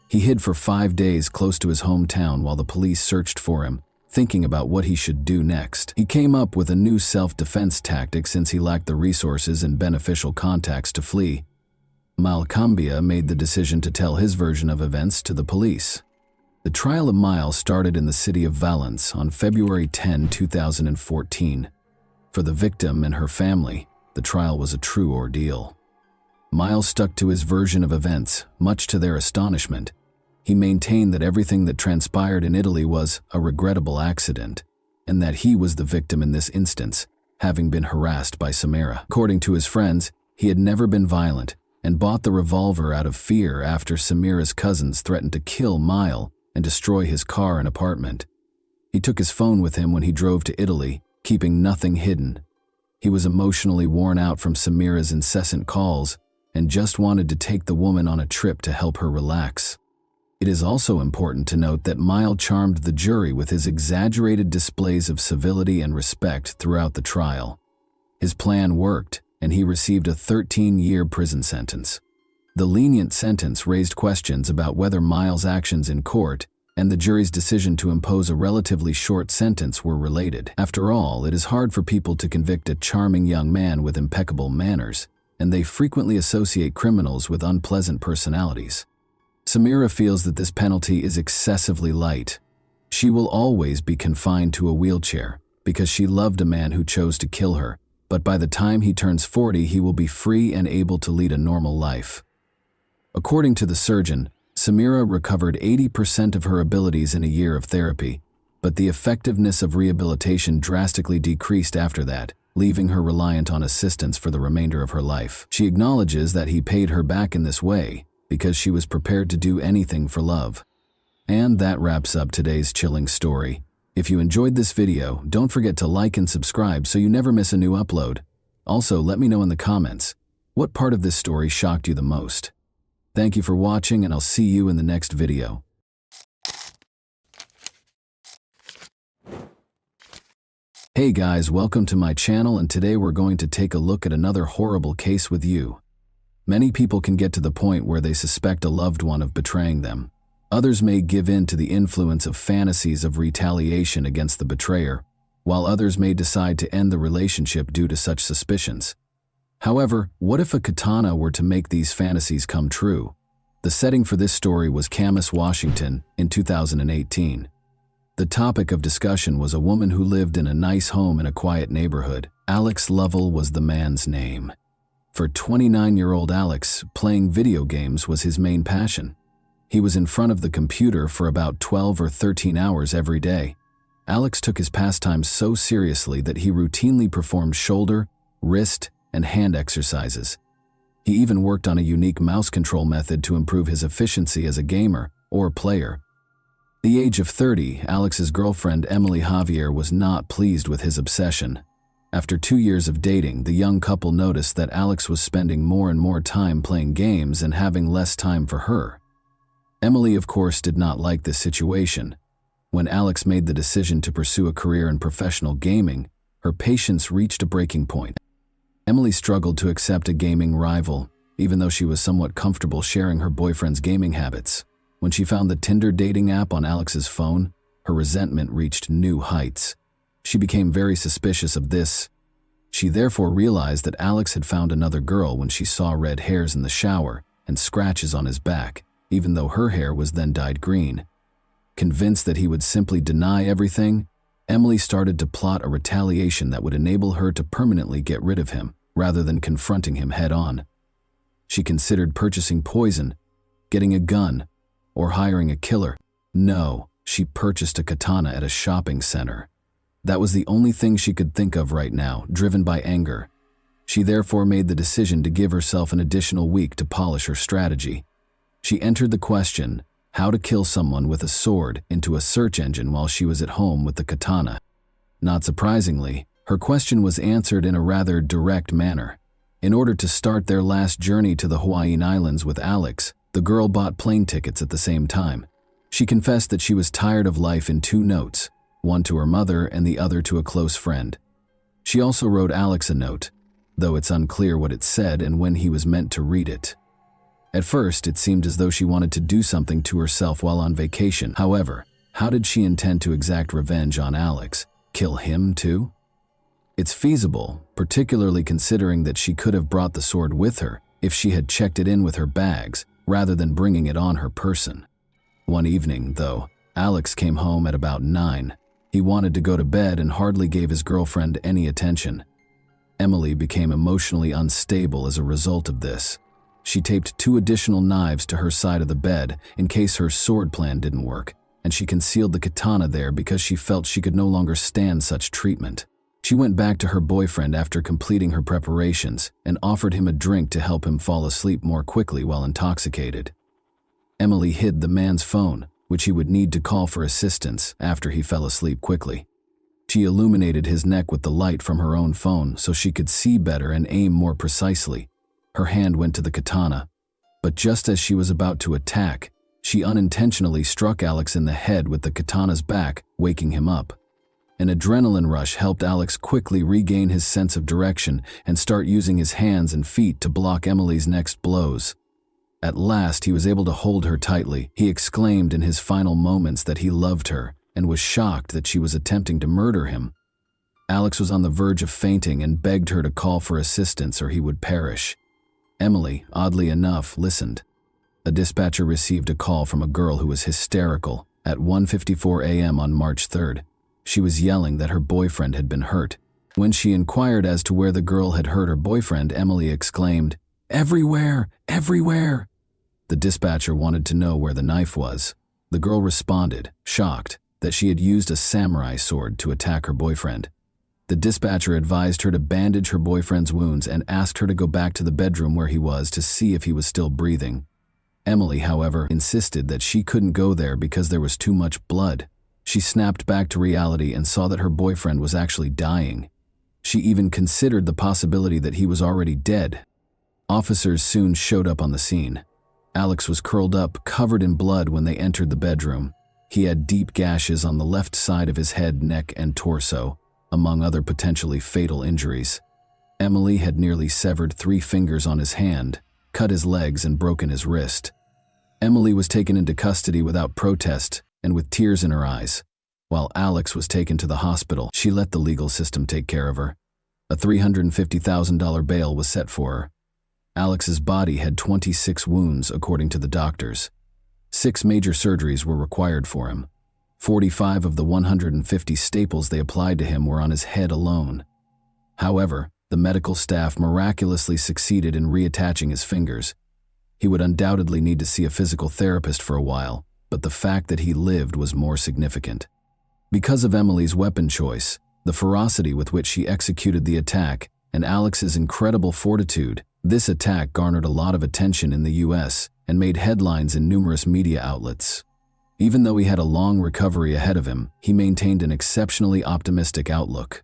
A: He hid for 5 days close to his hometown while the police searched for him, thinking about what he should do next. He came up with a new self-defense tactic since he lacked the resources and beneficial contacts to flee. Miles Cambia made the decision to tell his version of events to the police. The trial of Miles started in the city of Valence on February 10, 2014. For the victim and her family, the trial was a true ordeal. Miles stuck to his version of events, much to their astonishment. He maintained that everything that transpired in Italy was a regrettable accident, and that he was the victim in this instance, having been harassed by Samira. According to his friends, he had never been violent and bought the revolver out of fear after Samira's cousins threatened to kill Miles and destroy his car and apartment. He took his phone with him when he drove to Italy, keeping nothing hidden. He was emotionally worn out from Samira's incessant calls and just wanted to take the woman on a trip to help her relax. It is also important to note that Miles charmed the jury with his exaggerated displays of civility and respect throughout the trial. His plan worked, and he received a 13-year prison sentence. The lenient sentence raised questions about whether Miles' actions in court and the jury's decision to impose a relatively short sentence were related. After all, it is hard for people to convict a charming young man with impeccable manners, and they frequently associate criminals with unpleasant personalities. Samira feels that this penalty is excessively light. She will always be confined to a wheelchair because she loved a man who chose to kill her, but by the time he turns 40, he will be free and able to lead a normal life. According to the surgeon, Samira recovered 80% of her abilities in a year of therapy, but the effectiveness of rehabilitation drastically decreased after that, leaving her reliant on assistance for the remainder of her life. She acknowledges that he paid her back in this way, because she was prepared to do anything for love. And that wraps up today's chilling story. If you enjoyed this video, don't forget to like and subscribe so you never miss a new upload. Also, let me know in the comments, what part of this story shocked you the most? Thank you for watching, and I'll see you in the next video. Hey guys, welcome to my channel, and today we're going to take a look at another horrible case with you. Many people can get to the point where they suspect a loved one of betraying them. Others may give in to the influence of fantasies of retaliation against the betrayer, while others may decide to end the relationship due to such suspicions. However, what if a katana were to make these fantasies come true? The setting for this story was Camas, Washington, in 2018. The topic of discussion was a woman who lived in a nice home in a quiet neighborhood. Alex Lovell was the man's name. For 29-year-old Alex, playing video games was his main passion. He was in front of the computer for about 12 or 13 hours every day. Alex took his pastimes so seriously that he routinely performed shoulder, wrist, and hand exercises. He even worked on a unique mouse control method to improve his efficiency as a gamer or player. The age of 30, Alex's girlfriend Emily Javier was not pleased with his obsession. After 2 years of dating, the young couple noticed that Alex was spending more and more time playing games and having less time for her. Emily, of course, did not like this situation. When Alex made the decision to pursue a career in professional gaming, her patience reached a breaking point. Emily struggled to accept a gaming rival, even though she was somewhat comfortable sharing her boyfriend's gaming habits. When she found the Tinder dating app on Alex's phone, her resentment reached new heights. She became very suspicious of this. She therefore realized that Alex had found another girl when she saw red hairs in the shower and scratches on his back, even though her hair was then dyed green. Convinced that he would simply deny everything, Emily started to plot a retaliation that would enable her to permanently get rid of him, rather than confronting him head-on. She considered purchasing poison, getting a gun, or hiring a killer. No, she purchased a katana at a shopping center. That was the only thing she could think of right now, driven by anger. She therefore made the decision to give herself an additional week to polish her strategy. She entered the question, how to kill someone with a sword, into a search engine while she was at home with the katana. Not surprisingly, her question was answered in a rather direct manner. In order to start their last journey to the Hawaiian Islands with Alex, the girl bought plane tickets at the same time. She confessed that she was tired of life in 2 notes, one to her mother and the other to a close friend. She also wrote Alex a note, though it's unclear what it said and when he was meant to read it. At first, it seemed as though she wanted to do something to herself while on vacation. However, how did she intend to exact revenge on Alex? Kill him too? It's feasible, particularly considering that she could have brought the sword with her if she had checked it in with her bags, rather than bringing it on her person. One evening, though, Alex came home at about 9. He wanted to go to bed and hardly gave his girlfriend any attention. Emily became emotionally unstable as a result of this. She taped 2 additional knives to her side of the bed in case her sword plan didn't work, and she concealed the katana there because she felt she could no longer stand such treatment. She went back to her boyfriend after completing her preparations and offered him a drink to help him fall asleep more quickly while intoxicated. Emily hid the man's phone, which he would need to call for assistance after he fell asleep quickly. She illuminated his neck with the light from her own phone so she could see better and aim more precisely. Her hand went to the katana, but just as she was about to attack, she unintentionally struck Alex in the head with the katana's back, waking him up. An adrenaline rush helped Alex quickly regain his sense of direction and start using his hands and feet to block Emily's next blows. At last, he was able to hold her tightly. He exclaimed in his final moments that he loved her and was shocked that she was attempting to murder him. Alex was on the verge of fainting and begged her to call for assistance or he would perish. Emily, oddly enough, listened. A dispatcher received a call from a girl who was hysterical at 1:54 a.m. on March 3rd. She was yelling that her boyfriend had been hurt. When she inquired as to where the girl had hurt her boyfriend, Emily exclaimed, "Everywhere! Everywhere!" The dispatcher wanted to know where the knife was. The girl responded, shocked, that she had used a samurai sword to attack her boyfriend. The dispatcher advised her to bandage her boyfriend's wounds and asked her to go back to the bedroom where he was to see if he was still breathing. Emily, however, insisted that she couldn't go there because there was too much blood. She snapped back to reality and saw that her boyfriend was actually dying. She even considered the possibility that he was already dead. Officers soon showed up on the scene. Alex was curled up, covered in blood when they entered the bedroom. He had deep gashes on the left side of his head, neck, and torso. among other potentially fatal injuries. Emily had nearly severed 3 fingers on his hand, cut his legs, and broken his wrist. Emily was taken into custody without protest and with tears in her eyes. While Alex was taken to the hospital, she let the legal system take care of her. A $350,000 bail was set for her. Alex's body had 26 wounds, according to the doctors. 6 major surgeries were required for him. 45 of the 150 staples they applied to him were on his head alone. However, the medical staff miraculously succeeded in reattaching his fingers. He would undoubtedly need to see a physical therapist for a while, but the fact that he lived was more significant. Because of Emily's weapon choice, the ferocity with which she executed the attack, and Alex's incredible fortitude, this attack garnered a lot of attention in the US and made headlines in numerous media outlets. Even though he had a long recovery ahead of him, he maintained an exceptionally optimistic outlook.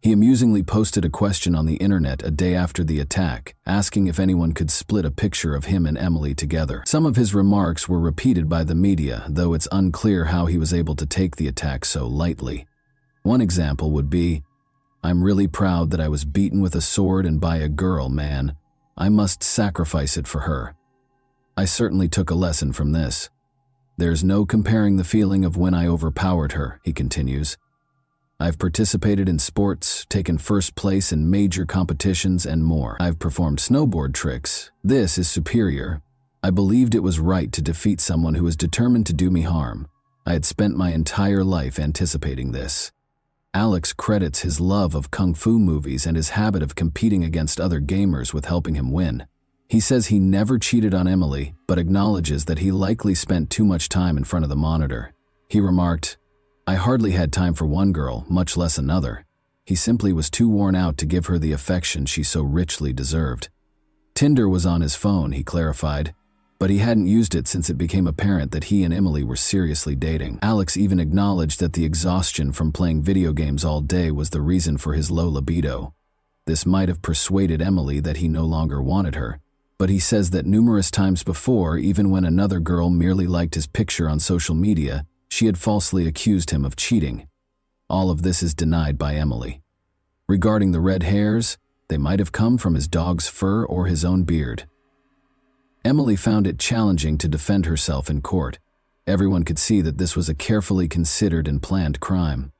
A: He amusingly posted a question on the internet a day after the attack, asking if anyone could split a picture of him and Emily together. Some of his remarks were repeated by the media, though it's unclear how he was able to take the attack so lightly. One example would be, "I'm really proud that I was beaten with a sword and by a girl, man. I must sacrifice it for her. I certainly took a lesson from this. There's no comparing the feeling of when I overpowered her," he continues. "I've participated in sports, taken first place in major competitions, and more. I've performed snowboard tricks. This is superior. I believed it was right to defeat someone who was determined to do me harm. I had spent my entire life anticipating this." Alex credits his love of kung fu movies and his habit of competing against other gamers with helping him win. He says he never cheated on Emily, but acknowledges that he likely spent too much time in front of the monitor. He remarked, "I hardly had time for one girl, much less another. He simply was too worn out to give her the affection she so richly deserved." Tinder was on his phone, he clarified, but he hadn't used it since it became apparent that he and Emily were seriously dating. Alex even acknowledged that the exhaustion from playing video games all day was the reason for his low libido. This might have persuaded Emily that he no longer wanted her, but he says that numerous times before, even when another girl merely liked his picture on social media, she had falsely accused him of cheating. All of this is denied by Emily. Regarding the red hairs, they might have come from his dog's fur or his own beard. Emily found it challenging to defend herself in court. Everyone could see that this was a carefully considered and planned crime.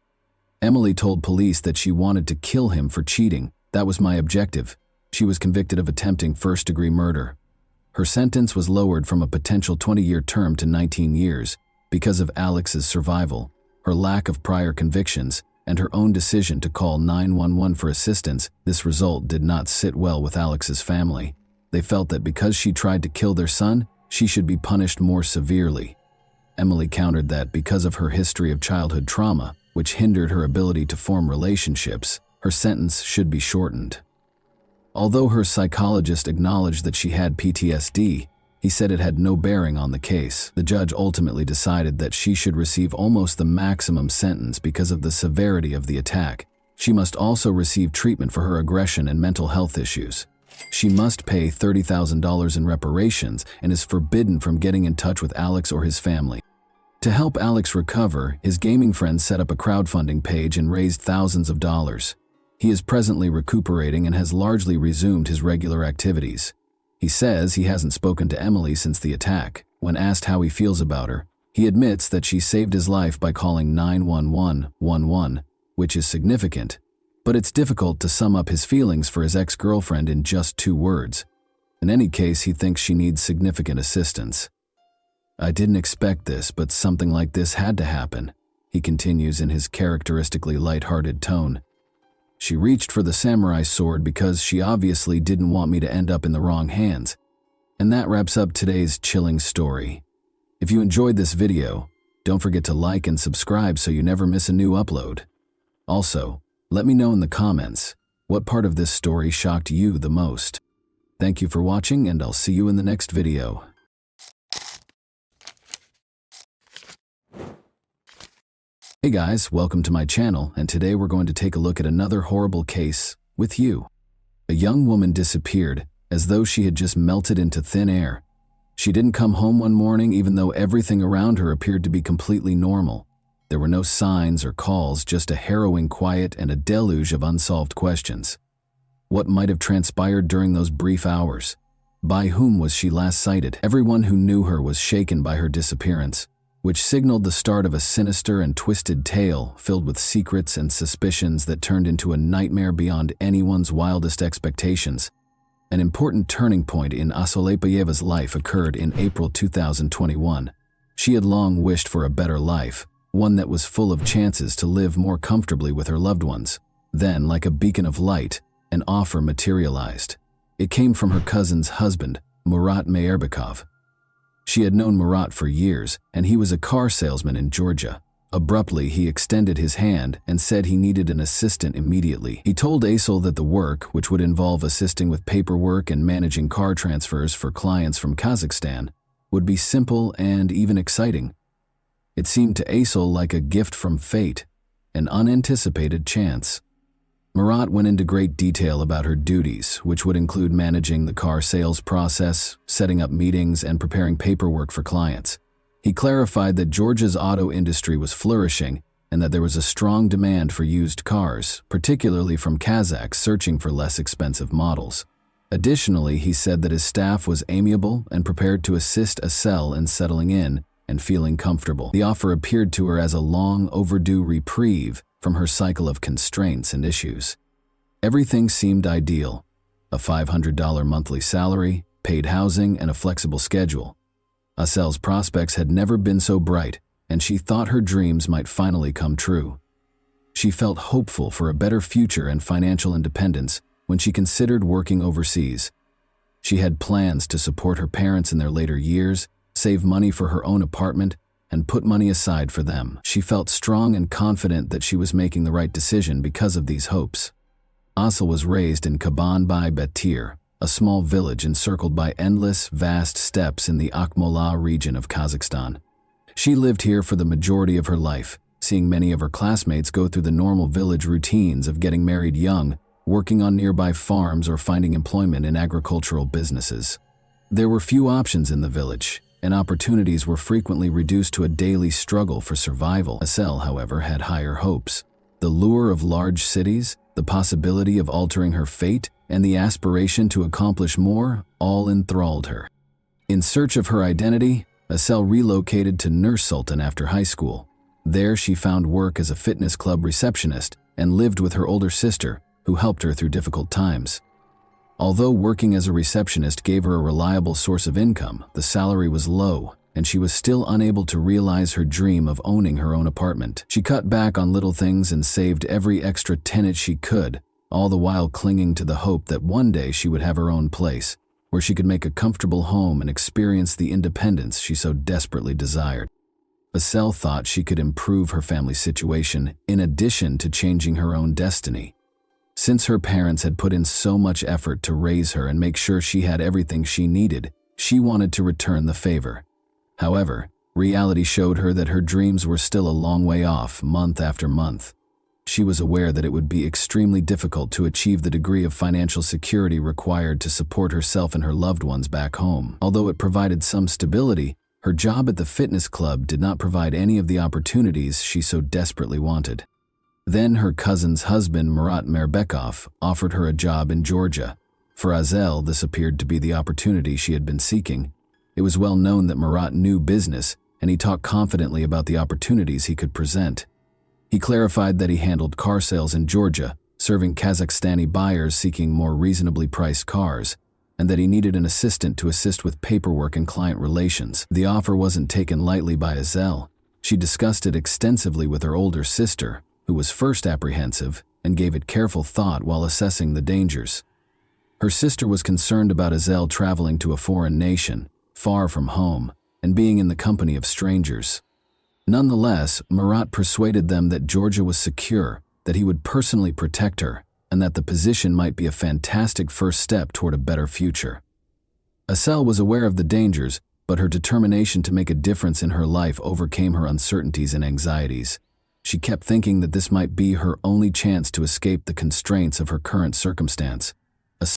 A: Emily told police that she wanted to kill him for cheating. "That was my objective." She was convicted of attempting first-degree murder. Her sentence was lowered from a potential 20-year term to 19 years because of Alex's survival, her lack of prior convictions, and her own decision to call 911 for assistance. This result did not sit well with Alex's family. They felt that because she tried to kill their son, she should be punished more severely. Emily countered that because of her history of childhood trauma, which hindered her ability to form relationships, her sentence should be shortened. Although her psychologist acknowledged that she had PTSD, he said it had no bearing on the case. The judge ultimately decided that she should receive almost the maximum sentence because of the severity of the attack. She must also receive treatment for her aggression and mental health issues. She must pay $30,000 in reparations and is forbidden from getting in touch with Alex or his family. To help Alex recover, his gaming friends set up a crowdfunding page and raised thousands of dollars. He is presently recuperating and has largely resumed his regular activities. He says he hasn't spoken to Emily since the attack. When asked how he feels about her, he admits that she saved his life by calling 911, which is significant, but it's difficult to sum up his feelings for his ex-girlfriend in just 2 words. In any case, he thinks she needs significant assistance. "I didn't expect this, but something like this had to happen," he continues in his characteristically lighthearted tone. "She reached for the samurai sword because she obviously didn't want me to end up in the wrong hands." And that wraps up today's chilling story. If you enjoyed this video, don't forget to like and subscribe so you never miss a new upload. Also, let me know in the comments, what part of this story shocked you the most? Thank you for watching, and I'll see you in the next video. Hey guys, welcome to my channel, and today we're going to take a look at another horrible case with you. A young woman disappeared as though she had just melted into thin air. She didn't come home one morning even though everything around her appeared to be completely normal. There were no signs or calls, just a harrowing quiet and a deluge of unsolved questions. What might have transpired during those brief hours? By whom was she last sighted? Everyone who knew her was shaken by her disappearance, which signaled the start of a sinister and twisted tale filled with secrets and suspicions that turned into a nightmare beyond anyone's wildest expectations. An important turning point in Asolepayeva's life occurred in April 2021. She had long wished for a better life, one that was full of chances to live more comfortably with her loved ones. Then, like a beacon of light, an offer materialized. It came from her cousin's husband, Murat Meyerbekov. She had known Murat for years, and he was a car salesman in Georgia. Abruptly, he extended his hand and said he needed an assistant immediately. He told Asel that the work, which would involve assisting with paperwork and managing car transfers for clients from Kazakhstan, would be simple and even exciting. It seemed to Asel like a gift from fate, an unanticipated chance. Murat went into great detail about her duties, which would include managing the car sales process, setting up meetings, and preparing paperwork for clients. He clarified that Georgia's auto industry was flourishing and that there was a strong demand for used cars, particularly from Kazakhs searching for less expensive models. Additionally, he said that his staff was amiable and prepared to assist Asel in settling in and feeling comfortable. The offer appeared to her as a long overdue reprieve from her cycle of constraints and issues. Everything seemed ideal: a $500 monthly salary, paid housing, and a flexible schedule. Asel's prospects had never been so bright, and she thought her dreams might finally come true. She felt hopeful for a better future and financial independence when she considered working overseas. She had plans to support her parents in their later years, save money for her own apartment, and put money aside for them. She felt strong and confident that she was making the right decision because of these hopes. Asel was raised in Kabanbai Betir, a small village encircled by endless, vast steppes in the Akmola region of Kazakhstan. She lived here for the majority of her life, seeing many of her classmates go through the normal village routines of getting married young, working on nearby farms, or finding employment in agricultural businesses. There were few options in the village, and opportunities were frequently reduced to a daily struggle for survival. Asel, however, had higher hopes. The lure of large cities, the possibility of altering her fate, and the aspiration to accomplish more all enthralled her. In search of her identity, Asel relocated to Nur-Sultan after high school. There she found work as a fitness club receptionist and lived with her older sister, who helped her through difficult times. Although working as a receptionist gave her a reliable source of income, the salary was low, and she was still unable to realize her dream of owning her own apartment. She cut back on little things and saved every extra tennet she could, all the while clinging to the hope that one day she would have her own place, where she could make a comfortable home and experience the independence she so desperately desired. Asel thought she could improve her family's situation in addition to changing her own destiny. Since her parents had put in so much effort to raise her and make sure she had everything she needed, she wanted to return the favor. However, reality showed her that her dreams were still a long way off, month after month. She was aware that it would be extremely difficult to achieve the degree of financial security required to support herself and her loved ones back home. Although it provided some stability, her job at the fitness club did not provide any of the opportunities she so desperately wanted. Then her cousin's husband, Murat Meyerbekov, offered her a job in Georgia. For Asel, this appeared to be the opportunity she had been seeking. It was well known that Murat knew business, and he talked confidently about the opportunities he could present. He clarified that he handled car sales in Georgia, serving Kazakhstani buyers seeking more reasonably priced cars, and that he needed an assistant to assist with paperwork and client relations. The offer wasn't taken lightly by Asel. She discussed it extensively with her older sister, who was first apprehensive and gave it careful thought while assessing the dangers. Her sister was concerned about Asel traveling to a foreign nation, far from home, and being in the company of strangers. Nonetheless, Murat persuaded them that Georgia was secure, that he would personally protect her, and that the position might be a fantastic first step toward a better future. Asel was aware of the dangers, but her determination to make a difference in her life overcame her uncertainties and anxieties. She kept thinking that this might be her only chance to escape the constraints of her current circumstance.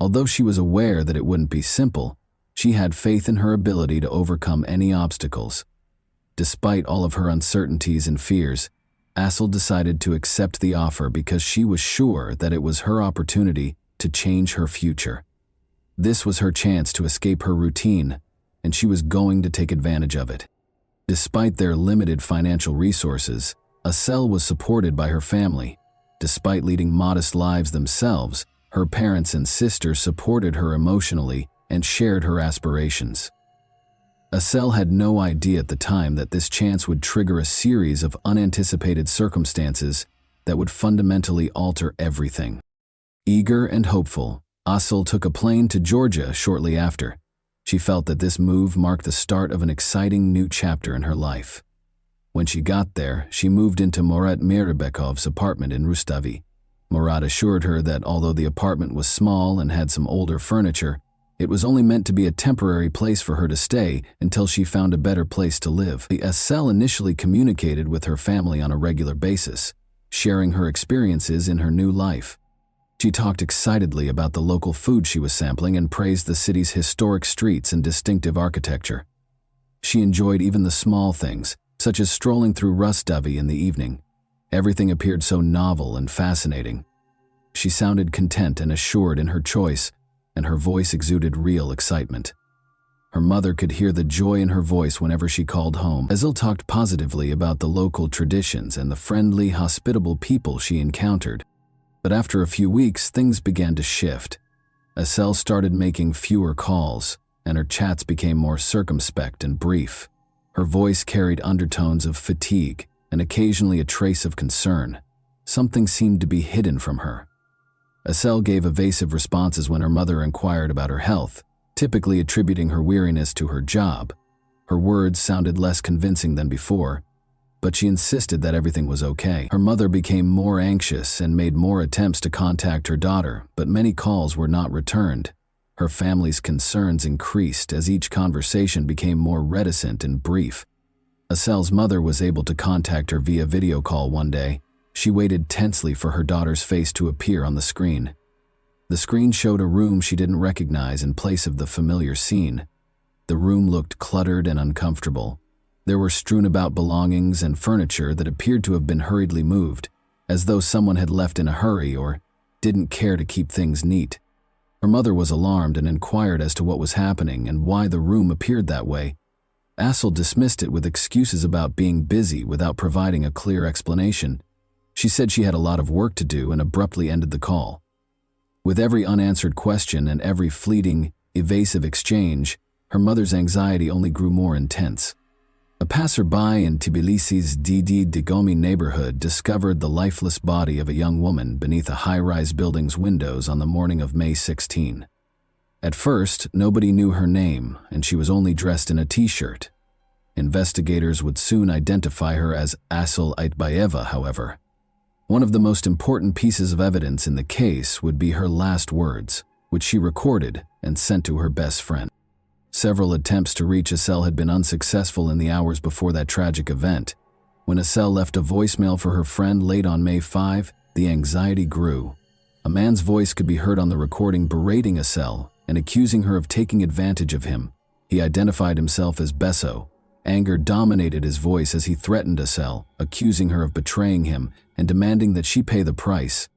A: Although she was aware that it wouldn't be simple, she had faith in her ability to overcome any obstacles. Despite all of her uncertainties and fears, Assel decided to accept the offer because she was sure that it was her opportunity to change her future. This was her chance to escape her routine, and she was going to take advantage of it. Despite their limited financial resources, Assel was supported by her family. Despite leading modest lives themselves, her parents and sister supported her emotionally and shared her aspirations. Assel had no idea at the time that this chance would trigger a series of unanticipated circumstances that would fundamentally alter everything. Eager and hopeful, Assel took a plane to Georgia shortly after. She felt that this move marked the start of an exciting new chapter in her life. When she got there, she moved into Murat Mirbekov's apartment in Rustavi. Murat assured her that although the apartment was small and had some older furniture, it was only meant to be a temporary place for her to stay until she found a better place to live. Assel initially communicated with her family on a regular basis, sharing her experiences in her new life. She talked excitedly about the local food she was sampling and praised the city's historic streets and distinctive architecture. She enjoyed even the small things, such as strolling through Rustavi in the evening. Everything appeared so novel and fascinating. She sounded content and assured in her choice, and her voice exuded real excitement. Her mother could hear the joy in her voice whenever she called home. Assel talked positively about the local traditions and the friendly, hospitable people she encountered. But after a few weeks, things began to shift. Assel started making fewer calls, and her chats became more circumspect and brief. Her voice carried undertones of fatigue and occasionally a trace of concern. Something seemed to be hidden from her. Assel gave evasive responses when her mother inquired about her health, typically attributing her weariness to her job. Her words sounded less convincing than before, but she insisted that everything was okay. Her mother became more anxious and made more attempts to contact her daughter, but many calls were not returned. Her family's concerns increased as each conversation became more reticent and brief. Assel's mother was able to contact her via video call one day. She waited tensely for her daughter's face to appear on the screen. The screen showed a room she didn't recognize in place of the familiar scene. The room looked cluttered and uncomfortable. There were strewn about belongings and furniture that appeared to have been hurriedly moved, as though someone had left in a hurry or didn't care to keep things neat. Her mother was alarmed and inquired as to what was happening and why the room appeared that way. Assel dismissed it with excuses about being busy without providing a clear explanation. She said she had a lot of work to do and abruptly ended the call. With every unanswered question and every fleeting, evasive exchange, her mother's anxiety only grew more intense. A passerby in Tbilisi's Didi Digomi neighborhood discovered the lifeless body of a young woman beneath a high-rise building's windows on the morning of May 16. At first, nobody knew her name, and she was only dressed in a t-shirt. Investigators would soon identify her as Assel Aitbayeva, however. One of the most important pieces of evidence in the case would be her last words, which she recorded and sent to her best friend. Several attempts to reach Assel had been unsuccessful in the hours before that tragic event. When Assel left a voicemail for her friend late on May 5, the anxiety grew. A man's voice could be heard on the recording berating Assel and accusing her of taking advantage of him. He identified himself as Besso. Anger dominated his voice as he threatened Assel, accusing her of betraying him and demanding that she pay the price.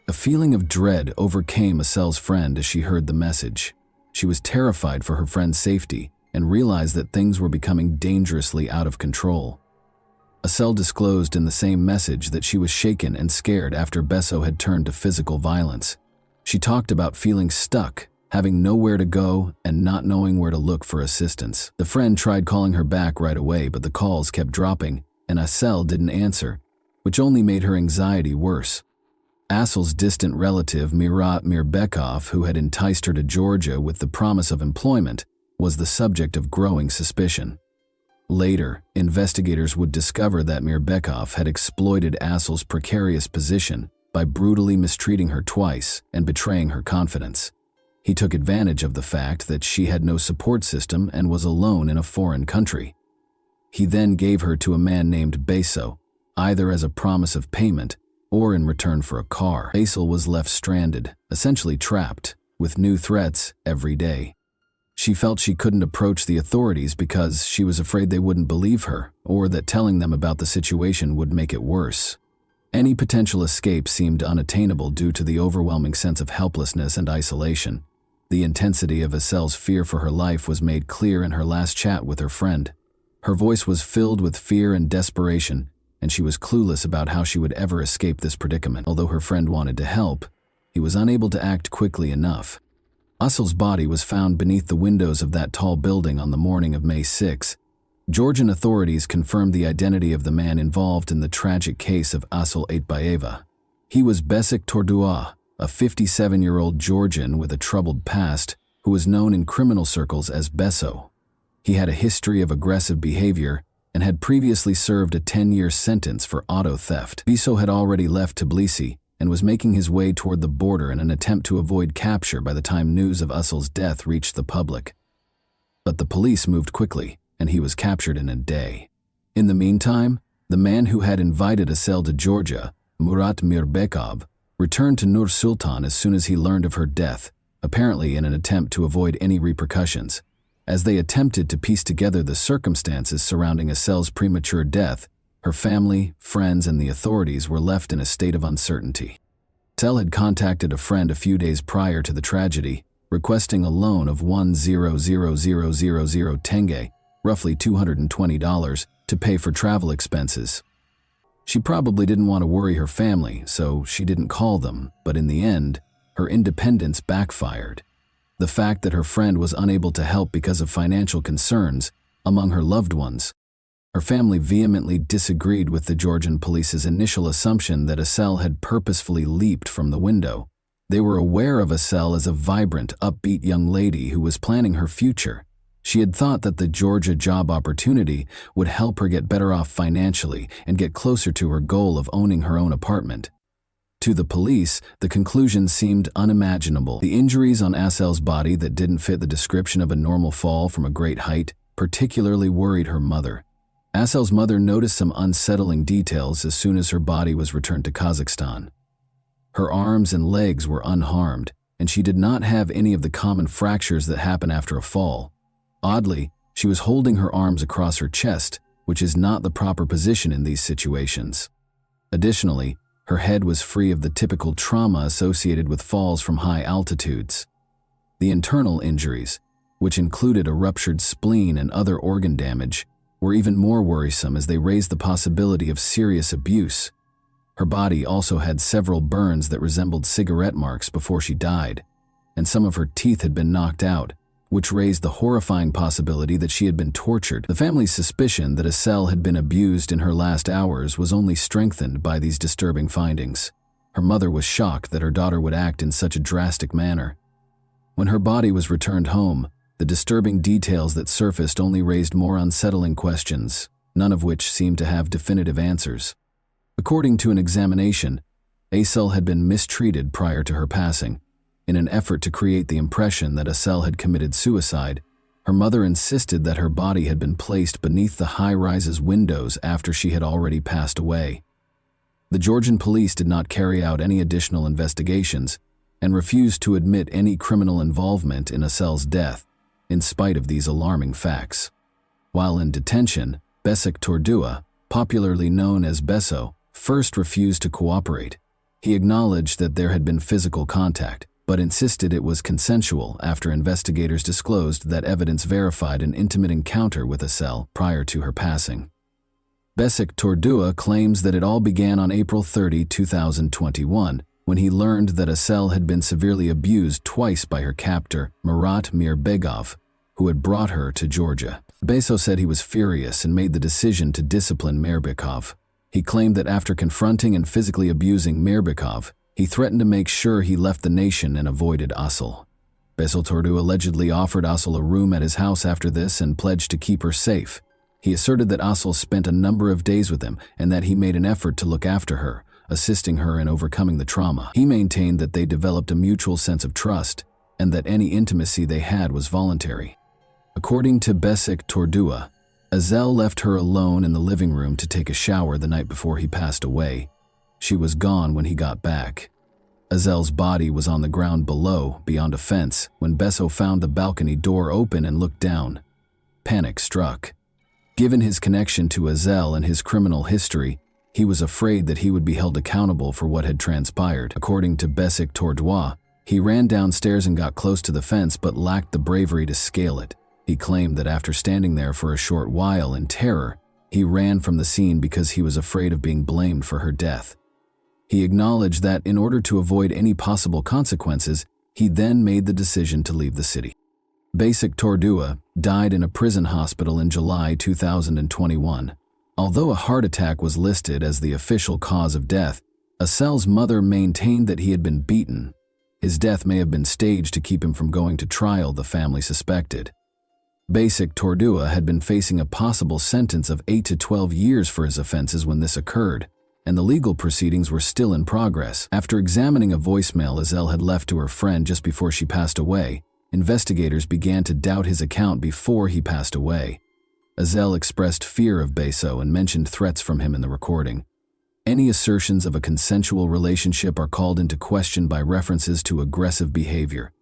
A: A feeling of dread overcame Assel's friend as she heard the message. She was terrified for her friend's safety and realized that things were becoming dangerously out of control. Assel disclosed in the same message that she was shaken and scared after Besso had turned to physical violence. She talked about feeling stuck, having nowhere to go and not knowing where to look for assistance. The friend tried calling her back right away, but the calls kept dropping, and Assel didn't answer, which only made her anxiety worse. Assel's distant relative Murat Mirbekov, who had enticed her to Georgia with the promise of employment, was the subject of growing suspicion. Later, investigators would discover that Mirbekov had exploited Assel's precarious position by brutally mistreating her twice and betraying her confidence. He took advantage of the fact that she had no support system and was alone in a foreign country. He then gave her to a man named Besso, either as a promise of payment or in return for a car. Assel was left stranded, essentially trapped, with new threats every day. She felt she couldn't approach the authorities because she was afraid they wouldn't believe her, or that telling them about the situation would make it worse. Any potential escape seemed unattainable due to the overwhelming sense of helplessness and isolation. The intensity of Eselle's fear for her life was made clear in her last chat with her friend. Her voice was filled with fear and desperation, and she was clueless about how she would ever escape this predicament. Although her friend wanted to help, he was unable to act quickly enough. Eselle's body was found beneath the windows of that tall building on the morning of May 6. Georgian authorities confirmed the identity of the man involved in the tragic case of Eselle Aitbayeva. He was Besik Tordua, a 57-year-old Georgian with a troubled past who was known in criminal circles as Beso. He had a history of aggressive behavior and had previously served a 10-year sentence for auto theft. Beso had already left Tbilisi and was making his way toward the border in an attempt to avoid capture by the time news of Eselle's death reached the public. But the police moved quickly, and he was captured in a day. In the meantime, the man who had invited Eselle to Georgia, Murat Mirbekov, returned to Nur Sultan as soon as he learned of her death, apparently in an attempt to avoid any repercussions. As they attempted to piece together the circumstances surrounding Eselle's premature death, her family, friends, and the authorities were left in a state of uncertainty. Eselle had contacted a friend a few days prior to the tragedy, requesting a loan of 1,000,000 tenge, roughly $220, to pay for travel expenses. She probably didn't want to worry her family, so she didn't call them, but in the end, her independence backfired. The fact that her friend was unable to help because of financial concerns among her loved ones. Her family vehemently disagreed with the Georgian police's initial assumption that Eselle had purposefully leaped from the window. They were aware of Eselle as a vibrant, upbeat young lady who was planning her future. She had thought that the Georgia job opportunity would help her get better off financially and get closer to her goal of owning her own apartment. To the police, the conclusion seemed unimaginable. The injuries on Eselle's body that didn't fit the description of a normal fall from a great height particularly worried her mother. Eselle's mother noticed some unsettling details as soon as her body was returned to Kazakhstan. Her arms and legs were unharmed, and she did not have any of the common fractures that happen after a fall. Oddly, she was holding her arms across her chest, which is not the proper position in these situations. Additionally, her head was free of the typical trauma associated with falls from high altitudes. The internal injuries, which included a ruptured spleen and other organ damage, were even more worrisome as they raised the possibility of serious abuse. Her body also had several burns that resembled cigarette marks before she died, and some of her teeth had been knocked out, which raised the horrifying possibility that she had been tortured. The family's suspicion that Eselle had been abused in her last hours was only strengthened by these disturbing findings. Her mother was shocked that her daughter would act in such a drastic manner. When her body was returned home, the disturbing details that surfaced only raised more unsettling questions, none of which seemed to have definitive answers. According to an examination, Eselle had been mistreated prior to her passing. In an effort to create the impression that Eselle had committed suicide, her mother insisted that her body had been placed beneath the high-rise's windows after she had already passed away. The Georgian police did not carry out any additional investigations and refused to admit any criminal involvement in Eselle's death, in spite of these alarming facts. While in detention, Besik Tordua, popularly known as Beso, first refused to cooperate. He acknowledged that there had been physical contact, but insisted it was consensual after investigators disclosed that evidence verified an intimate encounter with Eselle prior to her passing. Besik Tordua claims that it all began on April 30, 2021, when he learned that Eselle had been severely abused twice by her captor, Murat Mirbekov, who had brought her to Georgia. Beso said he was furious and made the decision to discipline Mirbekov. He claimed that after confronting and physically abusing Mirbekov, he threatened to make sure he left the nation and avoided Eselle. Beso Tordua allegedly offered Eselle a room at his house after this and pledged to keep her safe. He asserted that Eselle spent a number of days with him and that he made an effort to look after her, assisting her in overcoming the trauma. He maintained that they developed a mutual sense of trust and that any intimacy they had was voluntary. According to Besik Tordua, Eselle left her alone in the living room to take a shower the night before he passed away. She was gone when he got back. Azel's body was on the ground below, beyond a fence, when Besso found the balcony door open and looked down. Panic struck. Given his connection to Azel and his criminal history, he was afraid that he would be held accountable for what had transpired. According to Bessic Tordois, he ran downstairs and got close to the fence but lacked the bravery to scale it. He claimed that after standing there for a short while in terror, he ran from the scene because he was afraid of being blamed for her death. He acknowledged that in order to avoid any possible consequences, he then made the decision to leave the city. Bessic Tordois died in a prison hospital in July 2021. Although a heart attack was listed as the official cause of death, Azel's mother maintained that he had been beaten. His death may have been staged to keep him from going to trial, the family suspected. Bessic Tordois had been facing a possible sentence of 8 to 12 years for his offenses when this occurred, and the legal proceedings were still in progress. After examining a voicemail Azel had left to her friend just before she passed away, investigators began to doubt his account before he passed away. Azel expressed fear of Besso and mentioned threats from him in the recording. Any assertions of a consensual relationship are called into question by references to aggressive behavior.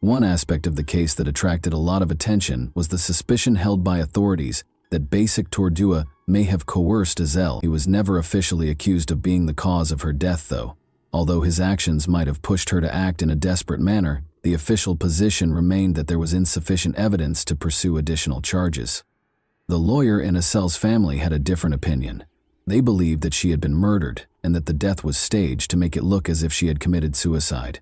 A: One aspect of the case that attracted a lot of attention was the suspicion held by authorities that Bessic Tordois may have coerced Azel. He was never officially accused of being the cause of her death, though. Although his actions might have pushed her to act in a desperate manner, the official position remained that there was insufficient evidence to pursue additional charges. The lawyer in Azel's family had a different opinion. They believed that she had been murdered and that the death was staged to make it look as if she had committed suicide.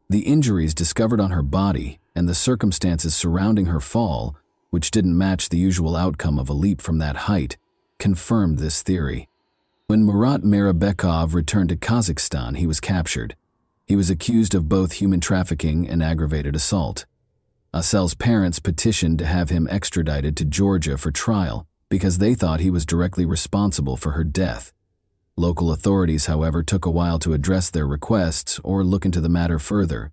A: The injuries discovered on her body and the circumstances surrounding her fall, which didn't match the usual outcome of a leap from that height, confirmed this theory. When Murat Mirabekov returned to Kazakhstan, he was captured. He was accused of both human trafficking and aggravated assault. Azel's parents petitioned to have him extradited to Georgia for trial because they thought he was directly responsible for her death. Local authorities, however, took a while to address their requests or look into the matter further.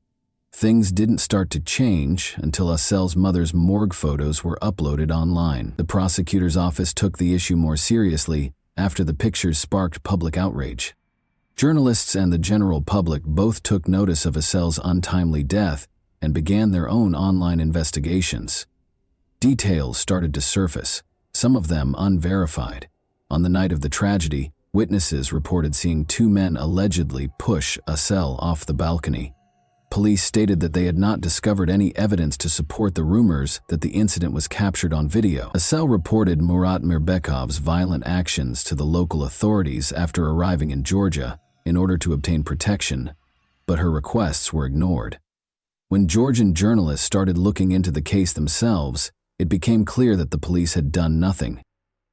A: Things didn't start to change until Azel's mother's morgue photos were uploaded online. The prosecutor's office took the issue more seriously after the pictures sparked public outrage. Journalists and the general public both took notice of Azel's untimely death and began their own online investigations. Details started to surface, some of them unverified. On the night of the tragedy, witnesses reported seeing two men allegedly push Azel off the balcony. Police stated that they had not discovered any evidence to support the rumors that the incident was captured on video. Azel reported Murat Mirbekov's violent actions to the local authorities after arriving in Georgia in order to obtain protection, but her requests were ignored. When Georgian journalists started looking into the case themselves, it became clear that the police had done nothing.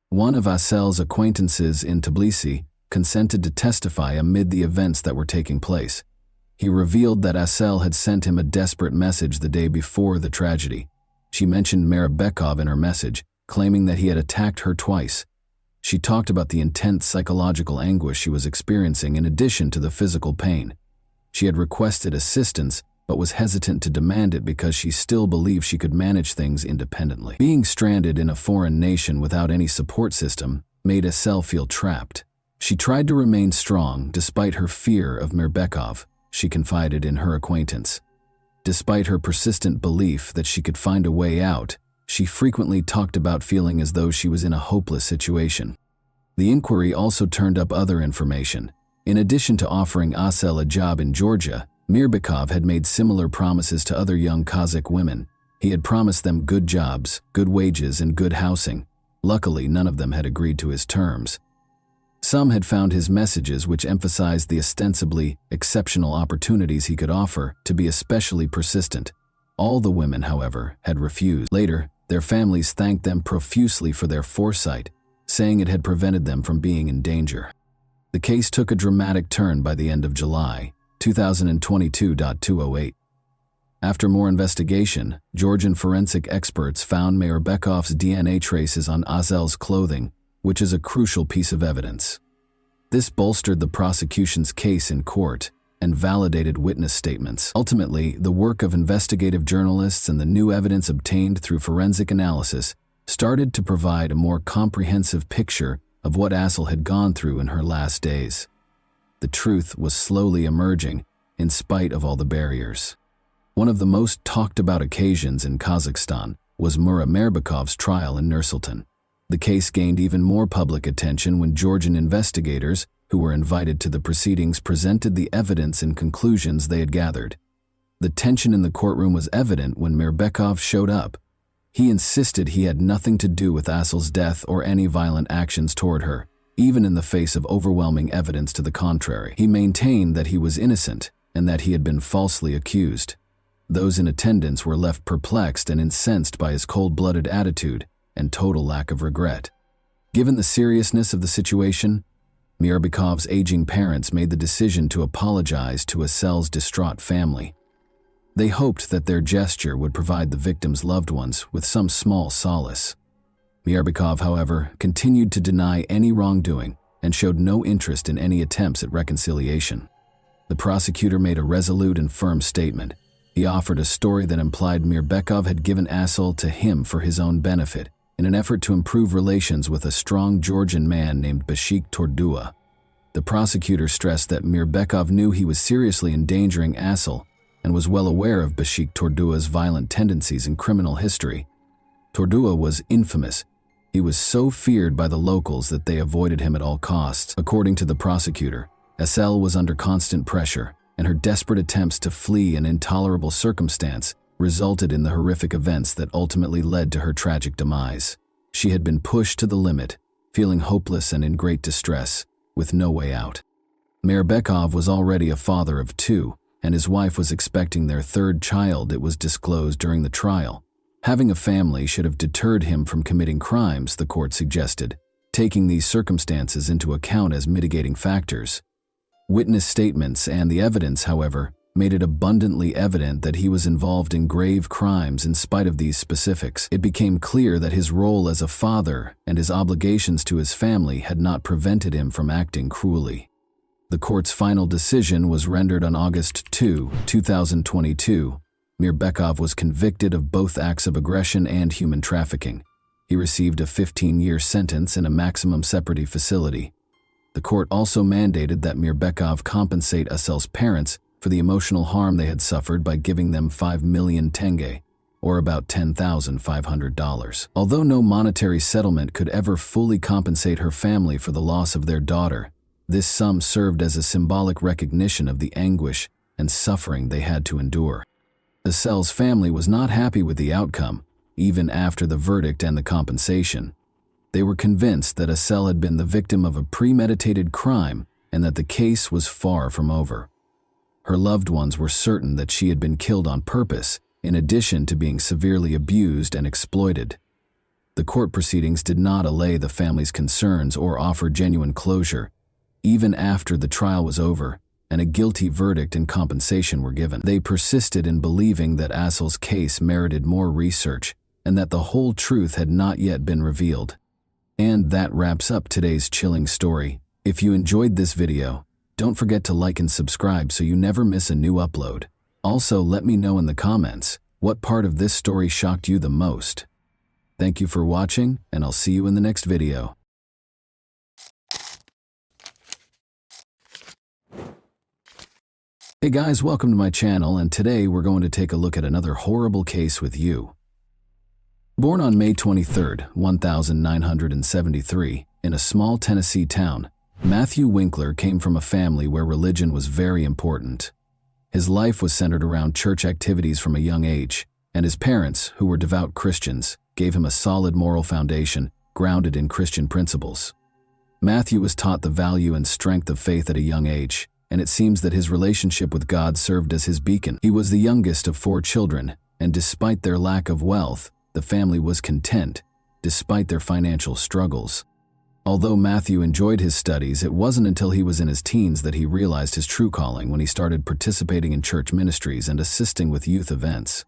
A: One of Azel's acquaintances in Tbilisi consented to testify amid the events that were taking place. He revealed that Azel had sent him a desperate message the day before the tragedy. She mentioned Mirabekov in her message, claiming that he had attacked her twice. She talked about the intense psychological anguish she was experiencing in addition to the physical pain. She had requested assistance, but was hesitant to demand it because she still believed she could manage things independently. Being stranded in a foreign nation without any support system made Azel feel trapped. She tried to remain strong despite her fear of Mirbekov, she confided in her acquaintance. Despite her persistent belief that she could find a way out, she frequently talked about feeling as though she was in a hopeless situation. The inquiry also turned up other information. In addition to offering Azel a job in Georgia, Mirbekov had made similar promises to other young Kazakh women. He had promised them good jobs, good wages, and good housing. Luckily, none of them had agreed to his terms. Some had found his messages, which emphasized the ostensibly exceptional opportunities he could offer, to be especially persistent. All the women, however, had refused. Later, their families thanked them profusely for their foresight, saying it had prevented them from being in danger. The case took a dramatic turn by the end of July 2022-208. After more investigation, Georgian forensic experts found Mirbekov's DNA traces on Azel's clothing, which is a crucial piece of evidence. This bolstered the prosecution's case in court and validated witness statements. Ultimately, the work of investigative journalists and the new evidence obtained through forensic analysis started to provide a more comprehensive picture of what Azel had gone through in her last days. The truth was slowly emerging, in spite of all the barriers. One of the most talked about occasions in Kazakhstan was Mura Merbakov's trial in Nursultan. The case gained even more public attention when Georgian investigators, who were invited to the proceedings, presented the evidence and conclusions they had gathered. The tension in the courtroom was evident when Mirbekov showed up. He insisted he had nothing to do with Asel's death or any violent actions toward her, even in the face of overwhelming evidence to the contrary. He maintained that he was innocent and that he had been falsely accused. Those in attendance were left perplexed and incensed by his cold-blooded attitude and total lack of regret. Given the seriousness of the situation, Mirbekov's aging parents made the decision to apologize to Asel's distraught family. They hoped that their gesture would provide the victim's loved ones with some small solace. Mirbekov, however, continued to deny any wrongdoing and showed no interest in any attempts at reconciliation. The prosecutor made a resolute and firm statement. He offered a story that implied Mirbekov had given Asel to him for his own benefit, in an effort to improve relations with a strong Georgian man named Bashik Tordua. The prosecutor stressed that Mirbekov knew he was seriously endangering Asel and was well aware of Bashik Tordua's violent tendencies and criminal history. Tordua was infamous. He was so feared by the locals that they avoided him at all costs. According to the prosecutor, Asel was under constant pressure, and her desperate attempts to flee an intolerable circumstance resulted in the horrific events that ultimately led to her tragic demise. She had been pushed to the limit, feeling hopeless and in great distress, with no way out. Mirbekov was already a father of two, and his wife was expecting their third child. It was disclosed during the trial. Having a family should have deterred him from committing crimes, the court suggested, taking these circumstances into account as mitigating factors. Witness statements and the evidence, however, made it abundantly evident that he was involved in grave crimes in spite of these specifics. It became clear that his role as a father and his obligations to his family had not prevented him from acting cruelly. The court's final decision was rendered on August 2, 2022. Mirbekov was convicted of both acts of aggression and human trafficking. He received a 15-year sentence in a maximum security facility. The court also mandated that Mirbekov compensate Asel's parents for the emotional harm they had suffered by giving them 5 million tenge, or about $10,500. Although no monetary settlement could ever fully compensate her family for the loss of their daughter, this sum served as a symbolic recognition of the anguish and suffering they had to endure. Asel's family was not happy with the outcome, even after the verdict and the compensation. They were convinced that Asel had been the victim of a premeditated crime and that the case was far from over. Her loved ones were certain that she had been killed on purpose, in addition to being severely abused and exploited. The court proceedings did not allay the family's concerns or offer genuine closure. Even after the trial was over and a guilty verdict and compensation were given, they persisted in believing that Asel's case merited more research and that the whole truth had not yet been revealed. And that wraps up today's chilling story. If you enjoyed this video, don't forget to like and subscribe so you never miss a new upload. Also, let me know in the comments what part of this story shocked you the most. Thank you for watching, and I'll see you in the next video. Hey guys, welcome to my channel, and today we're going to take a look at another horrible case with you. Born on May 23, 1973, in a small Tennessee town, Matthew Winkler came from a family where religion was very important. His life was centered around church activities from a young age, and his parents, who were devout Christians, gave him a solid moral foundation grounded in Christian principles. Matthew was taught the value and strength of faith at a young age, and it seems that his relationship with God served as his beacon. He was the youngest of 4 children, and despite their lack of wealth, the family was content, despite their financial struggles. Although Matthew enjoyed his studies, it wasn't until he was in his teens that he realized his true calling when he started participating in church ministries and assisting with youth events.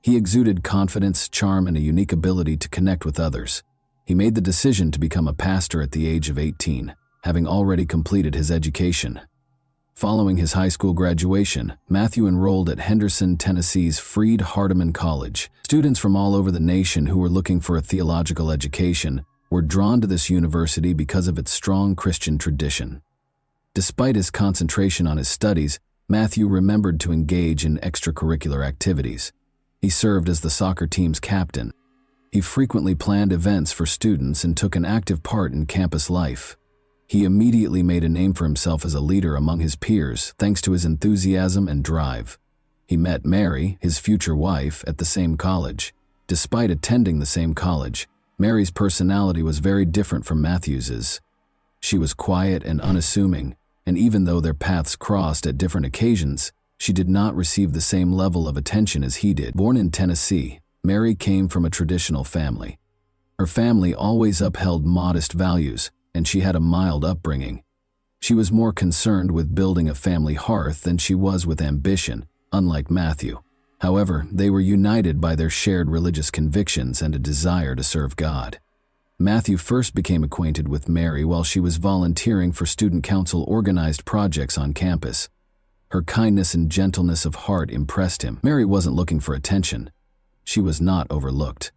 A: He exuded confidence, charm, and a unique ability to connect with others. He made the decision to become a pastor at the age of 18, having already completed his education. Following his high school graduation, Matthew enrolled at Henderson, Tennessee's Freed Hardeman College. Students from all over the nation who were looking for a theological education were drawn to this university because of its strong Christian tradition. Despite his concentration on his studies, Matthew remembered to engage in extracurricular activities. He served as the soccer team's captain. He frequently planned events for students and took an active part in campus life. He immediately made a name for himself as a leader among his peers thanks to his enthusiasm and drive. He met Mary, his future wife, at the same college. Despite attending the same college, Mary's personality was very different from Matthew's. She was quiet and unassuming, and even though their paths crossed at different occasions, she did not receive the same level of attention as he did. Born in Tennessee, Mary came from a traditional family. Her family always upheld modest values, and she had a mild upbringing. She was more concerned with building a family hearth than she was with ambition, unlike Matthew. However, they were united by their shared religious convictions and a desire to serve God. Matthew first became acquainted with Mary while she was volunteering for student council-organized projects on campus. Her kindness and gentleness of heart impressed him. Mary wasn't looking for attention. She was not overlooked.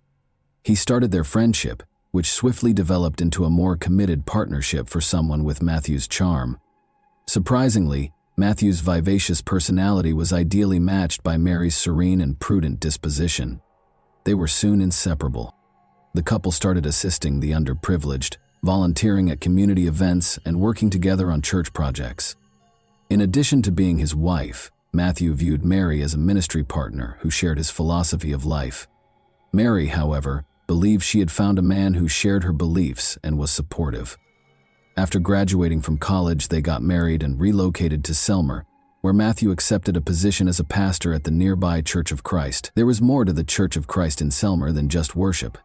A: He started their friendship, which swiftly developed into a more committed partnership for someone with Matthew's charm. Surprisingly, Matthew's vivacious personality was ideally matched by Mary's serene and prudent disposition. They were soon inseparable. The couple started assisting the underprivileged, volunteering at community events, and working together on church projects. In addition to being his wife, Matthew viewed Mary as a ministry partner who shared his philosophy of life. Mary, however, believed she had found a man who shared her beliefs and was supportive. After graduating from college, they got married and relocated to Selmer, where Matthew accepted a position as a pastor at the nearby Church of Christ. There was more to the Church of Christ in Selmer than just worship.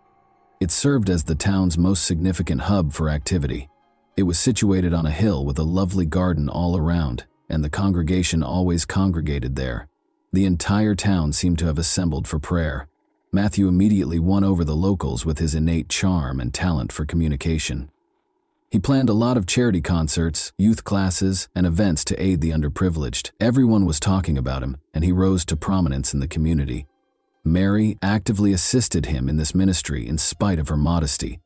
A: It served as the town's most significant hub for activity. It was situated on a hill with a lovely garden all around, and the congregation always congregated there. The entire town seemed to have assembled for prayer. Matthew immediately won over the locals with his innate charm and talent for communication. He planned a lot of charity concerts, youth classes, and events to aid the underprivileged. Everyone was talking about him, and he rose to prominence in the community. Mary actively assisted him in this ministry in spite of her modesty.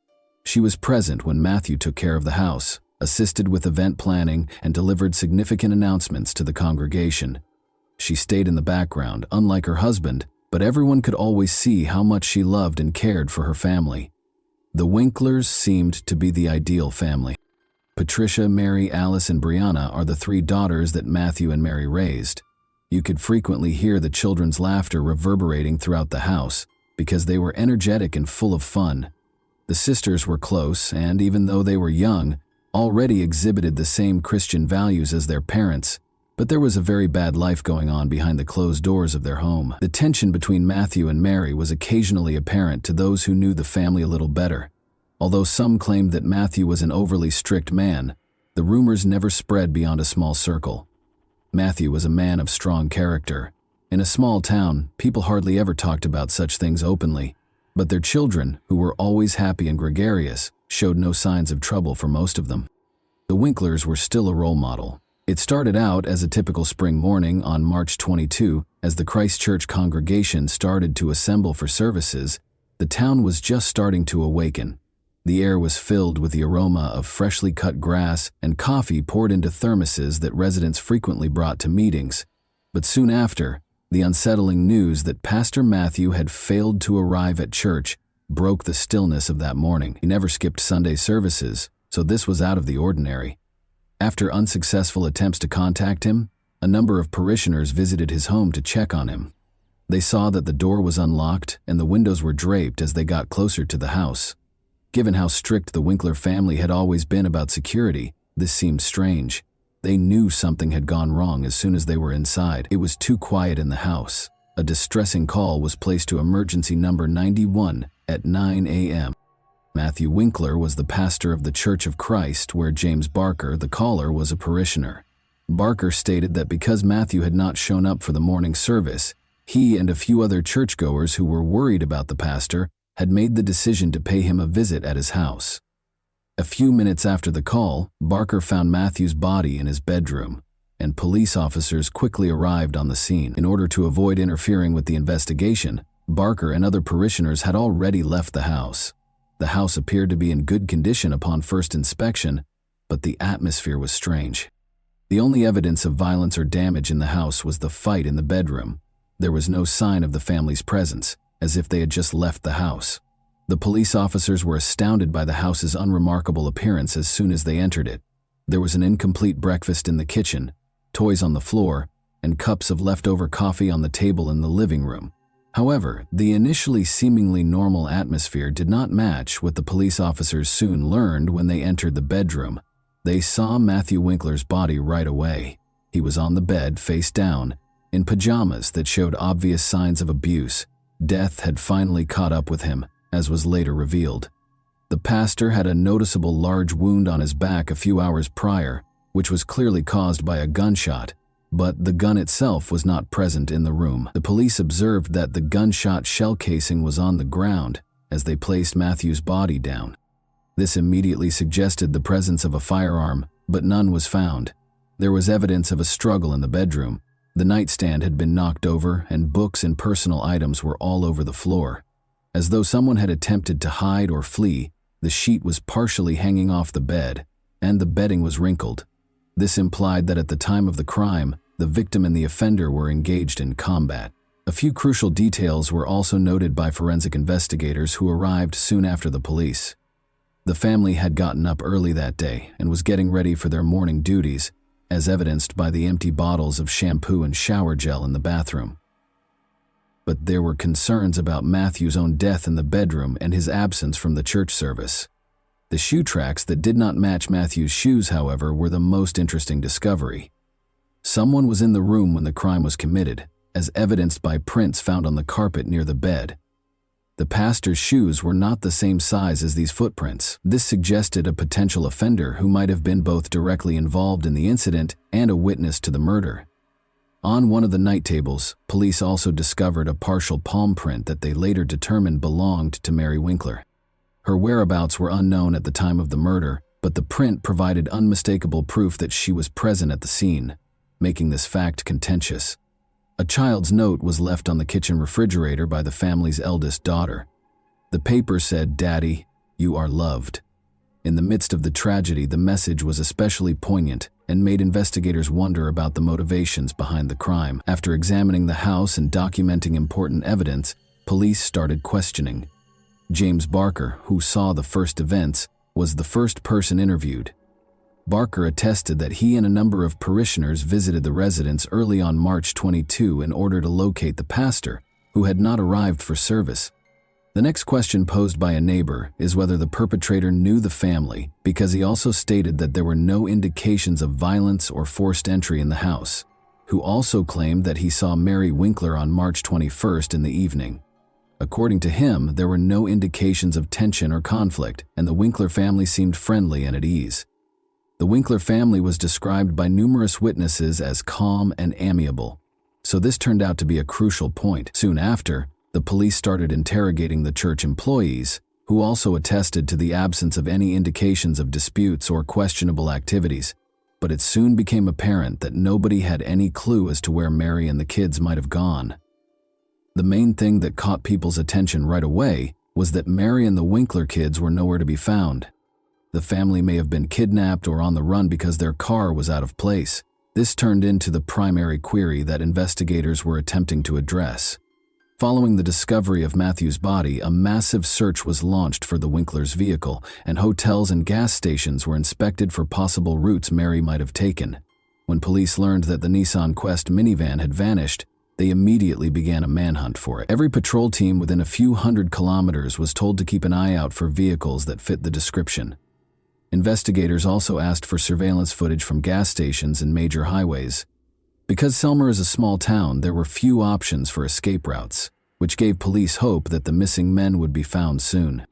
A: She was present when Matthew took care of the house, assisted with event planning, and delivered significant announcements to the congregation. She stayed in the background, unlike her husband, but everyone could always see how much she loved and cared for her family. The Winklers seemed to be the ideal family. Patricia, Mary, Alice, and Brianna are the three daughters that Matthew and Mary raised. You could frequently hear the children's laughter reverberating throughout the house because they were energetic and full of fun. The sisters were close and, even though they were young, already exhibited the same Christian values as their parents, but there was a very bad life going on behind the closed doors of their home. The tension between Matthew and Mary was occasionally apparent to those who knew the family a little better. Although some claimed that Matthew was an overly strict man, the rumors never spread beyond a small circle. Matthew was a man of strong character. In a small town, people hardly ever talked about such things openly, but their children, who were always happy and gregarious, showed no signs of trouble for most of them. The Winklers were still a role model. It started out as a typical spring morning on March 22, as the Christ Church congregation started to assemble for services. The town was just starting to awaken. The air was filled with the aroma of freshly cut grass and coffee poured into thermoses that residents frequently brought to meetings. But soon after, the unsettling news that Pastor Matthew had failed to arrive at church broke the stillness of that morning. He never skipped Sunday services, so this was out of the ordinary. After unsuccessful attempts to contact him, a number of parishioners visited his home to check on him. They saw that the door was unlocked and the windows were draped as they got closer to the house. Given how strict the Winkler family had always been about security, this seemed strange. They knew something had gone wrong as soon as they were inside. It was too quiet in the house. A distressing call was placed to emergency number 91 at 9 a.m. Matthew Winkler was the pastor of the Church of Christ, where James Barker, the caller, was a parishioner. Barker stated that because Matthew had not shown up for the morning service, he and a few other churchgoers who were worried about the pastor had made the decision to pay him a visit at his house. A few minutes after the call, Barker found Matthew's body in his bedroom, and police officers quickly arrived on the scene. In order to avoid interfering with the investigation, Barker and other parishioners had already left the house. The house appeared to be in good condition upon first inspection, but the atmosphere was strange. The only evidence of violence or damage in the house was the fight in the bedroom. There was no sign of the family's presence, as if they had just left the house. The police officers were astounded by the house's unremarkable appearance as soon as they entered it. There was an incomplete breakfast in the kitchen, toys on the floor, and cups of leftover coffee on the table in the living room. However, the initially seemingly normal atmosphere did not match what the police officers soon learned when they entered the bedroom. They saw Matthew Winkler's body right away. He was on the bed, face down, in pajamas that showed obvious signs of abuse. Death had finally caught up with him, as was later revealed. The pastor had a noticeable large wound on his back a few hours prior, which was clearly caused by a gunshot, but the gun itself was not present in the room. The police observed that the gunshot shell casing was on the ground as they placed Matthew's body down. This immediately suggested the presence of a firearm, but none was found. There was evidence of a struggle in the bedroom. The nightstand had been knocked over, and books and personal items were all over the floor. As though someone had attempted to hide or flee, the sheet was partially hanging off the bed, and the bedding was wrinkled. This implied that at the time of the crime, the victim and the offender were engaged in combat. A few crucial details were also noted by forensic investigators who arrived soon after the police. The family had gotten up early that day and was getting ready for their morning duties, as evidenced by the empty bottles of shampoo and shower gel in the bathroom. But there were concerns about Matthew's own death in the bedroom and his absence from the church service. The shoe tracks that did not match Matthew's shoes, however, were the most interesting discovery. Someone was in the room when the crime was committed, as evidenced by prints found on the carpet near the bed. The pastor's shoes were not the same size as these footprints. This suggested a potential offender who might have been both directly involved in the incident and a witness to the murder. On one of the night tables, police also discovered a partial palm print that they later determined belonged to Mary Winkler. Her whereabouts were unknown at the time of the murder, but the print provided unmistakable proof that she was present at the scene, making this fact contentious. A child's note was left on the kitchen refrigerator by the family's eldest daughter. The paper said, "Daddy, you are loved." In the midst of the tragedy, the message was especially poignant and made investigators wonder about the motivations behind the crime. After examining the house and documenting important evidence, police started questioning. James Barker, who saw the first events, was the first person interviewed. Barker attested that he and a number of parishioners visited the residence early on March 22 in order to locate the pastor, who had not arrived for service. The next question posed by a neighbor is whether the perpetrator knew the family, because he also stated that there were no indications of violence or forced entry in the house, who also claimed that he saw Mary Winkler on March 21st in the evening. According to him, there were no indications of tension or conflict, and the Winkler family seemed friendly and at ease. The Winkler family was described by numerous witnesses as calm and amiable, so this turned out to be a crucial point. Soon after, the police started interrogating the church employees, who also attested to the absence of any indications of disputes or questionable activities, but it soon became apparent that nobody had any clue as to where Mary and the kids might have gone. The main thing that caught people's attention right away was that Mary and the Winkler kids were nowhere to be found. The family may have been kidnapped or on the run because their car was out of place. This turned into the primary query that investigators were attempting to address. Following the discovery of Matthew's body, a massive search was launched for the Winkler's vehicle, and hotels and gas stations were inspected for possible routes Mary might have taken. When police learned that the Nissan Quest minivan had vanished, they immediately began a manhunt for it. Every patrol team within a few hundred kilometers was told to keep an eye out for vehicles that fit the description. Investigators also asked for surveillance footage from gas stations and major highways. Because Selmer is a small town, there were few options for escape routes, which gave police hope that the missing men would be found soon.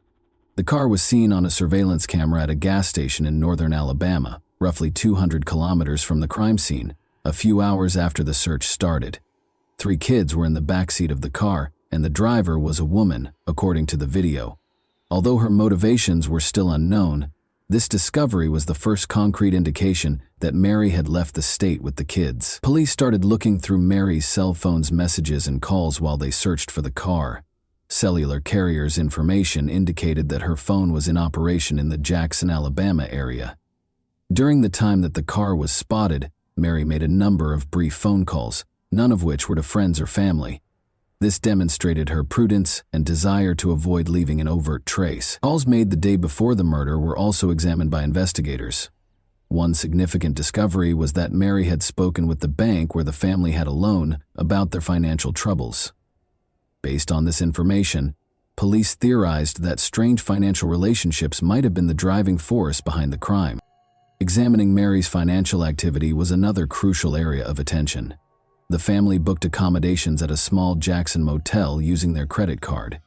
A: The car was seen on a surveillance camera at a gas station in northern Alabama, roughly 200 kilometers from the crime scene, a few hours after the search started. 3 kids were in the backseat of the car, and the driver was a woman, according to the video. Although her motivations were still unknown, this discovery was the first concrete indication that Mary had left the state with the kids. Police started looking through Mary's cell phone's messages and calls while they searched for the car. Cellular carrier's information indicated that her phone was in operation in the Jackson, Alabama area. During the time that the car was spotted, Mary made a number of brief phone calls, none of which were to friends or family. This demonstrated her prudence and desire to avoid leaving an overt trace. Calls made the day before the murder were also examined by investigators. One significant discovery was that Mary had spoken with the bank where the family had a loan about their financial troubles. Based on this information, police theorized that strange financial relationships might have been the driving force behind the crime. Examining Mary's financial activity was another crucial area of attention. The family booked accommodations at a small Jackson motel using their credit card.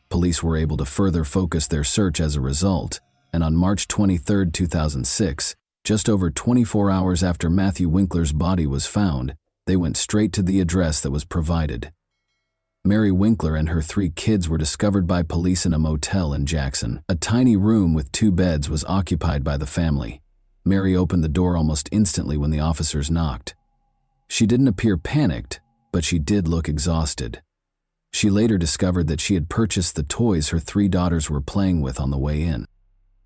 A: Police were able to further focus their search as a result, and on March 23, 2006, just over 24 hours after Matthew Winkler's body was found, they went straight to the address that was provided. Mary Winkler and her 3 kids were discovered by police in a motel in Jackson. A tiny room with 2 beds was occupied by the family. Mary opened the door almost instantly when the officers knocked. She didn't appear panicked, but she did look exhausted. She later discovered that she had purchased the toys her 3 daughters were playing with on the way in.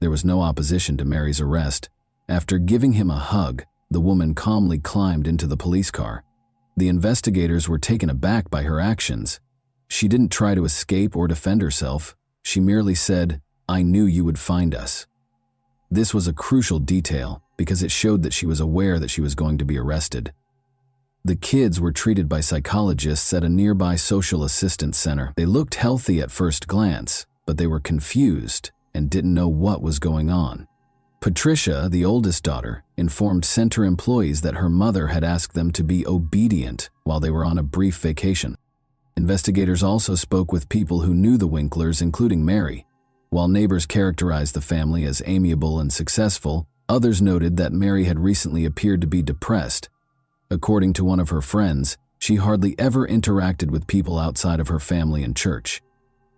A: There was no opposition to Mary's arrest. After giving him a hug, the woman calmly climbed into the police car. The investigators were taken aback by her actions. She didn't try to escape or defend herself. She merely said, "I knew you would find us." This was a crucial detail because it showed that she was aware that she was going to be arrested. The kids were treated by psychologists at a nearby social assistance center. They looked healthy at first glance, but they were confused and didn't know what was going on. Patricia, the oldest daughter, informed center employees that her mother had asked them to be obedient while they were on a brief vacation. Investigators also spoke with people who knew the Winklers, including Mary. While neighbors characterized the family as amiable and successful, others noted that Mary had recently appeared to be depressed. According to one of her friends, she hardly ever interacted with people outside of her family and church.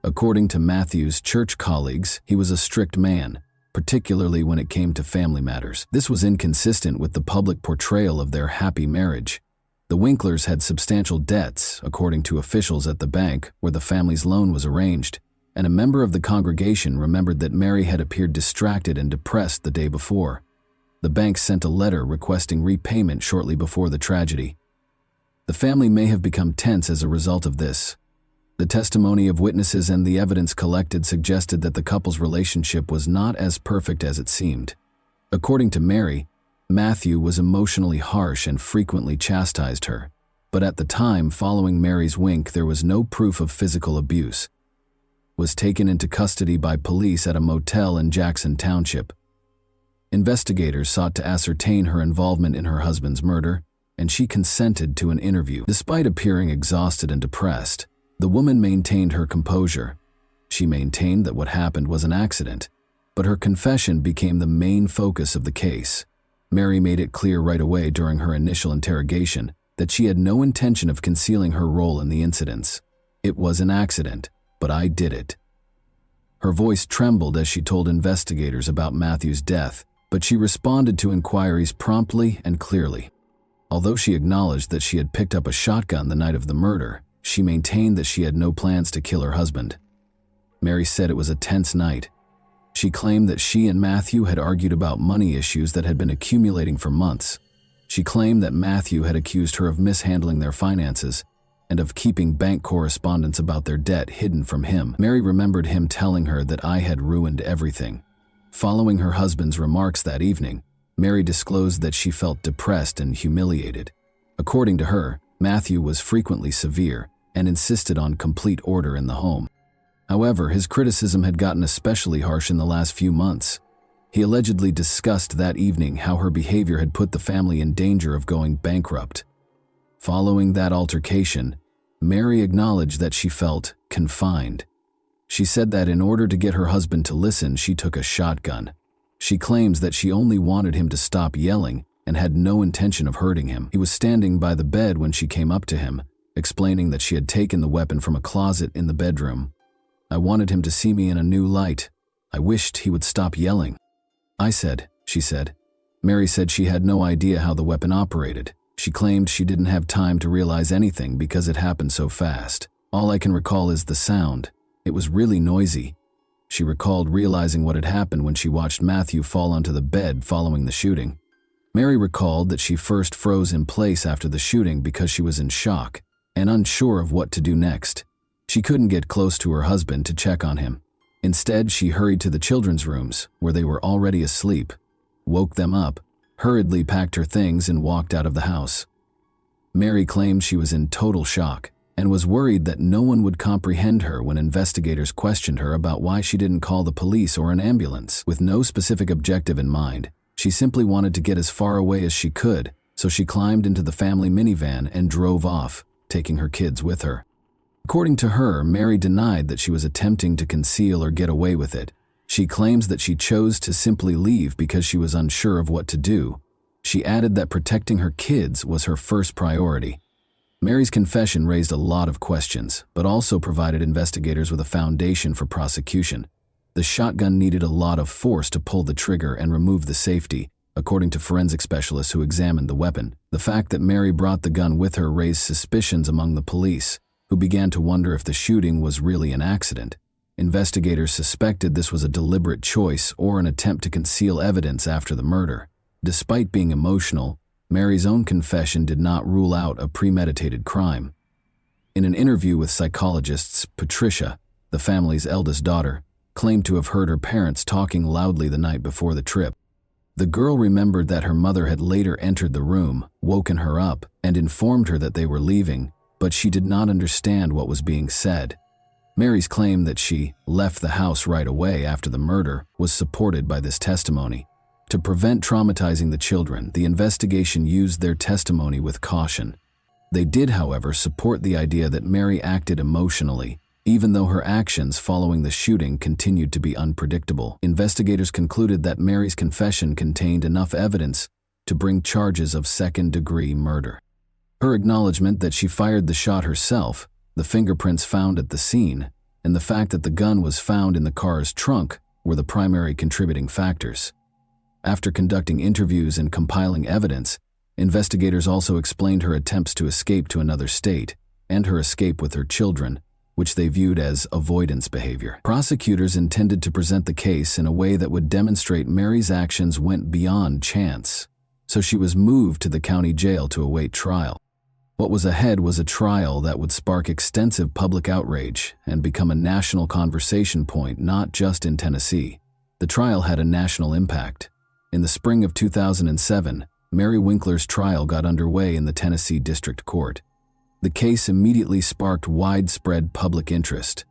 A: According to Matthew's church colleagues, he was a strict man, particularly when it came to family matters. This was inconsistent with the public portrayal of their happy marriage. The Winklers had substantial debts, according to officials at the bank where the family's loan was arranged, and a member of the congregation remembered that Mary had appeared distracted and depressed the day before. The bank sent a letter requesting repayment shortly before the tragedy. The family may have become tense as a result of this. The testimony of witnesses and the evidence collected suggested that the couple's relationship was not as perfect as it seemed. According to Mary, Matthew was emotionally harsh and frequently chastised her, but at the time following Mary's wink, there was no proof of physical abuse. Was taken into custody by police at a motel in Jackson Township. Investigators sought to ascertain her involvement in her husband's murder, and she consented to an interview. Despite appearing exhausted and depressed, the woman maintained her composure. She maintained that what happened was an accident, but her confession became the main focus of the case. Mary made it clear right away during her initial interrogation that she had no intention of concealing her role in the incidents. "It was an accident, but I did it." Her voice trembled as she told investigators about Matthew's death, but she responded to inquiries promptly and clearly. Although she acknowledged that she had picked up a shotgun the night of the murder, she maintained that she had no plans to kill her husband. Mary said it was a tense night. She claimed that she and Matthew had argued about money issues that had been accumulating for months. She claimed that Matthew had accused her of mishandling their finances and of keeping bank correspondence about their debt hidden from him. Mary remembered him telling her that I had ruined everything. Following her husband's remarks that evening, Mary disclosed that she felt depressed and humiliated. According to her, Matthew was frequently severe and insisted on complete order in the home. However, his criticism had gotten especially harsh in the last few months. He allegedly discussed that evening how her behavior had put the family in danger of going bankrupt. Following that altercation, Mary acknowledged that she felt confined. She said that in order to get her husband to listen, she took a shotgun. She claims that she only wanted him to stop yelling and had no intention of hurting him. He was standing by the bed when she came up to him, explaining that she had taken the weapon from a closet in the bedroom. "I wanted him to see me in a new light. I wished he would stop yelling." "I said," she said. Mary said she had no idea how the weapon operated. She claimed she didn't have time to realize anything because it happened so fast. "All I can recall is the sound. It was really noisy." She recalled realizing what had happened when she watched Matthew fall onto the bed following the shooting. Mary recalled that she first froze in place after the shooting because she was in shock and unsure of what to do next. She couldn't get close to her husband to check on him. Instead, she hurried to the children's rooms, where they were already asleep, woke them up, hurriedly packed her things, and walked out of the house. Mary claimed she was in total shock and was worried that no one would comprehend her when investigators questioned her about why she didn't call the police or an ambulance. With no specific objective in mind, she simply wanted to get as far away as she could, so she climbed into the family minivan and drove off, taking her kids with her. According to her, Mary denied that she was attempting to conceal or get away with it. She claims that she chose to simply leave because she was unsure of what to do. She added that protecting her kids was her first priority. Mary's confession raised a lot of questions, but also provided investigators with a foundation for prosecution. The shotgun needed a lot of force to pull the trigger and remove the safety, according to forensic specialists who examined the weapon. The fact that Mary brought the gun with her raised suspicions among the police, who began to wonder if the shooting was really an accident. Investigators suspected this was a deliberate choice or an attempt to conceal evidence after the murder. Despite being emotional, Mary's own confession did not rule out a premeditated crime. In an interview with psychologists, Patricia, the family's eldest daughter, claimed to have heard her parents talking loudly the night before the trip. The girl remembered that her mother had later entered the room, woken her up, and informed her that they were leaving, but she did not understand what was being said. Mary's claim that she left the house right away after the murder was supported by this testimony. To prevent traumatizing the children, the investigation used their testimony with caution. They did, however, support the idea that Mary acted emotionally, even though her actions following the shooting continued to be unpredictable. Investigators concluded that Mary's confession contained enough evidence to bring charges of second-degree murder. Her acknowledgement that she fired the shot herself, the fingerprints found at the scene, and the fact that the gun was found in the car's trunk were the primary contributing factors. After conducting interviews and compiling evidence, investigators also explained her attempts to escape to another state and her escape with her children, which they viewed as avoidance behavior. Prosecutors intended to present the case in a way that would demonstrate Mary's actions went beyond chance, so she was moved to the county jail to await trial. What was ahead was a trial that would spark extensive public outrage and become a national conversation point, not just in Tennessee. The trial had a national impact. In the spring of 2007, Mary Winkler's trial got underway in the Tennessee District Court. The case immediately sparked widespread public interest.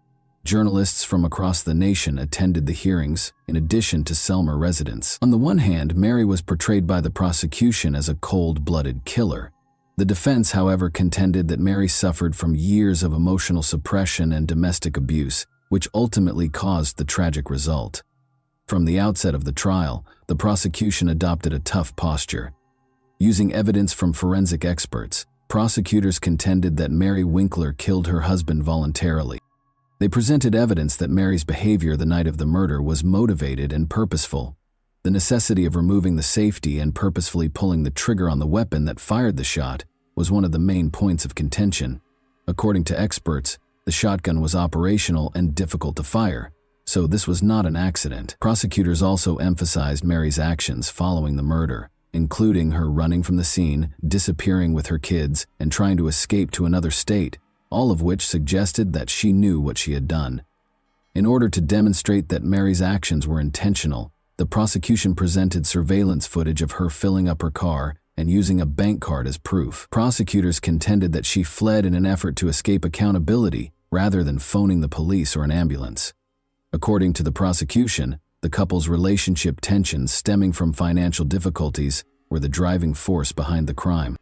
A: Journalists from across the nation attended the hearings, in addition to Selmer residents. On the one hand, Mary was portrayed by the prosecution as a cold-blooded killer. The defense, however, contended that Mary suffered from years of emotional suppression and domestic abuse, which ultimately caused the tragic result. From the outset of the trial, the prosecution adopted a tough posture. Using evidence from forensic experts, prosecutors contended that Mary Winkler killed her husband voluntarily. They presented evidence that Mary's behavior the night of the murder was motivated and purposeful. The necessity of removing the safety and purposefully pulling the trigger on the weapon that fired the shot was one of the main points of contention. According to experts, the shotgun was operational and difficult to fire, so this was not an accident. Prosecutors also emphasized Mary's actions following the murder, including her running from the scene, disappearing with her kids, and trying to escape to another state, all of which suggested that she knew what she had done. In order to demonstrate that Mary's actions were intentional, the prosecution presented surveillance footage of her filling up her car and using a bank card as proof. Prosecutors contended that she fled in an effort to escape accountability rather than phoning the police or an ambulance. According to the prosecution, the couple's relationship tensions stemming from financial difficulties were the driving force behind the crime.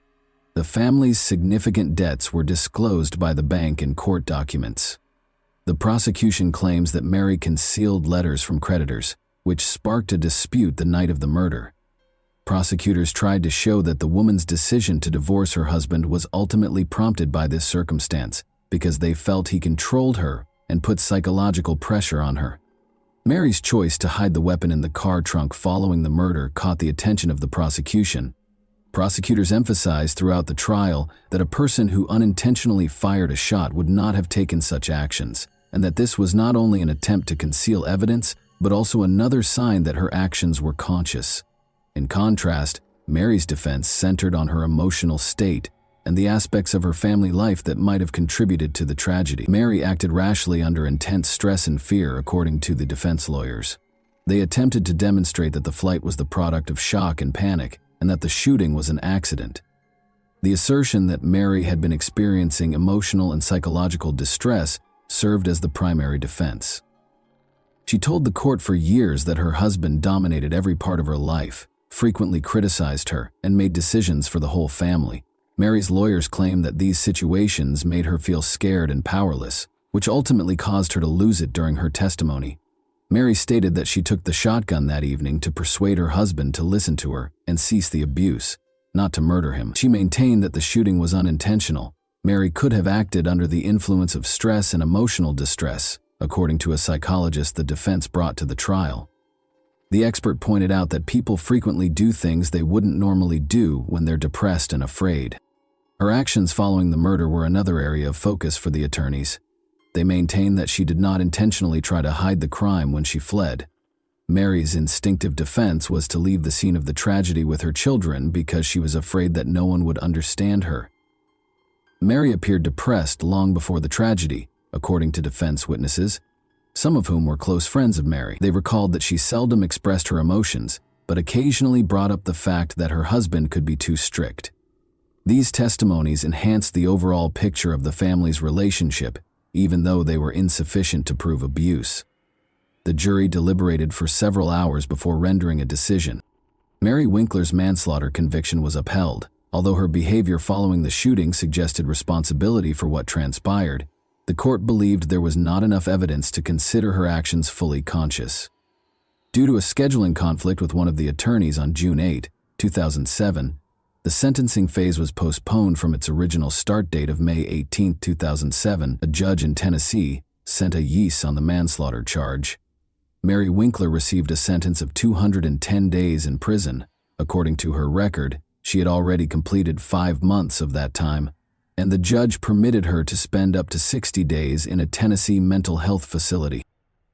A: The family's significant debts were disclosed by the bank in court documents. The prosecution claims that Mary concealed letters from creditors, which sparked a dispute the night of the murder. Prosecutors tried to show that the woman's decision to divorce her husband was ultimately prompted by this circumstance because they felt he controlled her and put psychological pressure on her. Mary's choice to hide the weapon in the car trunk following the murder caught the attention of the prosecution. Prosecutors emphasized throughout the trial that a person who unintentionally fired a shot would not have taken such actions, and that this was not only an attempt to conceal evidence, but also another sign that her actions were conscious. In contrast, Mary's defense centered on her emotional state and the aspects of her family life that might have contributed to the tragedy. Mary acted rashly under intense stress and fear, according to the defense lawyers. They attempted to demonstrate that the flight was the product of shock and panic, and that the shooting was an accident. The assertion that Mary had been experiencing emotional and psychological distress served as the primary defense. She told the court for years that her husband dominated every part of her life, frequently criticized her, and made decisions for the whole family. Mary's lawyers claimed that these situations made her feel scared and powerless, which ultimately caused her to lose it during her testimony. Mary stated that she took the shotgun that evening to persuade her husband to listen to her and cease the abuse, not to murder him. She maintained that the shooting was unintentional. Mary could have acted under the influence of stress and emotional distress, according to a psychologist the defense brought to the trial. The expert pointed out that people frequently do things they wouldn't normally do when they're depressed and afraid. Her actions following the murder were another area of focus for the attorneys. They maintained that she did not intentionally try to hide the crime when she fled. Mary's instinctive defense was to leave the scene of the tragedy with her children because she was afraid that no one would understand her. Mary appeared depressed long before the tragedy, according to defense witnesses, some of whom were close friends of Mary. They recalled that she seldom expressed her emotions, but occasionally brought up the fact that her husband could be too strict. These testimonies enhanced the overall picture of the family's relationship, even though they were insufficient to prove abuse. The jury deliberated for several hours before rendering a decision. Mary Winkler's manslaughter conviction was upheld. Although her behavior following the shooting suggested responsibility for what transpired, the court believed there was not enough evidence to consider her actions fully conscious. Due to a scheduling conflict with one of the attorneys on June 8, 2007, the sentencing phase was postponed from its original start date of May 18, 2007. A judge in Tennessee sent a yeas on the manslaughter charge. Mary Winkler received a sentence of 210 days in prison. According to her record, she had already completed 5 months of that time, and the judge permitted her to spend up to 60 days in a Tennessee mental health facility.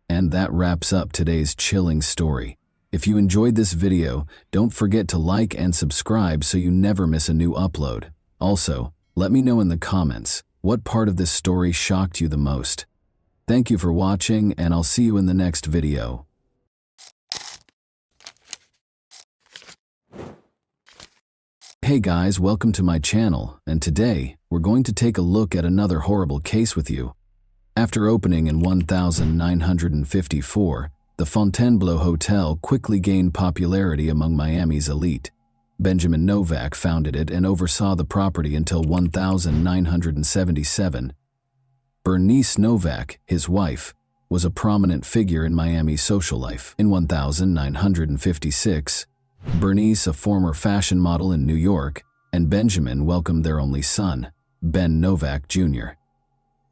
A: And that wraps up today's chilling story. If you enjoyed this video, don't forget to like and subscribe so you never miss a new upload. Also, let me know in the comments what part of this story shocked you the most. Thank you for watching, and I'll see you in the next video. Hey guys, welcome to my channel, and today we're going to take a look at another horrible case with you. After opening in 1954, the Fontainebleau Hotel quickly gained popularity among Miami's elite. Benjamin Novak founded it and oversaw the property until 1977. Bernice Novak, his wife, was a prominent figure in Miami's social life. In 1956, Bernice, a former fashion model in New York, and Benjamin welcomed their only son, Ben Novak Jr.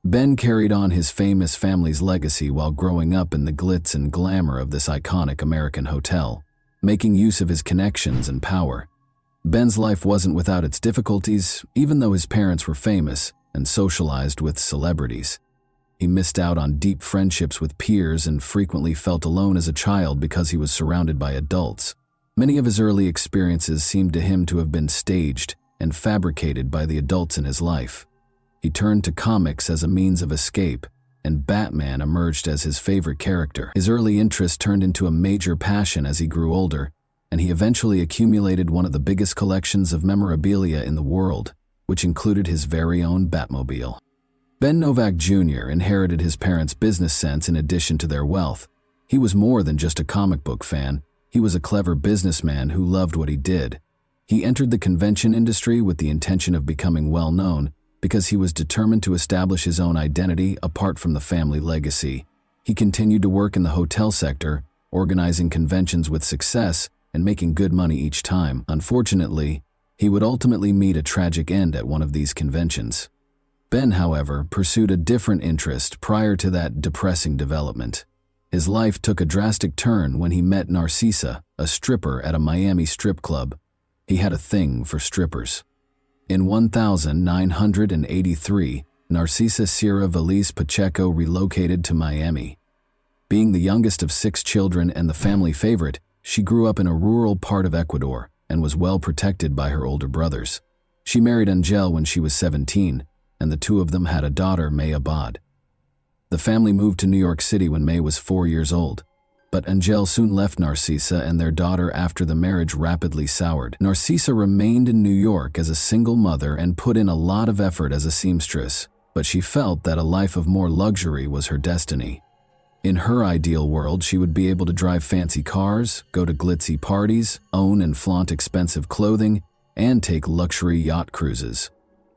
A: Ben carried on his famous family's legacy while growing up in the glitz and glamour of this iconic American hotel, making use of his connections and power. Ben's life wasn't without its difficulties, even though his parents were famous and socialized with celebrities. He missed out on deep friendships with peers and frequently felt alone as a child because he was surrounded by adults. Many of his early experiences seemed to him to have been staged and fabricated by the adults in his life. He turned to comics as a means of escape, and Batman emerged as his favorite character. His early interest turned into a major passion as he grew older, and he eventually accumulated one of the biggest collections of memorabilia in the world, which included his very own Batmobile. Ben Novak Jr. inherited his parents' business sense in addition to their wealth. He was more than just a comic book fan. He was a clever businessman who loved what he did. He entered the convention industry with the intention of becoming well-known because he was determined to establish his own identity apart from the family legacy. He continued to work in the hotel sector, organizing conventions with success and making good money each time. Unfortunately, he would ultimately meet a tragic end at one of these conventions. Ben, however, pursued a different interest prior to that depressing development. His life took a drastic turn when he met Narcissa, a stripper at a Miami strip club. He had a thing for strippers. In 1983, Narcissa Sierra Valise Pacheco relocated to Miami. Being the youngest of 6 children and the family favorite, she grew up in a rural part of Ecuador and was well protected by her older brothers. She married Angel when she was 17, and the two of them had a daughter, May Abad. The family moved to New York City when May was 4 years old, but Angel soon left Narcisa and their daughter after the marriage rapidly soured. Narcisa remained in New York as a single mother and put in a lot of effort as a seamstress, but she felt that a life of more luxury was her destiny. In her ideal world, she would be able to drive fancy cars, go to glitzy parties, own and flaunt expensive clothing, and take luxury yacht cruises.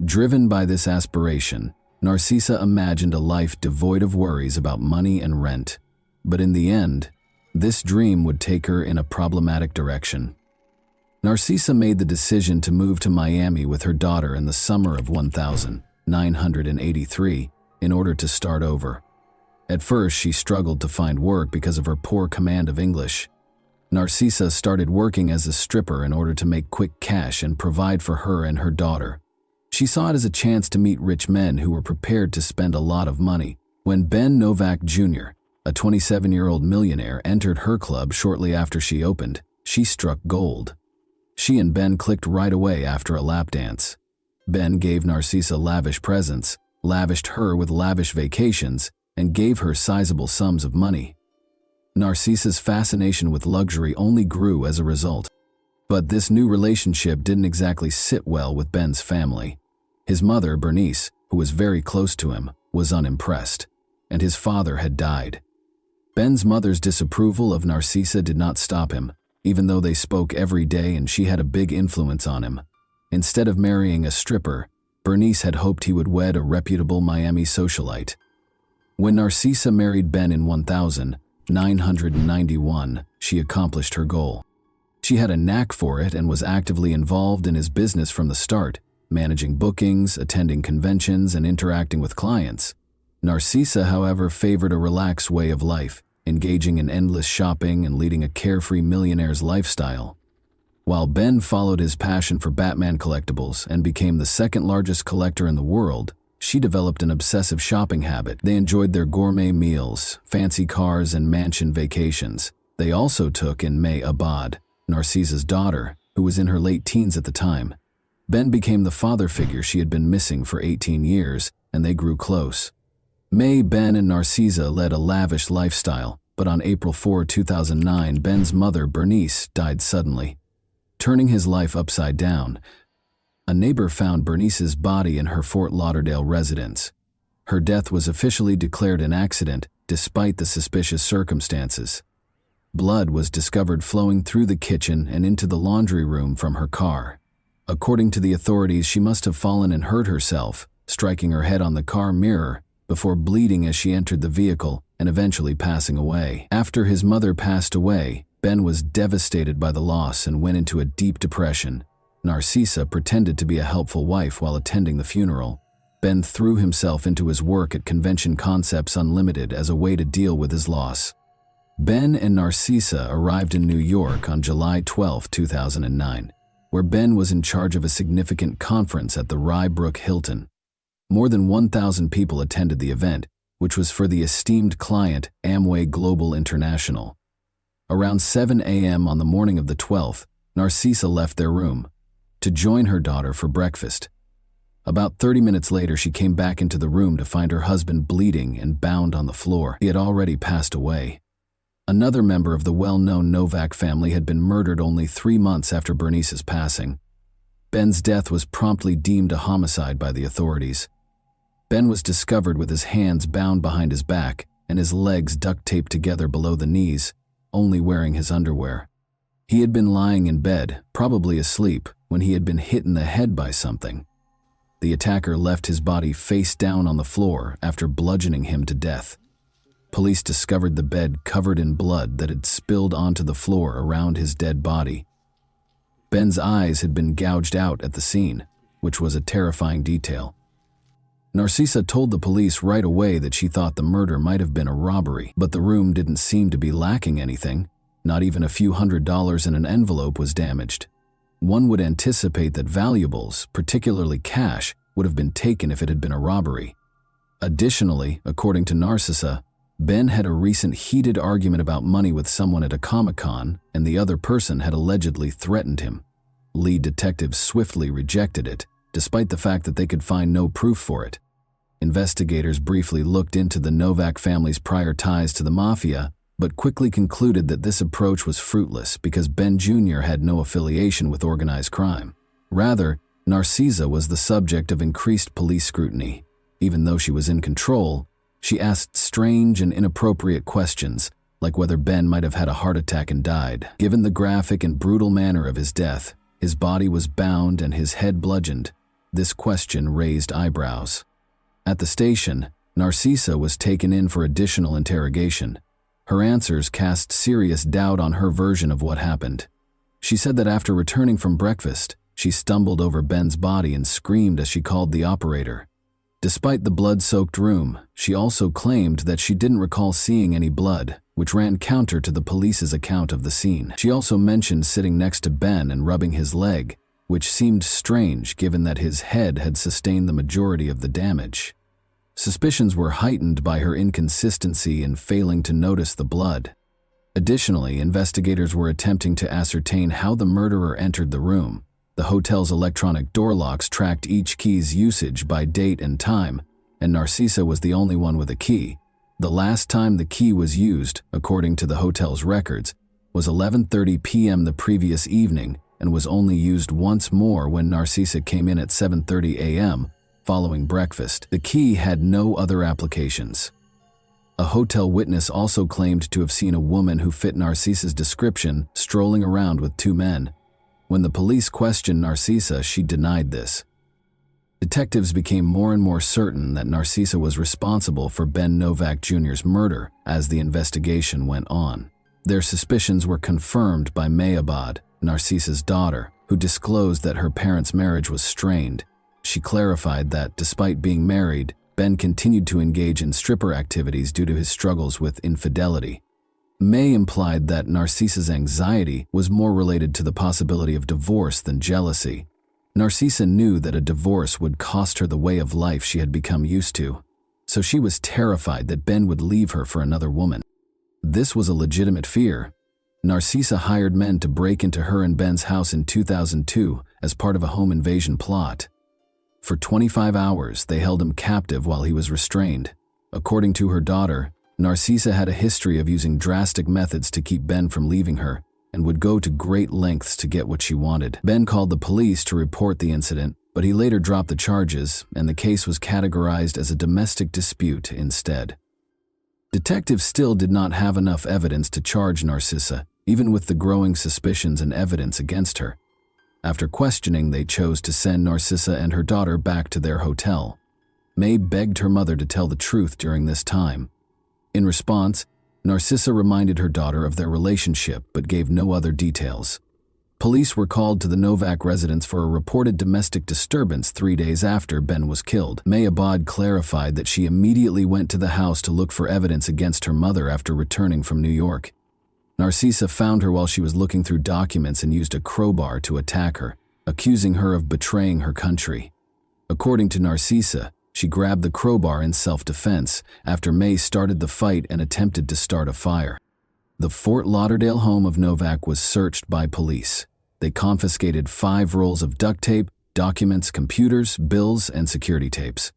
A: Driven by this aspiration, Narcisa imagined a life devoid of worries about money and rent. But in the end, this dream would take her in a problematic direction. Narcisa made the decision to move to Miami with her daughter in the summer of 1983 in order to start over. At first, she struggled to find work because of her poor command of English. Narcisa started working as a stripper in order to make quick cash and provide for her and her daughter. She saw it as a chance to meet rich men who were prepared to spend a lot of money. When Ben Novak Jr., a 27-year-old millionaire, entered her club shortly after she opened, she struck gold. She and Ben clicked right away after a lap dance. Ben gave Narcisa lavish presents, lavished her with lavish vacations, and gave her sizable sums of money. Narcisa's fascination with luxury only grew as a result. But this new relationship didn't exactly sit well with Ben's family. His mother, Bernice, who was very close to him, was unimpressed, and his father had died. Ben's mother's disapproval of Narcisa did not stop him, even though they spoke every day and she had a big influence on him. Instead of marrying a stripper, Bernice had hoped he would wed a reputable Miami socialite. When Narcisa married Ben in 1991, she accomplished her goal. She had a knack for it and was actively involved in his business from the start, managing bookings, attending conventions, and interacting with clients. Narcisa, however, favored a relaxed way of life, engaging in endless shopping and leading a carefree millionaire's lifestyle. While Ben followed his passion for Batman collectibles and became the second largest collector in the world, she developed an obsessive shopping habit. They enjoyed their gourmet meals, fancy cars, and mansion vacations. They also took in May Abad, Narcisa's daughter, who was in her late teens at the time. Ben became the father figure she had been missing for 18 years, and they grew close. May, Ben, and Narcisa led a lavish lifestyle, but on April 4, 2009, Ben's mother, Bernice, died suddenly, turning his life upside down. A neighbor found Bernice's body in her Fort Lauderdale residence. Her death was officially declared an accident, despite the suspicious circumstances. Blood was discovered flowing through the kitchen and into the laundry room from her car. According to the authorities, she must have fallen and hurt herself, striking her head on the car mirror, before bleeding as she entered the vehicle and eventually passing away. After his mother passed away, Ben was devastated by the loss and went into a deep depression. Narcisa pretended to be a helpful wife while attending the funeral. Ben threw himself into his work at Convention Concepts Unlimited as a way to deal with his loss. Ben and Narcisa arrived in New York on July 12, 2009, where Ben was in charge of a significant conference at the Rye Brook Hilton. More than 1,000 people attended the event, which was for the esteemed client Amway Global International. Around 7 a.m. on the morning of the 12th, Narcisa left their room to join her daughter for breakfast. About 30 minutes later, she came back into the room to find her husband bleeding and bound on the floor. He had already passed away. Another member of the well-known Novak family had been murdered only 3 months after Bernice's passing. Ben's death was promptly deemed a homicide by the authorities. Ben was discovered with his hands bound behind his back and his legs duct-taped together below the knees, only wearing his underwear. He had been lying in bed, probably asleep, when he had been hit in the head by something. The attacker left his body face down on the floor after bludgeoning him to death. Police discovered the bed covered in blood that had spilled onto the floor around his dead body. Ben's eyes had been gouged out at the scene, which was a terrifying detail. Narcisa told the police right away that she thought the murder might have been a robbery, but the room didn't seem to be lacking anything. Not even a few $100s in an envelope was damaged. One would anticipate that valuables, particularly cash, would have been taken if it had been a robbery. Additionally, according to Narcisa, Ben had a recent heated argument about money with someone at a Comic-Con, and the other person had allegedly threatened him. Lead detectives swiftly rejected it, despite the fact that they could find no proof for it. Investigators briefly looked into the Novak family's prior ties to the mafia, but quickly concluded that this approach was fruitless because Ben Jr. had no affiliation with organized crime. Rather, Narcisa was the subject of increased police scrutiny. Even though she was in control, she asked strange and inappropriate questions, like whether Ben might have had a heart attack and died. Given the graphic and brutal manner of his death, his body was bound and his head bludgeoned. This question raised eyebrows. At the station, Narcisa was taken in for additional interrogation. Her answers cast serious doubt on her version of what happened. She said that after returning from breakfast, she stumbled over Ben's body and screamed as she called the operator. Despite the blood-soaked room, she also claimed that she didn't recall seeing any blood, which ran counter to the police's account of the scene. She also mentioned sitting next to Ben and rubbing his leg, which seemed strange given that his head had sustained the majority of the damage. Suspicions were heightened by her inconsistency in failing to notice the blood. Additionally, investigators were attempting to ascertain how the murderer entered the room. The hotel's electronic door locks tracked each key's usage by date and time, and Narcisa was the only one with a key. The last time the key was used, according to the hotel's records, was 11:30 p.m. the previous evening and was only used once more when Narcisa came in at 7:30 a.m. following breakfast. The key had no other applications. A hotel witness also claimed to have seen a woman who fit Narcisa's description strolling around with two men. When the police questioned Narcisa, she denied this. Detectives became more and more certain that Narcisa was responsible for Ben Novak Jr.'s murder as the investigation went on. Their suspicions were confirmed by May Abad, Narcisa's daughter, who disclosed that her parents' marriage was strained. She clarified that, despite being married, Ben continued to engage in stripper activities due to his struggles with infidelity. May implied that Narcisa's anxiety was more related to the possibility of divorce than jealousy. Narcisa knew that a divorce would cost her the way of life she had become used to, so she was terrified that Ben would leave her for another woman. This was a legitimate fear. Narcisa hired men to break into her and Ben's house in 2002 as part of a home invasion plot. For 25 hours, they held him captive while he was restrained. According to her daughter, Narcisa had a history of using drastic methods to keep Ben from leaving her and would go to great lengths to get what she wanted. Ben called the police to report the incident, but he later dropped the charges and the case was categorized as a domestic dispute instead. Detectives still did not have enough evidence to charge Narcisa, even with the growing suspicions and evidence against her. After questioning, they chose to send Narcisa and her daughter back to their hotel. May begged her mother to tell the truth during this time. In response, Narcisa reminded her daughter of their relationship but gave no other details. Police were called to the Novak residence for a reported domestic disturbance 3 days after Ben was killed. May Abad clarified that she immediately went to the house to look for evidence against her mother after returning from New York. Narcisa found her while she was looking through documents and used a crowbar to attack her, accusing her of betraying her country. According to Narcisa, she grabbed the crowbar in self-defense after May started the fight and attempted to start a fire. The Fort Lauderdale home of Novak was searched by police. They confiscated 5 rolls of duct tape, documents, computers, bills, and security tapes.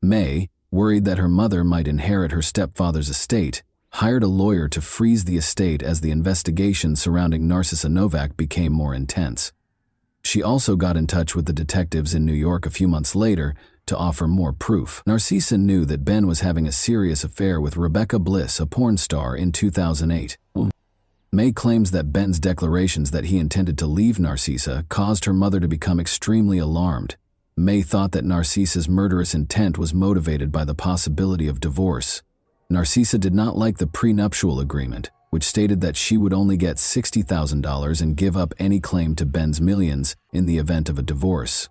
A: May, worried that her mother might inherit her stepfather's estate, hired a lawyer to freeze the estate as the investigation surrounding Narcisa Novak became more intense. She also got in touch with the detectives in New York a few months later to offer more proof. Narcisa knew that Ben was having a serious affair with Rebecca Bliss, a porn star, in 2008. May claims that Ben's declarations that he intended to leave Narcisa caused her mother to become extremely alarmed. May thought that Narcisa's murderous intent was motivated by the possibility of divorce. Narcisa did not like the prenuptial agreement, which stated that she would only get $60,000 and give up any claim to Ben's millions in the event of a divorce.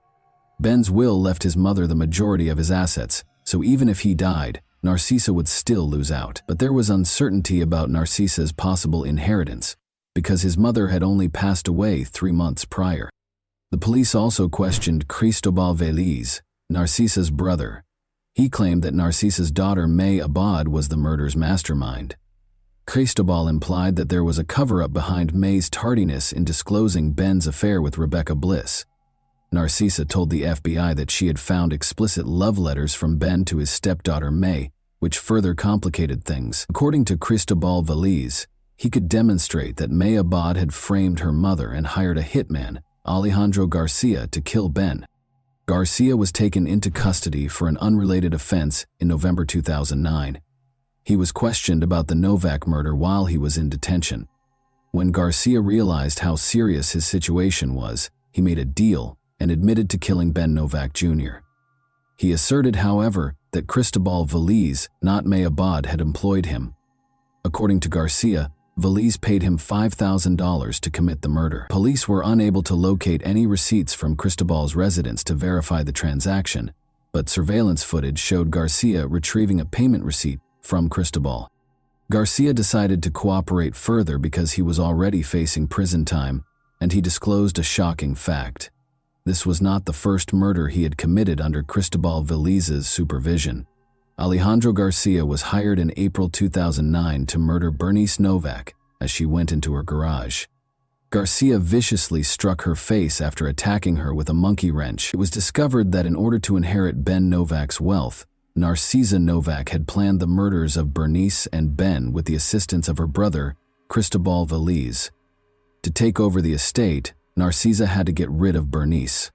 A: Ben's will left his mother the majority of his assets, so even if he died, Narcisa would still lose out. But there was uncertainty about Narcisa's possible inheritance, because his mother had only passed away 3 months prior. The police also questioned Cristobal Veliz, Narcisa's brother. He claimed that Narcisa's daughter May Abad was the murder's mastermind. Cristobal implied that there was a cover-up behind May's tardiness in disclosing Ben's affair with Rebecca Bliss. Narcisa told the FBI that she had found explicit love letters from Ben to his stepdaughter May, which further complicated things. According to Cristobal Veliz, he could demonstrate that May Abad had framed her mother and hired a hitman, Alejandro Garcia, to kill Ben. Garcia was taken into custody for an unrelated offense in November 2009. He was questioned about the Novak murder while he was in detention. When Garcia realized how serious his situation was, he made a deal and admitted to killing Ben Novak Jr. He asserted, however, that Cristobal Veliz, not May Abad, had employed him. According to Garcia, Veliz paid him $5,000 to commit the murder. Police were unable to locate any receipts from Cristobal's residence to verify the transaction, but surveillance footage showed Garcia retrieving a payment receipt from Cristobal. Garcia decided to cooperate further because he was already facing prison time, and he disclosed a shocking fact. This was not the first murder he had committed under Cristobal Veliz's supervision. Alejandro Garcia was hired in April 2009 to murder Bernice Novak as she went into her garage. Garcia viciously struck her face after attacking her with a monkey wrench. It was discovered that in order to inherit Ben Novak's wealth, Narcisa Novak had planned the murders of Bernice and Ben with the assistance of her brother, Cristobal Veliz. To take over the estate, Narcisa had to get rid of Bernice.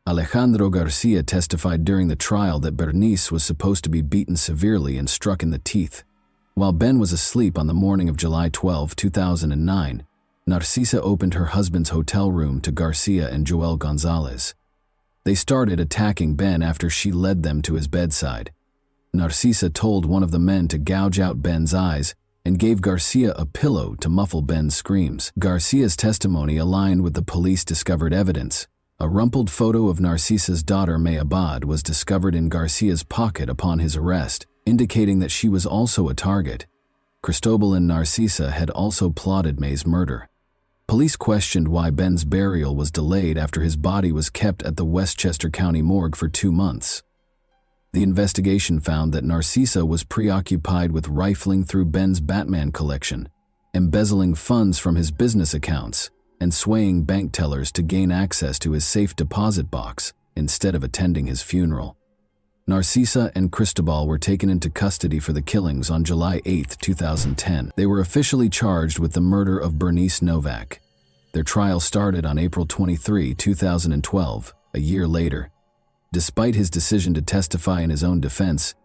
A: Alejandro Garcia testified during the trial that Bernice was supposed to be beaten severely and struck in the teeth. While Ben was asleep on the morning of July 12, 2009, Narcisa opened her husband's hotel room to Garcia and Joel Gonzalez. They started attacking Ben after she led them to his bedside. Narcisa told one of the men to gouge out Ben's eyes and gave Garcia a pillow to muffle Ben's screams. Garcia's testimony aligned with the police-discovered evidence. A rumpled photo of Narcisa's daughter May Abad was discovered in Garcia's pocket upon his arrest, indicating that she was also a target. Cristobal and Narcisa had also plotted May's murder. Police questioned why Ben's burial was delayed after his body was kept at the Westchester County morgue for 2 months. The investigation found that Narcisa was preoccupied with rifling through Ben's Batman collection, embezzling funds from his business accounts, and swaying bank tellers to gain access to his safe deposit box instead of attending his funeral. Narcisa and Cristobal were taken into custody for the killings on July 8, 2010. They were officially charged with the murder of Bernice Novak. Their trial started on April 23, 2012, a year later. Despite his decision to testify in his own defense,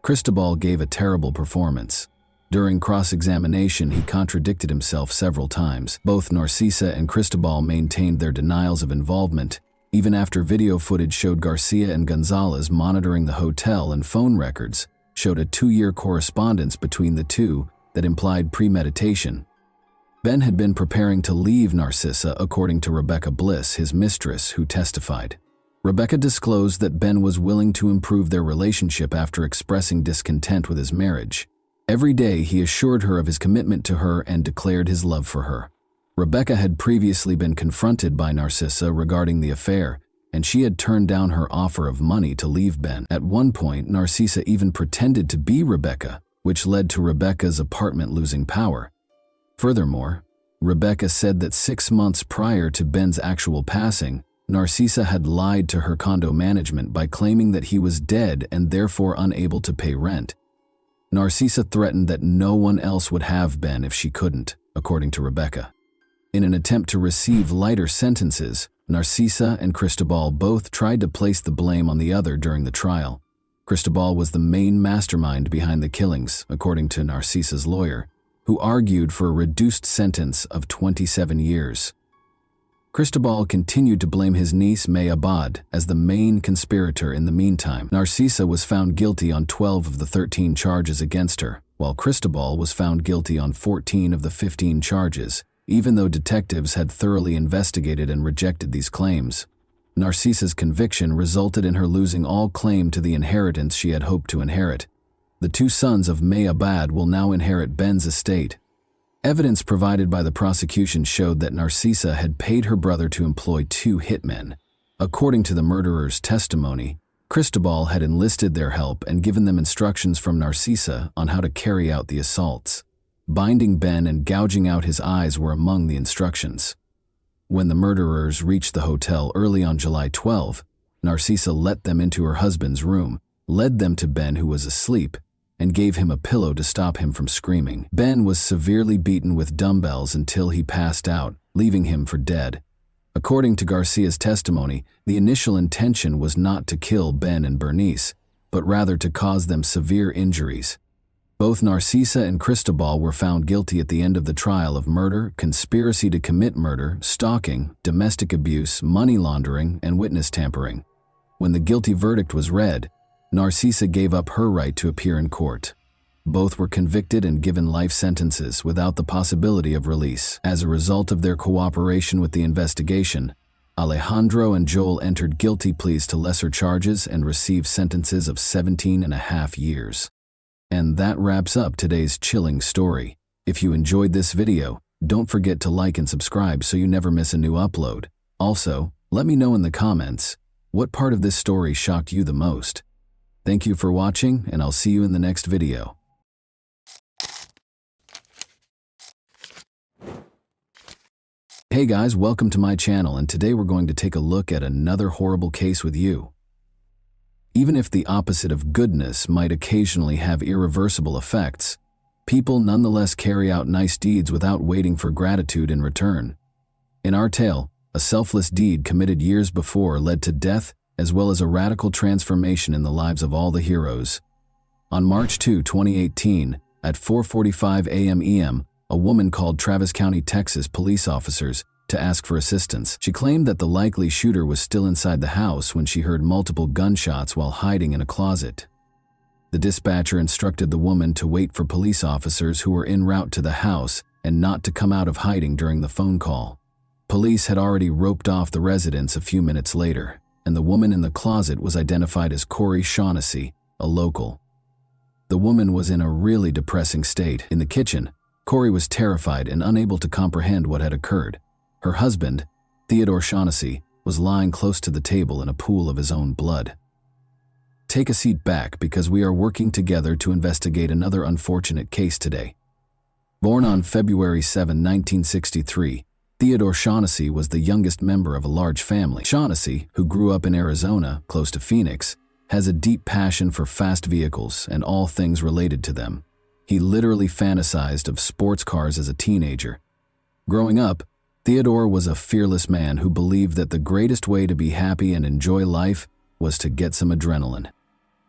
A: Cristobal gave a terrible performance. During cross-examination, he contradicted himself several times. Both Narcisa and Cristobal maintained their denials of involvement, even after video footage showed Garcia and Gonzalez monitoring the hotel, and phone records showed a 2-year correspondence between the two that implied premeditation. Ben had been preparing to leave Narcisa, according to Rebecca Bliss, his mistress, who testified. Rebecca disclosed that Ben was willing to improve their relationship after expressing discontent with his marriage. Every day he assured her of his commitment to her and declared his love for her. Rebecca had previously been confronted by Narcisa regarding the affair, and she had turned down her offer of money to leave Ben. At one point, Narcisa even pretended to be Rebecca, which led to Rebecca's apartment losing power. Furthermore, Rebecca said that 6 months prior to Ben's actual passing, Narcisa had lied to her condo management by claiming that he was dead and therefore unable to pay rent. Narcisa threatened that no one else would have Ben if she couldn't, according to Rebecca. In an attempt to receive lighter sentences, Narcisa and Cristobal both tried to place the blame on the other during the trial. Cristobal was the main mastermind behind the killings, according to Narcisa's lawyer, who argued for a reduced sentence of 27 years. Cristobal continued to blame his niece May Abad as the main conspirator in the meantime. Narcisa was found guilty on 12 of the 13 charges against her, while Cristobal was found guilty on 14 of the 15 charges, even though detectives had thoroughly investigated and rejected these claims. Narcisa's conviction resulted in her losing all claim to the inheritance she had hoped to inherit. The 2 sons of May Abad will now inherit Ben's estate. Evidence provided by the prosecution showed that Narcisa had paid her brother to employ 2 hitmen. According to the murderer's testimony, Cristobal had enlisted their help and given them instructions from Narcisa on how to carry out the assaults. Binding Ben and gouging out his eyes were among the instructions. When the murderers reached the hotel early on July 12, Narcisa let them into her husband's room, led them to Ben, who was asleep, and gave him a pillow to stop him from screaming. Ben was severely beaten with dumbbells until he passed out, leaving him for dead. According to Garcia's testimony, the initial intention was not to kill Ben and Bernice, but rather to cause them severe injuries. Both Narcisa and Cristobal were found guilty at the end of the trial of murder, conspiracy to commit murder, stalking, domestic abuse, money laundering, and witness tampering. When the guilty verdict was read, Narcisa gave up her right to appear in court. Both were convicted and given life sentences without the possibility of release. As a result of their cooperation with the investigation, Alejandro and Joel entered guilty pleas to lesser charges and received sentences of 17.5 years. And that wraps up today's chilling story. If you enjoyed this video, don't forget to like and subscribe so you never miss a new upload. Also, let me know in the comments, what part of this story shocked you the most? Thank you for watching, and I'll see you in the next video. Hey guys, welcome to my channel, and today we're going to take a look at another horrible case with you. Even if the opposite of goodness might occasionally have irreversible effects, people nonetheless carry out nice deeds without waiting for gratitude in return. In our tale, a selfless deed committed years before led to death as well as a radical transformation in the lives of all the heroes. On March 2, 2018, at 4:45 a.m. a woman called Travis County, Texas police officers to ask for assistance. She claimed that the likely shooter was still inside the house when she heard multiple gunshots while hiding in a closet. The dispatcher instructed the woman to wait for police officers who were en route to the house and not to come out of hiding during the phone call. Police had already roped off the residents a few minutes later, and the woman in the closet was identified as Corey Shaughnessy, a local. The woman was in a really depressing state. In the kitchen, Corey was terrified and unable to comprehend what had occurred. Her husband, Theodore Shaughnessy, was lying close to the table in a pool of his own blood. Take a seat back because we are working together to investigate another unfortunate case today. Born on February 7, 1963, Theodore Shaughnessy was the youngest member of a large family. Shaughnessy, who grew up in Arizona, close to Phoenix, has a deep passion for fast vehicles and all things related to them. He literally fantasized of sports cars as a teenager. Growing up, Theodore was a fearless man who believed that the greatest way to be happy and enjoy life was to get some adrenaline.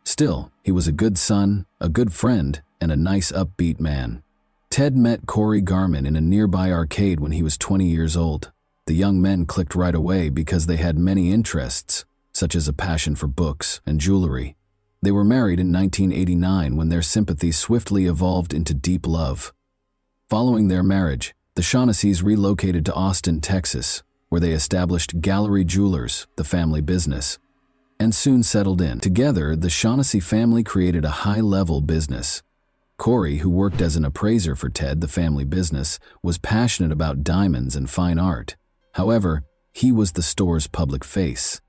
A: Still, he was a good son, a good friend, and a nice upbeat man. Ted met Corey Garman in a nearby arcade when he was 20 years old. The young men clicked right away because they had many interests, such as a passion for books and jewelry. They were married in 1989 when their sympathy swiftly evolved into deep love. Following their marriage, the Shaughnesseys relocated to Austin, Texas, where they established Gallery Jewelers, the family business, and soon settled in. Together, the Shaughnessy family created a high-level business. Corey, who worked as an appraiser for Ted, the family business, was passionate about diamonds and fine art. However, he was the store's public face.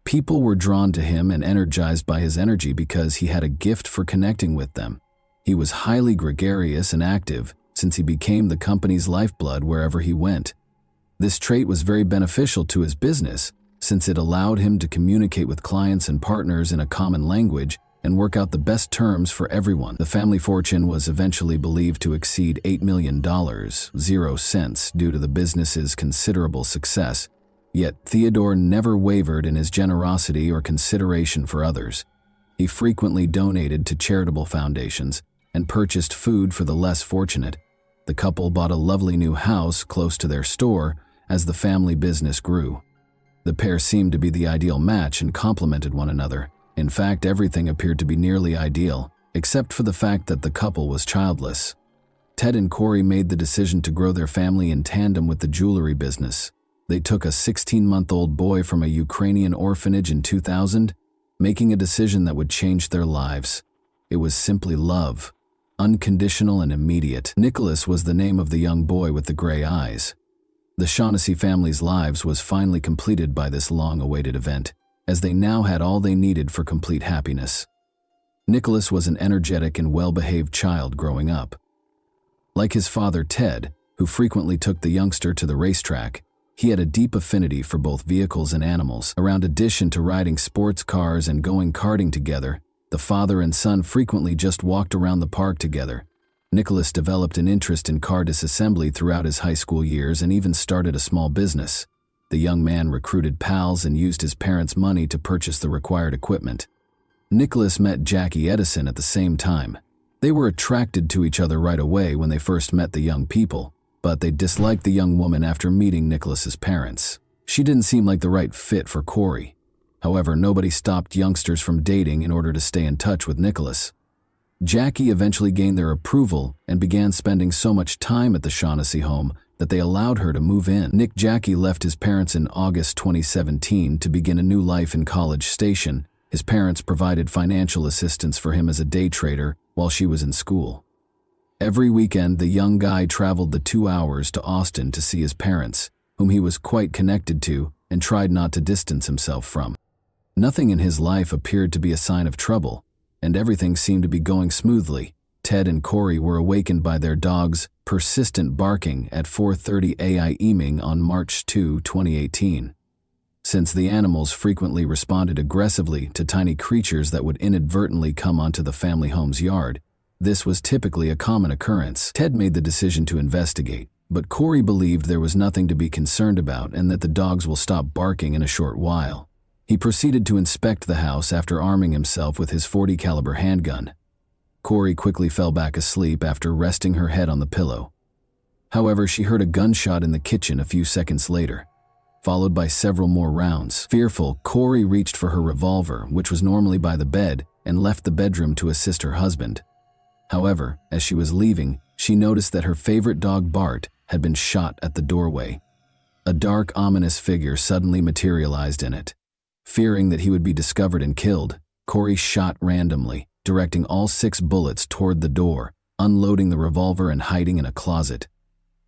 A: People were drawn to him and energized by his energy because he had a gift for connecting with them. He was highly gregarious and active, since he became the company's lifeblood wherever he went. This trait was very beneficial to his business, since it allowed him to communicate with clients and partners in a common language and work out the best terms for everyone. The family fortune was eventually believed to exceed $8 million, 0 cents, due to the business's considerable success. Yet Theodore never wavered in his generosity or consideration for others. He frequently donated to charitable foundations and purchased food for the less fortunate. The couple bought a lovely new house close to their store as the family business grew. The pair seemed to be the ideal match and complemented one another. In fact, everything appeared to be nearly ideal, except for the fact that the couple was childless. Ted and Corey made the decision to grow their family in tandem with the jewelry business. They took a 16-month-old boy from a Ukrainian orphanage in 2000, making a decision that would change their lives. It was simply love, unconditional and immediate. Nicholas was the name of the young boy with the gray eyes. The Shaughnessy family's lives was finally completed by this long-awaited event, as they now had all they needed for complete happiness. Nicholas was an energetic and well-behaved child growing up. Like his father Ted, who frequently took the youngster to the racetrack, he had a deep affinity for both vehicles and animals. Around addition to riding sports cars and going karting together, the father and son frequently just walked around the park together. Nicholas developed an interest in car disassembly throughout his high school years and even started a small business. The young man recruited pals and used his parents' money to purchase the required equipment. Nicholas met Jackie Edison at the same time. They were attracted to each other right away when they first met the young people, but they disliked the young woman after meeting Nicholas's parents. She didn't seem like the right fit for Corey. However, nobody stopped youngsters from dating in order to stay in touch with Nicholas. Jackie eventually gained their approval and began spending so much time at the Shaughnessy home that they allowed her to move in. Jackie left his parents in August 2017 to begin a new life in College Station. His parents provided financial assistance for him as a day trader while she was in school. Every weekend, the young guy traveled the 2 hours to Austin to see his parents, whom he was quite connected to and tried not to distance himself from. Nothing in his life appeared to be a sign of trouble, and everything seemed to be going smoothly. Ted and Corey were awakened by their dog's persistent barking at 4:30 a.m. on March 2, 2018. Since the animals frequently responded aggressively to tiny creatures that would inadvertently come onto the family home's yard, this was typically a common occurrence. Ted made the decision to investigate, but Corey believed there was nothing to be concerned about and that the dogs will stop barking in a short while. He proceeded to inspect the house after arming himself with his .40 caliber handgun. Corey quickly fell back asleep after resting her head on the pillow. However, she heard a gunshot in the kitchen a few seconds later, followed by several more rounds. Fearful, Corey reached for her revolver, which was normally by the bed, and left the bedroom to assist her husband. However, as she was leaving, she noticed that her favorite dog Bart had been shot at the doorway. A dark, ominous figure suddenly materialized in it. Fearing that he would be discovered and killed, Corey shot randomly, directing all 6 bullets toward the door, unloading the revolver and hiding in a closet.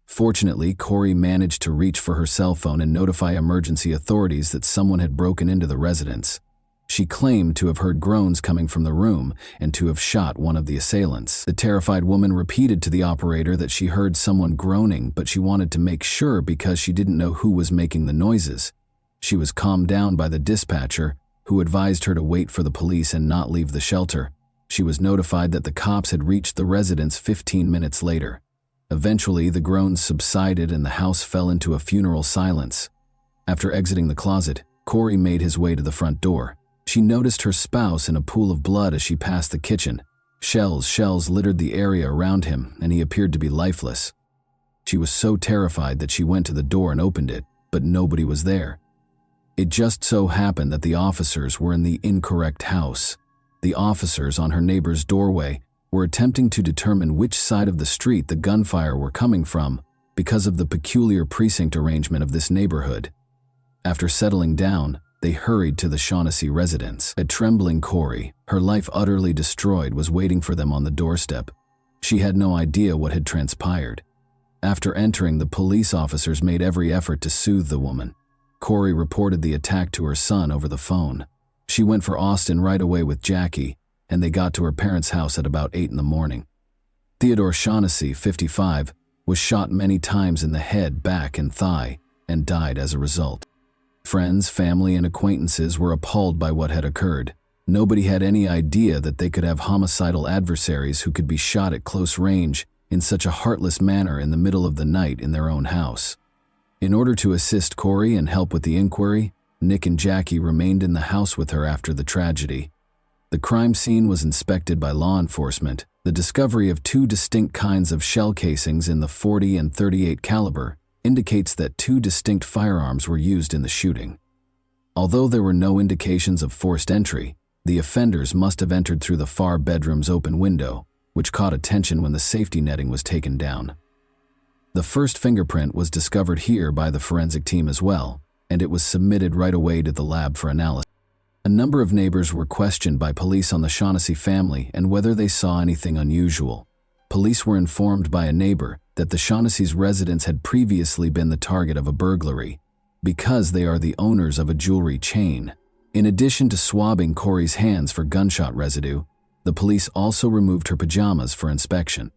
A: Fortunately, Corey managed to reach for her cell phone and notify emergency authorities that someone had broken into the residence. She claimed to have heard groans coming from the room and to have shot one of the assailants. The terrified woman repeated to the operator that she heard someone groaning, but she wanted to make sure because she didn't know who was making the noises. She was calmed down by the dispatcher, who advised her to wait for the police and not leave the shelter. She was notified that the cops had reached the residence 15 minutes later. Eventually, the groans subsided and the house fell into a funeral silence. After exiting the closet, Corey made his way to the front door. She noticed her spouse in a pool of blood as she passed the kitchen. Shells littered the area around him, and he appeared to be lifeless. She was so terrified that she went to the door and opened it, but nobody was there. It just so happened that the officers were in the incorrect house. The officers on her neighbor's doorway were attempting to determine which side of the street the gunfire were coming from because of the peculiar precinct arrangement of this neighborhood. After settling down, they hurried to the Shaughnessy residence. A trembling Corey, her life utterly destroyed, was waiting for them on the doorstep. She had no idea what had transpired. After entering, the police officers made every effort to soothe the woman. Corey reported the attack to her son over the phone. She went for Austin right away with Jackie, and they got to her parents' house at about 8 in the morning. Theodore Shaughnessy, 55, was shot many times in the head, back, and thigh, and died as a result. Friends, family, and acquaintances were appalled by what had occurred. Nobody had any idea that they could have homicidal adversaries who could be shot at close range in such a heartless manner in the middle of the night in their own house. In order to assist Corey and help with the inquiry, Nick and Jackie remained in the house with her after the tragedy. The crime scene was inspected by law enforcement. The discovery of 2 distinct kinds of shell casings in the .40 and .38 caliber indicates that 2 distinct firearms were used in the shooting. Although there were no indications of forced entry, the offenders must have entered through the far bedroom's open window, which caught attention when the safety netting was taken down. The first fingerprint was discovered here by the forensic team as well, and it was submitted right away to the lab for analysis. A number of neighbors were questioned by police on the Shaughnessy family and whether they saw anything unusual. Police were informed by a neighbor that the Shaughnessy's residence had previously been the target of a burglary, because they are the owners of a jewelry chain. In addition to swabbing Corey's hands for gunshot residue, the police also removed her pajamas for inspection.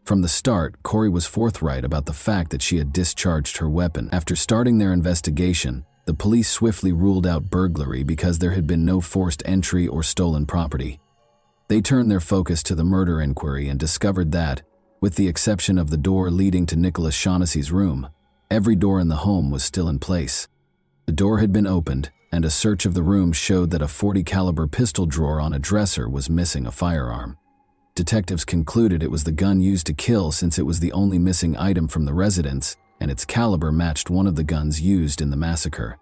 A: From the start, Corey was forthright about the fact that she had discharged her weapon. After starting their investigation, the police swiftly ruled out burglary because there had been no forced entry or stolen property. They turned their focus to the murder inquiry and discovered that, with the exception of the door leading to Nicholas Shaughnessy's room, every door in the home was still in place. The door had been opened, and a search of the room showed that a .40 caliber pistol drawer on a dresser was missing a firearm. Detectives concluded it was the gun used to kill since it was the only missing item from the residence, and its caliber matched one of the guns used in the massacre.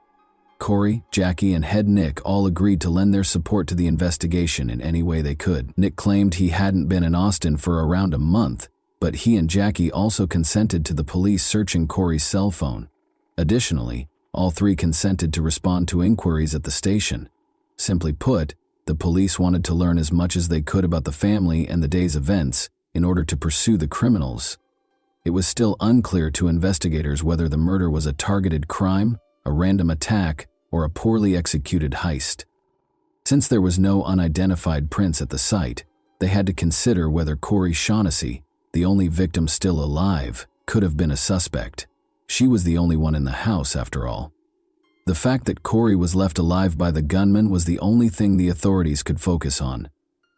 A: Corey, Jackie, and head Nick all agreed to lend their support to the investigation in any way they could. Nick claimed he hadn't been in Austin for around a month, but he and Jackie also consented to the police searching Corey's cell phone. Additionally, all three consented to respond to inquiries at the station. Simply put, the police wanted to learn as much as they could about the family and the day's events in order to pursue the criminals. It was still unclear to investigators whether the murder was a targeted crime, a random attack, or a poorly executed heist. Since there was no unidentified prints at the site, they had to consider whether Corey Shaughnessy, the only victim still alive, could have been a suspect. She was the only one in the house, after all. The fact that Corey was left alive by the gunman was the only thing the authorities could focus on.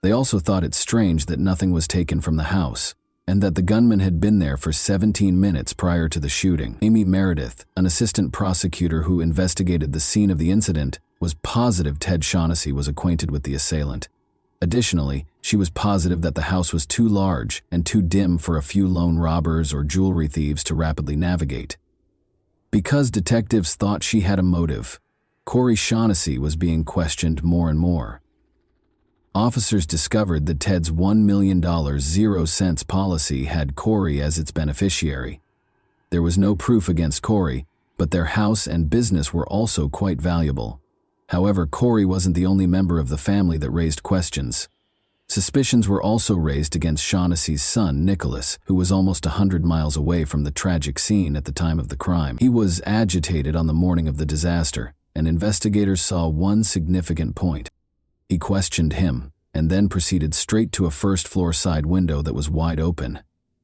A: They also thought it strange that nothing was taken from the house, and that the gunman had been there for 17 minutes prior to the shooting. Amy Meredith, an assistant prosecutor who investigated the scene of the incident, was positive Ted Shaughnessy was acquainted with the assailant. Additionally, she was positive that the house was too large and too dim for a few lone robbers or jewelry thieves to rapidly navigate. Because detectives thought she had a motive, Corey Shaughnessy was being questioned more and more. Officers discovered that Ted's $1 million 0-cents policy had Corey as its beneficiary. There was no proof against Corey, but their house and business were also quite valuable. However, Corey wasn't the only member of the family that raised questions. Suspicions were also raised against Shaughnessy's son, Nicholas, who was almost 100 miles away from the tragic scene at the time of the crime. He was agitated on the morning of the disaster, and investigators saw one significant point. He questioned him, and then proceeded straight to a first-floor side window that was wide open.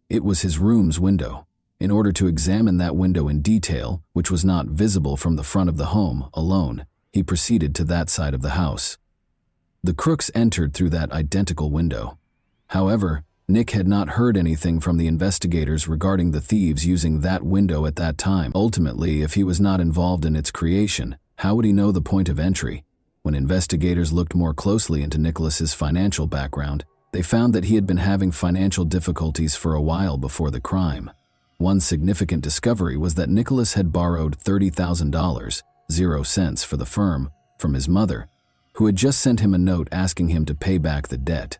A: It was his room's window. In order to examine that window in detail, which was not visible from the front of the home alone, he proceeded to that side of the house. The crooks entered through that identical window. However, Nick had not heard anything from the investigators regarding the thieves using that window at that time. Ultimately, if he was not involved in its creation, how would he know the point of entry? When investigators looked more closely into Nicholas's financial background, they found that he had been having financial difficulties for a while before the crime. One significant discovery was that Nicholas had borrowed $30,000, 0 cents for the firm, from his mother, who had just sent him a note asking him to pay back the debt.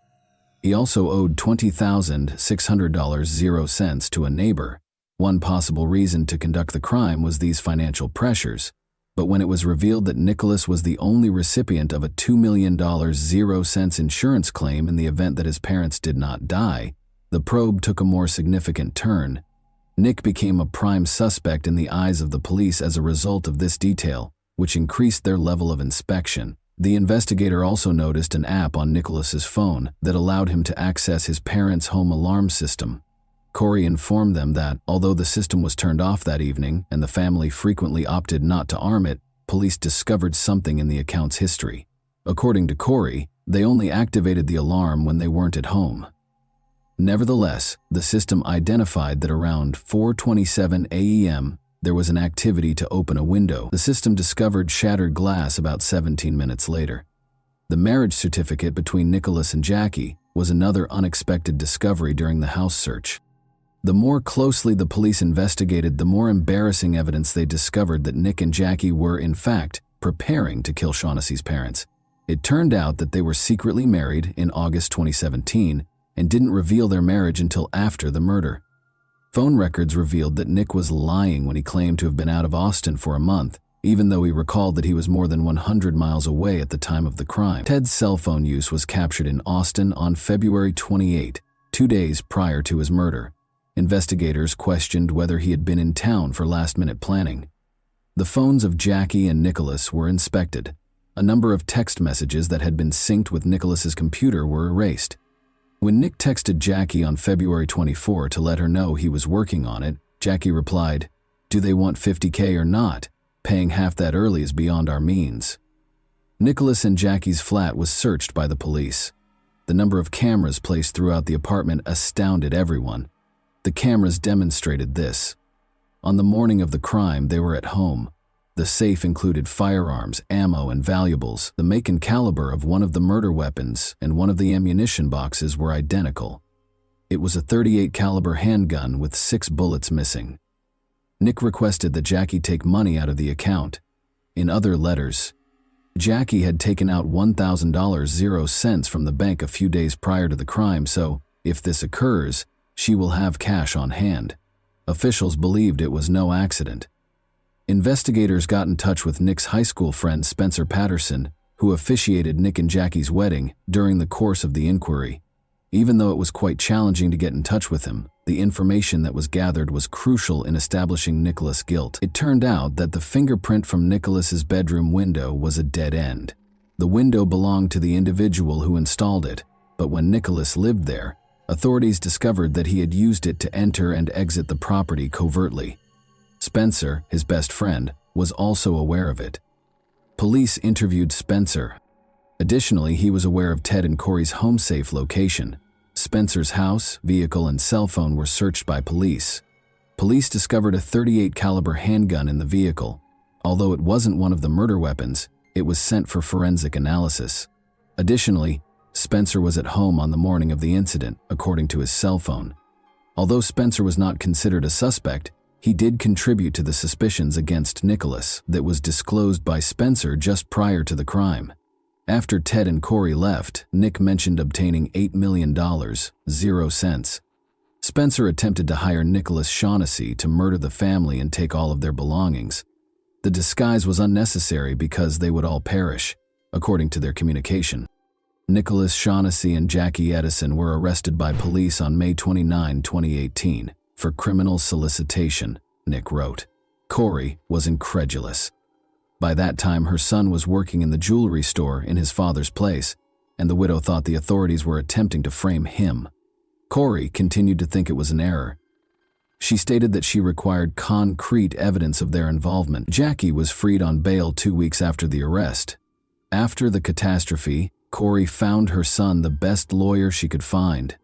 A: He also owed $20,600, 0 cents to a neighbor. One possible reason to conduct the crime was these financial pressures, but when it was revealed that Nicholas was the only recipient of a $2 million 0 cents insurance claim in the event that his parents did not die, the probe took a more significant turn. Nick became a prime suspect in the eyes of the police as a result of this detail, which increased their level of inspection. The investigator also noticed an app on Nicholas's phone that allowed him to access his parents' home alarm system. Corey informed them that, although the system was turned off that evening and the family frequently opted not to arm it, police discovered something in the account's history. According to Corey, they only activated the alarm when they weren't at home. Nevertheless, the system identified that around 4:27 a.m., there was an activity to open a window. The system discovered shattered glass about 17 minutes later. The marriage certificate between Nicholas and Jackie was another unexpected discovery during the house search. The more closely the police investigated, the more embarrassing evidence they discovered that Nick and Jackie were, in fact, preparing to kill Shaughnessy's parents. It turned out that they were secretly married in August 2017 and didn't reveal their marriage until after the murder. Phone records revealed that Nick was lying when he claimed to have been out of Austin for a month, even though he recalled that he was more than 100 miles away at the time of the crime. Ted's cell phone use was captured in Austin on February 28, 2 days prior to his murder. Investigators questioned whether he had been in town for last-minute planning. The phones of Jackie and Nicholas were inspected. A number of text messages that had been synced with Nicholas's computer were erased. When Nick texted Jackie on February 24 to let her know he was working on it, Jackie replied, "Do they want $50K or not? Paying half that early is beyond our means." Nicholas and Jackie's flat was searched by the police. The number of cameras placed throughout the apartment astounded everyone. The cameras demonstrated this. On the morning of the crime, they were at home. The safe included firearms, ammo, and valuables. The make and caliber of one of the murder weapons and one of the ammunition boxes were identical. It was a .38 caliber handgun with 6 bullets missing. Nick requested that Jackie take money out of the account. In other letters, Jackie had taken out $1,000 from the bank a few days prior to the crime, so if this occurs, she will have cash on hand. Officials believed it was no accident. Investigators got in touch with Nick's high school friend Spencer Patterson, who officiated Nick and Jackie's wedding during the course of the inquiry. Even though it was quite challenging to get in touch with him, the information that was gathered was crucial in establishing Nicholas' guilt. It turned out that the fingerprint from Nicholas's bedroom window was a dead end. The window belonged to the individual who installed it, but when Nicholas lived there, authorities discovered that he had used it to enter and exit the property covertly. Spencer, his best friend, was also aware of it. Police interviewed Spencer. Additionally, he was aware of Ted and Corey's home safe location. Spencer's house, vehicle, and cell phone were searched by police. Police discovered a .38 caliber handgun in the vehicle. Although it wasn't one of the murder weapons, it was sent for forensic analysis. Additionally, Spencer was at home on the morning of the incident, according to his cell phone. Although Spencer was not considered a suspect, he did contribute to the suspicions against Nicholas that was disclosed by Spencer just prior to the crime. After Ted and Corey left, Nick mentioned obtaining $8 million, 0 cents. Spencer attempted to hire Nicholas Shaughnessy to murder the family and take all of their belongings. The disguise was unnecessary because they would all perish, according to their communication. Nicholas Shaughnessy and Jackie Edison were arrested by police on May 29, 2018, for criminal solicitation, Nick wrote. Corey was incredulous. By that time, her son was working in the jewelry store in his father's place, and the widow thought the authorities were attempting to frame him. Corey continued to think it was an error. She stated that she required concrete evidence of their involvement. Jackie was freed on bail 2 weeks after the arrest. After the catastrophe, Corey found her son the best lawyer she could find.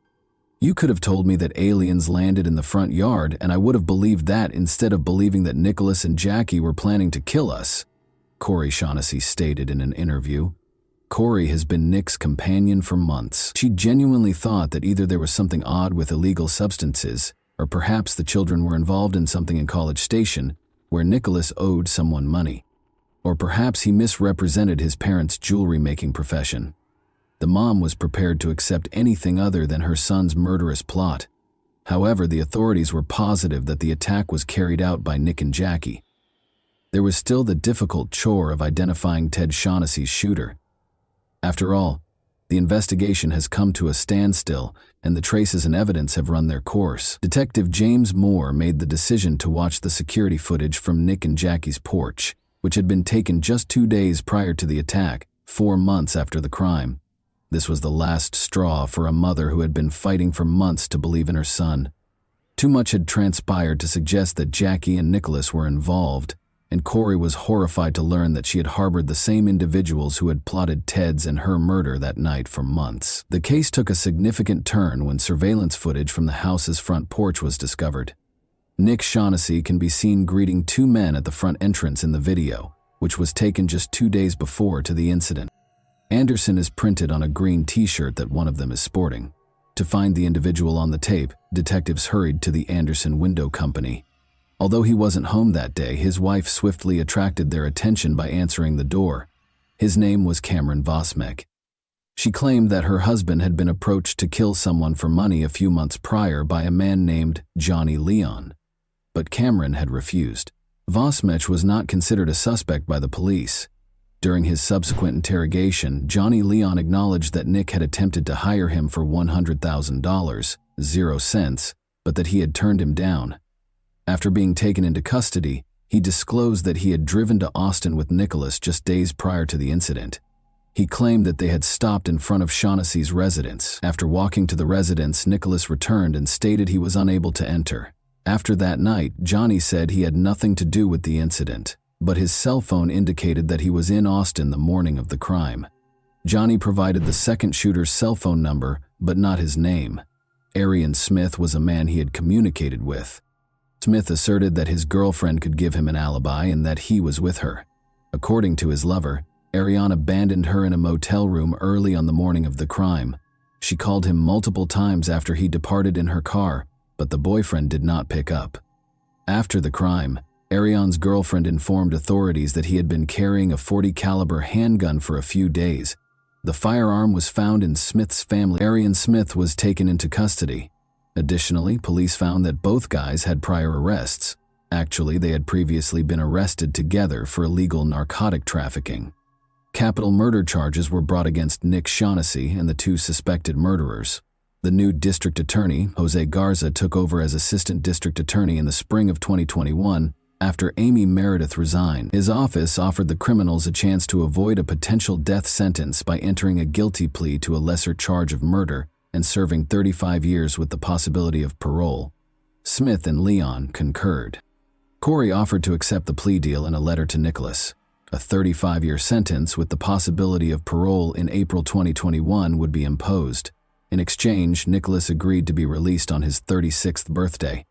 A: "You could have told me that aliens landed in the front yard, and I would have believed that instead of believing that Nicholas and Jackie were planning to kill us," Corey Shaughnessy stated in an interview. Corey has been Nick's companion for months. She genuinely thought that either there was something odd with illegal substances, or perhaps the children were involved in something in College Station where Nicholas owed someone money. Or perhaps he misrepresented his parents' jewelry-making profession. The mom was prepared to accept anything other than her son's murderous plot. However, the authorities were positive that the attack was carried out by Nick and Jackie. There was still the difficult chore of identifying Ted Shaughnessy's shooter. After all, the investigation has come to a standstill, and the traces and evidence have run their course. Detective James Moore made the decision to watch the security footage from Nick and Jackie's porch, which had been taken just 2 days prior to the attack, 4 months after the crime. This was the last straw for a mother who had been fighting for months to believe in her son. Too much had transpired to suggest that Jackie and Nicholas were involved, and Corey was horrified to learn that she had harbored the same individuals who had plotted Ted's and her murder that night for months. The case took a significant turn when surveillance footage from the house's front porch was discovered. Nick Shaughnessy can be seen greeting 2 men at the front entrance in the video, which was taken just 2 days before to the incident. Anderson is printed on a green t-shirt that one of them is sporting. To find the individual on the tape, detectives hurried to the Anderson Window Company. Although he wasn't home that day, his wife swiftly attracted their attention by answering the door. His name was Cameron Vosmek. She claimed that her husband had been approached to kill someone for money a few months prior by a man named Johnny Leon, but Cameron had refused. Vosmek was not considered a suspect by the police. During his subsequent interrogation, Johnny Leon acknowledged that Nick had attempted to hire him for $100,000, 0 cents, but that he had turned him down. After being taken into custody, he disclosed that he had driven to Austin with Nicholas just days prior to the incident. He claimed that they had stopped in front of Shaughnessy's residence. After walking to the residence, Nicholas returned and stated he was unable to enter. After that night, Johnny said he had nothing to do with the incident, but his cell phone indicated that he was in Austin the morning of the crime. Johnny provided the second shooter's cell phone number, but not his name. Arian Smith was a man he had communicated with. Smith asserted that his girlfriend could give him an alibi and that he was with her. According to his lover, Arian abandoned her in a motel room early on the morning of the crime. She called him multiple times after he departed in her car, but the boyfriend did not pick up. After the crime, Arian's girlfriend informed authorities that he had been carrying a .40 caliber handgun for a few days. The firearm was found in Smith's family. Arian Smith was taken into custody. Additionally, police found that both guys had prior arrests. Actually, they had previously been arrested together for illegal narcotic trafficking. Capital murder charges were brought against Nick Shaughnessy and the two suspected murderers. The new district attorney, Jose Garza, took over as assistant district attorney in the spring of 2021 after Amy Meredith resigned. His office offered the criminals a chance to avoid a potential death sentence by entering a guilty plea to a lesser charge of murder and serving 35 years with the possibility of parole. Smith and Leon concurred. Corey offered to accept the plea deal in a letter to Nicholas. A 35-year sentence with the possibility of parole in April 2021 would be imposed. In exchange, Nicholas agreed to be released on his 36th birthday.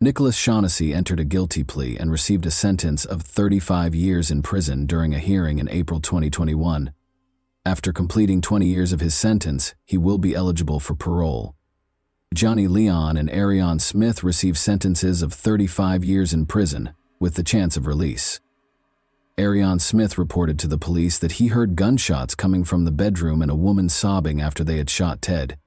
A: Nicholas Shaughnessy entered a guilty plea and received a sentence of 35 years in prison during a hearing in April 2021. After completing 20 years of his sentence, he will be eligible for parole. Johnny Leon and Arian Smith received sentences of 35 years in prison, with the chance of release. Arian Smith reported to the police that he heard gunshots coming from the bedroom and a woman sobbing after they had shot Ted.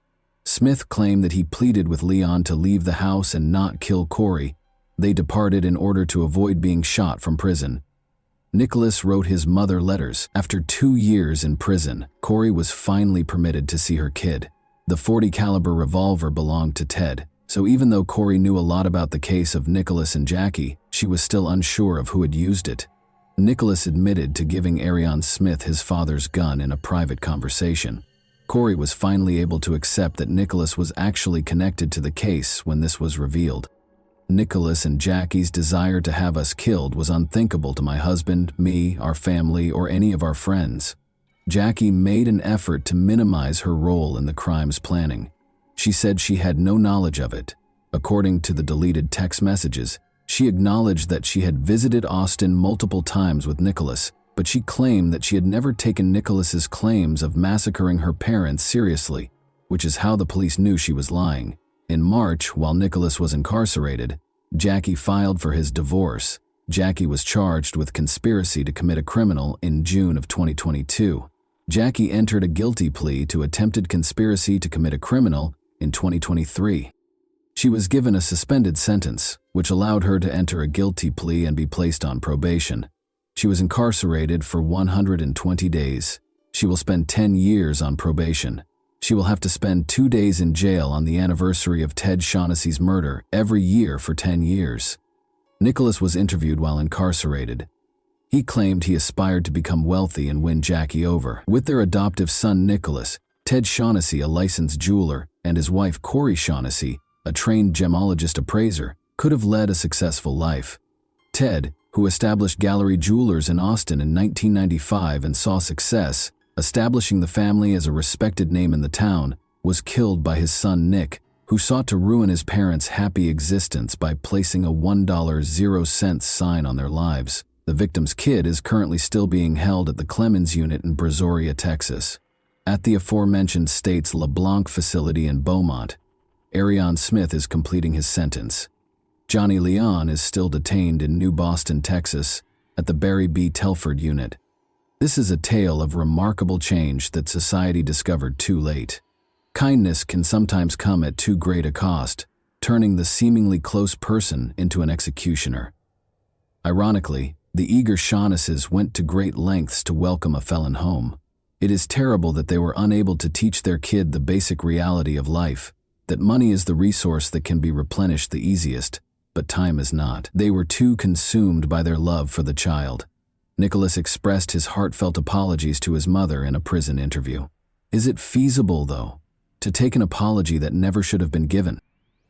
A: Smith claimed that he pleaded with Leon to leave the house and not kill Corey. They departed in order to avoid being shot from prison. Nicholas wrote his mother letters. After 2 years in prison, Corey was finally permitted to see her kid. The .40 caliber revolver belonged to Ted, so even though Corey knew a lot about the case of Nicholas and Jackie, she was still unsure of who had used it. Nicholas admitted to giving Arian Smith his father's gun in a private conversation. Corey was finally able to accept that Nicholas was actually connected to the case when this was revealed. Nicholas and Jackie's desire to have us killed was unthinkable to my husband, me, our family, or any of our friends. Jackie made an effort to minimize her role in the crime's planning. She said she had no knowledge of it. According to the deleted text messages, she acknowledged that she had visited Austin multiple times with Nicholas, but she claimed that she had never taken Nicholas's claims of massacring her parents seriously, which is how the police knew she was lying. In March, while Nicholas was incarcerated, Jackie filed for his divorce. Jackie was charged with conspiracy to commit a criminal in June of 2022. Jackie entered a guilty plea to attempted conspiracy to commit a criminal in 2023. She was given a suspended sentence, which allowed her to enter a guilty plea and be placed on probation. She was incarcerated for 120 days. She will spend 10 years on probation. She will have to spend 2 days in jail on the anniversary of Ted Shaughnessy's murder every year for 10 years. Nicholas was interviewed while incarcerated. He claimed he aspired to become wealthy and win Jackie over. With their adoptive son Nicholas, Ted Shaughnessy, a licensed jeweler, and his wife Corey Shaughnessy, a trained gemologist appraiser, could have led a successful life. Ted, who established Gallery Jewelers in Austin in 1995 and saw success, establishing the family as a respected name in the town, was killed by his son Nick, who sought to ruin his parents' happy existence by placing a $1.00 sign on their lives. The victim's kid is currently still being held at the Clemens unit in Brazoria, Texas. At the aforementioned state's LeBlanc facility in Beaumont, Arian Smith is completing his sentence. Johnny Leon is still detained in New Boston, Texas, at the Barry B. Telford unit. This is a tale of remarkable change that society discovered too late. Kindness can sometimes come at too great a cost, turning the seemingly close person into an executioner. Ironically, the eager Shaughnesses went to great lengths to welcome a felon home. It is terrible that they were unable to teach their kid the basic reality of life, that money is the resource that can be replenished the easiest, but time is not. They were too consumed by their love for the child. Nicholas expressed his heartfelt apologies to his mother in a prison interview. Is it feasible, though, to take an apology that never should have been given?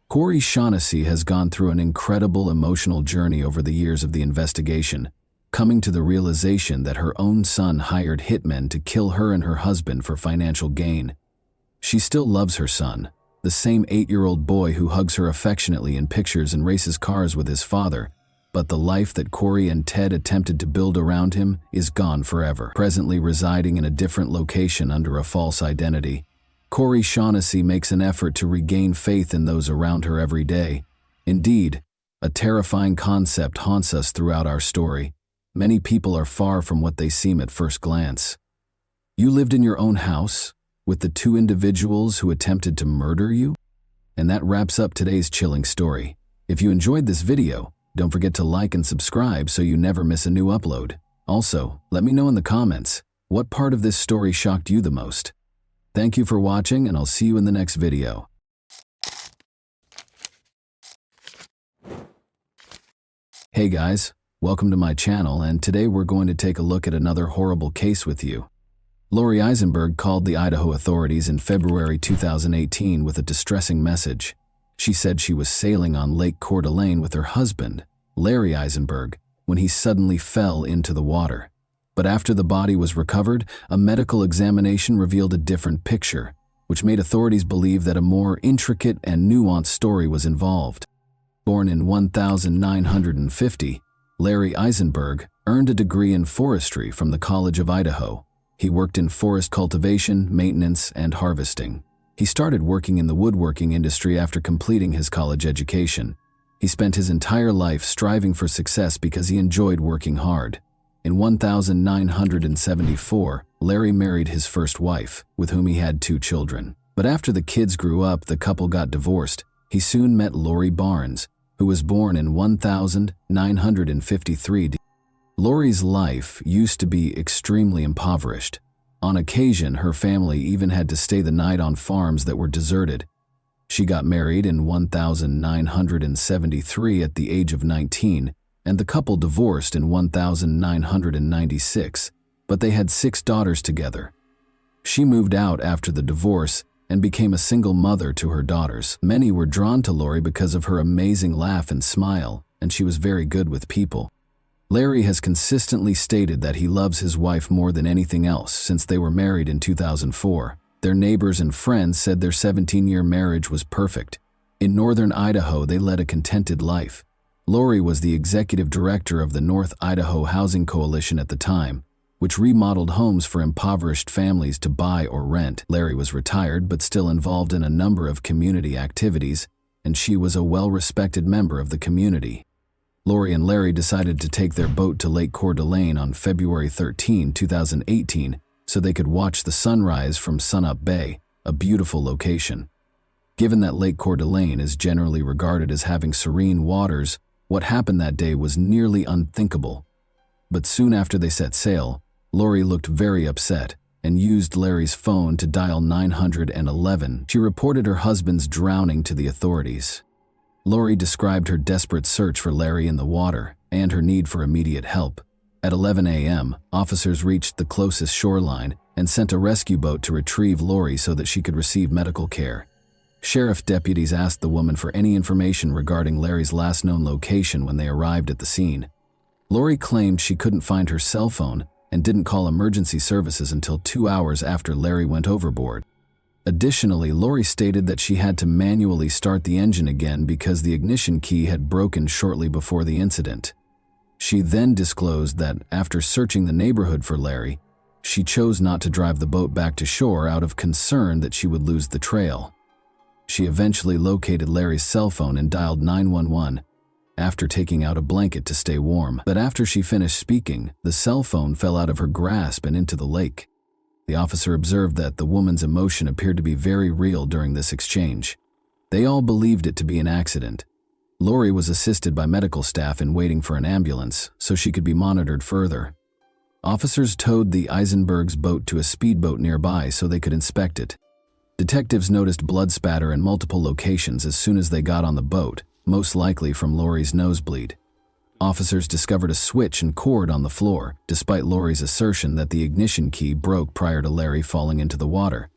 A: Corey Shaughnessy has gone through an incredible emotional journey over the years of the investigation, coming to the realization that her own son hired hitmen to kill her and her husband for financial gain. She still loves her son, the same 8-year-old boy who hugs her affectionately in pictures and races cars with his father, but the life that Corey and Ted attempted to build around him is gone forever. Presently residing in a different location under a false identity, Corey Shaughnessy makes an effort to regain faith in those around her every day. Indeed, a terrifying concept haunts us throughout our story. Many people are far from what they seem at first glance. You lived in your own house with the 2 individuals who attempted to murder you? And that wraps up today's chilling story. If you enjoyed this video, don't forget to like and subscribe so you never miss a new upload. Also, let me know in the comments, what part of this story shocked you the most? Thank you for watching, and I'll see you in the next video. Hey guys, welcome to my channel, and today we're going to take a look at another horrible case with you. Lori Eisenberg called the Idaho authorities in February 2018 with a distressing message. She said she was sailing on Lake Coeur d'Alene with her husband, Larry Eisenberg, when he suddenly fell into the water. But after the body was recovered, a medical examination revealed a different picture, which made authorities believe that a more intricate and nuanced story was involved. Born in 1950, Larry Eisenberg earned a degree in forestry from the College of Idaho. He worked in forest cultivation, maintenance, and harvesting. He started working in the woodworking industry after completing his college education. He spent his entire life striving for success because he enjoyed working hard. In 1974, Larry married his first wife, with whom he had 2 children. But after the kids grew up, the couple got divorced. He soon met Lori Barnes, who was born in 1953. Lori's life used to be extremely impoverished. On occasion, her family even had to stay the night on farms that were deserted. She got married in 1973 at the age of 19, and the couple divorced in 1996, but they had 6 daughters together. She moved out after the divorce and became a single mother to her daughters. Many were drawn to Lori because of her amazing laugh and smile, and she was very good with people. Larry has consistently stated that he loves his wife more than anything else since they were married in 2004. Their neighbors and friends said their 17-year marriage was perfect. In northern Idaho, they led a contented life. Lori was the executive director of the North Idaho Housing Coalition at the time, which remodeled homes for impoverished families to buy or rent. Larry was retired but still involved in a number of community activities, and she was a well-respected member of the community. Lori and Larry decided to take their boat to Lake Coeur d'Alene on February 13, 2018, so they could watch the sunrise from Sunup Bay, a beautiful location. Given that Lake Coeur d'Alene is generally regarded as having serene waters, what happened that day was nearly unthinkable. But soon after they set sail, Lori looked very upset and used Larry's phone to dial 911. She reported her husband's drowning to the authorities. Lori described her desperate search for Larry in the water and her need for immediate help. At 11 a.m., officers reached the closest shoreline and sent a rescue boat to retrieve Lori so that she could receive medical care. Sheriff deputies asked the woman for any information regarding Larry's last known location when they arrived at the scene. Lori claimed she couldn't find her cell phone and didn't call emergency services until 2 hours after Larry went overboard. Additionally, Lori stated that she had to manually start the engine again because the ignition key had broken shortly before the incident. She then disclosed that after searching the neighborhood for Larry, she chose not to drive the boat back to shore out of concern that she would lose the trail. She eventually located Larry's cell phone and dialed 911 after taking out a blanket to stay warm. But after she finished speaking, the cell phone fell out of her grasp and into the lake. The officer observed that the woman's emotion appeared to be very real during this exchange. They all believed it to be an accident. Lori was assisted by medical staff in waiting for an ambulance so she could be monitored further. Officers towed the Eisenbergs' boat to a speedboat nearby so they could inspect it. Detectives noticed blood spatter in multiple locations as soon as they got on the boat, most likely from Lori's nosebleed. Officers discovered a switch and cord on the floor, despite Lori's assertion that the ignition key broke prior to Larry falling into the water.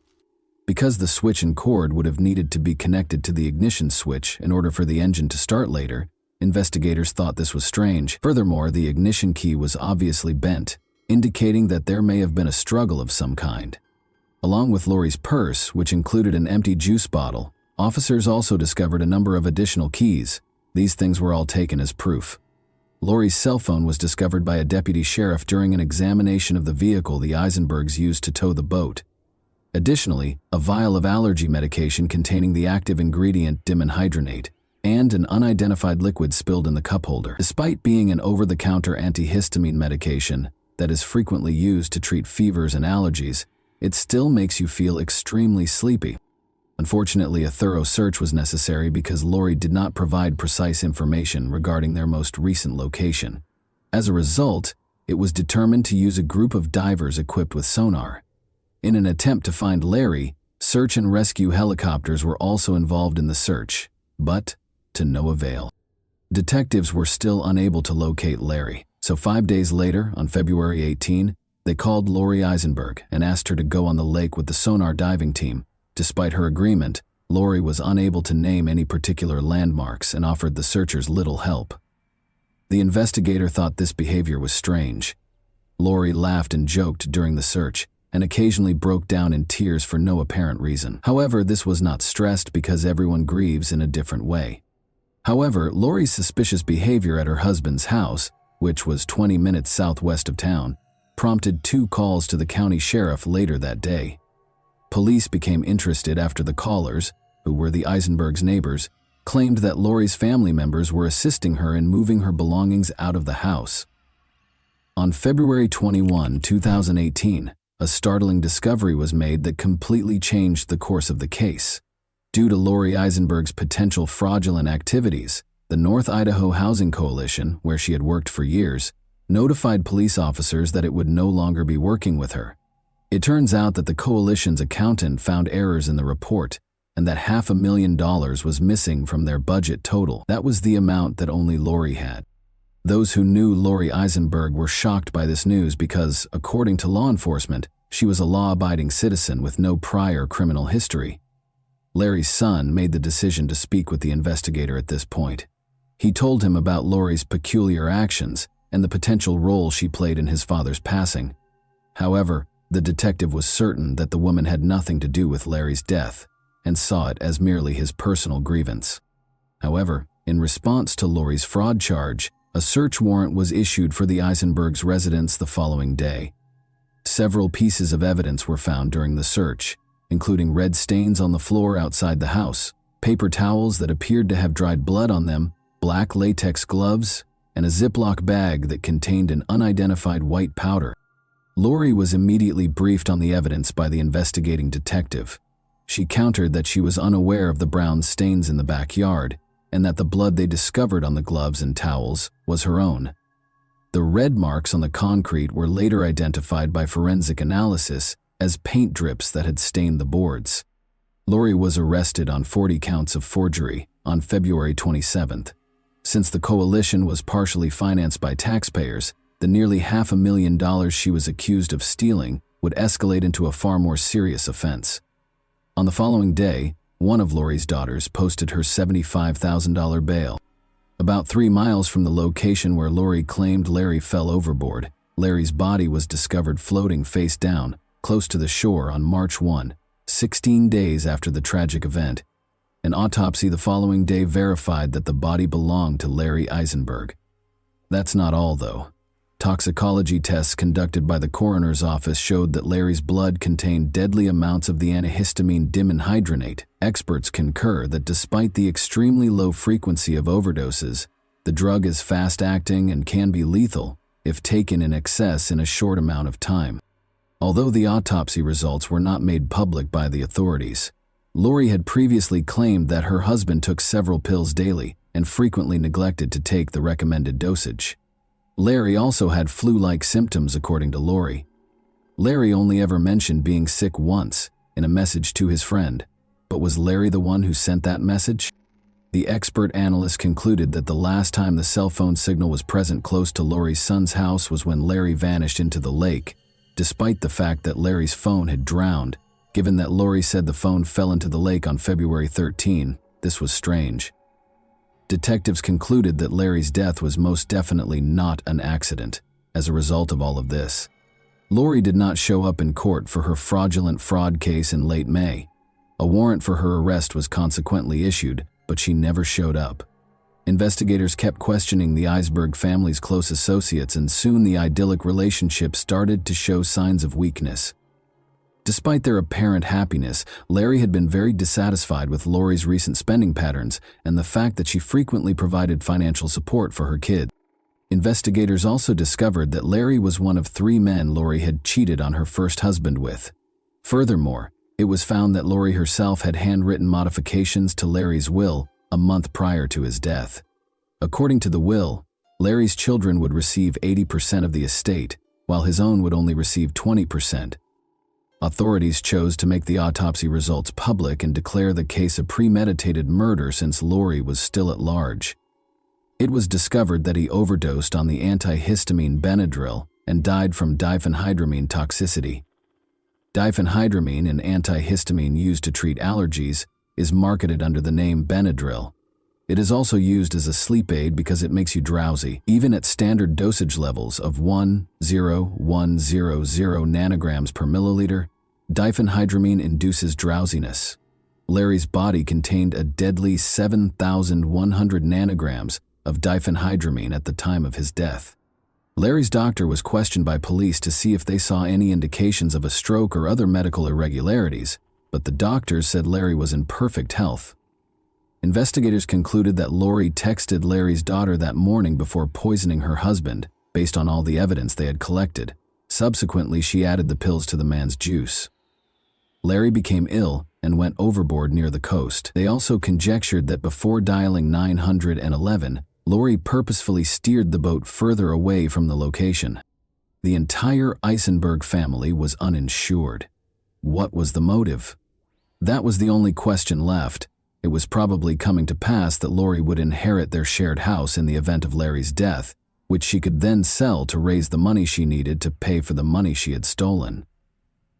A: Because the switch and cord would have needed to be connected to the ignition switch in order for the engine to start later, investigators thought this was strange. Furthermore, the ignition key was obviously bent, indicating that there may have been a struggle of some kind. Along with Lori's purse, which included an empty juice bottle, officers also discovered a number of additional keys. These things were all taken as proof. Lori's cell phone was discovered by a deputy sheriff during an examination of the vehicle the Eisenbergs used to tow the boat. Additionally, a vial of allergy medication containing the active ingredient dimenhydrinate and an unidentified liquid spilled in the cup holder. Despite being an over-the-counter antihistamine medication that is frequently used to treat fevers and allergies, it still makes you feel extremely sleepy. Unfortunately, a thorough search was necessary because Lori did not provide precise information regarding their most recent location. As a result, it was determined to use a group of divers equipped with sonar. In an attempt to find Larry, search and rescue helicopters were also involved in the search, but to no avail. Detectives were still unable to locate Larry, so 5 days later, on February 18, they called Lori Eisenberg and asked her to go on the lake with the sonar diving team. Despite her agreement, Lori was unable to name any particular landmarks and offered the searchers little help. The investigator thought this behavior was strange. Lori laughed and joked during the search and occasionally broke down in tears for no apparent reason. However, this was not stressed because everyone grieves in a different way. However, Lori's suspicious behavior at her husband's house, which was 20 minutes southwest of town, prompted 2 calls to the county sheriff later that day. Police became interested after the callers, who were the Eisenbergs' neighbors, claimed that Lori's family members were assisting her in moving her belongings out of the house. On February 21, 2018, a startling discovery was made that completely changed the course of the case. Due to Lori Eisenberg's potential fraudulent activities, the North Idaho Housing Coalition, where she had worked for years, notified police officers that it would no longer be working with her. It turns out that the coalition's accountant found errors in the report and that $500,000 was missing from their budget total. That was the amount that only Lori had. Those who knew Lori Eisenberg were shocked by this news because, according to law enforcement, she was a law-abiding citizen with no prior criminal history. Larry's son made the decision to speak with the investigator at this point. He told him about Lori's peculiar actions and the potential role she played in his father's passing. However, the detective was certain that the woman had nothing to do with Larry's death and saw it as merely his personal grievance. However, in response to Lori's fraud charge, a search warrant was issued for the Eisenbergs' residence the following day. Several pieces of evidence were found during the search, including red stains on the floor outside the house, paper towels that appeared to have dried blood on them, black latex gloves, and a Ziploc bag that contained an unidentified white powder. Lori was immediately briefed on the evidence by the investigating detective. She countered that she was unaware of the brown stains in the backyard and that the blood they discovered on the gloves and towels was her own. The red marks on the concrete were later identified by forensic analysis as paint drips that had stained the boards. Lori was arrested on 40 counts of forgery on February 27th. Since the coalition was partially financed by taxpayers, the nearly $500,000 she was accused of stealing would escalate into a far more serious offense. On the following day, one of Lori's daughters posted her $75,000 bail. About 3 miles from the location where Lori claimed Larry fell overboard, Larry's body was discovered floating face down, close to the shore on March 1, 16 days after the tragic event. An autopsy the following day verified that the body belonged to Larry Eisenberg. That's not all, though. Toxicology tests conducted by the coroner's office showed that Larry's blood contained deadly amounts of the antihistamine dimenhydrinate. Experts concur that despite the extremely low frequency of overdoses, the drug is fast-acting and can be lethal if taken in excess in a short amount of time. Although the autopsy results were not made public by the authorities, Lori had previously claimed that her husband took several pills daily and frequently neglected to take the recommended dosage. Larry also had flu-like symptoms, according to Lori. Larry only ever mentioned being sick once, in a message to his friend. But was Larry the one who sent that message? The expert analyst concluded that the last time the cell phone signal was present close to Lori's son's house was when Larry vanished into the lake, despite the fact that Larry's phone had drowned. Given that Lori said the phone fell into the lake on February 13, this was strange. Detectives concluded that Larry's death was most definitely not an accident. As a result of all of this, Lori did not show up in court for her fraudulent fraud case in late May. A warrant for her arrest was consequently issued, but she never showed up. Investigators kept questioning the Eisberg family's close associates, and soon the idyllic relationship started to show signs of weakness. Despite their apparent happiness, Larry had been very dissatisfied with Lori's recent spending patterns and the fact that she frequently provided financial support for her kids. Investigators also discovered that Larry was one of 3 men Lori had cheated on her first husband with. Furthermore, it was found that Lori herself had handwritten modifications to Larry's will a month prior to his death. According to the will, Larry's children would receive 80% of the estate, while his own would only receive 20%. Authorities chose to make the autopsy results public and declare the case a premeditated murder since Lori was still at large. It was discovered that he overdosed on the antihistamine Benadryl and died from diphenhydramine toxicity. Diphenhydramine, an antihistamine used to treat allergies, is marketed under the name Benadryl. It is also used as a sleep aid because it makes you drowsy. Even at standard dosage levels of 1,0,100 nanograms per milliliter, diphenhydramine induces drowsiness. Larry's body contained a deadly 7,100 nanograms of diphenhydramine at the time of his death. Larry's doctor was questioned by police to see if they saw any indications of a stroke or other medical irregularities, but the doctors said Larry was in perfect health. Investigators concluded that Lori texted Larry's daughter that morning before poisoning her husband, based on all the evidence they had collected. Subsequently, she added the pills to the man's juice. Larry became ill and went overboard near the coast. They also conjectured that before dialing 911, Lori purposefully steered the boat further away from the location. The entire Eisenberg family was uninsured. What was the motive? That was the only question left. It was probably coming to pass that Lori would inherit their shared house in the event of Larry's death, which she could then sell to raise the money she needed to pay for the money she had stolen.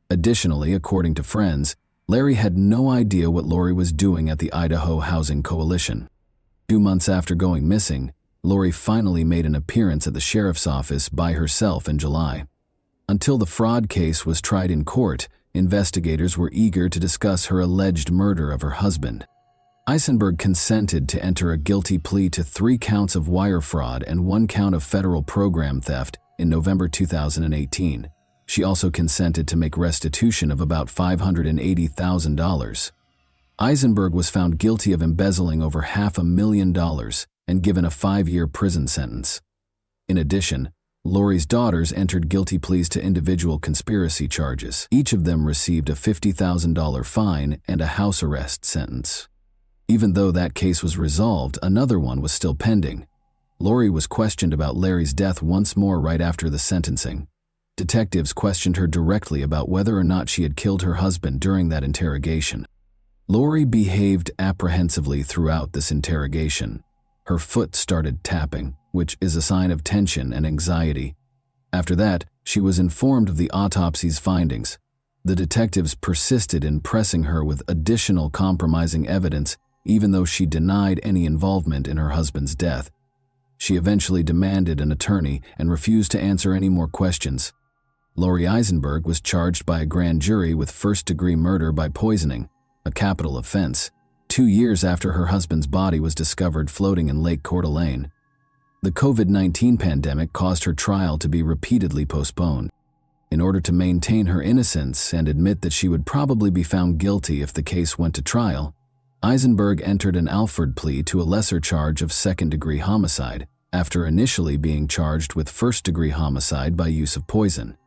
A: Additionally, according to friends, Larry had no idea what Lori was doing at the Idaho Housing Coalition. 2 months after going missing, Lori finally made an appearance at the sheriff's office by herself in July. Until the fraud case was tried in court, investigators were eager to discuss her alleged murder of her husband. Eisenberg consented to enter a guilty plea to 3 counts of wire fraud and 1 count of federal program theft in November 2018. She also consented to make restitution of about $580,000. Eisenberg was found guilty of embezzling over $500,000 and given a 5-year prison sentence. In addition, Lori's daughters entered guilty pleas to individual conspiracy charges. Each of them received a $50,000 fine and a house arrest sentence. Even though that case was resolved, another one was still pending. Lori was questioned about Larry's death once more right after the sentencing. Detectives questioned her directly about whether or not she had killed her husband during that interrogation. Lori behaved apprehensively throughout this interrogation. Her foot started tapping, which is a sign of tension and anxiety. After that, she was informed of the autopsy's findings. The detectives persisted in pressing her with additional compromising evidence, even though she denied any involvement in her husband's death. She eventually demanded an attorney and refused to answer any more questions. Lori Eisenberg was charged by a grand jury with first-degree murder by poisoning, a capital offense, 2 years after her husband's body was discovered floating in Lake Coeur d'Alene. The COVID-19 pandemic caused her trial to be repeatedly postponed. In order to maintain her innocence and admit that she would probably be found guilty if the case went to trial, Eisenberg entered an Alford plea to a lesser charge of second-degree homicide, after initially being charged with first-degree homicide by use of poison.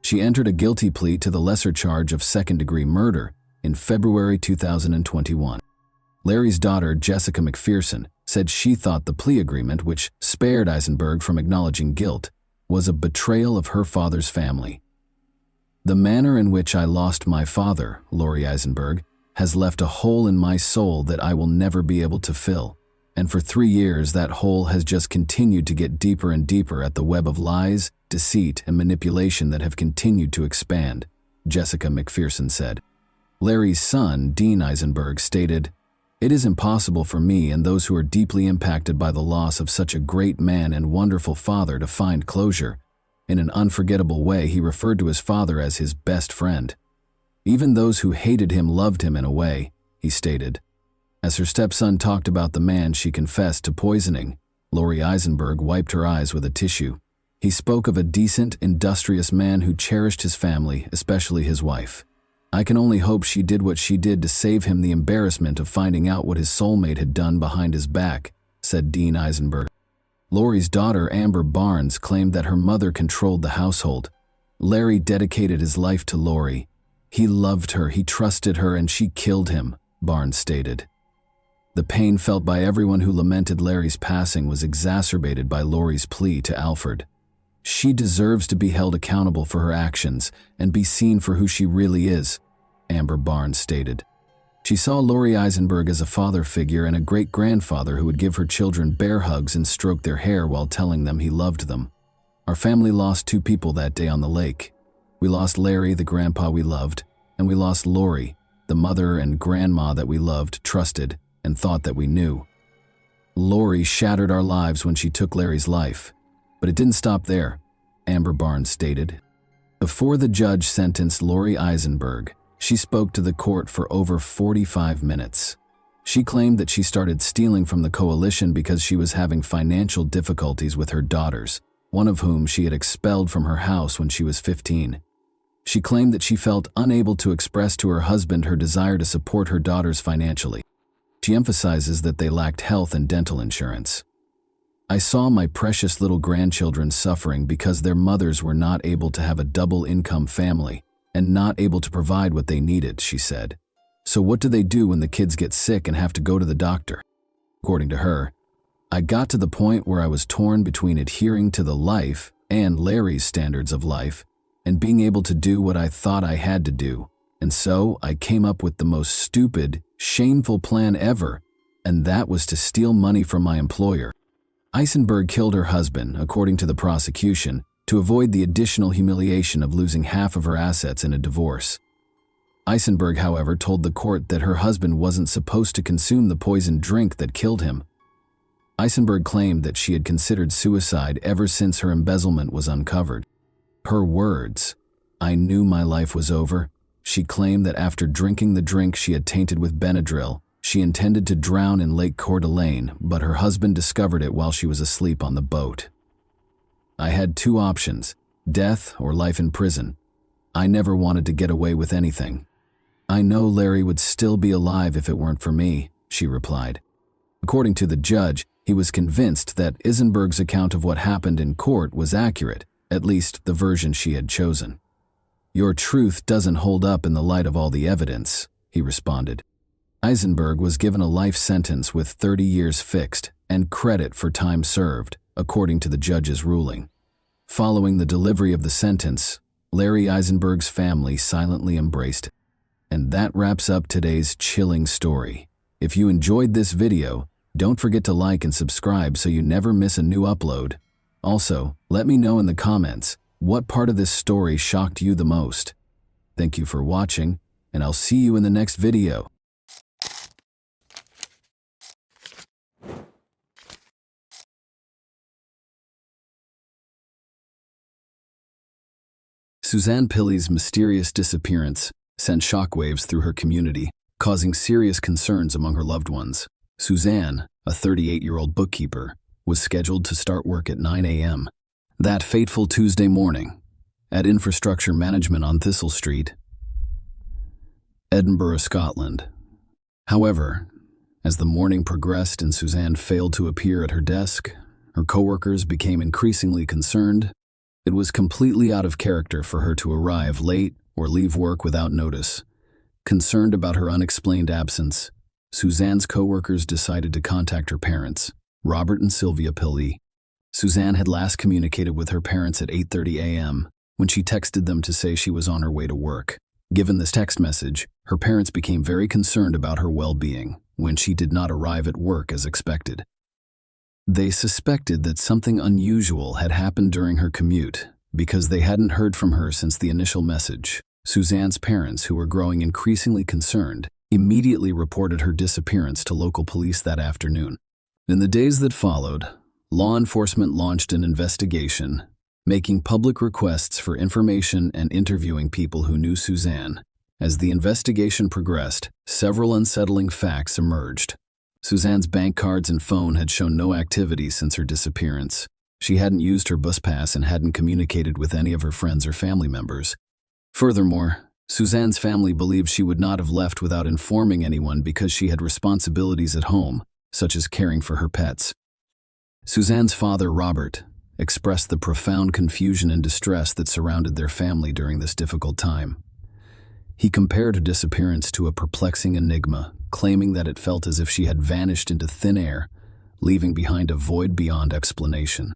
A: She entered a guilty plea to the lesser charge of second-degree murder in February 2021. Larry's daughter, Jessica McPherson, said she thought the plea agreement, which spared Eisenberg from acknowledging guilt, was a betrayal of her father's family. "The manner in which I lost my father," Lori Eisenberg, has left a hole in my soul that I will never be able to fill. And for 3 years, that hole has just continued to get deeper and deeper at the web of lies, deceit, and manipulation that have continued to expand, Jessica McPherson said. Larry's son, Dean Eisenberg, stated, "It is impossible for me and those who are deeply impacted by the loss of such a great man and wonderful father to find closure." In an unforgettable way, he referred to his father as his best friend. "Even those who hated him loved him in a way," he stated. As her stepson talked about the man she confessed to poisoning, Lori Eisenberg wiped her eyes with a tissue. He spoke of a decent, industrious man who cherished his family, especially his wife. "I can only hope she did what she did to save him the embarrassment of finding out what his soulmate had done behind his back," said Dean Eisenberg. Lori's daughter, Amber Barnes, claimed that her mother controlled the household. "Larry dedicated his life to Lori. He loved her, he trusted her, and she killed him," Barnes stated. The pain felt by everyone who lamented Larry's passing was exacerbated by Lori's plea to Alfred. "She deserves to be held accountable for her actions and be seen for who she really is," Amber Barnes stated. She saw Lori Eisenberg as a father figure and a great-grandfather who would give her children bear hugs and stroke their hair while telling them he loved them. "Our family lost 2 people that day on the lake. We lost Larry, the grandpa we loved, and we lost Lori, the mother and grandma that we loved, trusted, and thought that we knew. Lori shattered our lives when she took Larry's life. But it didn't stop there," Amber Barnes stated. Before the judge sentenced Lori Eisenberg, she spoke to the court for over 45 minutes. She claimed that she started stealing from the coalition because she was having financial difficulties with her daughters, one of whom she had expelled from her house when she was 15. She claimed that she felt unable to express to her husband her desire to support her daughters financially. She emphasizes that they lacked health and dental insurance. "I saw my precious little grandchildren suffering because their mothers were not able to have a double-income family and not able to provide what they needed," she said. "So what do they do when the kids get sick and have to go to the doctor?" According to her, "I got to the point where I was torn between adhering to the life and Larry's standards of life and being able to do what I thought I had to do. And so I came up with the most stupid, shameful plan ever, and that was to steal money from my employer." Eisenberg killed her husband, according to the prosecution, to avoid the additional humiliation of losing half of her assets in a divorce. Eisenberg, however, told the court that her husband wasn't supposed to consume the poisoned drink that killed him. Eisenberg claimed that she had considered suicide ever since her embezzlement was uncovered. Her words, "I knew my life was over." She claimed that after drinking the drink she had tainted with Benadryl, she intended to drown in Lake Coeur d'Alene, but her husband discovered it while she was asleep on the boat. "I had 2 options, death or life in prison. I never wanted to get away with anything. I know Larry would still be alive if it weren't for me," she replied. According to the judge, he was convinced that Eisenberg's account of what happened in court was accurate, at least the version she had chosen. "Your truth doesn't hold up in the light of all the evidence," he responded. Eisenberg was given a life sentence with 30 years fixed and credit for time served, according to the judge's ruling. Following the delivery of the sentence, Larry Eisenberg's family silently embraced it. And that wraps up today's chilling story. If you enjoyed this video, don't forget to like and subscribe so you never miss a new upload. Also, let me know in the comments what part of this story shocked you the most. Thank you for watching, and I'll see you in the next video. Suzanne Pilley's mysterious disappearance sent shockwaves through her community, causing serious concerns among her loved ones. Suzanne, a 38-year-old bookkeeper, was scheduled to start work at 9 a.m. that fateful Tuesday morning at Infrastructure Management on Thistle Street, Edinburgh, Scotland. However, as the morning progressed and Suzanne failed to appear at her desk, her coworkers became increasingly concerned. It was completely out of character for her to arrive late or leave work without notice. Concerned about her unexplained absence, Suzanne's coworkers decided to contact her parents, Robert and Sylvia Pilley. Suzanne had last communicated with her parents at 8:30 a.m. when she texted them to say she was on her way to work. Given this text message, her parents became very concerned about her well-being when she did not arrive at work as expected. They suspected that something unusual had happened during her commute because they hadn't heard from her since the initial message. Suzanne's parents, who were growing increasingly concerned, immediately reported her disappearance to local police that afternoon. In the days that followed, law enforcement launched an investigation, making public requests for information and interviewing people who knew Suzanne. As the investigation progressed, several unsettling facts emerged. Suzanne's bank cards and phone had shown no activity since her disappearance. She hadn't used her bus pass and hadn't communicated with any of her friends or family members. Furthermore, Suzanne's family believed she would not have left without informing anyone because she had responsibilities at home, such as caring for her pets. Suzanne's father, Robert, expressed the profound confusion and distress that surrounded their family during this difficult time. He compared her disappearance to a perplexing enigma, claiming that it felt as if she had vanished into thin air, leaving behind a void beyond explanation.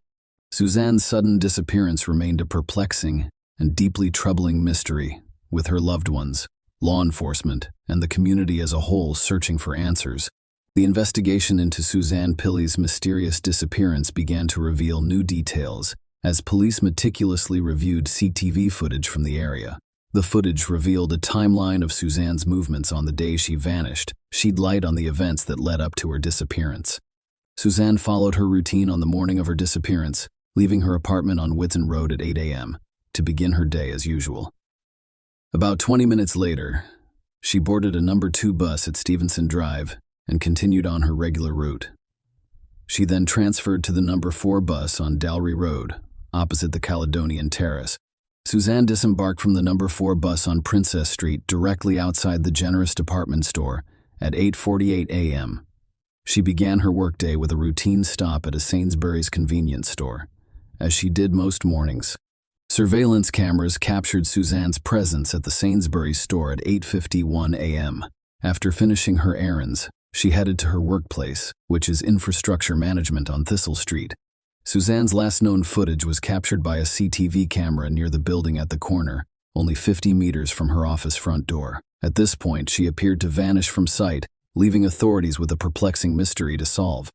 A: Suzanne's sudden disappearance remained a perplexing and deeply troubling mystery, with her loved ones, law enforcement, and the community as a whole searching for answers. The investigation into Suzanne Pilley's mysterious disappearance began to reveal new details as police meticulously reviewed CCTV footage from the area. The footage revealed a timeline of Suzanne's movements on the day she vanished, shed light on the events that led up to her disappearance. Suzanne followed her routine on the morning of her disappearance, leaving her apartment on Whitson Road at 8 a.m. to begin her day as usual. About 20 minutes later, she boarded a number 2 bus at Stevenson Drive and continued on her regular route. She then transferred to the number 4 bus on Dalry Road, opposite the Caledonian Terrace. Suzanne disembarked from the number 4 bus on Princess Street directly outside the Generous Department Store at 8:48 a.m. She began her workday with a routine stop at a Sainsbury's convenience store, as she did most mornings. Surveillance cameras captured Suzanne's presence at the Sainsbury's store at 8:51 a.m. After finishing her errands, she headed to her workplace, which is infrastructure management on Thistle Street. Suzanne's last known footage was captured by a CCTV camera near the building at the corner, only 50 meters from her office front door. At this point, she appeared to vanish from sight, leaving authorities with a perplexing mystery to solve.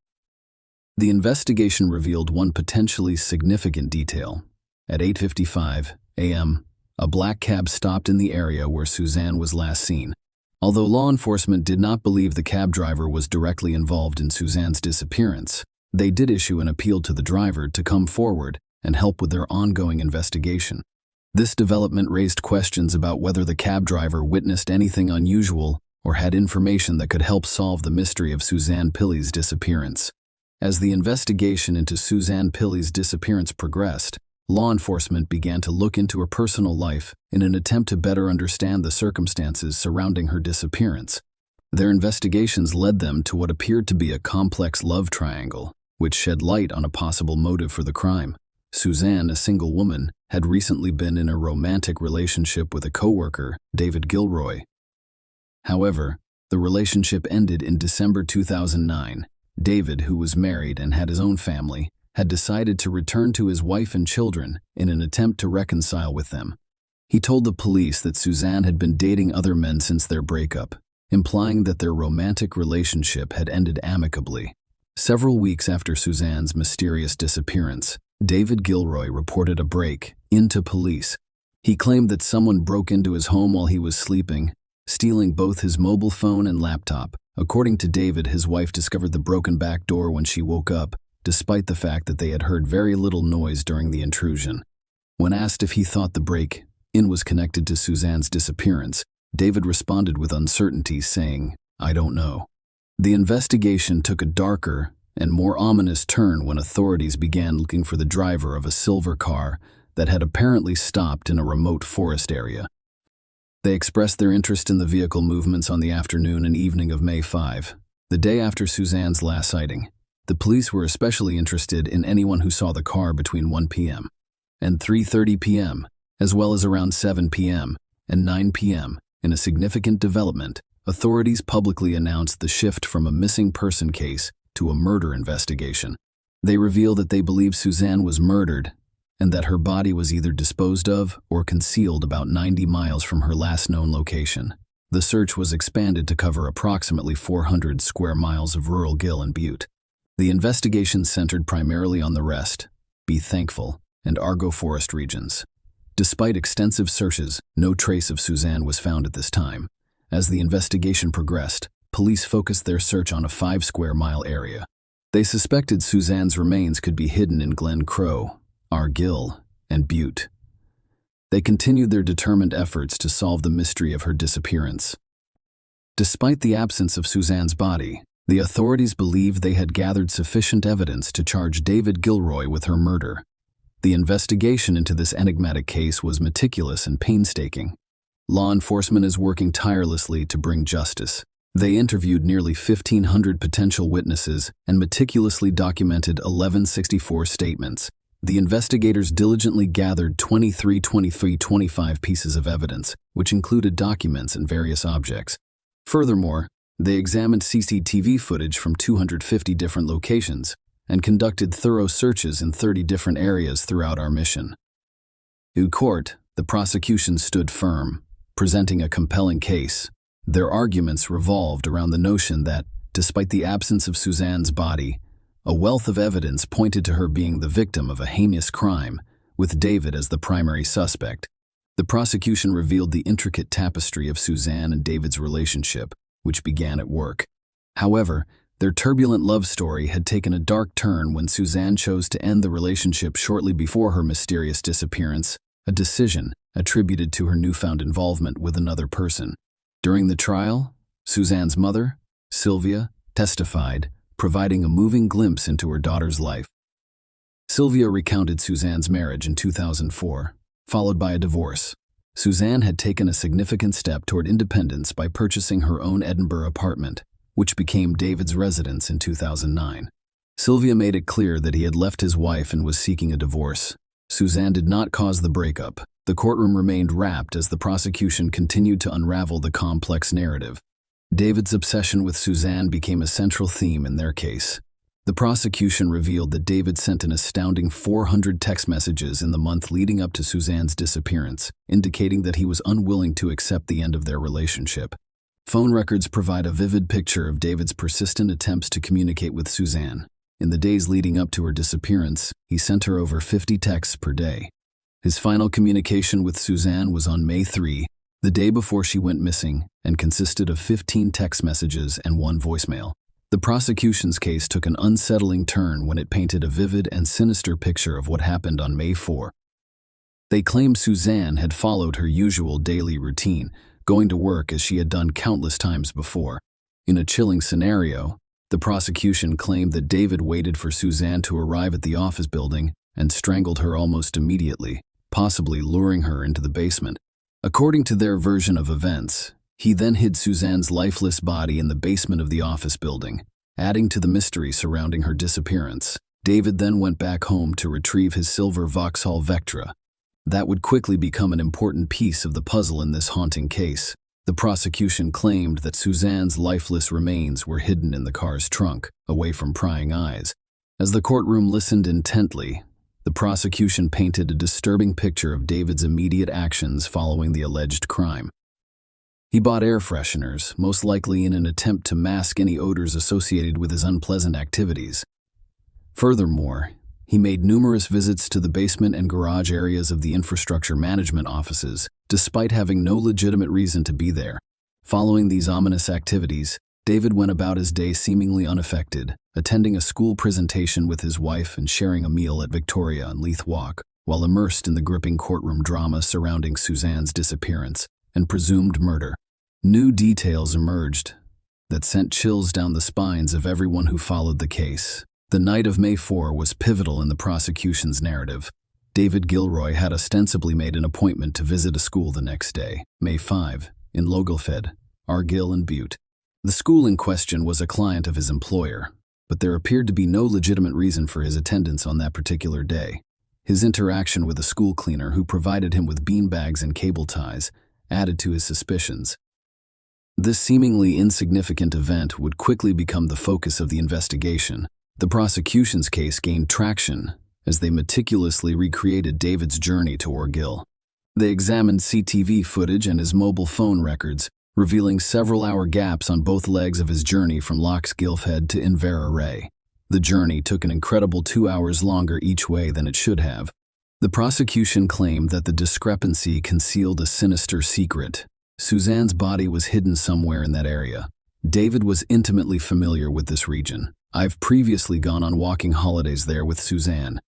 A: The investigation revealed one potentially significant detail. At 8:55 a.m., a black cab stopped in the area where Suzanne was last seen. Although law enforcement did not believe the cab driver was directly involved in Suzanne's disappearance, they did issue an appeal to the driver to come forward and help with their ongoing investigation. This development raised questions about whether the cab driver witnessed anything unusual or had information that could help solve the mystery of Suzanne Pilley's disappearance. As the investigation into Suzanne Pilley's disappearance progressed, law enforcement began to look into her personal life in an attempt to better understand the circumstances surrounding her disappearance. Their investigations led them to what appeared to be a complex love triangle, which shed light on a possible motive for the crime. Suzanne, a single woman, had recently been in a romantic relationship with a coworker, David Gilroy. However, the relationship ended in December 2009. David, who was married and had his own family, had decided to return to his wife and children in an attempt to reconcile with them. He told the police that Suzanne had been dating other men since their breakup, implying that their romantic relationship had ended amicably. Several weeks after Suzanne's mysterious disappearance, David Gilroy reported a break-in to police. He claimed that someone broke into his home while he was sleeping, stealing both his mobile phone and laptop. According to David, his wife discovered the broken back door when she woke up, despite the fact that they had heard very little noise during the intrusion. When asked if he thought the break-in was connected to Suzanne's disappearance, David responded with uncertainty, saying, "I don't know." The investigation took a darker and more ominous turn when authorities began looking for the driver of a silver car that had apparently stopped in a remote forest area. They expressed their interest in the vehicle movements on the afternoon and evening of May 5, the day after Suzanne's last sighting. The police were especially interested in anyone who saw the car between 1 p.m. and 3:30 p.m., as well as around 7 p.m. and 9 p.m. In a significant development, authorities publicly announced the shift from a missing person case to a murder investigation. They revealed that they believe Suzanne was murdered and that her body was either disposed of or concealed about 90 miles from her last known location. The search was expanded to cover approximately 400 square miles of rural Gill and Butte. The investigation centered primarily on the Rest, Be Thankful, and Argo Forest regions. Despite extensive searches, no trace of Suzanne was found at this time. As the investigation progressed, police focused their search on a 5-square-mile area. They suspected Suzanne's remains could be hidden in Glen Crow, Argill, and Butte. They continued their determined efforts to solve the mystery of her disappearance. Despite the absence of Suzanne's body, the authorities believed they had gathered sufficient evidence to charge David Gilroy with her murder. The investigation into this enigmatic case was meticulous and painstaking. Law enforcement is working tirelessly to bring justice. They interviewed nearly 1,500 potential witnesses and meticulously documented 1164 statements. The investigators diligently gathered 25 pieces of evidence, which included documents and various objects. Furthermore, they examined CCTV footage from 250 different locations and conducted thorough searches in 30 different areas throughout our mission. In court, the prosecution stood firm, presenting a compelling case. Their arguments revolved around the notion that, despite the absence of Suzanne's body, a wealth of evidence pointed to her being the victim of a heinous crime, with David as the primary suspect. The prosecution revealed the intricate tapestry of Suzanne and David's relationship, which began at work. However, their turbulent love story had taken a dark turn when Suzanne chose to end the relationship shortly before her mysterious disappearance, a decision attributed to her newfound involvement with another person. During the trial, Suzanne's mother, Sylvia, testified, providing a moving glimpse into her daughter's life. Sylvia recounted Suzanne's marriage in 2004, followed by a divorce. Suzanne had taken a significant step toward independence by purchasing her own Edinburgh apartment, which became David's residence in 2009. Sylvia made it clear that he had left his wife and was seeking a divorce. Suzanne did not cause the breakup. The courtroom remained wrapped as the prosecution continued to unravel the complex narrative. David's obsession with Suzanne became a central theme in their case. The prosecution revealed that David sent an astounding 400 text messages in the month leading up to Suzanne's disappearance, indicating that he was unwilling to accept the end of their relationship. Phone records provide a vivid picture of David's persistent attempts to communicate with Suzanne. In the days leading up to her disappearance, he sent her over 50 texts per day. His final communication with Suzanne was on May 3, the day before she went missing, and consisted of 15 text messages and 1 voicemail. The prosecution's case took an unsettling turn when it painted a vivid and sinister picture of what happened on May 4. They claimed Suzanne had followed her usual daily routine, going to work as she had done countless times before. In a chilling scenario, the prosecution claimed that David waited for Suzanne to arrive at the office building and strangled her almost immediately, possibly luring her into the basement. According to their version of events, he then hid Suzanne's lifeless body in the basement of the office building, adding to the mystery surrounding her disappearance. David then went back home to retrieve his silver Vauxhall Vectra. That would quickly become an important piece of the puzzle in this haunting case. The prosecution claimed that Suzanne's lifeless remains were hidden in the car's trunk, away from prying eyes. As the courtroom listened intently, the prosecution painted a disturbing picture of David's immediate actions following the alleged crime. He bought air fresheners, most likely in an attempt to mask any odors associated with his unpleasant activities. Furthermore, he made numerous visits to the basement and garage areas of the infrastructure management offices, despite having no legitimate reason to be there. Following these ominous activities, David went about his day seemingly unaffected, attending a school presentation with his wife and sharing a meal at Victoria and Leith Walk, while immersed in the gripping courtroom drama surrounding Suzanne's disappearance and presumed murder. New details emerged that sent chills down the spines of everyone who followed the case. The night of May 4 was pivotal in the prosecution's narrative. David Gilroy had ostensibly made an appointment to visit a school the next day, May 5, in Logelfed, Argill and Butte. The school in question was a client of his employer, but there appeared to be no legitimate reason for his attendance on that particular day. His interaction with a school cleaner who provided him with beanbags and cable ties added to his suspicions. This seemingly insignificant event would quickly become the focus of the investigation. The prosecution's case gained traction as they meticulously recreated David's journey to Orgill. They examined CCTV footage and his mobile phone records, revealing several-hour gaps on both legs of his journey from Lochs Gilfhead to Inverarray. The journey took an incredible 2 hours longer each way than it should have. The prosecution claimed that the discrepancy concealed a sinister secret. Suzanne's body was hidden somewhere in that area. David was intimately familiar with this region. I've previously gone on walking holidays there with Suzanne.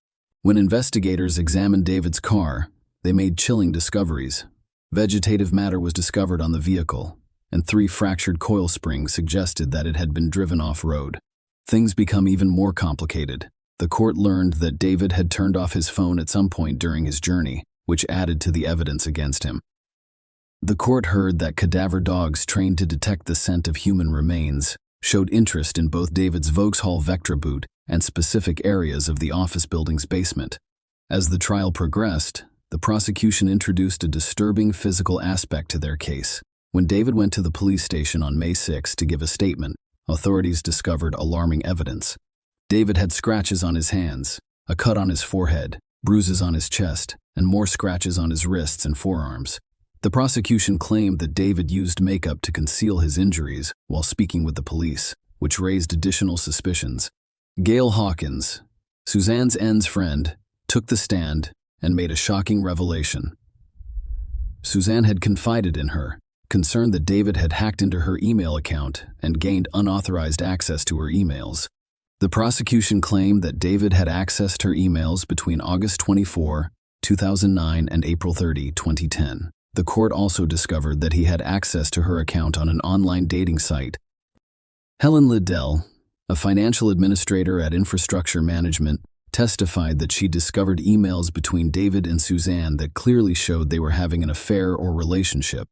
A: When investigators examined David's car, they made chilling discoveries. Vegetative matter was discovered on the vehicle, and 3 fractured coil springs suggested that it had been driven off-road. Things become even more complicated. The court learned that David had turned off his phone at some point during his journey, which added to the evidence against him. The court heard that cadaver dogs trained to detect the scent of human remains showed interest in both David's Vauxhall Vectra boot and specific areas of the office building's basement. As the trial progressed, the prosecution introduced a disturbing physical aspect to their case. When David went to the police station on May 6 to give a statement, authorities discovered alarming evidence. David had scratches on his hands, a cut on his forehead, bruises on his chest, and more scratches on his wrists and forearms. The prosecution claimed that David used makeup to conceal his injuries while speaking with the police, which raised additional suspicions. Gail Hawkins, Suzanne's N's friend, took the stand and made a shocking revelation. Suzanne had confided in her, concerned that David had hacked into her email account and gained unauthorized access to her emails. The prosecution claimed that David had accessed her emails between August 24, 2009 and April 30, 2010. The court also discovered that he had access to her account on an online dating site. Helen Liddell, a financial administrator at Infrastructure Management, testified that she discovered emails between David and Suzanne that clearly showed they were having an affair or relationship.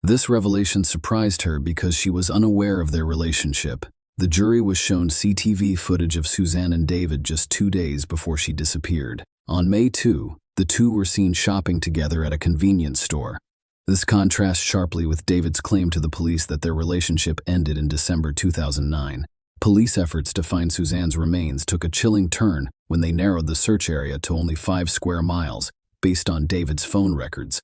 A: This revelation surprised her because she was unaware of their relationship. The jury was shown CCTV footage of Suzanne and David just 2 days before she disappeared. On May 2, the two were seen shopping together at a convenience store. This contrasts sharply with David's claim to the police that their relationship ended in December 2009. Police efforts to find Suzanne's remains took a chilling turn when they narrowed the search area to only 5 square miles, based on David's phone records.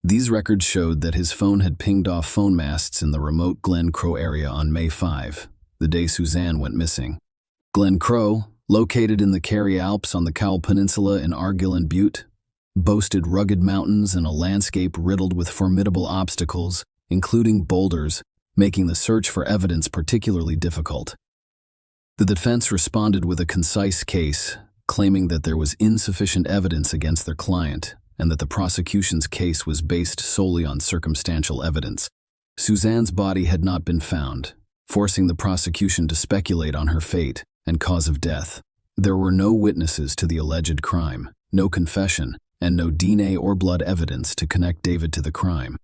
A: These records showed that his phone had pinged off phone masts in the remote Glen Crow area on May 5, the day Suzanne went missing. Glen Crow, located in the Kerry Alps on the Cowell Peninsula in Argyll and Bute, boasted rugged mountains and a landscape riddled with formidable obstacles, including boulders, making the search for evidence particularly difficult. The defense responded with a concise case, claiming that there was insufficient evidence against their client and that the prosecution's case was based solely on circumstantial evidence. Suzanne's body had not been found, forcing the prosecution to speculate on her fate and cause of death. There were no witnesses to the alleged crime, no confession, and no DNA or blood evidence to connect David to the crime.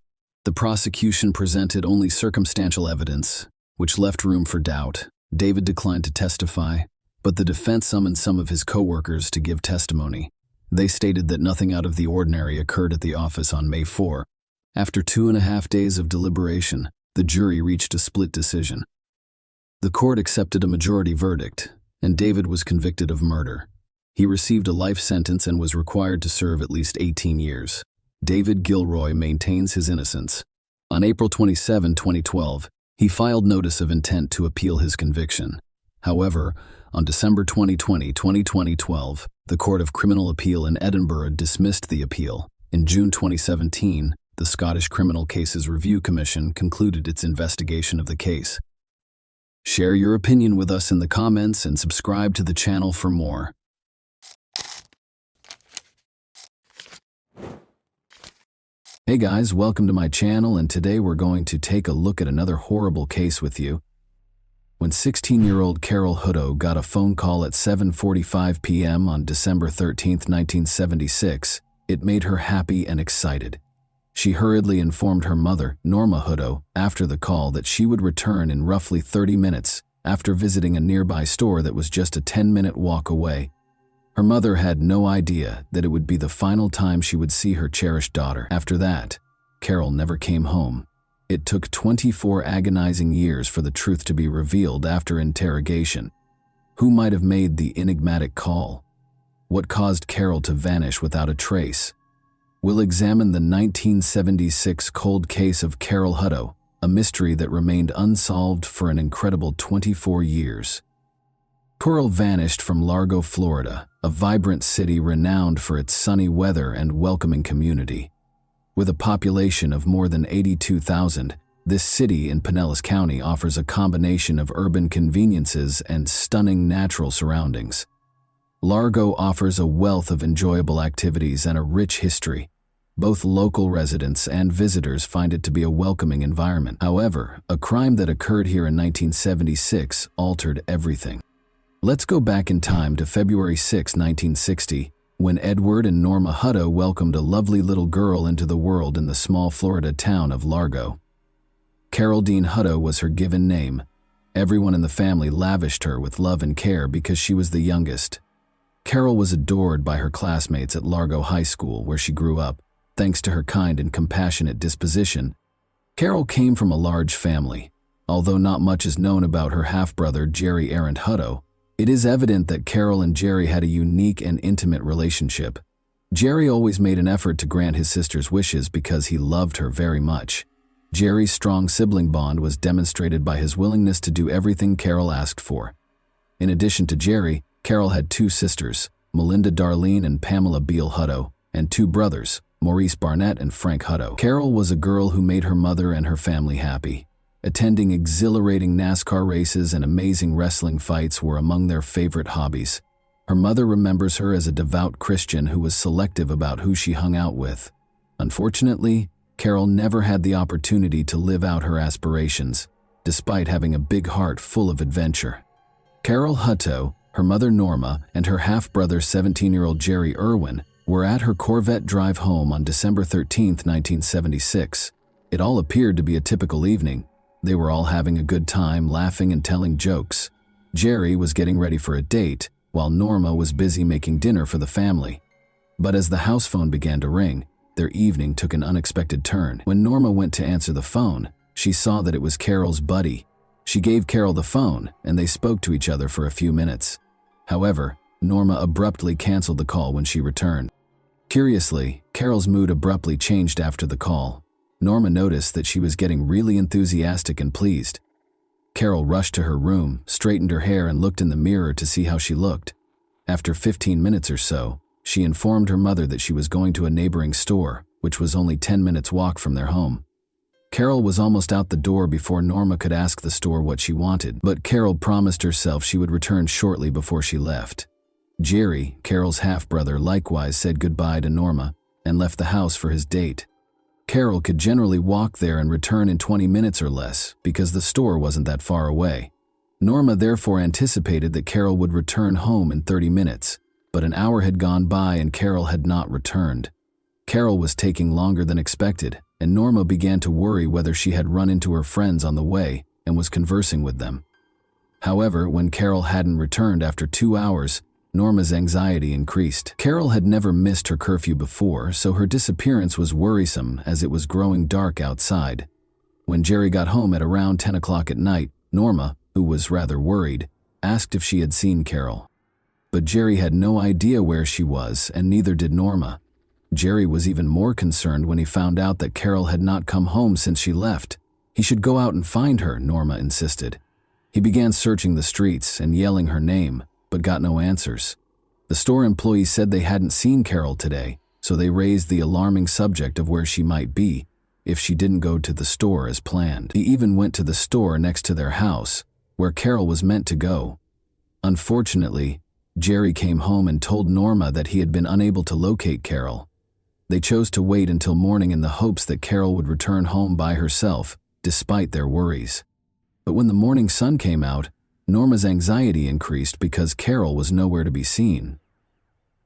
A: The prosecution presented only circumstantial evidence, which left room for doubt. David declined to testify, but the defense summoned some of his co-workers to give testimony. They stated that nothing out of the ordinary occurred at the office on May 4. After 2.5 days of deliberation, the jury reached a split decision. The court accepted a majority verdict, and David was convicted of murder. He received a life sentence and was required to serve at least 18 years. David Gilroy maintains his innocence. On April 27, 2012, he filed notice of intent to appeal his conviction. However, on December 20, 2012, the Court of Criminal Appeal in Edinburgh dismissed the appeal. In June 2017, the Scottish Criminal Cases Review Commission concluded its investigation of the case. Share your opinion with us in the comments and subscribe to the channel for more. Hey guys, welcome to my channel, and today we're going to take a look at another horrible case with you. When 16-year-old Carol Hutto got a phone call at 7:45 p.m. on December 13, 1976, it made her happy and excited. She hurriedly informed her mother, Norma Hutto, after the call that she would return in roughly 30 minutes after visiting a nearby store that was just a 10-minute walk away. Her mother had no idea that it would be the final time she would see her cherished daughter. After that, Carol never came home. It took 24 agonizing years for the truth to be revealed after interrogation. Who might have made the enigmatic call? What caused Carol to vanish without a trace? We'll examine the 1976 cold case of Carol Hutto, a mystery that remained unsolved for an incredible 24 years. Carol vanished from Largo, Florida, a vibrant city renowned for its sunny weather and welcoming community. With a population of more than 82,000, this city in Pinellas County offers a combination of urban conveniences and stunning natural surroundings. Largo offers a wealth of enjoyable activities and a rich history. Both local residents and visitors find it to be a welcoming environment. However, a crime that occurred here in 1976 altered everything. Let's go back in time to February 6, 1960, when Edward and Norma Hutto welcomed a lovely little girl into the world in the small Florida town of Largo. Carol Dean Hutto was her given name. Everyone in the family lavished her with love and care because she was the youngest. Carol was adored by her classmates at Largo High School, where she grew up, thanks to her kind and compassionate disposition. Carol came from a large family. Although not much is known about her half-brother Jerry Arent Hutto, it is evident that Carol and Jerry had a unique and intimate relationship. Jerry always made an effort to grant his sister's wishes because he loved her very much. Jerry's strong sibling bond was demonstrated by his willingness to do everything Carol asked for. In addition to Jerry, Carol had two sisters, Melinda Darlene and Pamela Beal Hutto, and two brothers, Maurice Barnett and Frank Hutto. Carol was a girl who made her mother and her family happy. Attending exhilarating NASCAR races and amazing wrestling fights were among their favorite hobbies. Her mother remembers her as a devout Christian who was selective about who she hung out with. Unfortunately, Carol never had the opportunity to live out her aspirations, despite having a big heart full of adventure. Carol Hutto, her mother Norma, and her half-brother 17-year-old Jerry Irwin were at her Corvette drive home on December 13, 1976. It all appeared to be a typical evening. They were all having a good time, laughing and telling jokes. Jerry was getting ready for a date, while Norma was busy making dinner for the family. But as the house phone began to ring, their evening took an unexpected turn. When Norma went to answer the phone, she saw that it was Carol's buddy. She gave Carol the phone, and they spoke to each other for a few minutes. However, Norma abruptly canceled the call when she returned. Curiously, Carol's mood abruptly changed after the call. Norma noticed that she was getting really enthusiastic and pleased. Carol rushed to her room, straightened her hair, and looked in the mirror to see how she looked. After 15 minutes or so, she informed her mother that she was going to a neighboring store, which was only 10 minutes' walk from their home. Carol was almost out the door before Norma could ask the store what she wanted, but Carol promised herself she would return shortly before she left. Jerry, Carol's half-brother, likewise said goodbye to Norma and left the house for his date. Carol could generally walk there and return in 20 minutes or less because the store wasn't that far away. Norma therefore anticipated that Carol would return home in 30 minutes, but an hour had gone by and Carol had not returned. Carol was taking longer than expected, and Norma began to worry whether she had run into her friends on the way and was conversing with them. However, when Carol hadn't returned after 2 hours, Norma's anxiety increased. Carol had never missed her curfew before, so her disappearance was worrisome as it was growing dark outside. When Jerry got home at around 10 o'clock at night, Norma, who was rather worried, asked if she had seen Carol. But Jerry had no idea where she was, and neither did Norma. Jerry was even more concerned when he found out that Carol had not come home since she left. He should go out and find her, Norma insisted. He began searching the streets and yelling her name, but got no answers. The store employees said they hadn't seen Carol today, so they raised the alarming subject of where she might be if she didn't go to the store as planned. He even went to the store next to their house, where Carol was meant to go. Unfortunately, Jerry came home and told Norma that he had been unable to locate Carol. They chose to wait until morning in the hopes that Carol would return home by herself, despite their worries. But when the morning sun came out, Norma's anxiety increased because Carol was nowhere to be seen.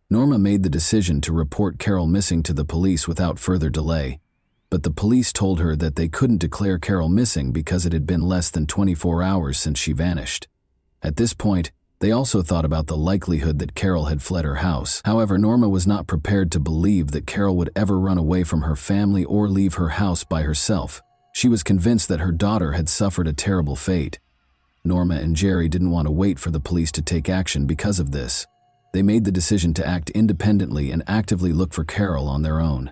A: Norma made the decision to report Carol missing to the police without further delay, but the police told her that they couldn't declare Carol missing because it had been less than 24 hours since she vanished. At this point, they also thought about the likelihood that Carol had fled her house. However, Norma was not prepared to believe that Carol would ever run away from her family or leave her house by herself. She was convinced that her daughter had suffered a terrible fate. Norma and Jerry didn't want to wait for the police to take action because of this. They made the decision to act independently and actively look for Carol on their own.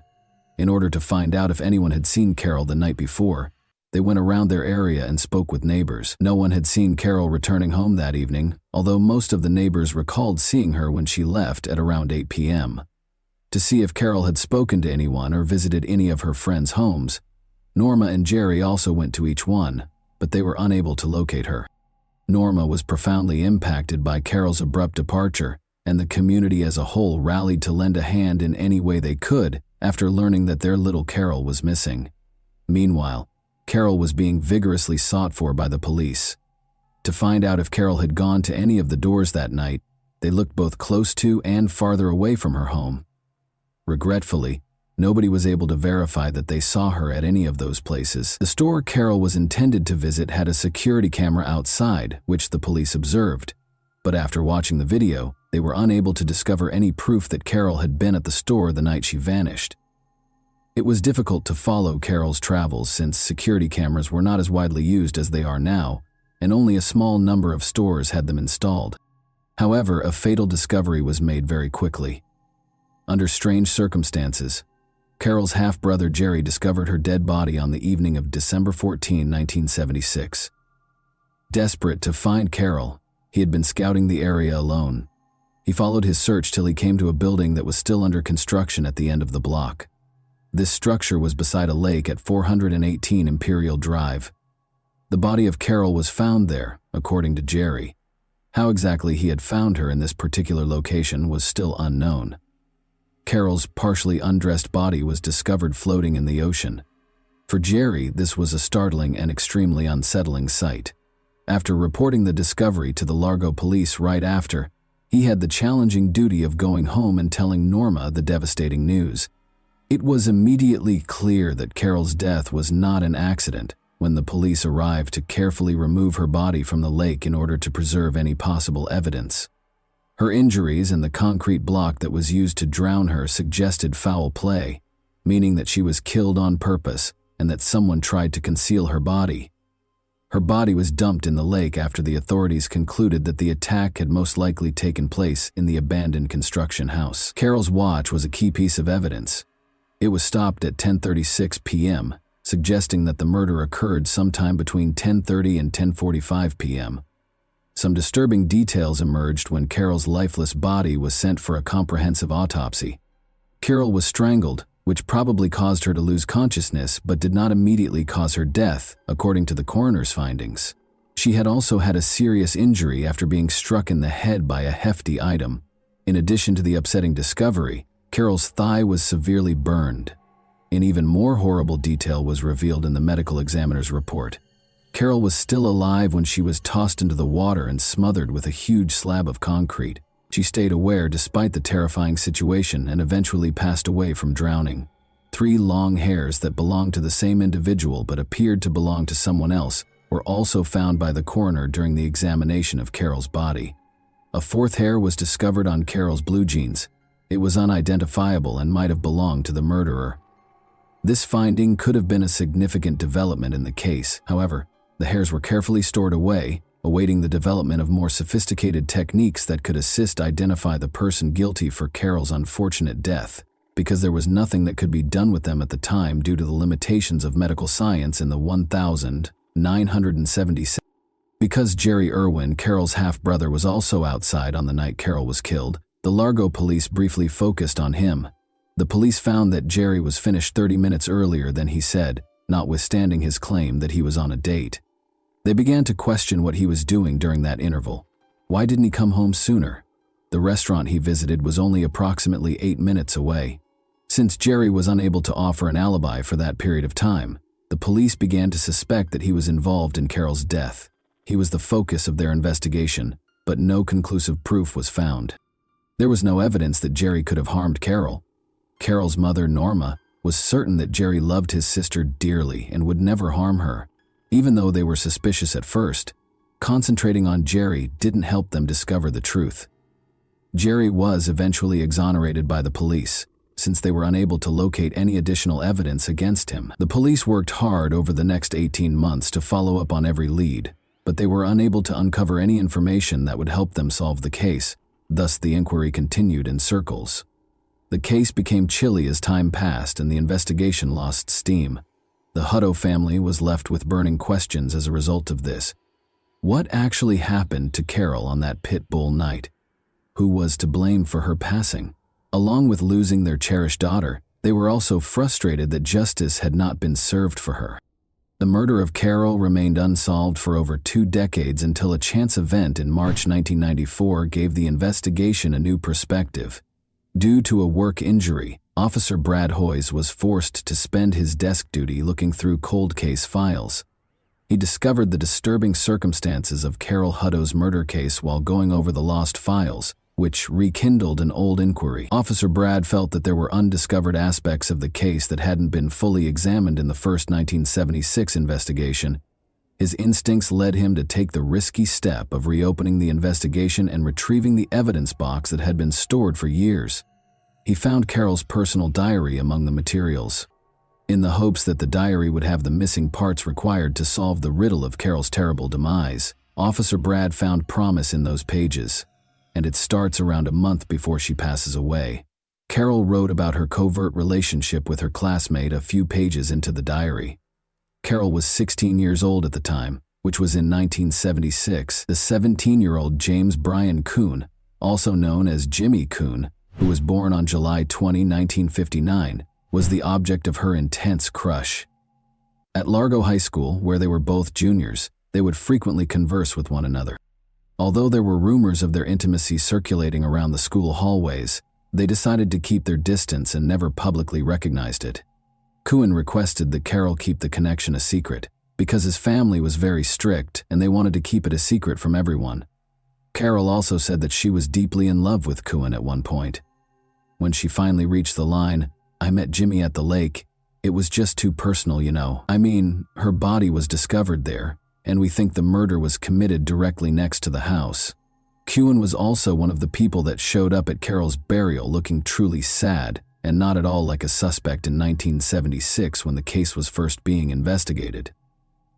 A: In order to find out if anyone had seen Carol the night before, they went around their area and spoke with neighbors. No one had seen Carol returning home that evening, although most of the neighbors recalled seeing her when she left at around 8 p.m. To see if Carol had spoken to anyone or visited any of her friends' homes, Norma and Jerry also went to each one, but they were unable to locate her. Norma was profoundly impacted by Carol's abrupt departure, and the community as a whole rallied to lend a hand in any way they could after learning that their little Carol was missing. Meanwhile, Carol was being vigorously sought for by the police. To find out if Carol had gone to any of the doors that night, they looked both close to and farther away from her home. Regretfully, nobody was able to verify that they saw her at any of those places. The store Carol was intended to visit had a security camera outside, which the police observed. But after watching the video, they were unable to discover any proof that Carol had been at the store the night she vanished. It was difficult to follow Carol's travels since security cameras were not as widely used as they are now, and only a small number of stores had them installed. However, a fatal discovery was made very quickly. Under strange circumstances, Carol's half-brother Jerry discovered her dead body on the evening of December 14, 1976. Desperate to find Carol, he had been scouting the area alone. He followed his search till he came to a building that was still under construction at the end of the block. This structure was beside a lake at 418 Imperial Drive. The body of Carol was found there, according to Jerry. How exactly he had found her in this particular location was still unknown. Carol's partially undressed body was discovered floating in the ocean. For Jerry, this was a startling and extremely unsettling sight. After reporting the discovery to the Largo police right after, he had the challenging duty of going home and telling Norma the devastating news. It was immediately clear that Carol's death was not an accident when the police arrived to carefully remove her body from the lake in order to preserve any possible evidence. Her injuries and the concrete block that was used to drown her suggested foul play, meaning that she was killed on purpose and that someone tried to conceal her body. Her body was dumped in the lake after the authorities concluded that the attack had most likely taken place in the abandoned construction house. Carol's watch was a key piece of evidence. It was stopped at 10:36 p.m., suggesting that the murder occurred sometime between 10:30 and 10:45 p.m. Some disturbing details emerged when Carol's lifeless body was sent for a comprehensive autopsy. Carol was strangled, which probably caused her to lose consciousness but did not immediately cause her death, according to the coroner's findings. She had also had a serious injury after being struck in the head by a hefty item. In addition to the upsetting discovery, Carol's thigh was severely burned. An even more horrible detail was revealed in the medical examiner's report. Carol was still alive when she was tossed into the water and smothered with a huge slab of concrete. She stayed aware despite the terrifying situation and eventually passed away from drowning. 3 long hairs that belonged to the same individual but appeared to belong to someone else were also found by the coroner during the examination of Carol's body. A 4th hair was discovered on Carol's blue jeans. It was unidentifiable and might have belonged to the murderer. This finding could have been a significant development in the case. However, the hairs were carefully stored away, awaiting the development of more sophisticated techniques that could assist identify the person guilty for Carol's unfortunate death, because there was nothing that could be done with them at the time due to the limitations of medical science in the 1977. Because Jerry Irwin, Carol's half-brother, was also outside on the night Carol was killed, the Largo police briefly focused on him. The police found that Jerry was finished 30 minutes earlier than he said, notwithstanding his claim that he was on a date. They began to question what he was doing during that interval. Why didn't he come home sooner? The restaurant he visited was only approximately 8 minutes away. Since Jerry was unable to offer an alibi for that period of time, the police began to suspect that he was involved in Carol's death. He was the focus of their investigation, but no conclusive proof was found. There was no evidence that Jerry could have harmed Carol. Carol's mother, Norma, was certain that Jerry loved his sister dearly and would never harm her. Even though they were suspicious at first, concentrating on Jerry didn't help them discover the truth. Jerry was eventually exonerated by the police, since they were unable to locate any additional evidence against him. The police worked hard over the next 18 months to follow up on every lead, but they were unable to uncover any information that would help them solve the case. Thus, the inquiry continued in circles. The case became chilly as time passed and the investigation lost steam. The Hutto family was left with burning questions as a result of this. What actually happened to Carol on that pit bull night? Who was to blame for her passing? Along with losing their cherished daughter, they were also frustrated that justice had not been served for her. The murder of Carol remained unsolved for over 2 decades until a chance event in March 1994 gave the investigation a new perspective. Due to a work injury, Officer Brad Hoyes was forced to spend his desk duty looking through cold case files. He discovered the disturbing circumstances of Carol Hutto's murder case while going over the lost files, which rekindled an old inquiry. Officer Brad felt that there were undiscovered aspects of the case that hadn't been fully examined in the first 1976 investigation. His instincts led him to take the risky step of reopening the investigation and retrieving the evidence box that had been stored for years. He found Carol's personal diary among the materials. In the hopes that the diary would have the missing parts required to solve the riddle of Carol's terrible demise, Officer Brad found promise in those pages. And it starts around a month before she passes away. Carol wrote about her covert relationship with her classmate a few pages into the diary. Carol was 16 years old at the time, which was in 1976. The 17-year-old James Brian Kuhn, also known as Jimmy Kuhn, who was born on July 20, 1959, was the object of her intense crush. At Largo High School, where they were both juniors, they would frequently converse with one another. Although there were rumors of their intimacy circulating around the school hallways, they decided to keep their distance and never publicly recognized it. Kuhn requested that Carol keep the connection a secret, because his family was very strict and they wanted to keep it a secret from everyone. Carol also said that she was deeply in love with Kuhn at one point. When she finally reached the line, "I met Jimmy at the lake," it was just too personal, you know. I mean, her body was discovered there, and we think the murder was committed directly next to the house. Kuhn was also one of the people that showed up at Carol's burial looking truly sad and not at all like a suspect in 1976 when the case was first being investigated.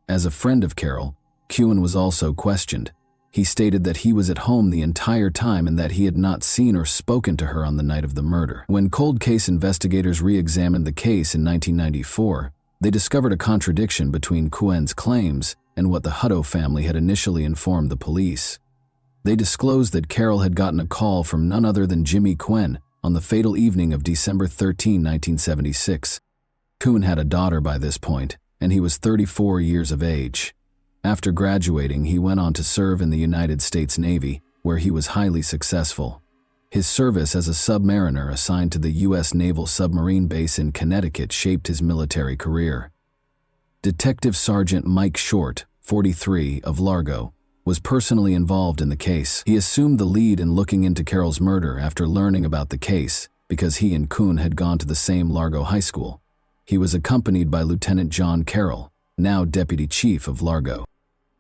A: As a friend of Carol, Kuhn was also questioned. He stated that he was at home the entire time and that he had not seen or spoken to her on the night of the murder. When cold case investigators re-examined the case in 1994, they discovered a contradiction between Kuhn's claims and what the Hutto family had initially informed the police. They disclosed that Carol had gotten a call from none other than Jimmy Kuhn on the fatal evening of December 13, 1976. Kuhn had a daughter by this point, and he was 34 years of age. After graduating, he went on to serve in the United States Navy, where he was highly successful. His service as a submariner assigned to the U.S. Naval Submarine Base in Connecticut shaped his military career. Detective Sergeant Mike Short, 43, of Largo, was personally involved in the case. He assumed the lead in looking into Carol's murder after learning about the case because he and Kuhn had gone to the same Largo High School. He was accompanied by Lieutenant John Carroll, now Deputy Chief of Largo.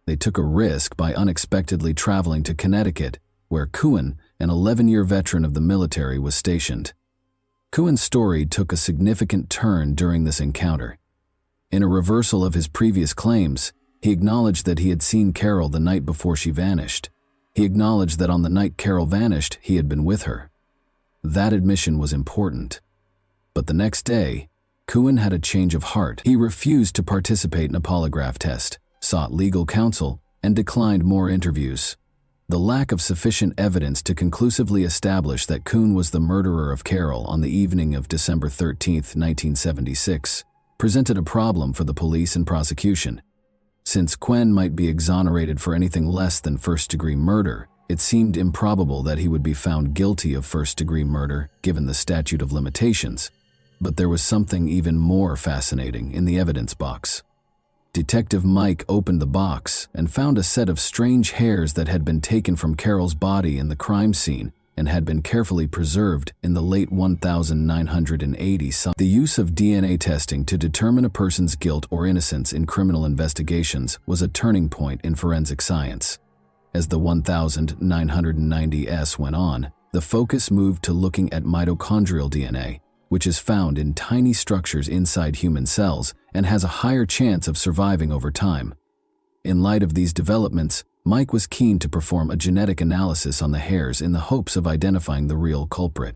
A: They took a risk by unexpectedly traveling to Connecticut, where Kuhn, an 11-year veteran of the military, was stationed. Kuhn's story took a significant turn during this encounter. In a reversal of his previous claims, he acknowledged that he had seen Carol the night before she vanished. He acknowledged that on the night Carol vanished, he had been with her. That admission was important. But the next day, Kuhn had a change of heart. He refused to participate in a polygraph test, sought legal counsel, and declined more interviews. The lack of sufficient evidence to conclusively establish that Kuhn was the murderer of Carol on the evening of December 13, 1976, presented a problem for the police and prosecution. Since Kuhn might be exonerated for anything less than first-degree murder, it seemed improbable that he would be found guilty of first-degree murder, given the statute of limitations. But there was something even more fascinating in the evidence box. Detective Mike opened the box and found a set of strange hairs that had been taken from Carol's body in the crime scene and had been carefully preserved in the late 1980s. The use of DNA testing to determine a person's guilt or innocence in criminal investigations was a turning point in forensic science. As the 1990s went on, the focus moved to looking at mitochondrial DNA, which is found in tiny structures inside human cells and has a higher chance of surviving over time. In light of these developments, Mike was keen to perform a genetic analysis on the hairs in the hopes of identifying the real culprit.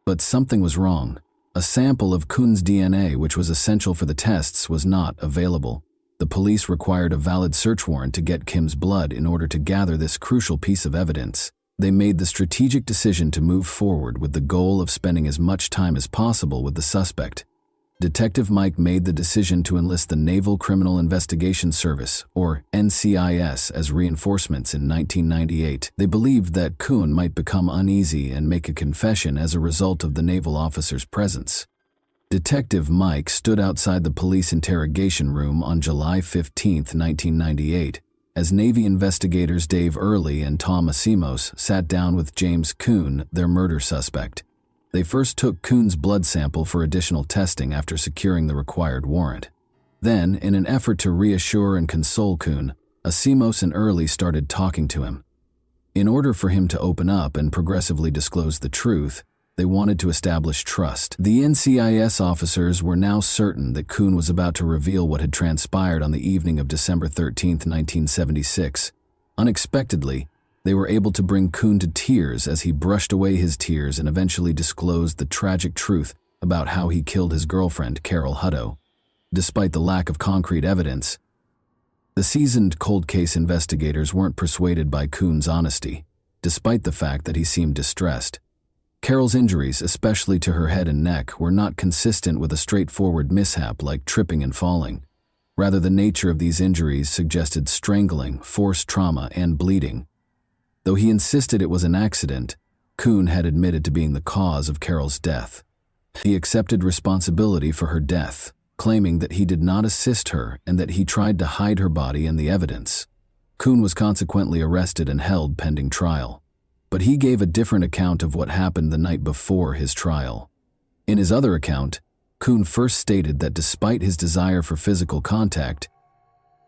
A: But something was wrong. A sample of Kuhn's DNA, which was essential for the tests, was not available. The police required a valid search warrant to get Kim's blood in order to gather this crucial piece of evidence. They made the strategic decision to move forward with the goal of spending as much time as possible with the suspect. Detective Mike made the decision to enlist the Naval Criminal Investigation Service, or NCIS, as reinforcements in 1998. They believed that Kuhn might become uneasy and make a confession as a result of the naval officer's presence. Detective Mike stood outside the police interrogation room on July 15, 1998, as Navy investigators Dave Early and Tom Asimos sat down with James Kuhn, their murder suspect. They first took Kuhn's blood sample for additional testing after securing the required warrant. Then, in an effort to reassure and console Kuhn, Asimos and Early started talking to him. In order for him to open up and progressively disclose the truth, they wanted to establish trust. The NCIS officers were now certain that Kuhn was about to reveal what had transpired on the evening of December 13, 1976. Unexpectedly, they were able to bring Kuhn to tears as he brushed away his tears and eventually disclosed the tragic truth about how he killed his girlfriend, Carol Hutto. Despite the lack of concrete evidence, the seasoned cold case investigators weren't persuaded by Kuhn's honesty, despite the fact that he seemed distressed. Carol's injuries, especially to her head and neck, were not consistent with a straightforward mishap like tripping and falling. Rather, the nature of these injuries suggested strangling, forced trauma, and bleeding. Though he insisted it was an accident, Kuhn had admitted to being the cause of Carol's death. He accepted responsibility for her death, claiming that he did not assist her and that he tried to hide her body and the evidence. Kuhn was consequently arrested and held pending trial. But he gave a different account of what happened the night before his trial. In his other account, Kuhn first stated that despite his desire for physical contact,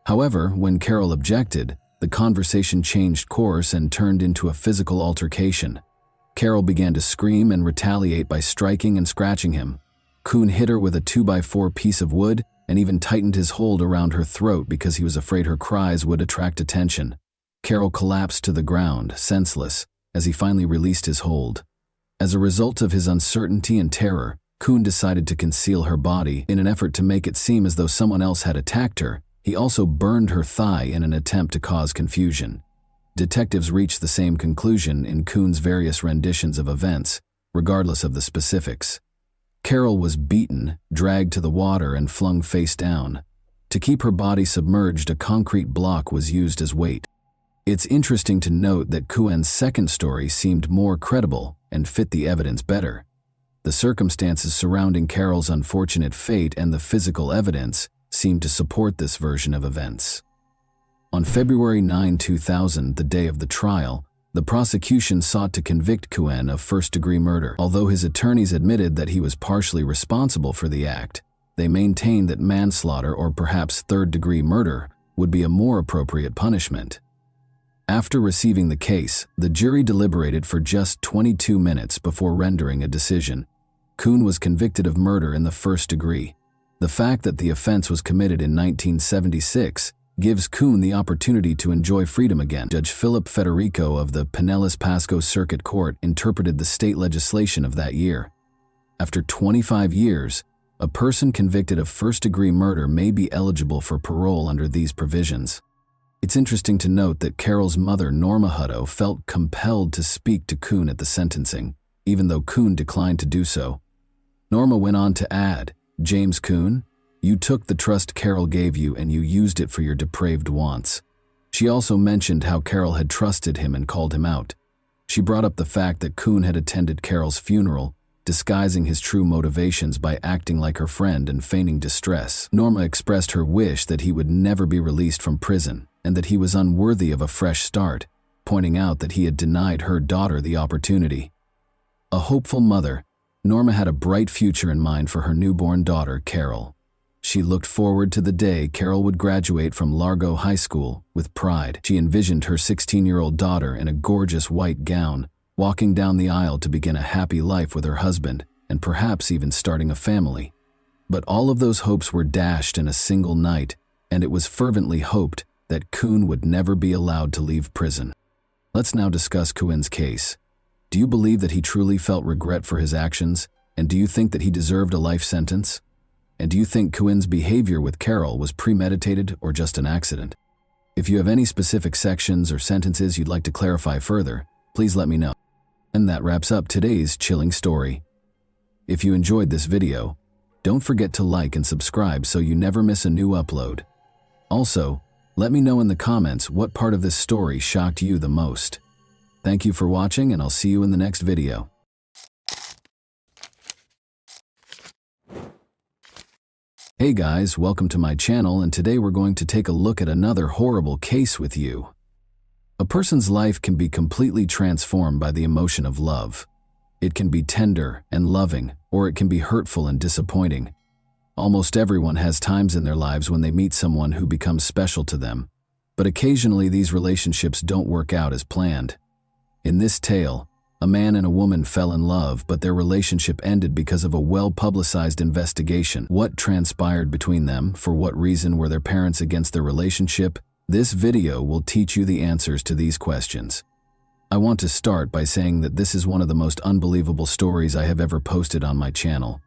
A: however, when Carol objected, the conversation changed course and turned into a physical altercation. Carol began to scream and retaliate by striking and scratching him. Kuhn hit her with a 2x4 piece of wood and even tightened his hold around her throat because he was afraid her cries would attract attention. Carol collapsed to the ground, senseless, as he finally released his hold. As a result of his uncertainty and terror, Kuhn decided to conceal her body in an effort to make it seem as though someone else had attacked her. He also burned her thigh in an attempt to cause confusion. Detectives reached the same conclusion in Kuhn's various renditions of events, regardless of the specifics. Carol was beaten, dragged to the water, and flung face down. To keep her body submerged, a concrete block was used as weight. It's interesting to note that Kuhn's second story seemed more credible and fit the evidence better. The circumstances surrounding Carol's unfortunate fate and the physical evidence seemed to support this version of events. On February 9, 2000, the day of the trial, the prosecution sought to convict Kuhn of first-degree murder. Although his attorneys admitted that he was partially responsible for the act, they maintained that manslaughter or perhaps third-degree murder would be a more appropriate punishment. After receiving the case, the jury deliberated for just 22 minutes before rendering a decision. Kuhn was convicted of murder in the first degree. The fact that the offense was committed in 1976 gives Kuhn the opportunity to enjoy freedom again. Judge Philip Federico of the Pinellas Pasco Circuit Court interpreted the state legislation of that year. After 25 years, a person convicted of first-degree murder may be eligible for parole under these provisions. It's interesting to note that Carol's mother, Norma Hutto, felt compelled to speak to Kuhn at the sentencing, even though Kuhn declined to do so. Norma went on to add, "James Kuhn, you took the trust Carol gave you and you used it for your depraved wants." She also mentioned how Carol had trusted him and called him out. She brought up the fact that Kuhn had attended Carol's funeral, disguising his true motivations by acting like her friend and feigning distress. Norma expressed her wish that he would never be released from prison and that he was unworthy of a fresh start, pointing out that he had denied her daughter the opportunity. A hopeful mother, Norma had a bright future in mind for her newborn daughter, Carol. She looked forward to the day Carol would graduate from Largo High School with pride. She envisioned her 16-year-old daughter in a gorgeous white gown, walking down the aisle to begin a happy life with her husband, and perhaps even starting a family. But all of those hopes were dashed in a single night, and it was fervently hoped that Kun would never be allowed to leave prison. Let's now discuss Kun's case. Do you believe that he truly felt regret for his actions? And do you think that he deserved a life sentence? And do you think Kun's behavior with Carol was premeditated or just an accident? If you have any specific sections or sentences you'd like to clarify further, please let me know. And that wraps up today's chilling story. If you enjoyed this video, don't forget to like and subscribe so you never miss a new upload. Also, let me know in the comments what part of this story shocked you the most. Thank you for watching, and I'll see you in the next video. Hey guys, welcome to my channel, and today we're going to take a look at another horrible case with you. A person's life can be completely transformed by the emotion of love. It can be tender and loving, or it can be hurtful and disappointing. Almost everyone has times in their lives when they meet someone who becomes special to them, but occasionally these relationships don't work out as planned. In this tale, a man and a woman fell in love, but their relationship ended because of a well-publicized investigation. What transpired between them? For what reason were their parents against their relationship? This video will teach you the answers to these questions. I want to start by saying that this is one of the most unbelievable stories I have ever posted on my channel.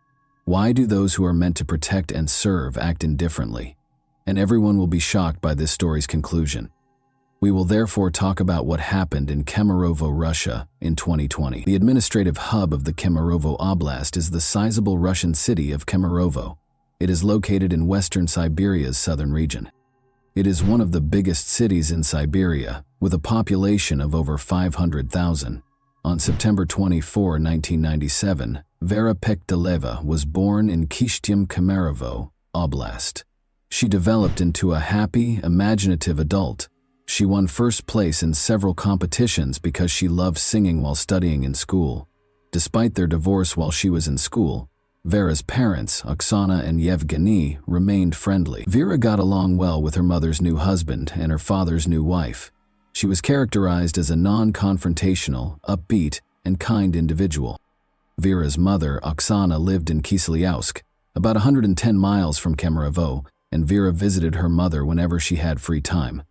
A: Why do those who are meant to protect and serve act indifferently? And everyone will be shocked by this story's conclusion. We will therefore talk about what happened in Kemerovo, Russia, in 2020. The administrative hub of the Kemerovo Oblast is the sizable Russian city of Kemerovo. It is located in western Siberia's southern region. It is one of the biggest cities in Siberia, with a population of over 500,000. On September 24, 1997, Vera Pekdeleva was born in Kishtym, Kemerovo Oblast. She developed into a happy, imaginative adult. She won first place in several competitions because she loved singing while studying in school. Despite their divorce while she was in school, Vera's parents, Oksana and Yevgeny, remained friendly. Vera got along well with her mother's new husband and her father's new wife. She was characterized as a non-confrontational, upbeat, and kind individual. Vera's mother, Oksana, lived in Kiselyovsk, about 110 miles from Kemerovo, and Vera visited her mother whenever she had free time.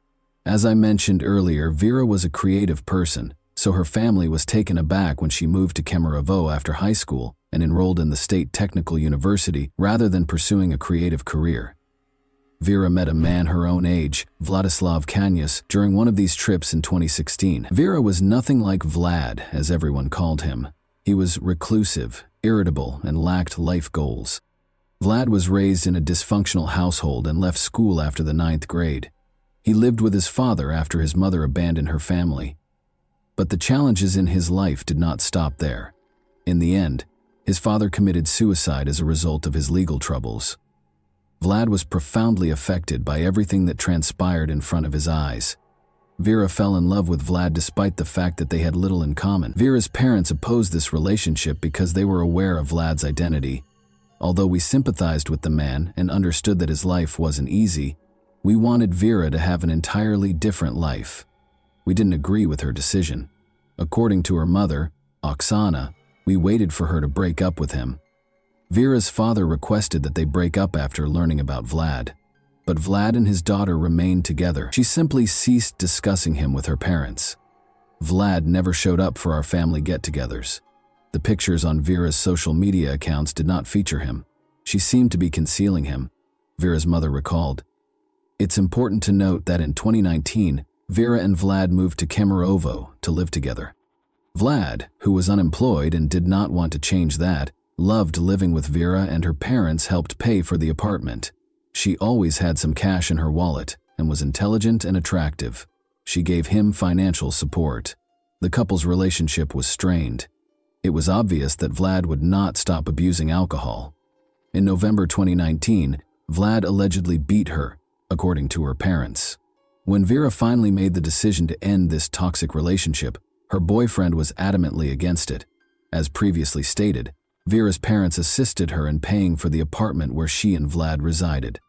A: As I mentioned earlier, Vera was a creative person, so her family was taken aback when she moved to Kemerovo after high school and enrolled in the State Technical University rather than pursuing a creative career. Vera met a man her own age, Vladislav Kanyas, during one of these trips in 2016. Vera was nothing like Vlad, as everyone called him. He was reclusive, irritable, and lacked life goals. Vlad was raised in a dysfunctional household and left school after the 9th grade. He lived with his father after his mother abandoned her family. But the challenges in his life did not stop there. In the end, his father committed suicide as a result of his legal troubles. Vlad was profoundly affected by everything that transpired in front of his eyes. Vera fell in love with Vlad despite the fact that they had little in common. Vera's parents opposed this relationship because they were aware of Vlad's identity. Although we sympathized with the man and understood that his life wasn't easy, we wanted Vera to have an entirely different life. We didn't agree with her decision. According to her mother, Oksana, we waited for her to break up with him. Vera's father requested that they break up after learning about Vlad. But Vlad and his daughter remained together. She simply ceased discussing him with her parents. Vlad never showed up for our family get-togethers. The pictures on Vera's social media accounts did not feature him. She seemed to be concealing him, Vera's mother recalled. It's important to note that in 2019, Vera and Vlad moved to Kemerovo to live together. Vlad, who was unemployed and did not want to change that, loved living with Vera, and her parents helped pay for the apartment. She always had some cash in her wallet and was intelligent and attractive. She gave him financial support. The couple's relationship was strained. It was obvious that Vlad would not stop abusing alcohol. In November 2019, Vlad allegedly beat her, according to her parents. When Vera finally made the decision to end this toxic relationship, her boyfriend was adamantly against it. As previously stated, Vera's parents assisted her in paying for the apartment where she and Vlad resided.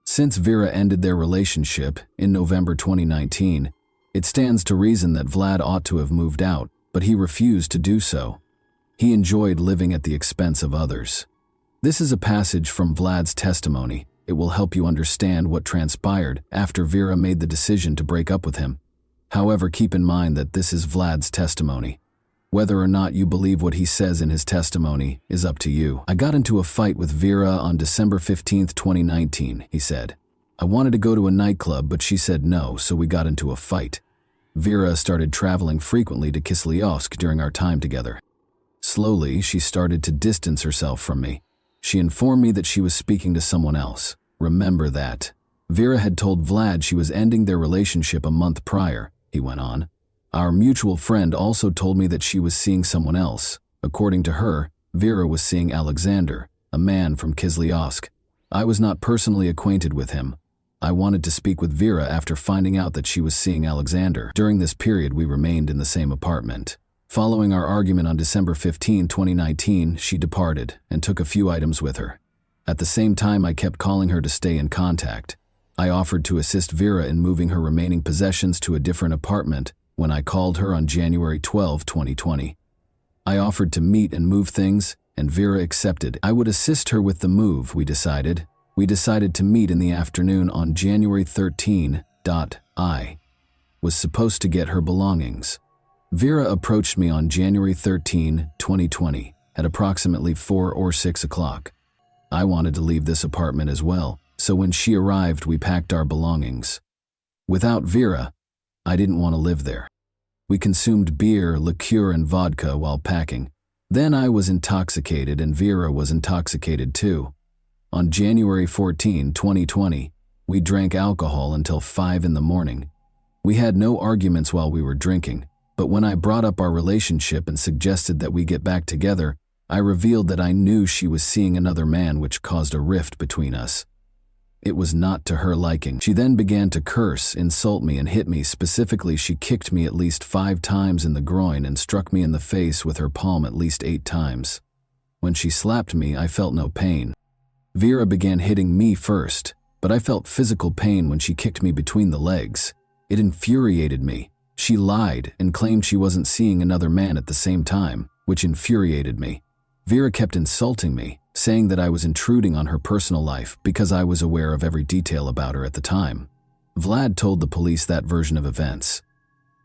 A: Since Vera ended their relationship in November 2019, it stands to reason that Vlad ought to have moved out, but he refused to do so. He enjoyed living at the expense of others. This is a passage from Vlad's testimony, It will help you understand what transpired after Vera made the decision to break up with him. However, keep in mind that this is Vlad's testimony. Whether or not you believe what he says in his testimony is up to you. I got into a fight with Vera on December 15, 2019, he said. I wanted to go to a nightclub, but she said no, so we got into a fight. Vera started traveling frequently to Kislyovsk during our time together. Slowly, she started to distance herself from me. She informed me that she was speaking to someone else. Remember that. Vera had told Vlad she was ending their relationship a month prior, he went on. Our mutual friend also told me that she was seeing someone else. According to her, Vera was seeing Alexander, a man from Kislyovsk. I was not personally acquainted with him. I wanted to speak with Vera after finding out that she was seeing Alexander. During this period, we remained in the same apartment. Following our argument on December 15, 2019, she departed and took a few items with her. At the same time, I kept calling her to stay in contact. I offered to assist Vera in moving her remaining possessions to a different apartment when I called her on January 12, 2020. I offered to meet and move things, and Vera accepted. I would assist her with the move, we decided. We decided to meet in the afternoon on January 13. I was supposed to get her belongings. Vera approached me on January 13, 2020, at approximately 4 or 6 o'clock. I wanted to leave this apartment as well, so when she arrived, we packed our belongings. Without Vera, I didn't want to live there. We consumed beer, liqueur, and vodka while packing. Then I was intoxicated and Vera was intoxicated too. On January 14, 2020, we drank alcohol until 5 in the morning. We had no arguments while we were drinking, but when I brought up our relationship and suggested that we get back together, I revealed that I knew she was seeing another man, which caused a rift between us. It was not to her liking. She then began to curse, insult me, and hit me. Specifically, she kicked me at least 5 times in the groin and struck me in the face with her palm at least 8 times. When she slapped me, I felt no pain. Vera began hitting me first, but I felt physical pain when she kicked me between the legs. It infuriated me. She lied and claimed she wasn't seeing another man at the same time, which infuriated me. Vera kept insulting me, saying that I was intruding on her personal life because I was aware of every detail about her at the time. Vlad told the police that version of events.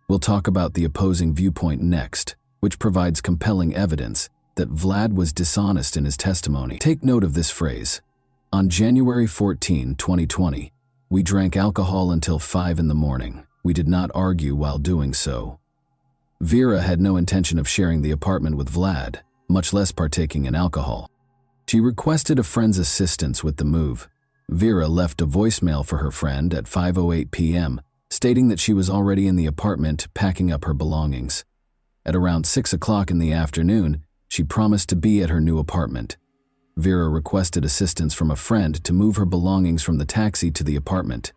A: We'll talk about the opposing viewpoint next, which provides compelling evidence that Vlad was dishonest in his testimony. Take note of this phrase. On January 14, 2020, we drank alcohol until 5 in the morning. We did not argue while doing so. Vera had no intention of sharing the apartment with Vlad, much less partaking in alcohol. She requested a friend's assistance with the move. Vera left a voicemail for her friend at 5:08 p.m., stating that she was already in the apartment packing up her belongings. At around 6 o'clock in the afternoon, she promised to be at her new apartment. Vera requested assistance from a friend to move her belongings from the taxi to the apartment.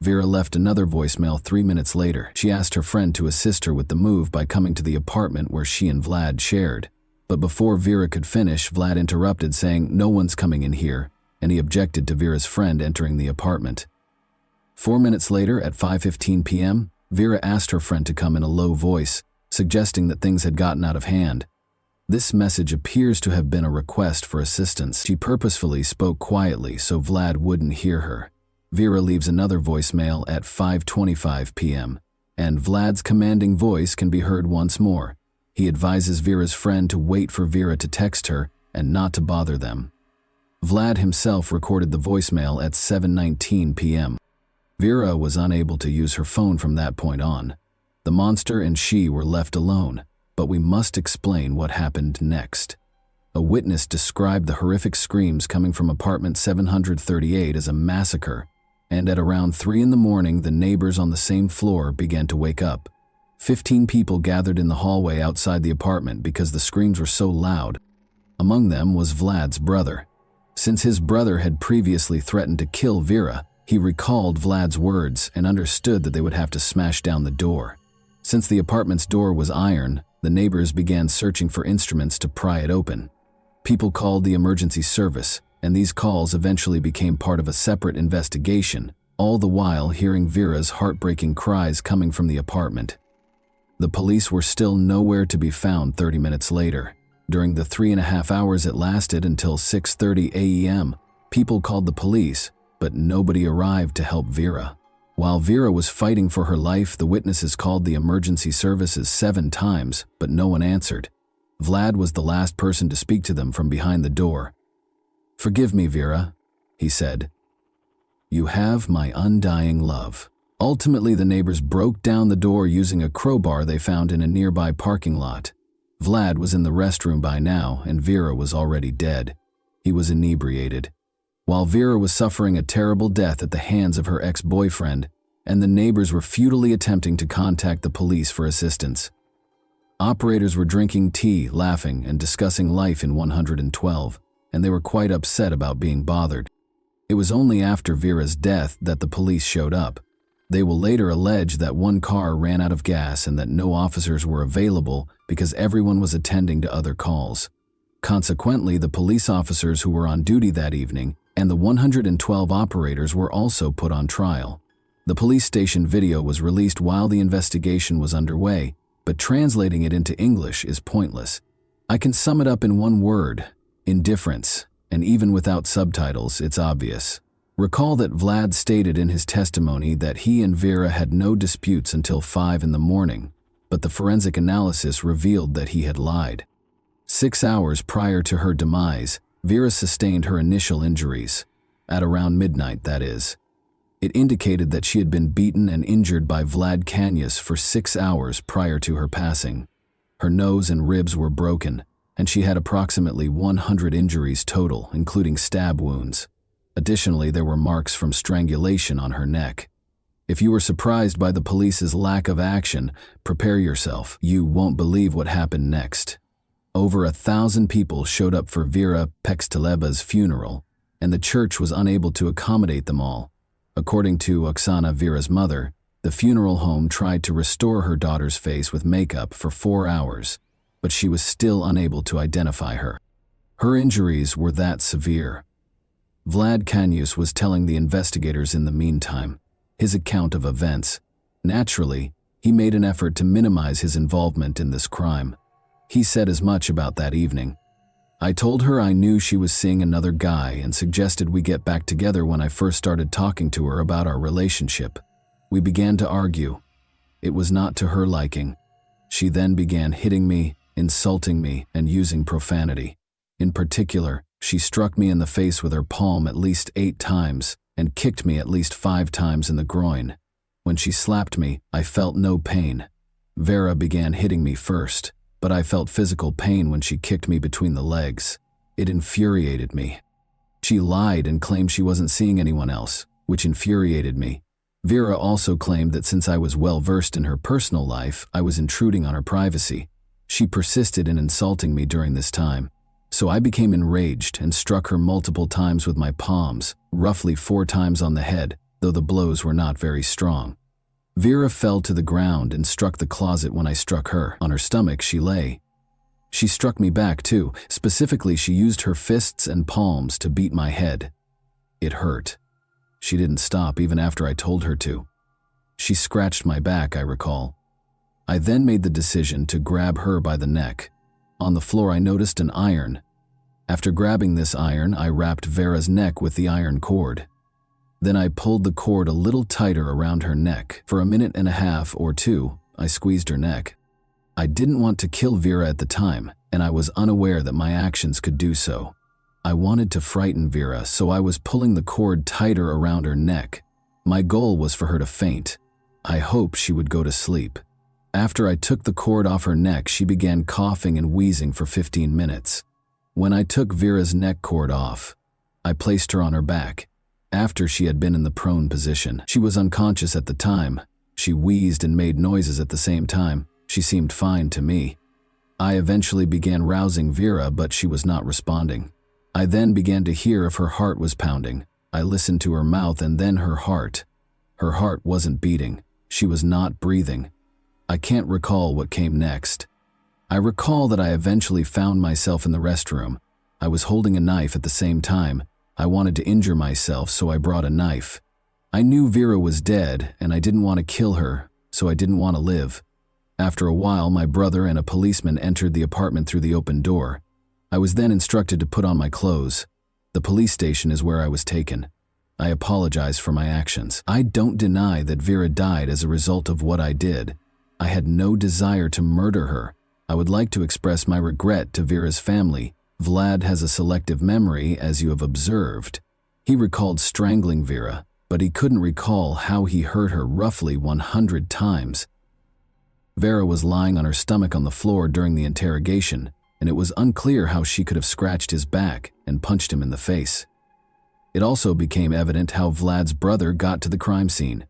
A: Vera left another voicemail 3 minutes later. She asked her friend to assist her with the move by coming to the apartment where she and Vlad shared. But before Vera could finish, Vlad interrupted, saying, "No one's coming in here," and he objected to Vera's friend entering the apartment. 4 minutes later, at 5:15 p.m., Vera asked her friend to come in a low voice, suggesting that things had gotten out of hand. This message appears to have been a request for assistance. She purposefully spoke quietly so Vlad wouldn't hear her. Vera leaves another voicemail at 5:25 p.m., and Vlad's commanding voice can be heard once more. He advises Vera's friend to wait for Vera to text her and not to bother them. Vlad himself recorded the voicemail at 7:19 p.m. Vera was unable to use her phone from that point on. The monster and she were left alone, but we must explain what happened next. A witness described the horrific screams coming from apartment 738 as a massacre, and at around 3 in the morning, the neighbors on the same floor began to wake up. 15 people gathered in the hallway outside the apartment because the screams were so loud. Among them was Vlad's brother. Since his brother had previously threatened to kill Vera, he recalled Vlad's words and understood that they would have to smash down the door. Since the apartment's door was iron, the neighbors began searching for instruments to pry it open. People called the emergency service, and these calls eventually became part of a separate investigation, all the while hearing Vera's heartbreaking cries coming from the apartment. The police were still nowhere to be found 30 minutes later. During the 3.5 hours it lasted until 6:30 a.m., People called the police, but nobody arrived to help Vera. While Vera was fighting for her life, the witnesses called the emergency services 7 times, but no one answered. Vlad was the last person to speak to them from behind the door. "Forgive me, Vera," he said. "You have my undying love." Ultimately, the neighbors broke down the door using a crowbar they found in a nearby parking lot. Vlad was in the restroom by now, and Vera was already dead. He was inebriated. While Vera was suffering a terrible death at the hands of her ex-boyfriend, and the neighbors were futilely attempting to contact the police for assistance. Operators were drinking tea, laughing, and discussing life in 112, and they were quite upset about being bothered. It was only after Vera's death that the police showed up. They will later allege that one car ran out of gas and that no officers were available because everyone was attending to other calls. Consequently, the police officers who were on duty that evening and the 112 operators were also put on trial. The police station video was released while the investigation was underway, but translating it into English is pointless. I can sum it up in one word: indifference, and even without subtitles, it's obvious. Recall that Vlad stated in his testimony that he and Vera had no disputes until 5 in the morning, but the forensic analysis revealed that he had lied. 6 hours prior to her demise, Vera sustained her initial injuries, at around midnight, that is. It indicated that she had been beaten and injured by Vlad Kanyas for 6 hours prior to her passing. Her nose and ribs were broken, and she had approximately 100 injuries total, including stab wounds. Additionally, there were marks from strangulation on her neck. If you were surprised by the police's lack of action, prepare yourself. You won't believe what happened next. Over 1,000 people showed up for Vera Pexteleba's funeral, and the church was unable to accommodate them all. According to Oksana, Vera's mother, the funeral home tried to restore her daughter's face with makeup for 4 hours, but she was still unable to identify her. Her injuries were that severe. Vlad Kanyus was telling the investigators in the meantime his account of events. Naturally, he made an effort to minimize his involvement in this crime. He said as much about that evening. "I told her I knew she was seeing another guy and suggested we get back together when I first started talking to her about our relationship. We began to argue. It was not to her liking. She then began hitting me, insulting me, and using profanity. In particular, she struck me in the face with her palm at least 8 times and kicked me at least 5 times in the groin. When she slapped me, I felt no pain. Vera began hitting me first, but I felt physical pain when she kicked me between the legs. It infuriated me. She lied and claimed she wasn't seeing anyone else, which infuriated me. Vera also claimed that since I was well versed in her personal life, I was intruding on her privacy. She persisted in insulting me during this time. So I became enraged and struck her multiple times with my palms, roughly 4 times on the head, though the blows were not very strong. Vera fell to the ground and struck the closet when I struck her. On her stomach, she lay. She struck me back too. Specifically, she used her fists and palms to beat my head. It hurt. She didn't stop even after I told her to. She scratched my back, I recall. I then made the decision to grab her by the neck. On the floor, I noticed an iron. After grabbing this iron, I wrapped Vera's neck with the iron cord. Then I pulled the cord a little tighter around her neck. For 1.5 minutes or 2, I squeezed her neck. I didn't want to kill Vera at the time, and I was unaware that my actions could do so. I wanted to frighten Vera, so I was pulling the cord tighter around her neck. My goal was for her to faint. I hoped she would go to sleep. After I took the cord off her neck, she began coughing and wheezing for 15 minutes. When I took Vera's neck cord off, I placed her on her back. After she had been in the prone position, she was unconscious at the time. She wheezed and made noises at the same time. She seemed fine to me. I eventually began rousing Vera, but she was not responding. I then began to hear if her heart was pounding. I listened to her mouth and then her heart. Her heart wasn't beating. She was not breathing. I can't recall what came next. I recall that I eventually found myself in the restroom. I was holding a knife at the same time. I wanted to injure myself, so I brought a knife. I knew Vera was dead, and I didn't want to kill her, so I didn't want to live. After a while, my brother and a policeman entered the apartment through the open door. I was then instructed to put on my clothes. The police station is where I was taken. I apologize for my actions. I don't deny that Vera died as a result of what I did. I had no desire to murder her. I would like to express my regret to Vera's family. Vlad has a selective memory, as you have observed. He recalled strangling Vera, but he couldn't recall how he hurt her roughly 100 times. Vera was lying on her stomach on the floor during the interrogation, and it was unclear how she could have scratched his back and punched him in the face. It also became evident how Vlad's brother got to the crime scene.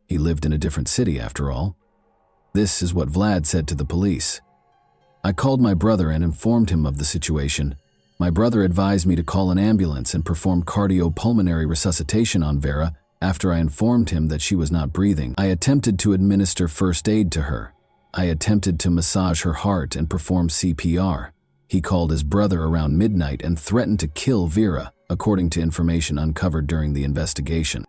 A: He lived in a different city, after all. This is what Vlad said to the police. I called my brother and informed him of the situation. My brother advised me to call an ambulance and perform cardiopulmonary resuscitation on Vera after I informed him that she was not breathing. I attempted to administer first aid to her. I attempted to massage her heart and perform CPR. He called his brother around midnight and threatened to kill Vera, according to information uncovered during the investigation.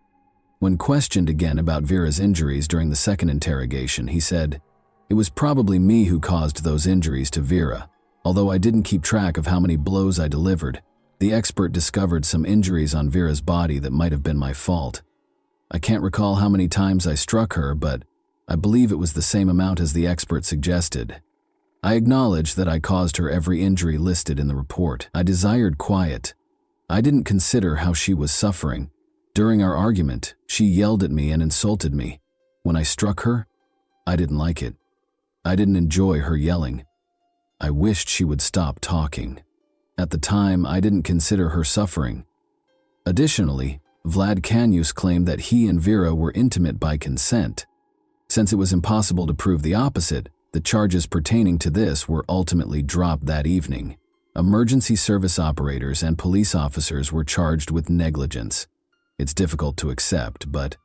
A: When questioned again about Vera's injuries during the second interrogation, he said, "It was probably me who caused those injuries to Vera. Although I didn't keep track of how many blows I delivered, the expert discovered some injuries on Vera's body that might have been my fault. I can't recall how many times I struck her, but I believe it was the same amount as the expert suggested. I acknowledge that I caused her every injury listed in the report. I desired quiet. I didn't consider how she was suffering. During our argument, she yelled at me and insulted me. When I struck her, I didn't like it. I didn't enjoy her yelling. I wished she would stop talking. At the time, I didn't consider her suffering." Additionally, Vlad Canius claimed that he and Vera were intimate by consent. Since it was impossible to prove the opposite, the charges pertaining to this were ultimately dropped that evening. Emergency service operators and police officers were charged with negligence. It's difficult to accept, but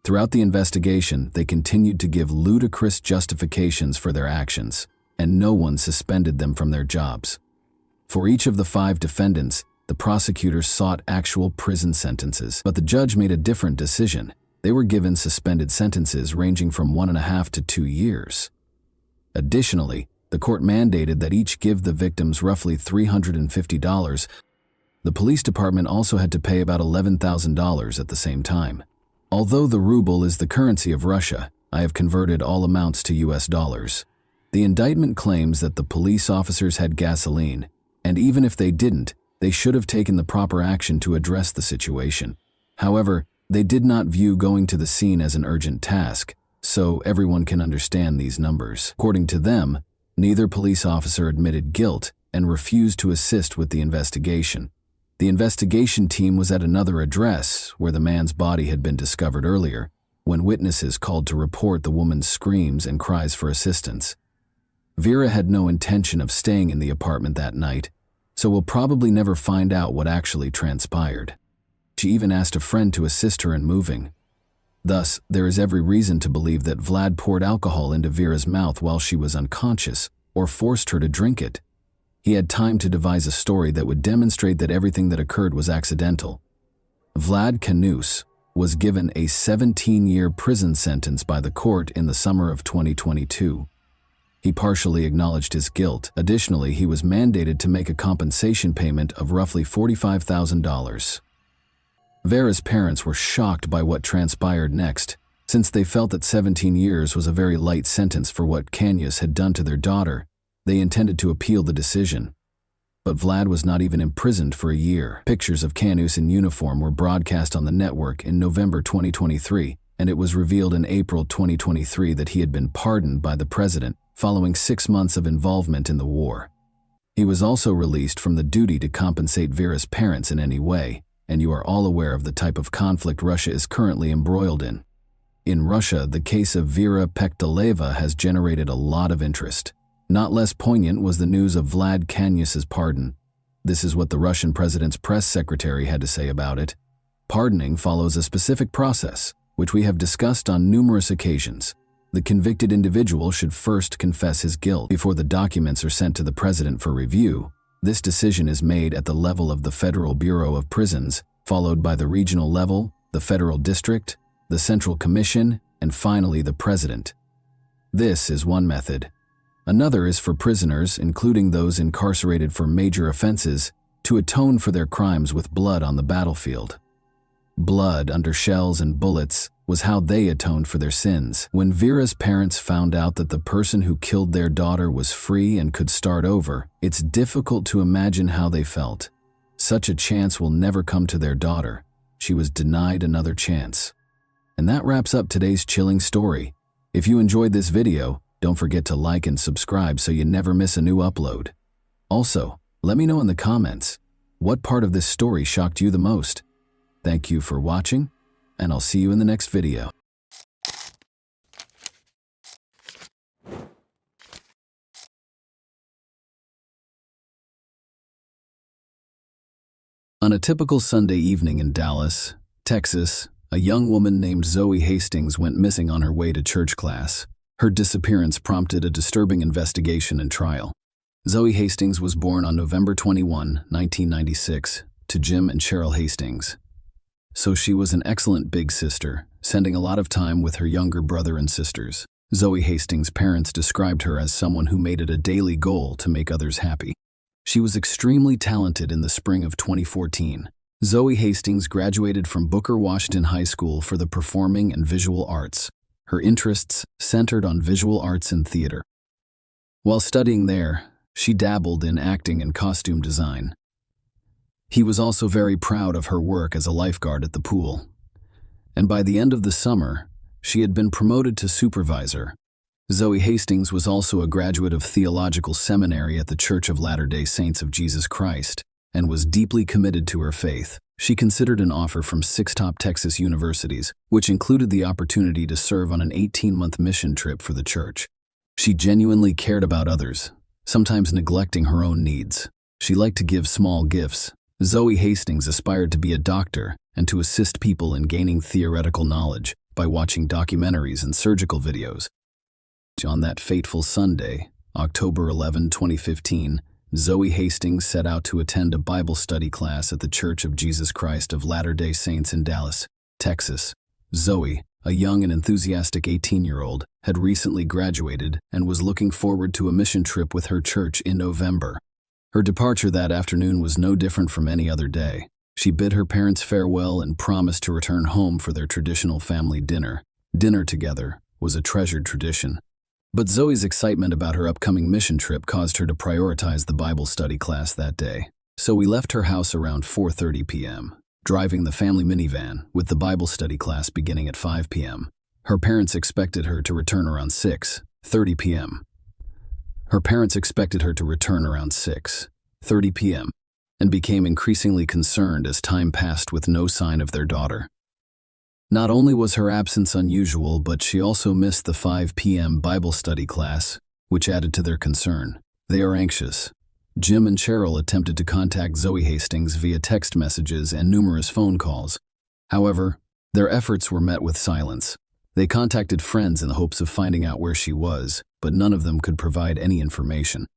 A: throughout the investigation, they continued to give ludicrous justifications for their actions, and no one suspended them from their jobs. For each of the 5 defendants, the prosecutors sought actual prison sentences, but the judge made a different decision. They were given suspended sentences ranging from 1.5 to 2 years. Additionally, the court mandated that each give the victims roughly $350. The police department also had to pay about $11,000 at the same time. Although the ruble is the currency of Russia, I have converted all amounts to US dollars. The indictment claims that the police officers had gasoline, and even if they didn't, they should have taken the proper action to address the situation. However, they did not view going to the scene as an urgent task, so everyone can understand these numbers. According to them, neither police officer admitted guilt and refused to assist with the investigation. The investigation team was at another address where the man's body had been discovered earlier, when witnesses called to report the woman's screams and cries for assistance. Vera had no intention of staying in the apartment that night, so we'll probably never find out what actually transpired. She even asked a friend to assist her in moving. Thus, there is every reason to believe that Vlad poured alcohol into Vera's mouth while she was unconscious, or forced her to drink it. He had time to devise a story that would demonstrate that everything that occurred was accidental. Vlad Canius was given a 17-year prison sentence by the court in the summer of 2022. He partially acknowledged his guilt. Additionally, he was mandated to make a compensation payment of roughly $45,000. Vera's parents were shocked by what transpired next, since they felt that 17 years was a very light sentence for what Canius had done to their daughter. They intended to appeal the decision. But Vlad was not even imprisoned for a year. Pictures of Canius in uniform were broadcast on the network in November 2023, and it was revealed in April 2023 that he had been pardoned by the president following 6 months of involvement in the war. He was also released from the duty to compensate Vera's parents in any way, and you are all aware of the type of conflict Russia is currently embroiled in. In Russia, the case of Vera Pektaleva has generated a lot of interest. Not less poignant was the news of Vlad Canius's pardon. This is what the Russian president's press secretary had to say about it. Pardoning follows a specific process, which we have discussed on numerous occasions. The convicted individual should first confess his guilt before the documents are sent to the president for review. This decision is made at the level of the Federal Bureau of Prisons, followed by the regional level, the federal district, the Central Commission, and finally the president. This is one method. Another is for prisoners, including those incarcerated for major offenses, to atone for their crimes with blood on the battlefield. Blood under shells and bullets was how they atoned for their sins. When Vera's parents found out that the person who killed their daughter was free and could start over, it's difficult to imagine how they felt. Such a chance will never come to their daughter. She was denied another chance. And that wraps up today's chilling story. If you enjoyed this video, don't forget to like and subscribe so you never miss a new upload. Also, let me know in the comments, what part of this story shocked you the most? Thank you for watching, and I'll see you in the next video. On a typical Sunday evening in Dallas, Texas, a young woman named Zoe Hastings went missing on her way to church class. Her disappearance prompted a disturbing investigation and trial. Zoe Hastings was born on November 21, 1996, to Jim and Cheryl Hastings. So she was an excellent big sister, spending a lot of time with her younger brother and sisters. Zoe Hastings' parents described her as someone who made it a daily goal to make others happy. She was extremely talented in the spring of 2014. Zoe Hastings graduated from Booker Washington High School for the Performing and Visual Arts. Her interests centered on visual arts and theater. While studying there, she dabbled in acting and costume design. He was also very proud of her work as a lifeguard at the pool. And by the end of the summer, she had been promoted to supervisor. Zoe Hastings was also a graduate of theological seminary at the Church of Latter-day Saints of Jesus Christ and was deeply committed to her faith. She considered an offer from 6 top Texas universities, which included the opportunity to serve on an 18-month mission trip for the church. She genuinely cared about others, sometimes neglecting her own needs. She liked to give small gifts. Zoe Hastings aspired to be a doctor and to assist people in gaining theoretical knowledge by watching documentaries and surgical videos. On that fateful Sunday, October 11, 2015, Zoe Hastings set out to attend a Bible study class at the Church of Jesus Christ of Latter-day Saints in Dallas, Texas. Zoe, a young and enthusiastic 18-year-old, had recently graduated and was looking forward to a mission trip with her church in November. Her departure that afternoon was no different from any other day. She bid her parents farewell and promised to return home for their traditional family dinner. Dinner together was a treasured tradition. But Zoe's excitement about her upcoming mission trip caused her to prioritize the Bible study class that day. So we left her house around 4:30 p.m., driving the family minivan, with the Bible study class beginning at 5 p.m. Her parents expected her to return around 6:30 p.m. And became increasingly concerned as time passed with no sign of their daughter. Not only was her absence unusual, but she also missed the 5 p.m. Bible study class, which added to their concern. They are anxious. Jim and Cheryl attempted to contact Zoe Hastings via text messages and numerous phone calls. However, their efforts were met with silence. They contacted friends in the hopes of finding out where she was, but none of them could provide any information.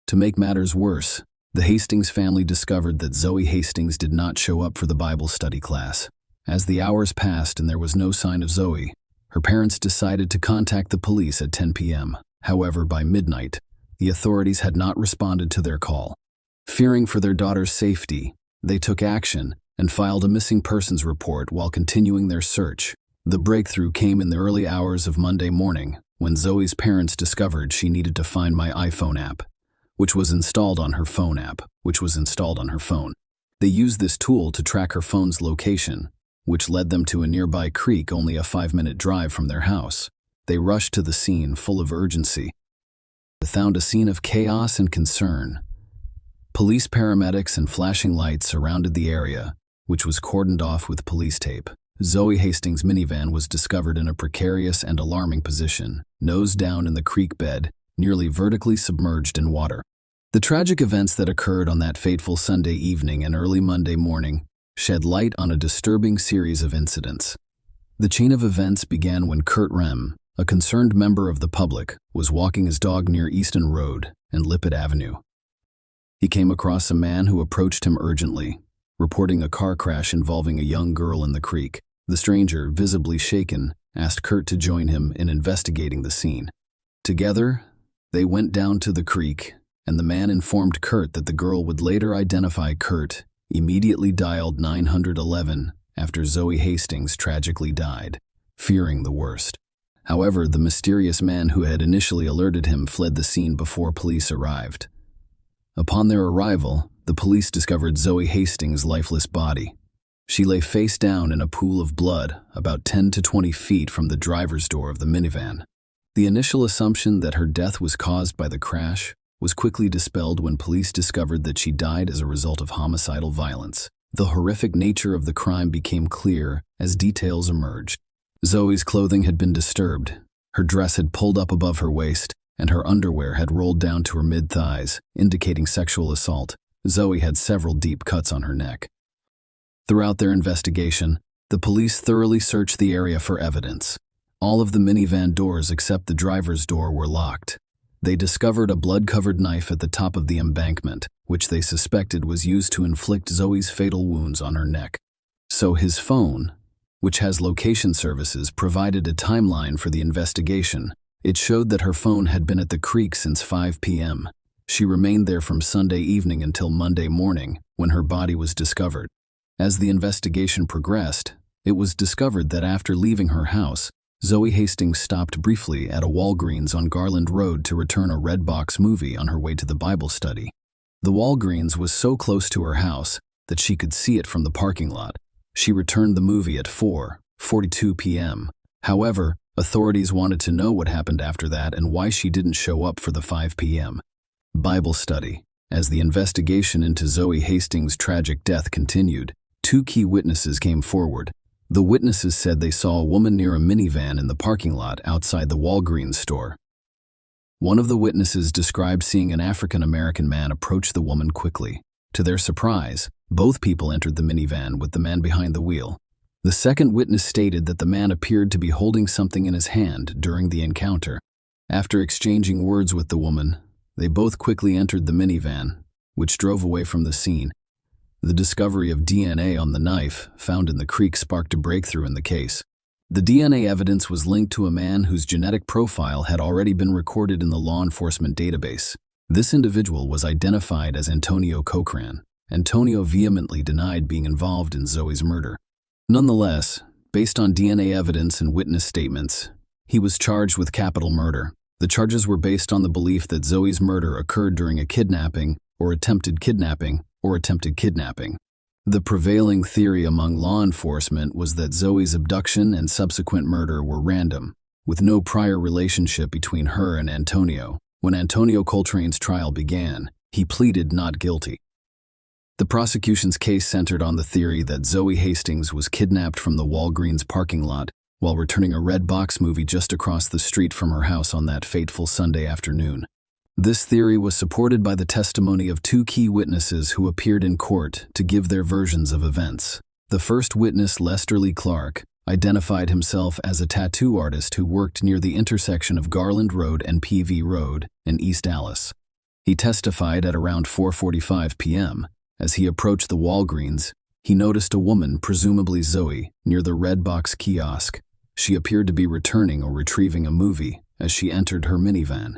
A: To make matters worse, the Hastings family discovered that Zoe Hastings did not show up for the Bible study class. As the hours passed and there was no sign of Zoe, her parents decided to contact the police at 10 p.m. However, by midnight, the authorities had not responded to their call. Fearing for their daughter's safety, they took action and filed a missing persons report while continuing their search. The breakthrough came in the early hours of Monday morning when Zoe's parents discovered she needed to find My iPhone app, which was installed on her phone. They used this tool to track her phone's location, which led them to a nearby creek only a 5-minute drive from their house. They rushed to the scene full of urgency. They found a scene of chaos and concern. Police paramedics and flashing lights surrounded the area, which was cordoned off with police tape. Zoe Hastings' minivan was discovered in a precarious and alarming position, nose down in the creek bed, nearly vertically submerged in water. The tragic events that occurred on that fateful Sunday evening and early Monday morning shed light on a disturbing series of incidents. The chain of events began when Kurt Rem, a concerned member of the public, was walking his dog near Easton Road and Lippett Avenue. He came across a man who approached him urgently, reporting a car crash involving a young girl in the creek. The stranger, visibly shaken, asked Kurt to join him in investigating the scene. Together, they went down to the creek and the man informed Kurt that the girl would later identify Kurt, immediately dialed 911 after Zoe Hastings tragically died, fearing the worst. However, the mysterious man who had initially alerted him fled the scene before police arrived. Upon their arrival, the police discovered Zoe Hastings' lifeless body. She lay face down in a pool of blood about 10 to 20 feet from the driver's door of the minivan. The initial assumption that her death was caused by the crash was quickly dispelled when police discovered that she died as a result of homicidal violence. The horrific nature of the crime became clear as details emerged. Zoe's clothing had been disturbed. Her dress had pulled up above her waist, and her underwear had rolled down to her mid-thighs, indicating sexual assault. Zoe had several deep cuts on her neck. Throughout their investigation, the police thoroughly searched the area for evidence. All of the minivan doors except the driver's door were locked. They discovered a blood-covered knife at the top of the embankment, which they suspected was used to inflict Zoe's fatal wounds on her neck. So his phone, which has location services, provided a timeline for the investigation. It showed that her phone had been at the creek since 5 p.m. She remained there from Sunday evening until Monday morning, when her body was discovered. As the investigation progressed, it was discovered that after leaving her house, Zoe Hastings stopped briefly at a Walgreens on Garland Road to return a Redbox movie on her way to the Bible study. The Walgreens was so close to her house that she could see it from the parking lot. She returned the movie at 4:42 p.m. However, authorities wanted to know what happened after that and why she didn't show up for the 5 p.m. Bible study. As the investigation into Zoe Hastings' tragic death continued, two key witnesses came forward. The witnesses said they saw a woman near a minivan in the parking lot outside the Walgreens store. One of the witnesses described seeing an African-American man approach the woman quickly. To their surprise, both people entered the minivan with the man behind the wheel. The second witness stated that the man appeared to be holding something in his hand during the encounter. After exchanging words with the woman, they both quickly entered the minivan, which drove away from the scene. The discovery of DNA on the knife found in the creek sparked a breakthrough in the case. The DNA evidence was linked to a man whose genetic profile had already been recorded in the law enforcement database. This individual was identified as Antonio Cochran. Antonio vehemently denied being involved in Zoe's murder. Nonetheless, based on DNA evidence and witness statements, he was charged with capital murder. The charges were based on the belief that Zoe's murder occurred during a kidnapping or attempted kidnapping. The prevailing theory among law enforcement was that Zoe's abduction and subsequent murder were random, with no prior relationship between her and Antonio. When Antonio Coltrane's trial began, he pleaded not guilty. The prosecution's case centered on the theory that Zoe Hastings was kidnapped from the Walgreens parking lot while returning a Redbox movie just across the street from her house on that fateful Sunday afternoon. This theory was supported by the testimony of two key witnesses who appeared in court to give their versions of events. The first witness, Lester Lee Clark, identified himself as a tattoo artist who worked near the intersection of Garland Road and PV Road in East Dallas. He testified at around 4:45 p.m. As he approached the Walgreens, he noticed a woman, presumably Zoe, near the Redbox kiosk. She appeared to be returning or retrieving a movie as she entered her minivan.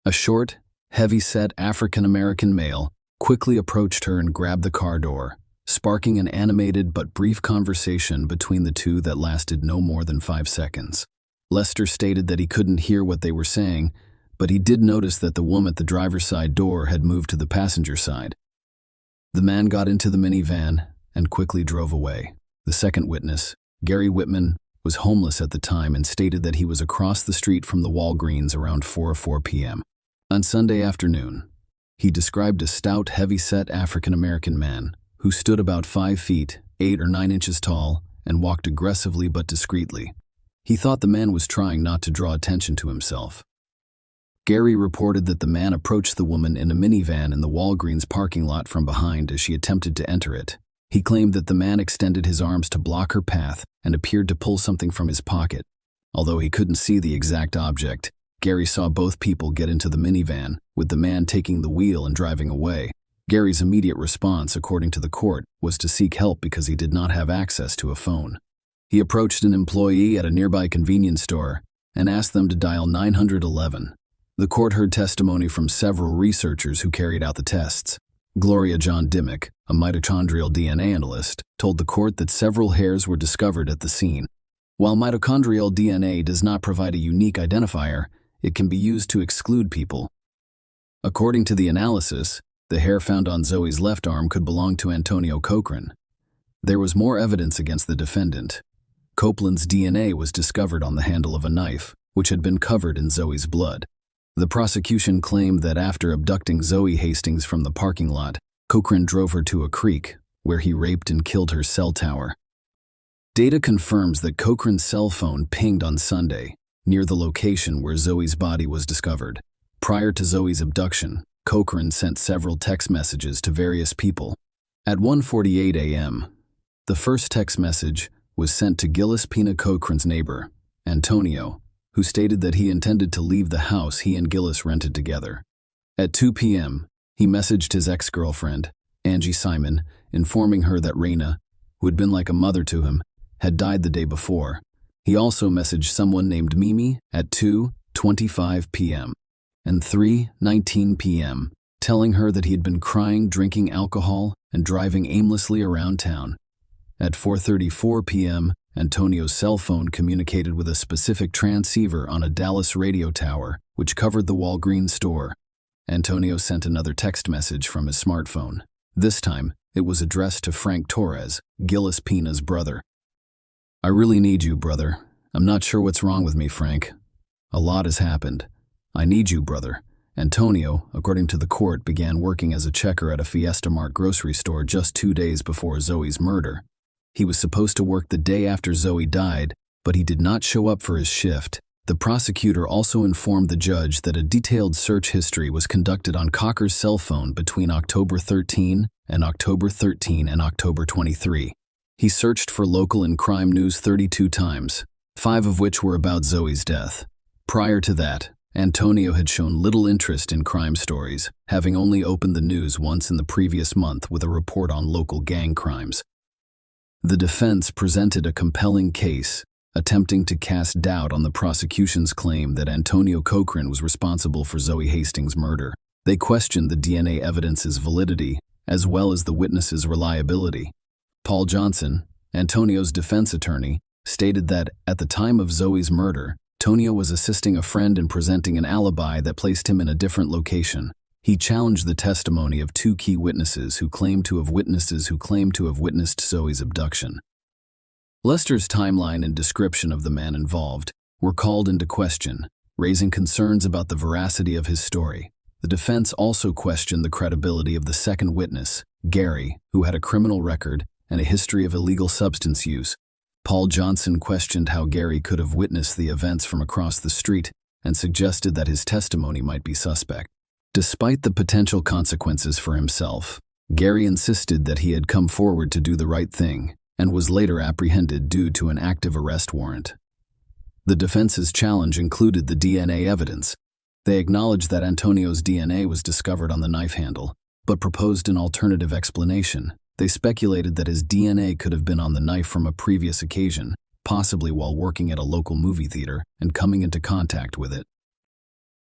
A: A short, heavy-set African-American male quickly approached her and grabbed the car door, sparking an animated but brief conversation between the two that lasted no more than 5 seconds. Lester stated that he couldn't hear what they were saying, but he did notice that the woman at the driver's side door had moved to the passenger side. The man got into the minivan and quickly drove away. The second witness, Gary Whitman, was homeless at the time and stated that he was across the street from the Walgreens around 4:04 p.m. On Sunday afternoon, he described a stout, heavy-set African-American man who stood about 5 feet, 8 or 9 inches tall, and walked aggressively but discreetly. He thought the man was trying not to draw attention to himself. Gary reported that the man approached the woman in a minivan in the Walgreens parking lot from behind as she attempted to enter it. He claimed that the man extended his arms to block her path and appeared to pull something from his pocket. Although he couldn't see the exact object, Gary saw both people get into the minivan, with the man taking the wheel and driving away. Gary's immediate response, according to the court, was to seek help because he did not have access to a phone. He approached an employee at a nearby convenience store and asked them to dial 911. The court heard testimony from several researchers who carried out the tests. Gloria John Dimmock, a mitochondrial DNA analyst, told the court that several hairs were discovered at the scene. While mitochondrial DNA does not provide a unique identifier, it can be used to exclude people. According to the analysis, the hair found on Zoe's left arm could belong to Antonio Cochran. There was more evidence against the defendant. Copeland's DNA was discovered on the handle of a knife, which had been covered in Zoe's blood. The prosecution claimed that after abducting Zoe Hastings from the parking lot, Cochran drove her to a creek, where he raped and killed her cell tower. Data confirms that Cochran's cell phone pinged on Sunday, near the location where Zoe's body was discovered. Prior to Zoe's abduction, Cochran sent several text messages to various people. At 1:48 a.m., the first text message was sent to Gillis Pina Cochran's neighbor, Antonio, who stated that he intended to leave the house he and Gillis rented together. At 2 p.m., he messaged his ex-girlfriend, Angie Simon, informing her that Raina, who had been like a mother to him, had died the day before. He also messaged someone named Mimi at 2:25 p.m. and 3:19 p.m., telling her that he had been crying, drinking alcohol, and driving aimlessly around town. At 4:34 p.m., Antonio's cell phone communicated with a specific transceiver on a Dallas radio tower, which covered the Walgreens store. Antonio sent another text message from his smartphone. This time, it was addressed to Frank Torres, Gillis Pina's brother. "I really need you, brother. I'm not sure what's wrong with me, Frank. A lot has happened. I need you, brother." Antonio, according to the court, began working as a checker at a Fiesta Mart grocery store just 2 days before Zoe's murder. He was supposed to work the day after Zoe died, but he did not show up for his shift. The prosecutor also informed the judge that a detailed search history was conducted on Cocker's cell phone between October 13 and October 23. He searched for local and crime news 32 times, 5 of which were about Zoe's death. Prior to that, Antonio had shown little interest in crime stories, having only opened the news once in the previous month with a report on local gang crimes. The defense presented a compelling case, attempting to cast doubt on the prosecution's claim that Antonio Cochran was responsible for Zoe Hastings' murder. They questioned the DNA evidence's validity, as well as the witnesses' reliability. Paul Johnson, Antonio's defense attorney, stated that, at the time of Zoe's murder, Antonio was assisting a friend in presenting an alibi that placed him in a different location. He challenged the testimony of 2 key witnesses who claimed to have witnessed Zoe's abduction. Lester's timeline and description of the man involved were called into question, raising concerns about the veracity of his story. The defense also questioned the credibility of the second witness, Gary, who had a criminal record and a history of illegal substance use. Paul Johnson questioned how Gary could have witnessed the events from across the street and suggested that his testimony might be suspect. Despite the potential consequences for himself, Gary insisted that he had come forward to do the right thing and was later apprehended due to an active arrest warrant. The defense's challenge included the DNA evidence. They acknowledged that Antonio's DNA was discovered on the knife handle, but proposed an alternative explanation. They speculated that his DNA could have been on the knife from a previous occasion, possibly while working at a local movie theater and coming into contact with it.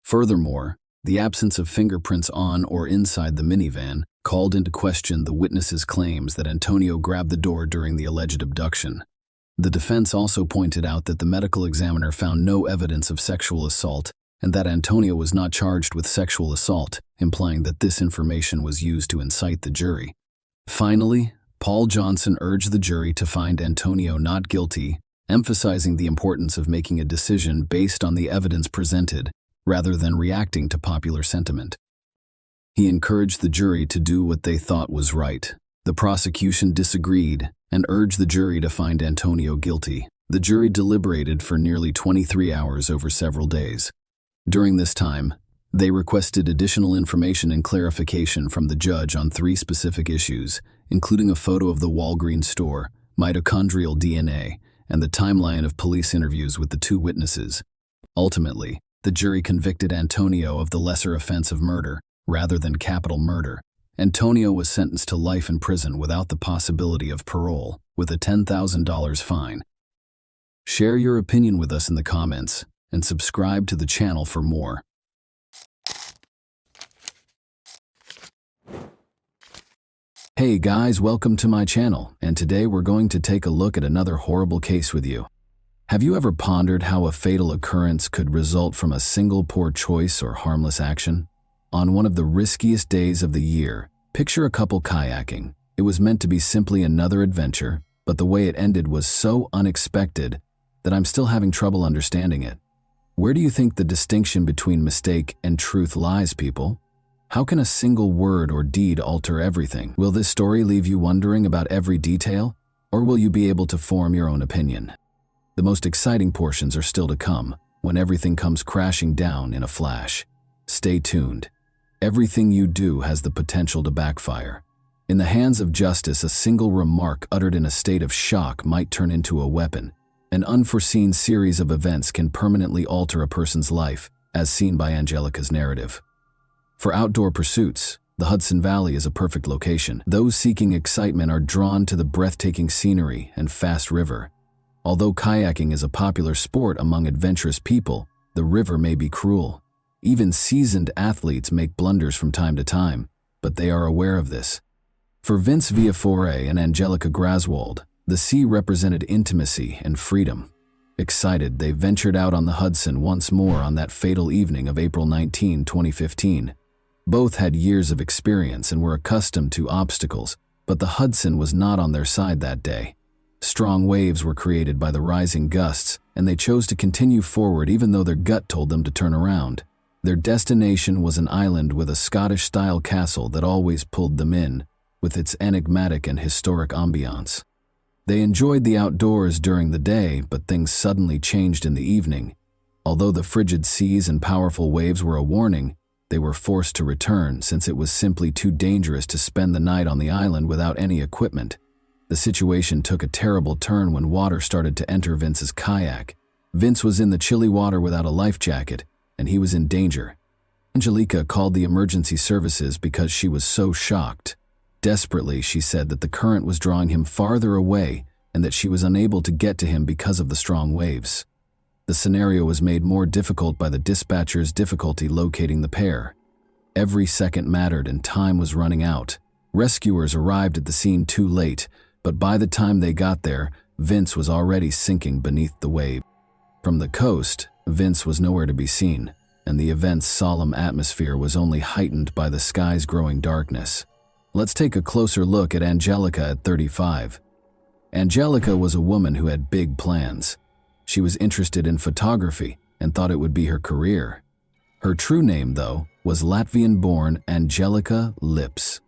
A: Furthermore, the absence of fingerprints on or inside the minivan called into question the witnesses' claims that Antonio grabbed the door during the alleged abduction. The defense also pointed out that the medical examiner found no evidence of sexual assault and that Antonio was not charged with sexual assault, implying that this information was used to incite the jury. Finally, Paul Johnson urged the jury to find Antonio not guilty, emphasizing the importance of making a decision based on the evidence presented, rather than reacting to popular sentiment. He encouraged the jury to do what they thought was right. The prosecution disagreed and urged the jury to find Antonio guilty. The jury deliberated for nearly 23 hours over several days. During this time, they requested additional information and clarification from the judge on 3 specific issues, including a photo of the Walgreens store, mitochondrial DNA, and the timeline of police interviews with the 2 witnesses. Ultimately, the jury convicted Antonio of the lesser offense of murder, rather than capital murder. Antonio was sentenced to life in prison without the possibility of parole, with a $10,000 fine. Share your opinion with us in the comments, and subscribe to the channel for more. Hey guys, welcome to my channel, and today we're going to take a look at another horrible case with you. Have you ever pondered how a fatal occurrence could result from a single poor choice or harmless action? On one of the riskiest days of the year, picture a couple kayaking. It was meant to be simply another adventure, but the way it ended was so unexpected that I'm still having trouble understanding it. Where do you think the distinction between mistake and truth lies, people? How can a single word or deed alter everything? Will this story leave you wondering about every detail, or will you be able to form your own opinion? The most exciting portions are still to come, when everything comes crashing down in a flash. Stay tuned. Everything you do has the potential to backfire. In the hands of justice, a single remark uttered in a state of shock might turn into a weapon. An unforeseen series of events can permanently alter a person's life, as seen by Angelica's narrative. For outdoor pursuits, the Hudson Valley is a perfect location. Those seeking excitement are drawn to the breathtaking scenery and fast river. Although kayaking is a popular sport among adventurous people, the river may be cruel. Even seasoned athletes make blunders from time to time, but they are aware of this. For Vince Viafore and Angelica Graswald, the sea represented intimacy and freedom. Excited, they ventured out on the Hudson once more on that fatal evening of April 19, 2015. Both had years of experience and were accustomed to obstacles, but the Hudson was not on their side that day. Strong waves were created by the rising gusts, and they chose to continue forward even though their gut told them to turn around. Their destination was an island with a Scottish-style castle that always pulled them in, with its enigmatic and historic ambiance. They enjoyed the outdoors during the day, but things suddenly changed in the evening. Although the frigid seas and powerful waves were a warning, they were forced to return since it was simply too dangerous to spend the night on the island without any equipment. The situation took a terrible turn when water started to enter Vince's kayak. Vince was in the chilly water without a life jacket, and he was in danger. Angelica called the emergency services because she was so shocked. Desperately, she said that the current was drawing him farther away and that she was unable to get to him because of the strong waves. The scenario was made more difficult by the dispatcher's difficulty locating the pair. Every second mattered and time was running out. Rescuers arrived at the scene too late, but by the time they got there, Vince was already sinking beneath the wave. From the coast, Vince was nowhere to be seen, and the event's solemn atmosphere was only heightened by the sky's growing darkness. Let's take a closer look at Angelica at 35. Angelica was a woman who had big plans. She was interested in photography and thought it would be her career. Her true name, though, was Latvian-born Angelica Lips.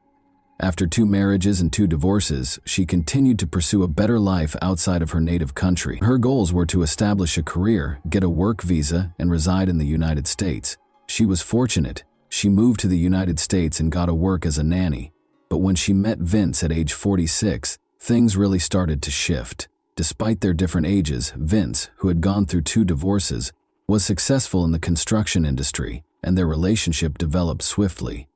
A: After 2 marriages and 2 divorces, she continued to pursue a better life outside of her native country. Her goals were to establish a career, get a work visa, and reside in the United States. She was fortunate. She moved to the United States and got a work as a nanny. But when she met Vince at age 46, things really started to shift. Despite their different ages, Vince, who had gone through 2 divorces, was successful in the construction industry, and their relationship developed swiftly.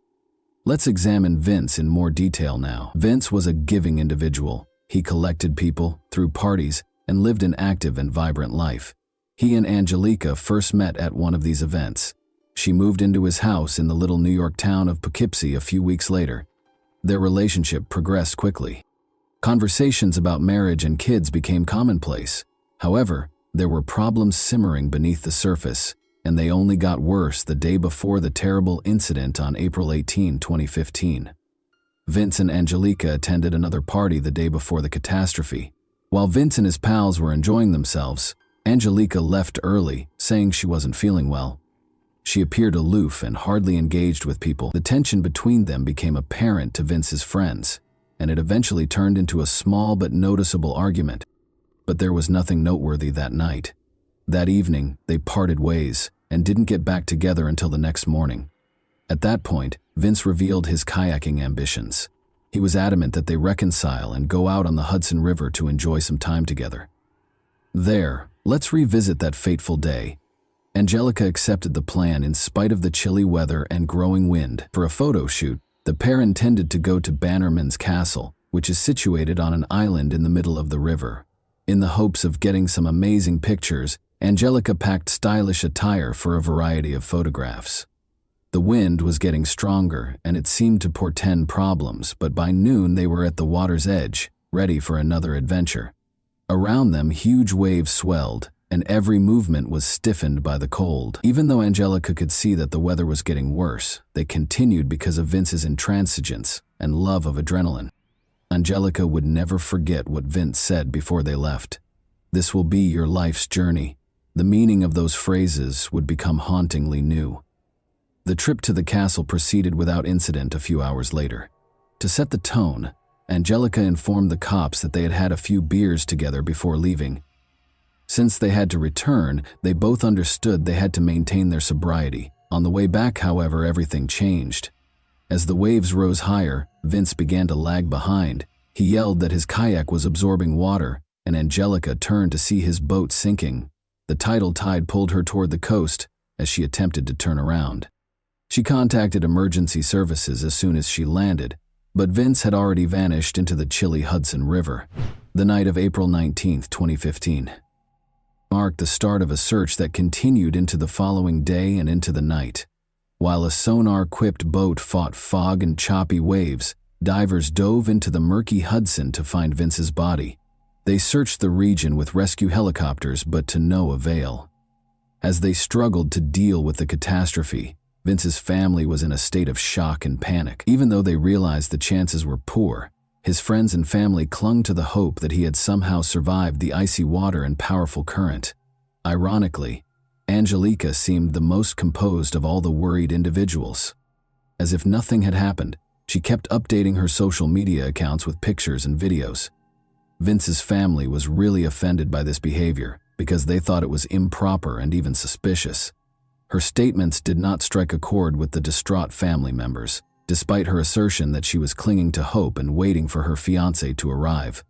A: Let's examine Vince in more detail now. Vince was a giving individual. He collected people, threw parties, and lived an active and vibrant life. He and Angelica first met at one of these events. She moved into his house in the little New York town of Poughkeepsie a few weeks later. Their relationship progressed quickly. Conversations about marriage and kids became commonplace. However, there were problems simmering beneath the surface, and they only got worse the day before the terrible incident on April 18, 2015. Vince and Angelica attended another party the day before the catastrophe. While Vince and his pals were enjoying themselves, Angelica left early, saying she wasn't feeling well. She appeared aloof and hardly engaged with people. The tension between them became apparent to Vince's friends, and it eventually turned into a small but noticeable argument. But there was nothing noteworthy that night. That evening, they parted ways and didn't get back together until the next morning. At that point, Vince revealed his kayaking ambitions. He was adamant that they reconcile and go out on the Hudson River to enjoy some time together. There, let's revisit that fateful day. Angelica accepted the plan in spite of the chilly weather and growing wind. For a photo shoot, the pair intended to go to Bannerman's Castle, which is situated on an island in the middle of the river. In the hopes of getting some amazing pictures, Angelica packed stylish attire for a variety of photographs. The wind was getting stronger, and it seemed to portend problems, but by noon they were at the water's edge, ready for another adventure. Around them, huge waves swelled, and every movement was stiffened by the cold. Even though Angelica could see that the weather was getting worse, they continued because of Vince's intransigence and love of adrenaline. Angelica would never forget what Vince said before they left. "This will be your life's journey." The meaning of those phrases would become hauntingly new. The trip to the castle proceeded without incident a few hours later. To set the tone, Angelica informed the cops that they had had a few beers together before leaving. Since they had to return, they both understood they had to maintain their sobriety. On the way back, however, everything changed. As the waves rose higher, Vince began to lag behind. He yelled that his kayak was absorbing water, and Angelica turned to see his boat sinking. The tidal tide pulled her toward the coast as she attempted to turn around. She contacted emergency services as soon as she landed, but Vince had already vanished into the chilly Hudson River. The night of April 19, 2015, marked the start of a search that continued into the following day and into the night. While a sonar-equipped boat fought fog and choppy waves, divers dove into the murky Hudson to find Vince's body. They searched the region with rescue helicopters, but to no avail. As they struggled to deal with the catastrophe, Vince's family was in a state of shock and panic. Even though they realized the chances were poor, his friends and family clung to the hope that he had somehow survived the icy water and powerful current. Ironically, Angelica seemed the most composed of all the worried individuals. As if nothing had happened, she kept updating her social media accounts with pictures and videos. Vince's family was really offended by this behavior because they thought it was improper and even suspicious. Her statements did not strike a chord with the distraught family members, despite her assertion that she was clinging to hope and waiting for her fiancé to arrive.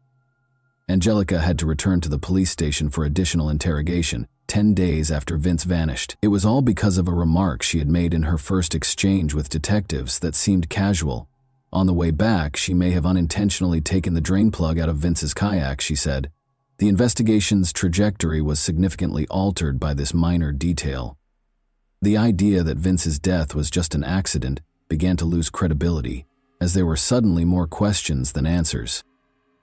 A: Angelica had to return to the police station for additional interrogation 10 days after Vince vanished. It was all because of a remark she had made in her first exchange with detectives that seemed casual. On the way back, she may have unintentionally taken the drain plug out of Vince's kayak, she said. The investigation's trajectory was significantly altered by this minor detail. The idea that Vince's death was just an accident began to lose credibility, as there were suddenly more questions than answers.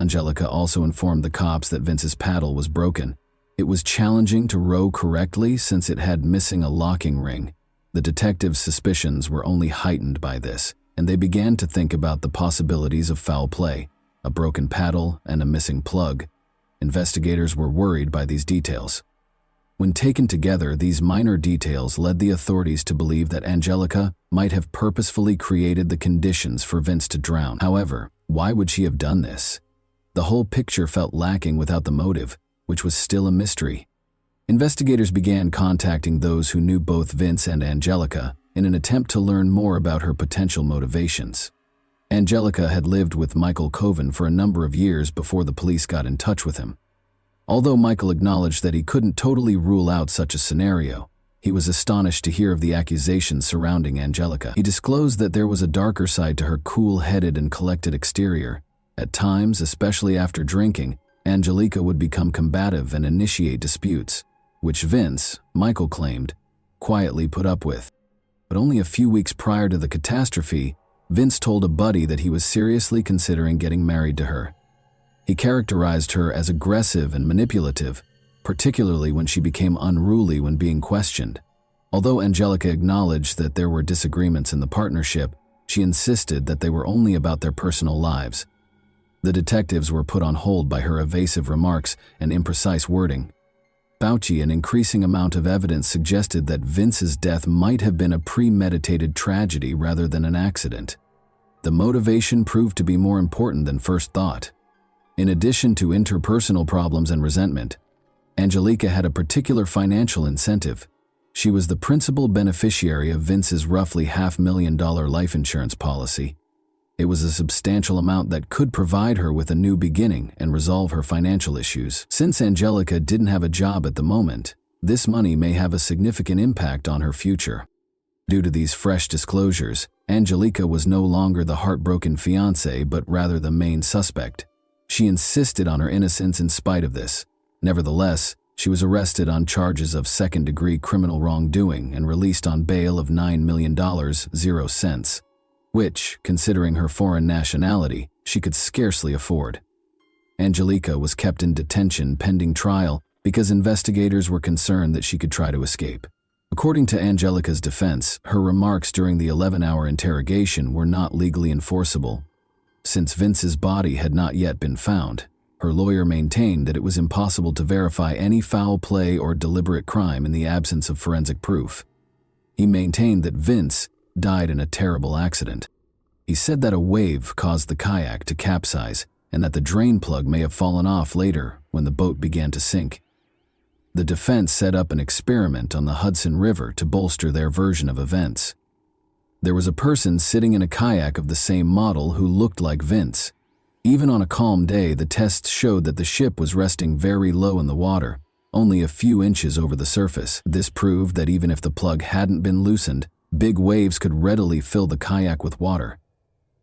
A: Angelica also informed the cops that Vince's paddle was broken. It was challenging to row correctly since it had missing a locking ring. The detectives' suspicions were only heightened by this, and they began to think about the possibilities of foul play, a broken paddle, and a missing plug. Investigators were worried by these details. When taken together, these minor details led the authorities to believe that Angelica might have purposefully created the conditions for Vince to drown. However, why would she have done this? The whole picture felt lacking without the motive, which was still a mystery. Investigators began contacting those who knew both Vince and Angelica in an attempt to learn more about her potential motivations. Angelica had lived with Michael Coven for a number of years before the police got in touch with him. Although Michael acknowledged that he couldn't totally rule out such a scenario, he was astonished to hear of the accusations surrounding Angelica. He disclosed that there was a darker side to her cool-headed and collected exterior. At times, especially after drinking, Angelica would become combative and initiate disputes, which Vince, Michael claimed, quietly put up with. But only a few weeks prior to the catastrophe, Vince told a buddy that he was seriously considering getting married to her. He characterized her as aggressive and manipulative, particularly when she became unruly when being questioned. Although Angelica acknowledged that there were disagreements in the partnership, she insisted that they were only about their personal lives. The detectives were put on hold by her evasive remarks and imprecise wording. Fauci, an increasing amount of evidence suggested that Vince's death might have been a premeditated tragedy rather than an accident. The motivation proved to be more important than first thought. In addition to interpersonal problems and resentment, Angelica had a particular financial incentive. She was the principal beneficiary of Vince's roughly $500,000 life insurance policy. It was a substantial amount that could provide her with a new beginning and resolve her financial issues. Since Angelica didn't have a job at the moment, this money may have a significant impact on her future. Due to these fresh disclosures, Angelica was no longer the heartbroken fiancé but rather the main suspect. She insisted on her innocence in spite of this. Nevertheless, She was arrested on charges of second-degree criminal wrongdoing and released on bail of $9 million, 0 cents, which, considering her foreign nationality, she could scarcely afford. Angelica was kept in detention pending trial because investigators were concerned that she could try to escape. According to Angelica's defense, her remarks during the 11-hour interrogation were not legally enforceable. Since Vince's body had not yet been found, her lawyer maintained that it was impossible to verify any foul play or deliberate crime in the absence of forensic proof. He maintained that Vince died in a terrible accident. He said that a wave caused the kayak to capsize and that the drain plug may have fallen off later when the boat began to sink. The defense set up an experiment on the Hudson River to bolster their version of events. There was a person sitting in a kayak of the same model who looked like Vince. Even on a calm day, the tests showed that the ship was resting very low in the water, only a few inches over the surface. This proved that even if the plug hadn't been loosened, big waves could readily fill the kayak with water.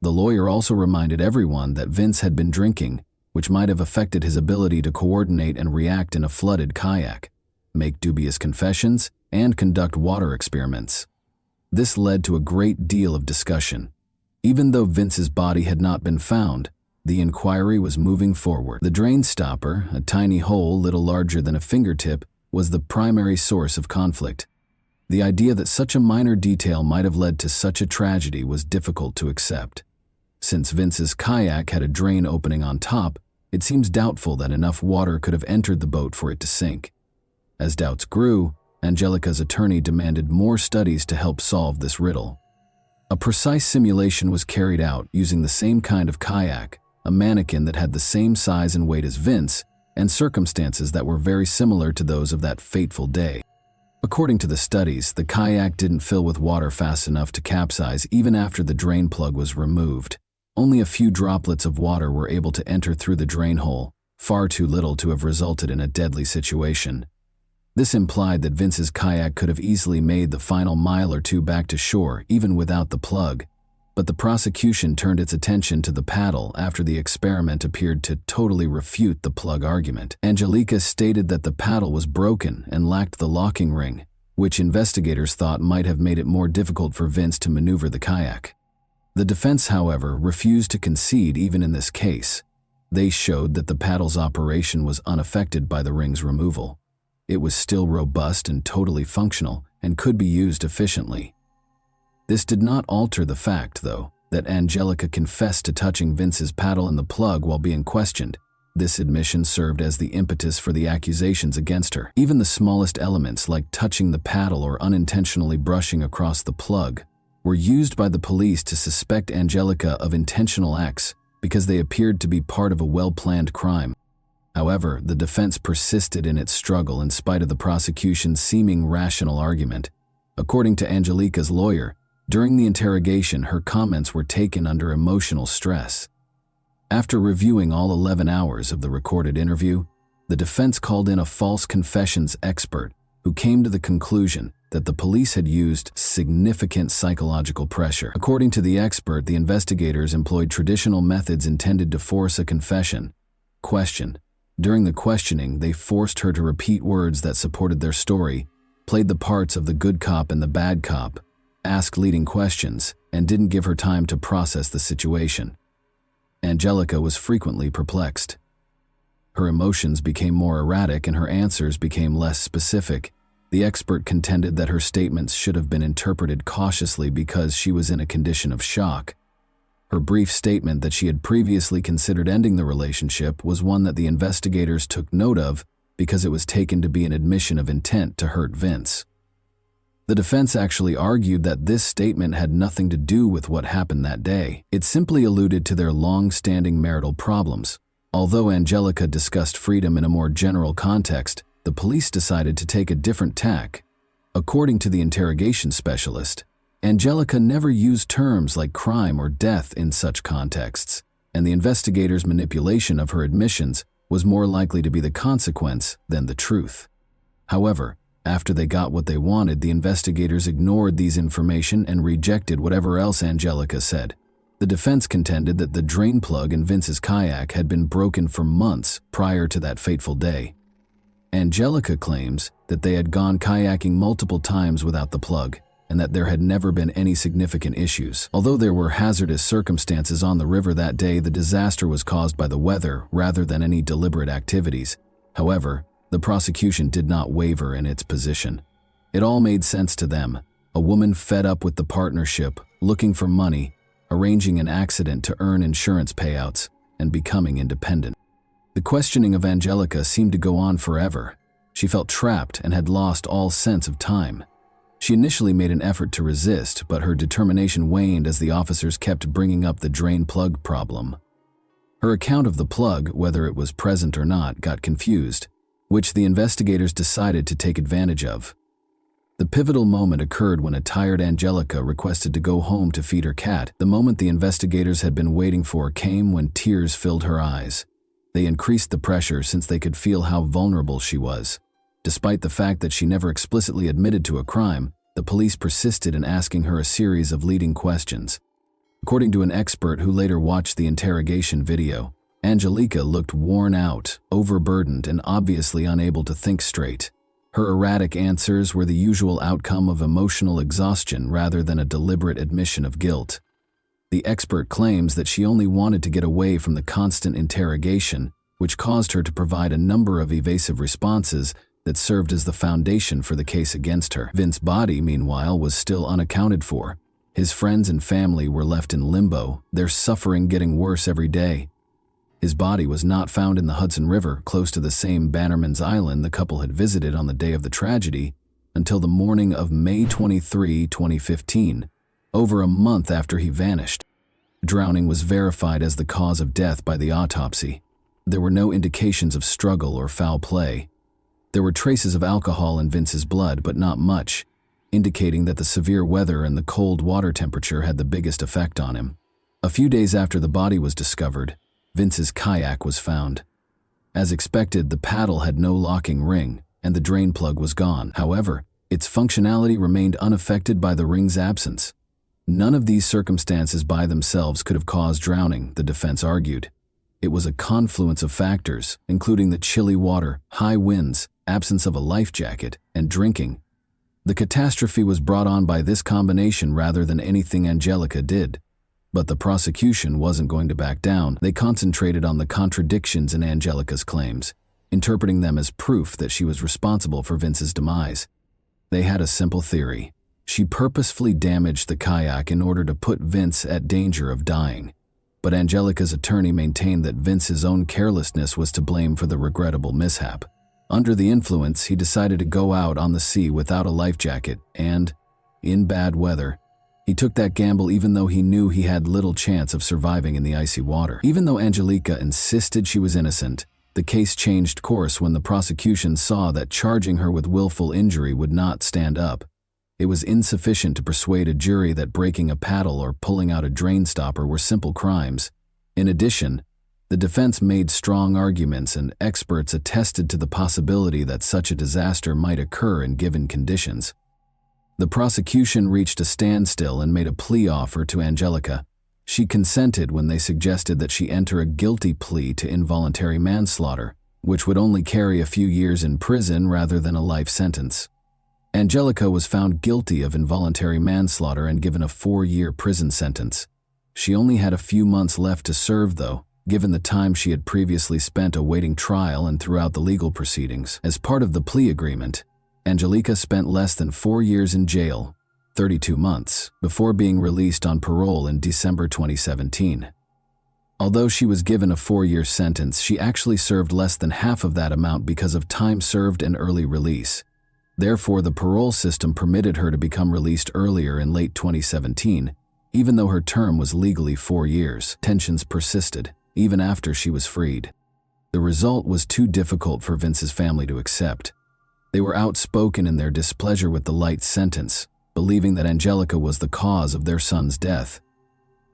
A: The lawyer also reminded everyone that Vince had been drinking, which might have affected his ability to coordinate and react in a flooded kayak, make dubious confessions, and conduct water experiments. This led to a great deal of discussion. Even though Vince's body had not been found, the inquiry was moving forward. The drain stopper, a tiny hole little larger than a fingertip, was the primary source of conflict. The idea that such a minor detail might have led to such a tragedy was difficult to accept. Since Vince's kayak had a drain opening on top, it seems doubtful that enough water could have entered the boat for it to sink. As doubts grew, Angelica's attorney demanded more studies to help solve this riddle. A precise simulation was carried out using the same kind of kayak, a mannequin that had the same size and weight as Vince, and circumstances that were very similar to those of that fateful day. According to the studies, the kayak didn't fill with water fast enough to capsize even after the drain plug was removed. Only a few droplets of water were able to enter through the drain hole, far too little to have resulted in a deadly situation. This implied that Vince's kayak could have easily made the final mile or two back to shore even without the plug. But the prosecution turned its attention to the paddle after the experiment appeared to totally refute the plug argument. Angelica stated that the paddle was broken and lacked the locking ring, which investigators thought might have made it more difficult for Vince to maneuver the kayak. The defense, however, refused to concede even in this case. They showed that the paddle's operation was unaffected by the ring's removal. It was still robust and totally functional and could be used efficiently. This did not alter the fact, though, that Angelica confessed to touching Vince's paddle and the plug while being questioned. This admission served as the impetus for the accusations against her. Even the smallest elements, like touching the paddle or unintentionally brushing across the plug, were used by the police to suspect Angelica of intentional acts because they appeared to be part of a well-planned crime. However, the defense persisted in its struggle in spite of the prosecution's seeming rational argument. According to Angelica's lawyer, during the interrogation, her comments were taken under emotional stress. After reviewing all 11 hours of the recorded interview, the defense called in a false confessions expert who came to the conclusion that the police had used significant psychological pressure. According to the expert, the investigators employed traditional methods intended to force a confession. Question. During the questioning, they forced her to repeat words that supported their story, played the parts of the good cop and the bad cop, asked leading questions, and didn't give her time to process the situation. Angelica was frequently perplexed. Her emotions became more erratic and her answers became less specific. The expert contended that her statements should have been interpreted cautiously because she was in a condition of shock. Her brief statement that she had previously considered ending the relationship was one that the investigators took note of because it was taken to be an admission of intent to hurt Vince. The defense actually argued that this statement had nothing to do with what happened that day. It simply alluded to their long-standing marital problems. Although Angelica discussed freedom in a more general context, the police decided to take a different tack. According to the interrogation specialist, Angelica never used terms like crime or death in such contexts, and the investigators' manipulation of her admissions was more likely to be the consequence than the truth. However, after they got what they wanted, the investigators ignored these information and rejected whatever else Angelica said. The defense contended that the drain plug in Vince's kayak had been broken for months prior to that fateful day. Angelica claims that they had gone kayaking multiple times without the plug, and that there had never been any significant issues. Although there were hazardous circumstances on the river that day, the disaster was caused by the weather rather than any deliberate activities. However, the prosecution did not waver in its position. It all made sense to them. A woman fed up with the partnership, looking for money, arranging an accident to earn insurance payouts, and becoming independent. The questioning of Angelica seemed to go on forever. She felt trapped and had lost all sense of time. She initially made an effort to resist, but her determination waned as the officers kept bringing up the drain plug problem. Her account of the plug, whether it was present or not, got confused, which the investigators decided to take advantage of. The pivotal moment occurred when a tired Angelica requested to go home to feed her cat. The moment the investigators had been waiting for came when tears filled her eyes. They increased the pressure since they could feel how vulnerable she was. Despite the fact that she never explicitly admitted to a crime, the police persisted in asking her a series of leading questions. According to an expert who later watched the interrogation video, Angelica looked worn out, overburdened, and obviously unable to think straight. Her erratic answers were the usual outcome of emotional exhaustion rather than a deliberate admission of guilt. The expert claims that she only wanted to get away from the constant interrogation, which caused her to provide a number of evasive responses that served as the foundation for the case against her. Vince's body, meanwhile, was still unaccounted for. His friends and family were left in limbo, their suffering getting worse every day. His body was not found in the Hudson River, close to the same Bannerman's Island the couple had visited on the day of the tragedy, until the morning of May 23, 2015, over a month after he vanished. Drowning was verified as the cause of death by the autopsy. There were no indications of struggle or foul play. There were traces of alcohol in Vince's blood, but not much, indicating that the severe weather and the cold water temperature had the biggest effect on him. A few days after the body was discovered, Vince's kayak was found. As expected, the paddle had no locking ring, and the drain plug was gone. However, its functionality remained unaffected by the ring's absence. None of these circumstances by themselves could have caused drowning, the defense argued. It was a confluence of factors, including the chilly water, high winds, absence of a life jacket, and drinking. The catastrophe was brought on by this combination rather than anything Angelica did. But the prosecution wasn't going to back down. They concentrated on the contradictions in Angelica's claims, interpreting them as proof that she was responsible for Vince's demise. They had a simple theory. She purposefully damaged the kayak in order to put Vince at danger of dying. But Angelica's attorney maintained that Vince's own carelessness was to blame for the regrettable mishap. Under the influence, he decided to go out on the sea without a life jacket and, in bad weather, he took that gamble even though he knew he had little chance of surviving in the icy water. Even though Angelica insisted she was innocent, the case changed course when the prosecution saw that charging her with willful injury would not stand up. It was insufficient to persuade a jury that breaking a paddle or pulling out a drain stopper were simple crimes. In addition, the defense made strong arguments and experts attested to the possibility that such a disaster might occur in given conditions. The prosecution reached a standstill and made a plea offer to Angelica. She consented when they suggested that she enter a guilty plea to involuntary manslaughter, which would only carry a few years in prison rather than a life sentence. Angelica was found guilty of involuntary manslaughter and given a 4-year prison sentence. She only had a few months left to serve, though, given the time she had previously spent awaiting trial and throughout the legal proceedings. As part of the plea agreement, Angelica spent less than 4 years in jail, 32 months, before being released on parole in December 2017. Although she was given a 4-year sentence, she actually served less than half of that amount because of time served and early release. Therefore, the parole system permitted her to become released earlier in late 2017, even though her term was legally 4 years. Tensions persisted, even after she was freed. The result was too difficult for Vince's family to accept. They were outspoken in their displeasure with the light sentence, believing that Angelica was the cause of their son's death.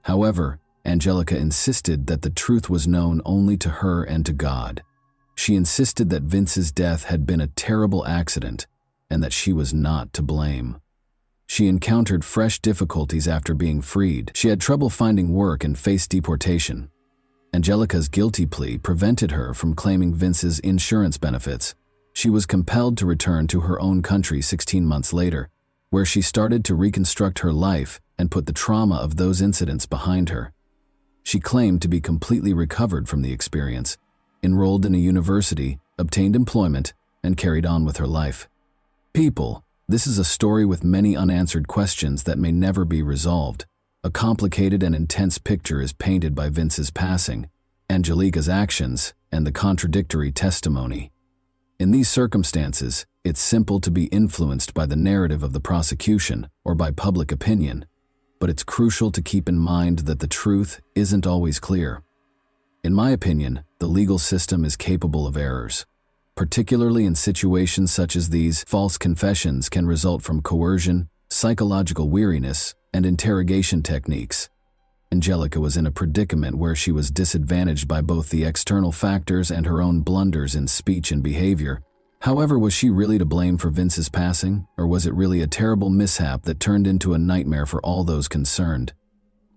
A: However, Angelica insisted that the truth was known only to her and to God. She insisted that Vince's death had been a terrible accident and that she was not to blame. She encountered fresh difficulties after being freed. She had trouble finding work and faced deportation. Angelica's guilty plea prevented her from claiming Vince's insurance benefits. She was compelled to return to her own country 16 months later, where she started to reconstruct her life and put the trauma of those incidents behind her. She claimed to be completely recovered from the experience, enrolled in a university, obtained employment, and carried on with her life. People, this is a story with many unanswered questions that may never be resolved. A complicated and intense picture is painted by Vince's passing, Angelica's actions, and the contradictory testimony. In these circumstances, it's simple to be influenced by the narrative of the prosecution or by public opinion, but it's crucial to keep in mind that the truth isn't always clear. In my opinion, the legal system is capable of errors. Particularly in situations such as these, false confessions can result from coercion, psychological weariness, and interrogation techniques. Angelica was in a predicament where she was disadvantaged by both the external factors and her own blunders in speech and behavior. However, was she really to blame for Vince's passing, or was it really a terrible mishap that turned into a nightmare for all those concerned?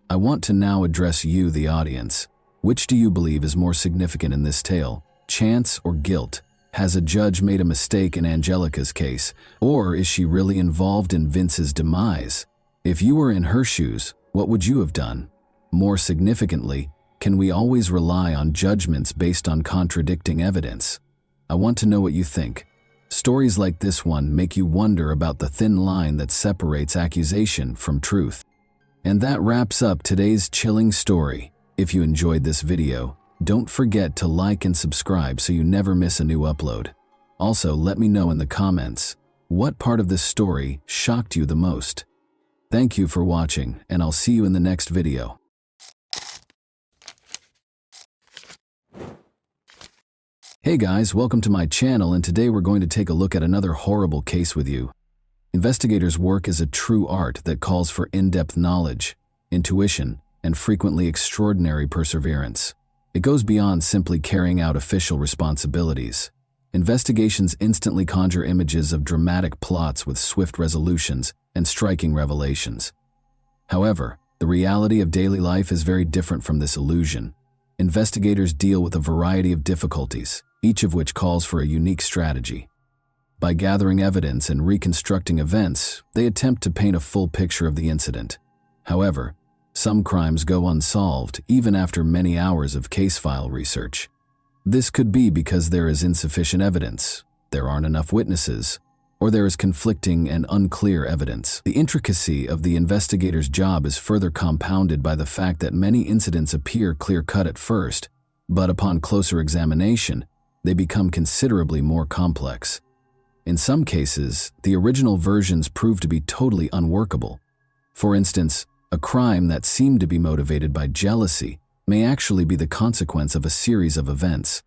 A: I want to now address you, the audience. Which do you believe is more significant in this tale, chance or guilt? Has a judge made a mistake in Angelica's case, or is she really involved in Vince's demise? If you were in her shoes, what would you have done? More significantly, can we always rely on judgments based on contradicting evidence? I want to know what you think. Stories like this one make you wonder about the thin line that separates accusation from truth. And that wraps up today's chilling story. If you enjoyed this video, don't forget to like and subscribe so you never miss a new upload. Also, let me know in the comments, what part of this story shocked you the most? Thank you for watching, and I'll see you in the next video. Hey guys, welcome to my channel, and today we're going to take a look at another horrible case with you. Investigators' work is a true art that calls for in-depth knowledge, intuition, and frequently extraordinary perseverance. It goes beyond simply carrying out official responsibilities. Investigations instantly conjure images of dramatic plots with swift resolutions and striking revelations. However, the reality of daily life is very different from this illusion. Investigators deal with a variety of difficulties, each of which calls for a unique strategy. By gathering evidence and reconstructing events, they attempt to paint a full picture of the incident. However, some crimes go unsolved even after many hours of case file research. This could be because there is insufficient evidence, there aren't enough witnesses, or there is conflicting and unclear evidence. The intricacy of the investigator's job is further compounded by the fact that many incidents appear clear-cut at first, but upon closer examination, they become considerably more complex. In some cases, the original versions prove to be totally unworkable. For instance, a crime that seemed to be motivated by jealousy may actually be the consequence of a series of events.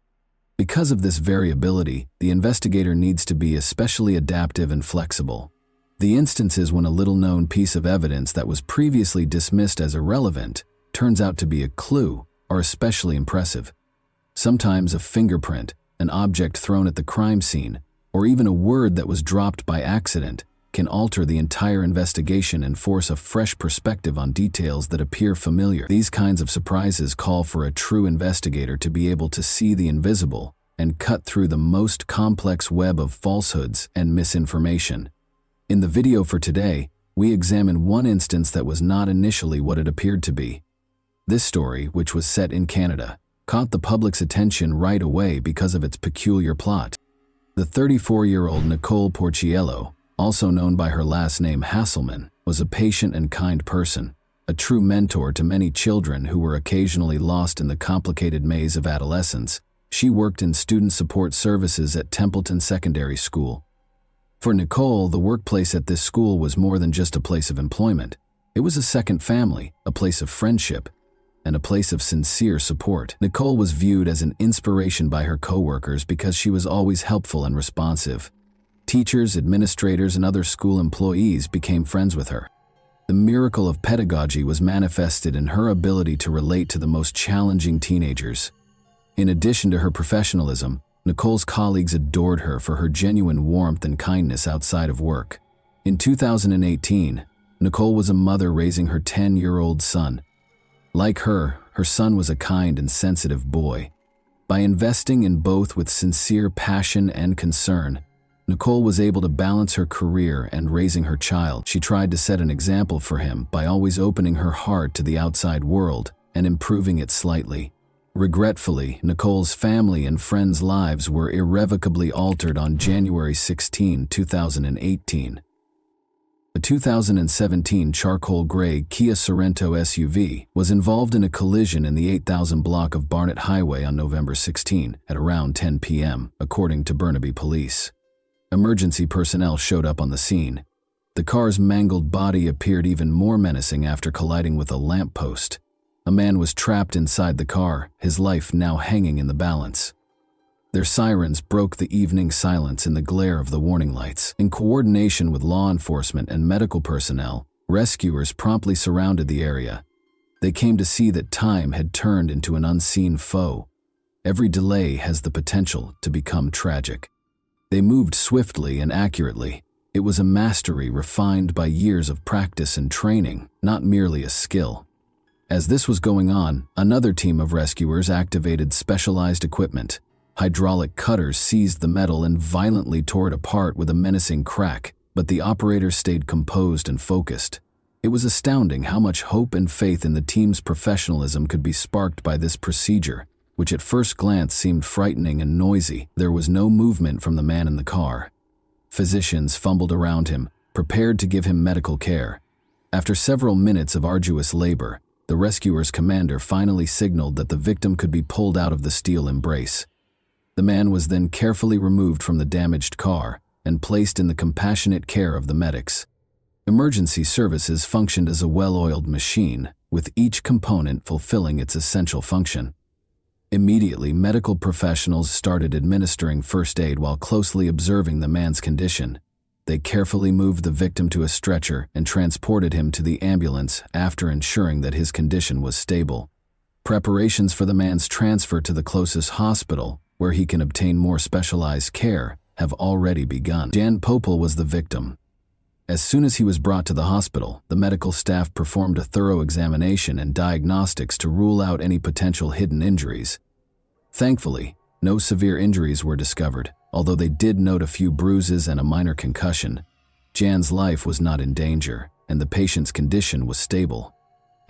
A: Because of this variability, the investigator needs to be especially adaptive and flexible. The instances when a little-known piece of evidence that was previously dismissed as irrelevant turns out to be a clue are especially impressive. Sometimes a fingerprint, an object thrown at the crime scene, or even a word that was dropped by accident can alter the entire investigation and force a fresh perspective on details that appear familiar. These kinds of surprises call for a true investigator to be able to see the invisible and cut through the most complex web of falsehoods and misinformation. In the video for today, we examine one instance that was not initially what it appeared to be. This story, which was set in Canada, caught the public's attention right away because of its peculiar plot. The 34-year-old Nicole Porciello, also known by her last name Hasselman, was a patient and kind person, a true mentor to many children who were occasionally lost in the complicated maze of adolescence. She worked in student support services at Templeton Secondary School. For Nicole, the workplace at this school was more than just a place of employment. It was a second family, a place of friendship, and a place of sincere support. Nicole was viewed as an inspiration by her coworkers because she was always helpful and responsive. Teachers, administrators, and other school employees became friends with her. The miracle of pedagogy was manifested in her ability to relate to the most challenging teenagers. In addition to her professionalism, Nicole's colleagues adored her for her genuine warmth and kindness outside of work. In 2018, Nicole was a mother raising her 10-year-old son. Like her son was a kind and sensitive boy. By investing in both with sincere passion and concern, Nicole was able to balance her career and raising her child. She tried to set an example for him by always opening her heart to the outside world and improving it slightly. Regretfully, Nicole's family and friends' lives were irrevocably altered on January 16, 2018. A 2017 charcoal gray Kia Sorento SUV was involved in a collision in the 8000 block of Barnett Highway on November 16 at around 10 p.m., according to Burnaby Police. Emergency personnel showed up on the scene. The car's mangled body appeared even more menacing after colliding with a lamppost. A man was trapped inside the car, his life now hanging in the balance. Their sirens broke the evening silence in the glare of the warning lights. In coordination with law enforcement and medical personnel, rescuers promptly surrounded the area. They came to see that time had turned into an unseen foe. Every delay has the potential to become tragic. They moved swiftly and accurately. It was a mastery refined by years of practice and training, not merely a skill. As this was going on, another team of rescuers activated specialized equipment. Hydraulic cutters seized the metal and violently tore it apart with a menacing crack, but the operators stayed composed and focused. It was astounding how much hope and faith in the team's professionalism could be sparked by this procedure, which at first glance seemed frightening and noisy. There was no movement from the man in the car. Physicians fumbled around him, prepared to give him medical care. After several minutes of arduous labor, the rescuer's commander finally signaled that the victim could be pulled out of the steel embrace. The man was then carefully removed from the damaged car and placed in the compassionate care of the medics. Emergency services functioned as a well-oiled machine, with each component fulfilling its essential function. Immediately, medical professionals started administering first aid while closely observing the man's condition. They carefully moved the victim to a stretcher and transported him to the ambulance after ensuring that his condition was stable. Preparations for the man's transfer to the closest hospital, where he can obtain more specialized care, have already begun. Jan Popel was the victim. As soon as he was brought to the hospital, the medical staff performed a thorough examination and diagnostics to rule out any potential hidden injuries. Thankfully, no severe injuries were discovered, although they did note a few bruises and a minor concussion. Jan's life was not in danger, and the patient's condition was stable.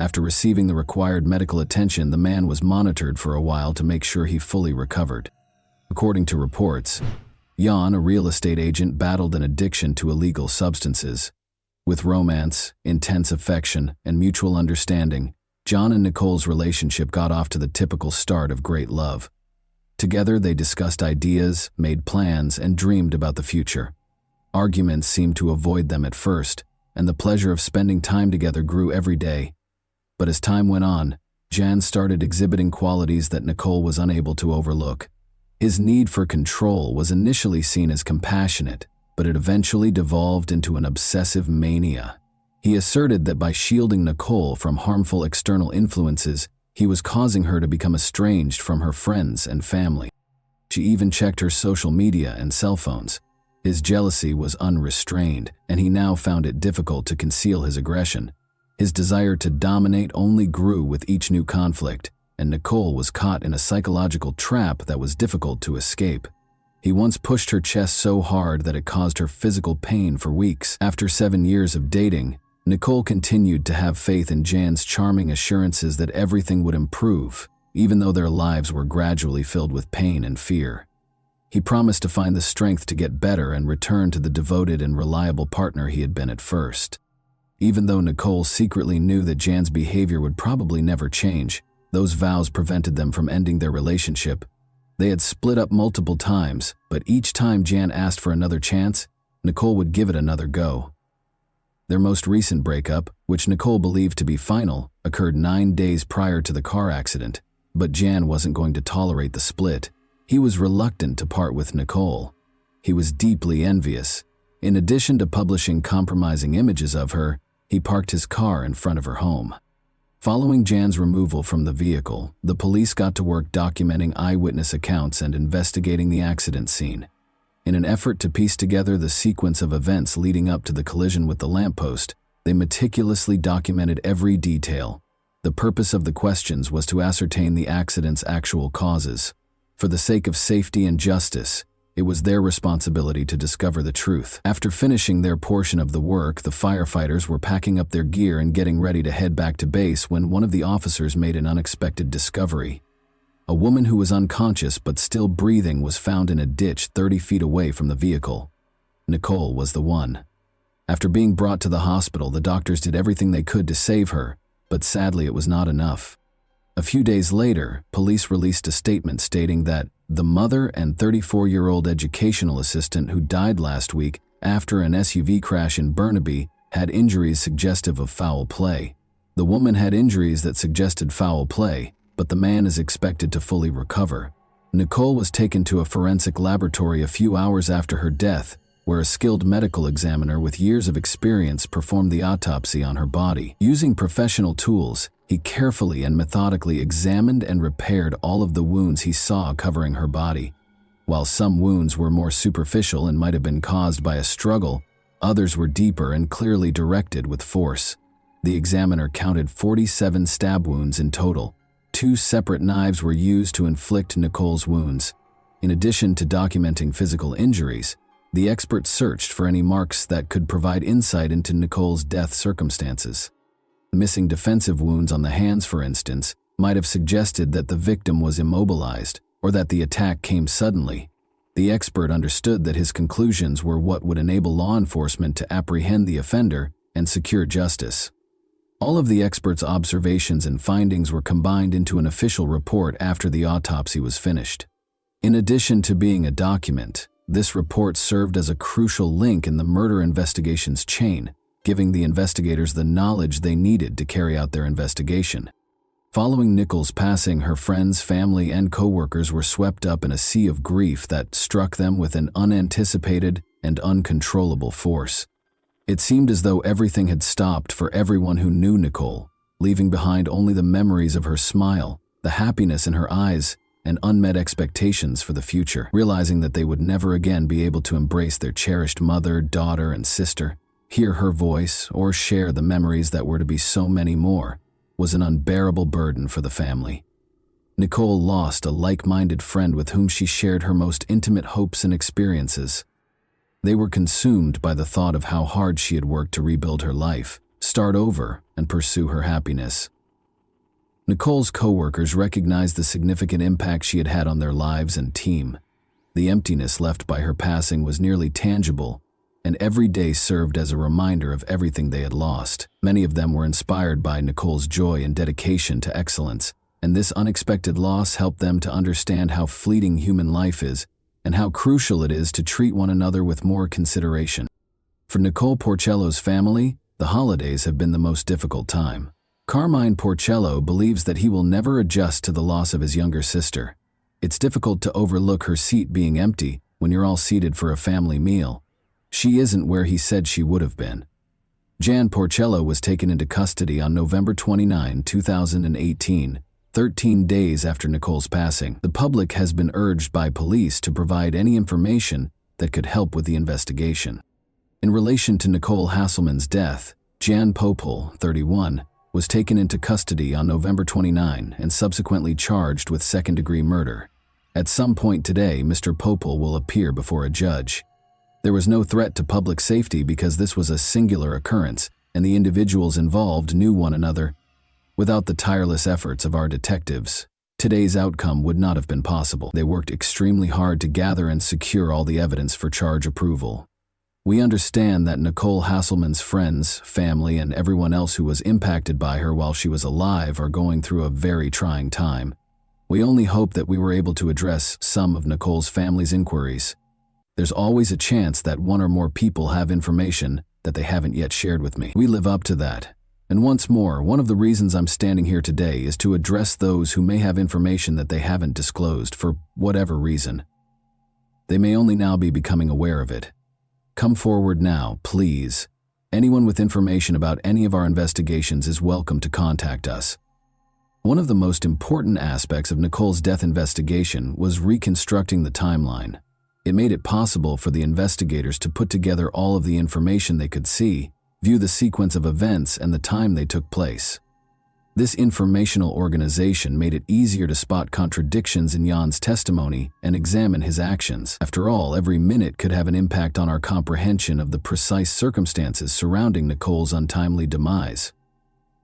A: After receiving the required medical attention, the man was monitored for a while to make sure he fully recovered. According to reports, Jan, a real estate agent, battled an addiction to illegal substances. With romance, intense affection, and mutual understanding, John and Nicole's relationship got off to the typical start of great love. Together, they discussed ideas, made plans, and dreamed about the future. Arguments seemed to avoid them at first, and the pleasure of spending time together grew every day. But as time went on, Jan started exhibiting qualities that Nicole was unable to overlook. His need for control was initially seen as compassionate, but it eventually devolved into an obsessive mania. He asserted that by shielding Nicole from harmful external influences, he was causing her to become estranged from her friends and family. She even checked her social media and cell phones. His jealousy was unrestrained, and he now found it difficult to conceal his aggression. His desire to dominate only grew with each new conflict, and Nicole was caught in a psychological trap that was difficult to escape. He once pushed her chest so hard that it caused her physical pain for weeks. After 7 years of dating, Nicole continued to have faith in Jan's charming assurances that everything would improve, even though their lives were gradually filled with pain and fear. He promised to find the strength to get better and return to the devoted and reliable partner he had been at first. Even though Nicole secretly knew that Jan's behavior would probably never change, those vows prevented them from ending their relationship. They had split up multiple times, but each time Jan asked for another chance, Nicole would give it another go. Their most recent breakup, which Nicole believed to be final, occurred 9 days prior to the car accident, but Jan wasn't going to tolerate the split. He was reluctant to part with Nicole. He was deeply envious. In addition to publishing compromising images of her, he parked his car in front of her home. Following Jan's removal from the vehicle, the police got to work documenting eyewitness accounts and investigating the accident scene. In an effort to piece together the sequence of events leading up to the collision with the lamppost, they meticulously documented every detail. The purpose of the questions was to ascertain the accident's actual causes. For the sake of safety and justice, it was their responsibility to discover the truth. After finishing their portion of the work, the firefighters were packing up their gear and getting ready to head back to base when one of the officers made an unexpected discovery. A woman who was unconscious but still breathing was found in a ditch 30 feet away from the vehicle. Nicole was the one. After being brought to the hospital, the doctors did everything they could to save her, but sadly it was not enough. A few days later, police released a statement stating that the mother and 34-year-old educational assistant who died last week after an SUV crash in Burnaby had injuries suggestive of foul play. The woman had injuries that suggested foul play, but the man is expected to fully recover. Nicole was taken to a forensic laboratory a few hours after her death, where a skilled medical examiner with years of experience performed the autopsy on her body. Using professional tools, he carefully and methodically examined and repaired all of the wounds he saw covering her body. While some wounds were more superficial and might have been caused by a struggle, others were deeper and clearly directed with force. The examiner counted 47 stab wounds in total. 2 separate knives were used to inflict Nicole's wounds. In addition to documenting physical injuries, the expert searched for any marks that could provide insight into Nicole's death circumstances. Missing defensive wounds on the hands, for instance, might have suggested that the victim was immobilized or that the attack came suddenly. The expert understood that his conclusions were what would enable law enforcement to apprehend the offender and secure justice. All of the expert's observations and findings were combined into an official report after the autopsy was finished. In addition to being a document, this report served as a crucial link in the murder investigation's chain, giving the investigators the knowledge they needed to carry out their investigation. Following Nicole's passing, her friends, family, and co-workers were swept up in a sea of grief that struck them with an unanticipated and uncontrollable force. It seemed as though everything had stopped for everyone who knew Nicole, leaving behind only the memories of her smile, the happiness in her eyes, and unmet expectations for the future. Realizing that they would never again be able to embrace their cherished mother, daughter, and sister, hear her voice, or share the memories that were to be so many more, was an unbearable burden for the family. Nicole lost a like-minded friend with whom she shared her most intimate hopes and experiences. They were consumed by the thought of how hard she had worked to rebuild her life, start over, and pursue her happiness. Nicole's co-workers recognized the significant impact she had had on their lives and team. The emptiness left by her passing was nearly tangible, and every day served as a reminder of everything they had lost. Many of them were inspired by Nicole's joy and dedication to excellence, and this unexpected loss helped them to understand how fleeting human life is and how crucial it is to treat one another with more consideration. For Nicole Porcello's family, the holidays have been the most difficult time. Carmine Porcello believes that he will never adjust to the loss of his younger sister. It's difficult to overlook her seat being empty when you're all seated for a family meal. She isn't where he said she would have been. Jan Porcello was taken into custody on November 29, 2018, 13 days after Nicole's passing. The public has been urged by police to provide any information that could help with the investigation. In relation to Nicole Hasselman's death, Jan Popel, 31, was taken into custody on November 29 and subsequently charged with second-degree murder. At some point today, Mr. Popel will appear before a judge. There was no threat to public safety because this was a singular occurrence, and the individuals involved knew one another. Without the tireless efforts of our detectives, today's outcome would not have been possible. They worked extremely hard to gather and secure all the evidence for charge approval. We understand that Nicole Hasselman's friends, family, and everyone else who was impacted by her while she was alive are going through a very trying time. We only hope that we were able to address some of Nicole's family's inquiries. There's always a chance that one or more people have information that they haven't yet shared with me. We live up to that. And once more, one of the reasons I'm standing here today is to address those who may have information that they haven't disclosed for whatever reason. They may only now be becoming aware of it. Come forward now, please. Anyone with information about any of our investigations is welcome to contact us. One of the most important aspects of Nicole's death investigation was reconstructing the timeline. It made it possible for the investigators to put together all of the information they could see, view the sequence of events and the time they took place. This informational organization made it easier to spot contradictions in Jan's testimony and examine his actions. After all, every minute could have an impact on our comprehension of the precise circumstances surrounding Nicole's untimely demise.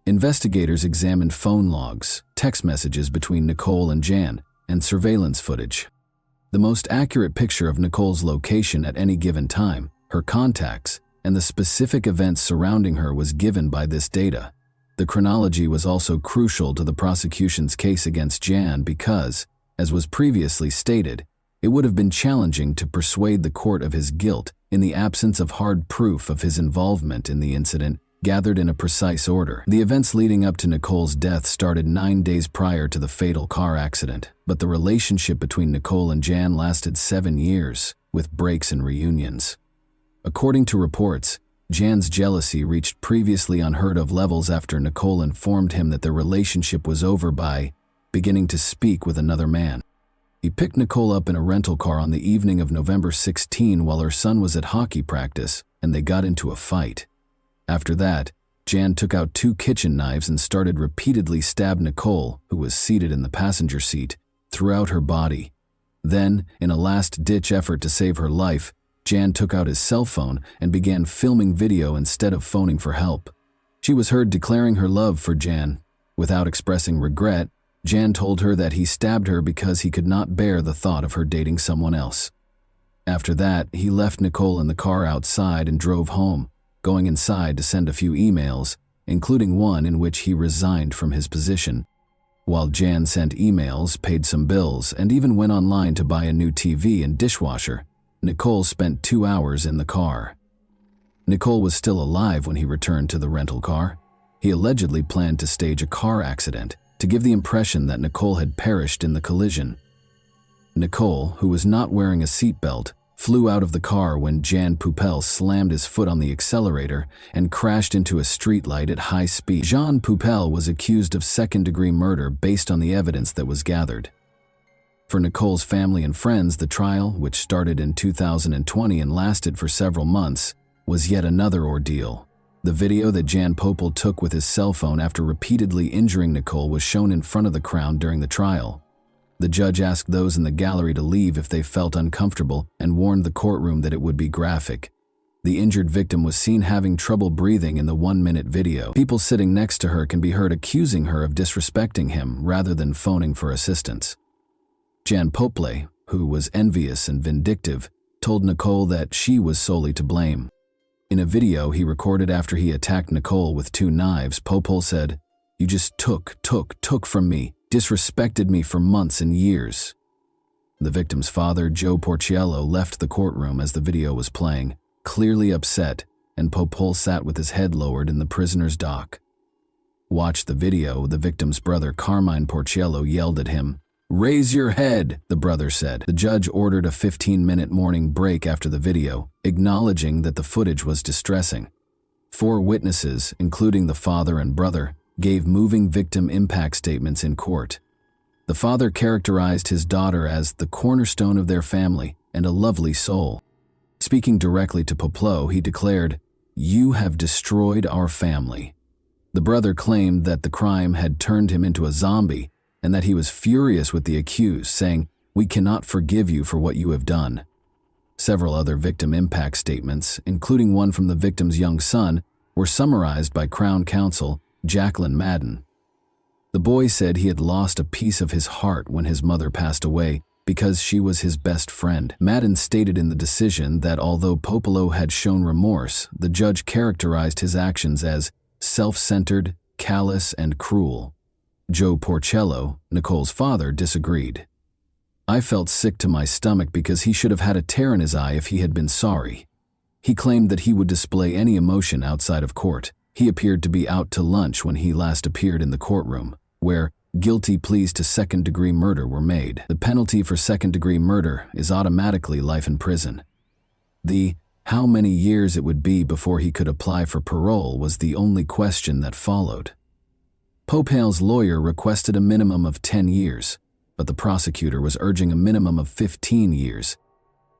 A: Investigators examined phone logs, text messages between Nicole and Jan, and surveillance footage. The most accurate picture of Nicole's location at any given time, her contacts, and the specific events surrounding her was given by this data. The chronology was also crucial to the prosecution's case against Jan because, as was previously stated, it would have been challenging to persuade the court of his guilt in the absence of hard proof of his involvement in the incident gathered in a precise order. The events leading up to Nicole's death started 9 days prior to the fatal car accident, but the relationship between Nicole and Jan lasted 7 years, with breaks and reunions. According to reports, Jan's jealousy reached previously unheard-of levels after Nicole informed him that their relationship was over by beginning to speak with another man. He picked Nicole up in a rental car on the evening of November 16 while her son was at hockey practice, and they got into a fight. After that, Jan took out 2 kitchen knives and started repeatedly stabbing Nicole, who was seated in the passenger seat, throughout her body. Then, in a last-ditch effort to save her life, Jan took out his cell phone and began filming video instead of phoning for help. She was heard declaring her love for Jan. Without expressing regret, Jan told her that he stabbed her because he could not bear the thought of her dating someone else. After that, he left Nicole in the car outside and drove home, going inside to send a few emails, including one in which he resigned from his position. While Jan sent emails, paid some bills, and even went online to buy a new TV and dishwasher, Nicole spent 2 hours in the car. Nicole was still alive when he returned to the rental car. He allegedly planned to stage a car accident to give the impression that Nicole had perished in the collision. Nicole, who was not wearing a seatbelt, flew out of the car when Jan Poupel slammed his foot on the accelerator and crashed into a streetlight at high speed. Jan Poupel was accused of second-degree murder based on the evidence that was gathered. For Nicole's family and friends, the trial, which started in 2020 and lasted for several months, was yet another ordeal. The video that Jan Poupel took with his cell phone after repeatedly injuring Nicole was shown in front of the crowd during the trial. The judge asked those in the gallery to leave if they felt uncomfortable and warned the courtroom that it would be graphic. The injured victim was seen having trouble breathing in the 1-minute video. People sitting next to her can be heard accusing her of disrespecting him rather than phoning for assistance. Jan Poupel, who was envious and vindictive, told Nicole that she was solely to blame. In a video he recorded after he attacked Nicole with 2 knives, Poupel said, "You just took from me, disrespected me for months and years." The victim's father, Joe Porciello, left the courtroom as the video was playing, clearly upset, and Poupel sat with his head lowered in the prisoner's dock. Watch the video. The victim's brother, Carmine Porciello, yelled at him. "Raise your head," the brother said. The judge ordered a 15-minute morning break after the video, acknowledging that the footage was distressing. 4 witnesses, including the father and brother, gave moving victim impact statements in court. The father characterized his daughter as the cornerstone of their family and a lovely soul. Speaking directly to Poupel, he declared, "You have destroyed our family." The brother claimed that the crime had turned him into a zombie and that he was furious with the accused, saying, "We cannot forgive you for what you have done." Several other victim impact statements, including one from the victim's young son, were summarized by Crown Counsel Jacqueline Madden. The boy said he had lost a piece of his heart when his mother passed away because she was his best friend. Madden stated in the decision that although Poupel had shown remorse, the judge characterized his actions as self-centered, callous, and cruel. Joe Porciello, Nicole's father, disagreed. "I felt sick to my stomach because he should have had a tear in his eye if he had been sorry." He claimed that he would display any emotion outside of court. He appeared to be out to lunch when he last appeared in the courtroom, where guilty pleas to second-degree murder were made. The penalty for second-degree murder is automatically life in prison. The how many years it would be before he could apply for parole was the only question that followed. Poupel's lawyer requested a minimum of 10 years, but the prosecutor was urging a minimum of 15 years.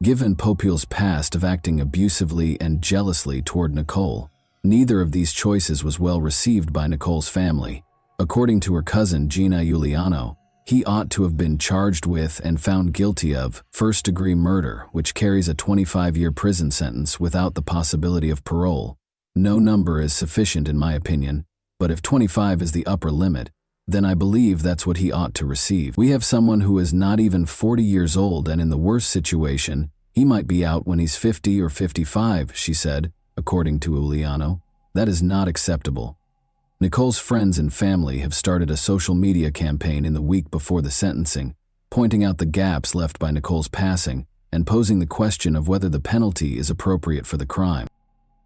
A: Given Poupel's past of acting abusively and jealously toward Nicole, neither of these choices was well received by Nicole's family. According to her cousin Gina Giuliano, he ought to have been charged with and found guilty of first-degree murder, which carries a 25-year prison sentence without the possibility of parole. No number is sufficient in my opinion, but if 25 is the upper limit, then I believe that's what he ought to receive. We have someone who is not even 40 years old, and in the worst situation, he might be out when he's 50 or 55, she said, according to Giuliano. That is not acceptable. Nicole's friends and family have started a social media campaign in the week before the sentencing, pointing out the gaps left by Nicole's passing and posing the question of whether the penalty is appropriate for the crime.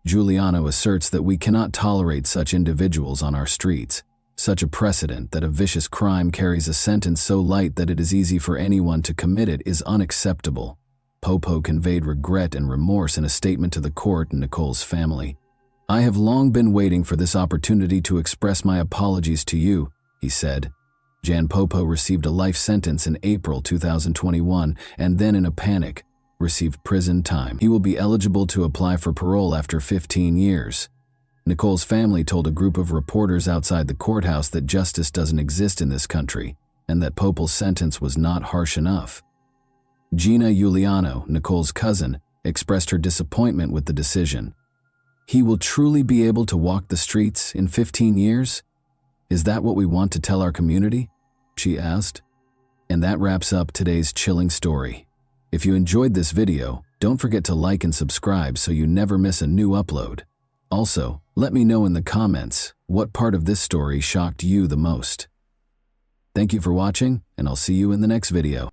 A: Giuliano asserts that we cannot tolerate such individuals on our streets. Such a precedent that a vicious crime carries a sentence so light that it is easy for anyone to commit it is unacceptable. Popo conveyed regret and remorse in a statement to the court and Nicole's family. I have long been waiting for this opportunity to express my apologies to you, he said. Jan Popo received a life sentence in April 2021 and then, in a panic, received prison time. He will be eligible to apply for parole after 15 years. Nicole's family told a group of reporters outside the courthouse that justice doesn't exist in this country and that Popo's sentence was not harsh enough. Gina Giuliano, Nicole's cousin, expressed her disappointment with the decision. He will truly be able to walk the streets in 15 years? Is that what we want to tell our community? She asked. And that wraps up today's chilling story. If you enjoyed this video, don't forget to like and subscribe so you never miss a new upload. Also, let me know in the comments what part of this story shocked you the most. Thank you for watching, and I'll see you in the next video.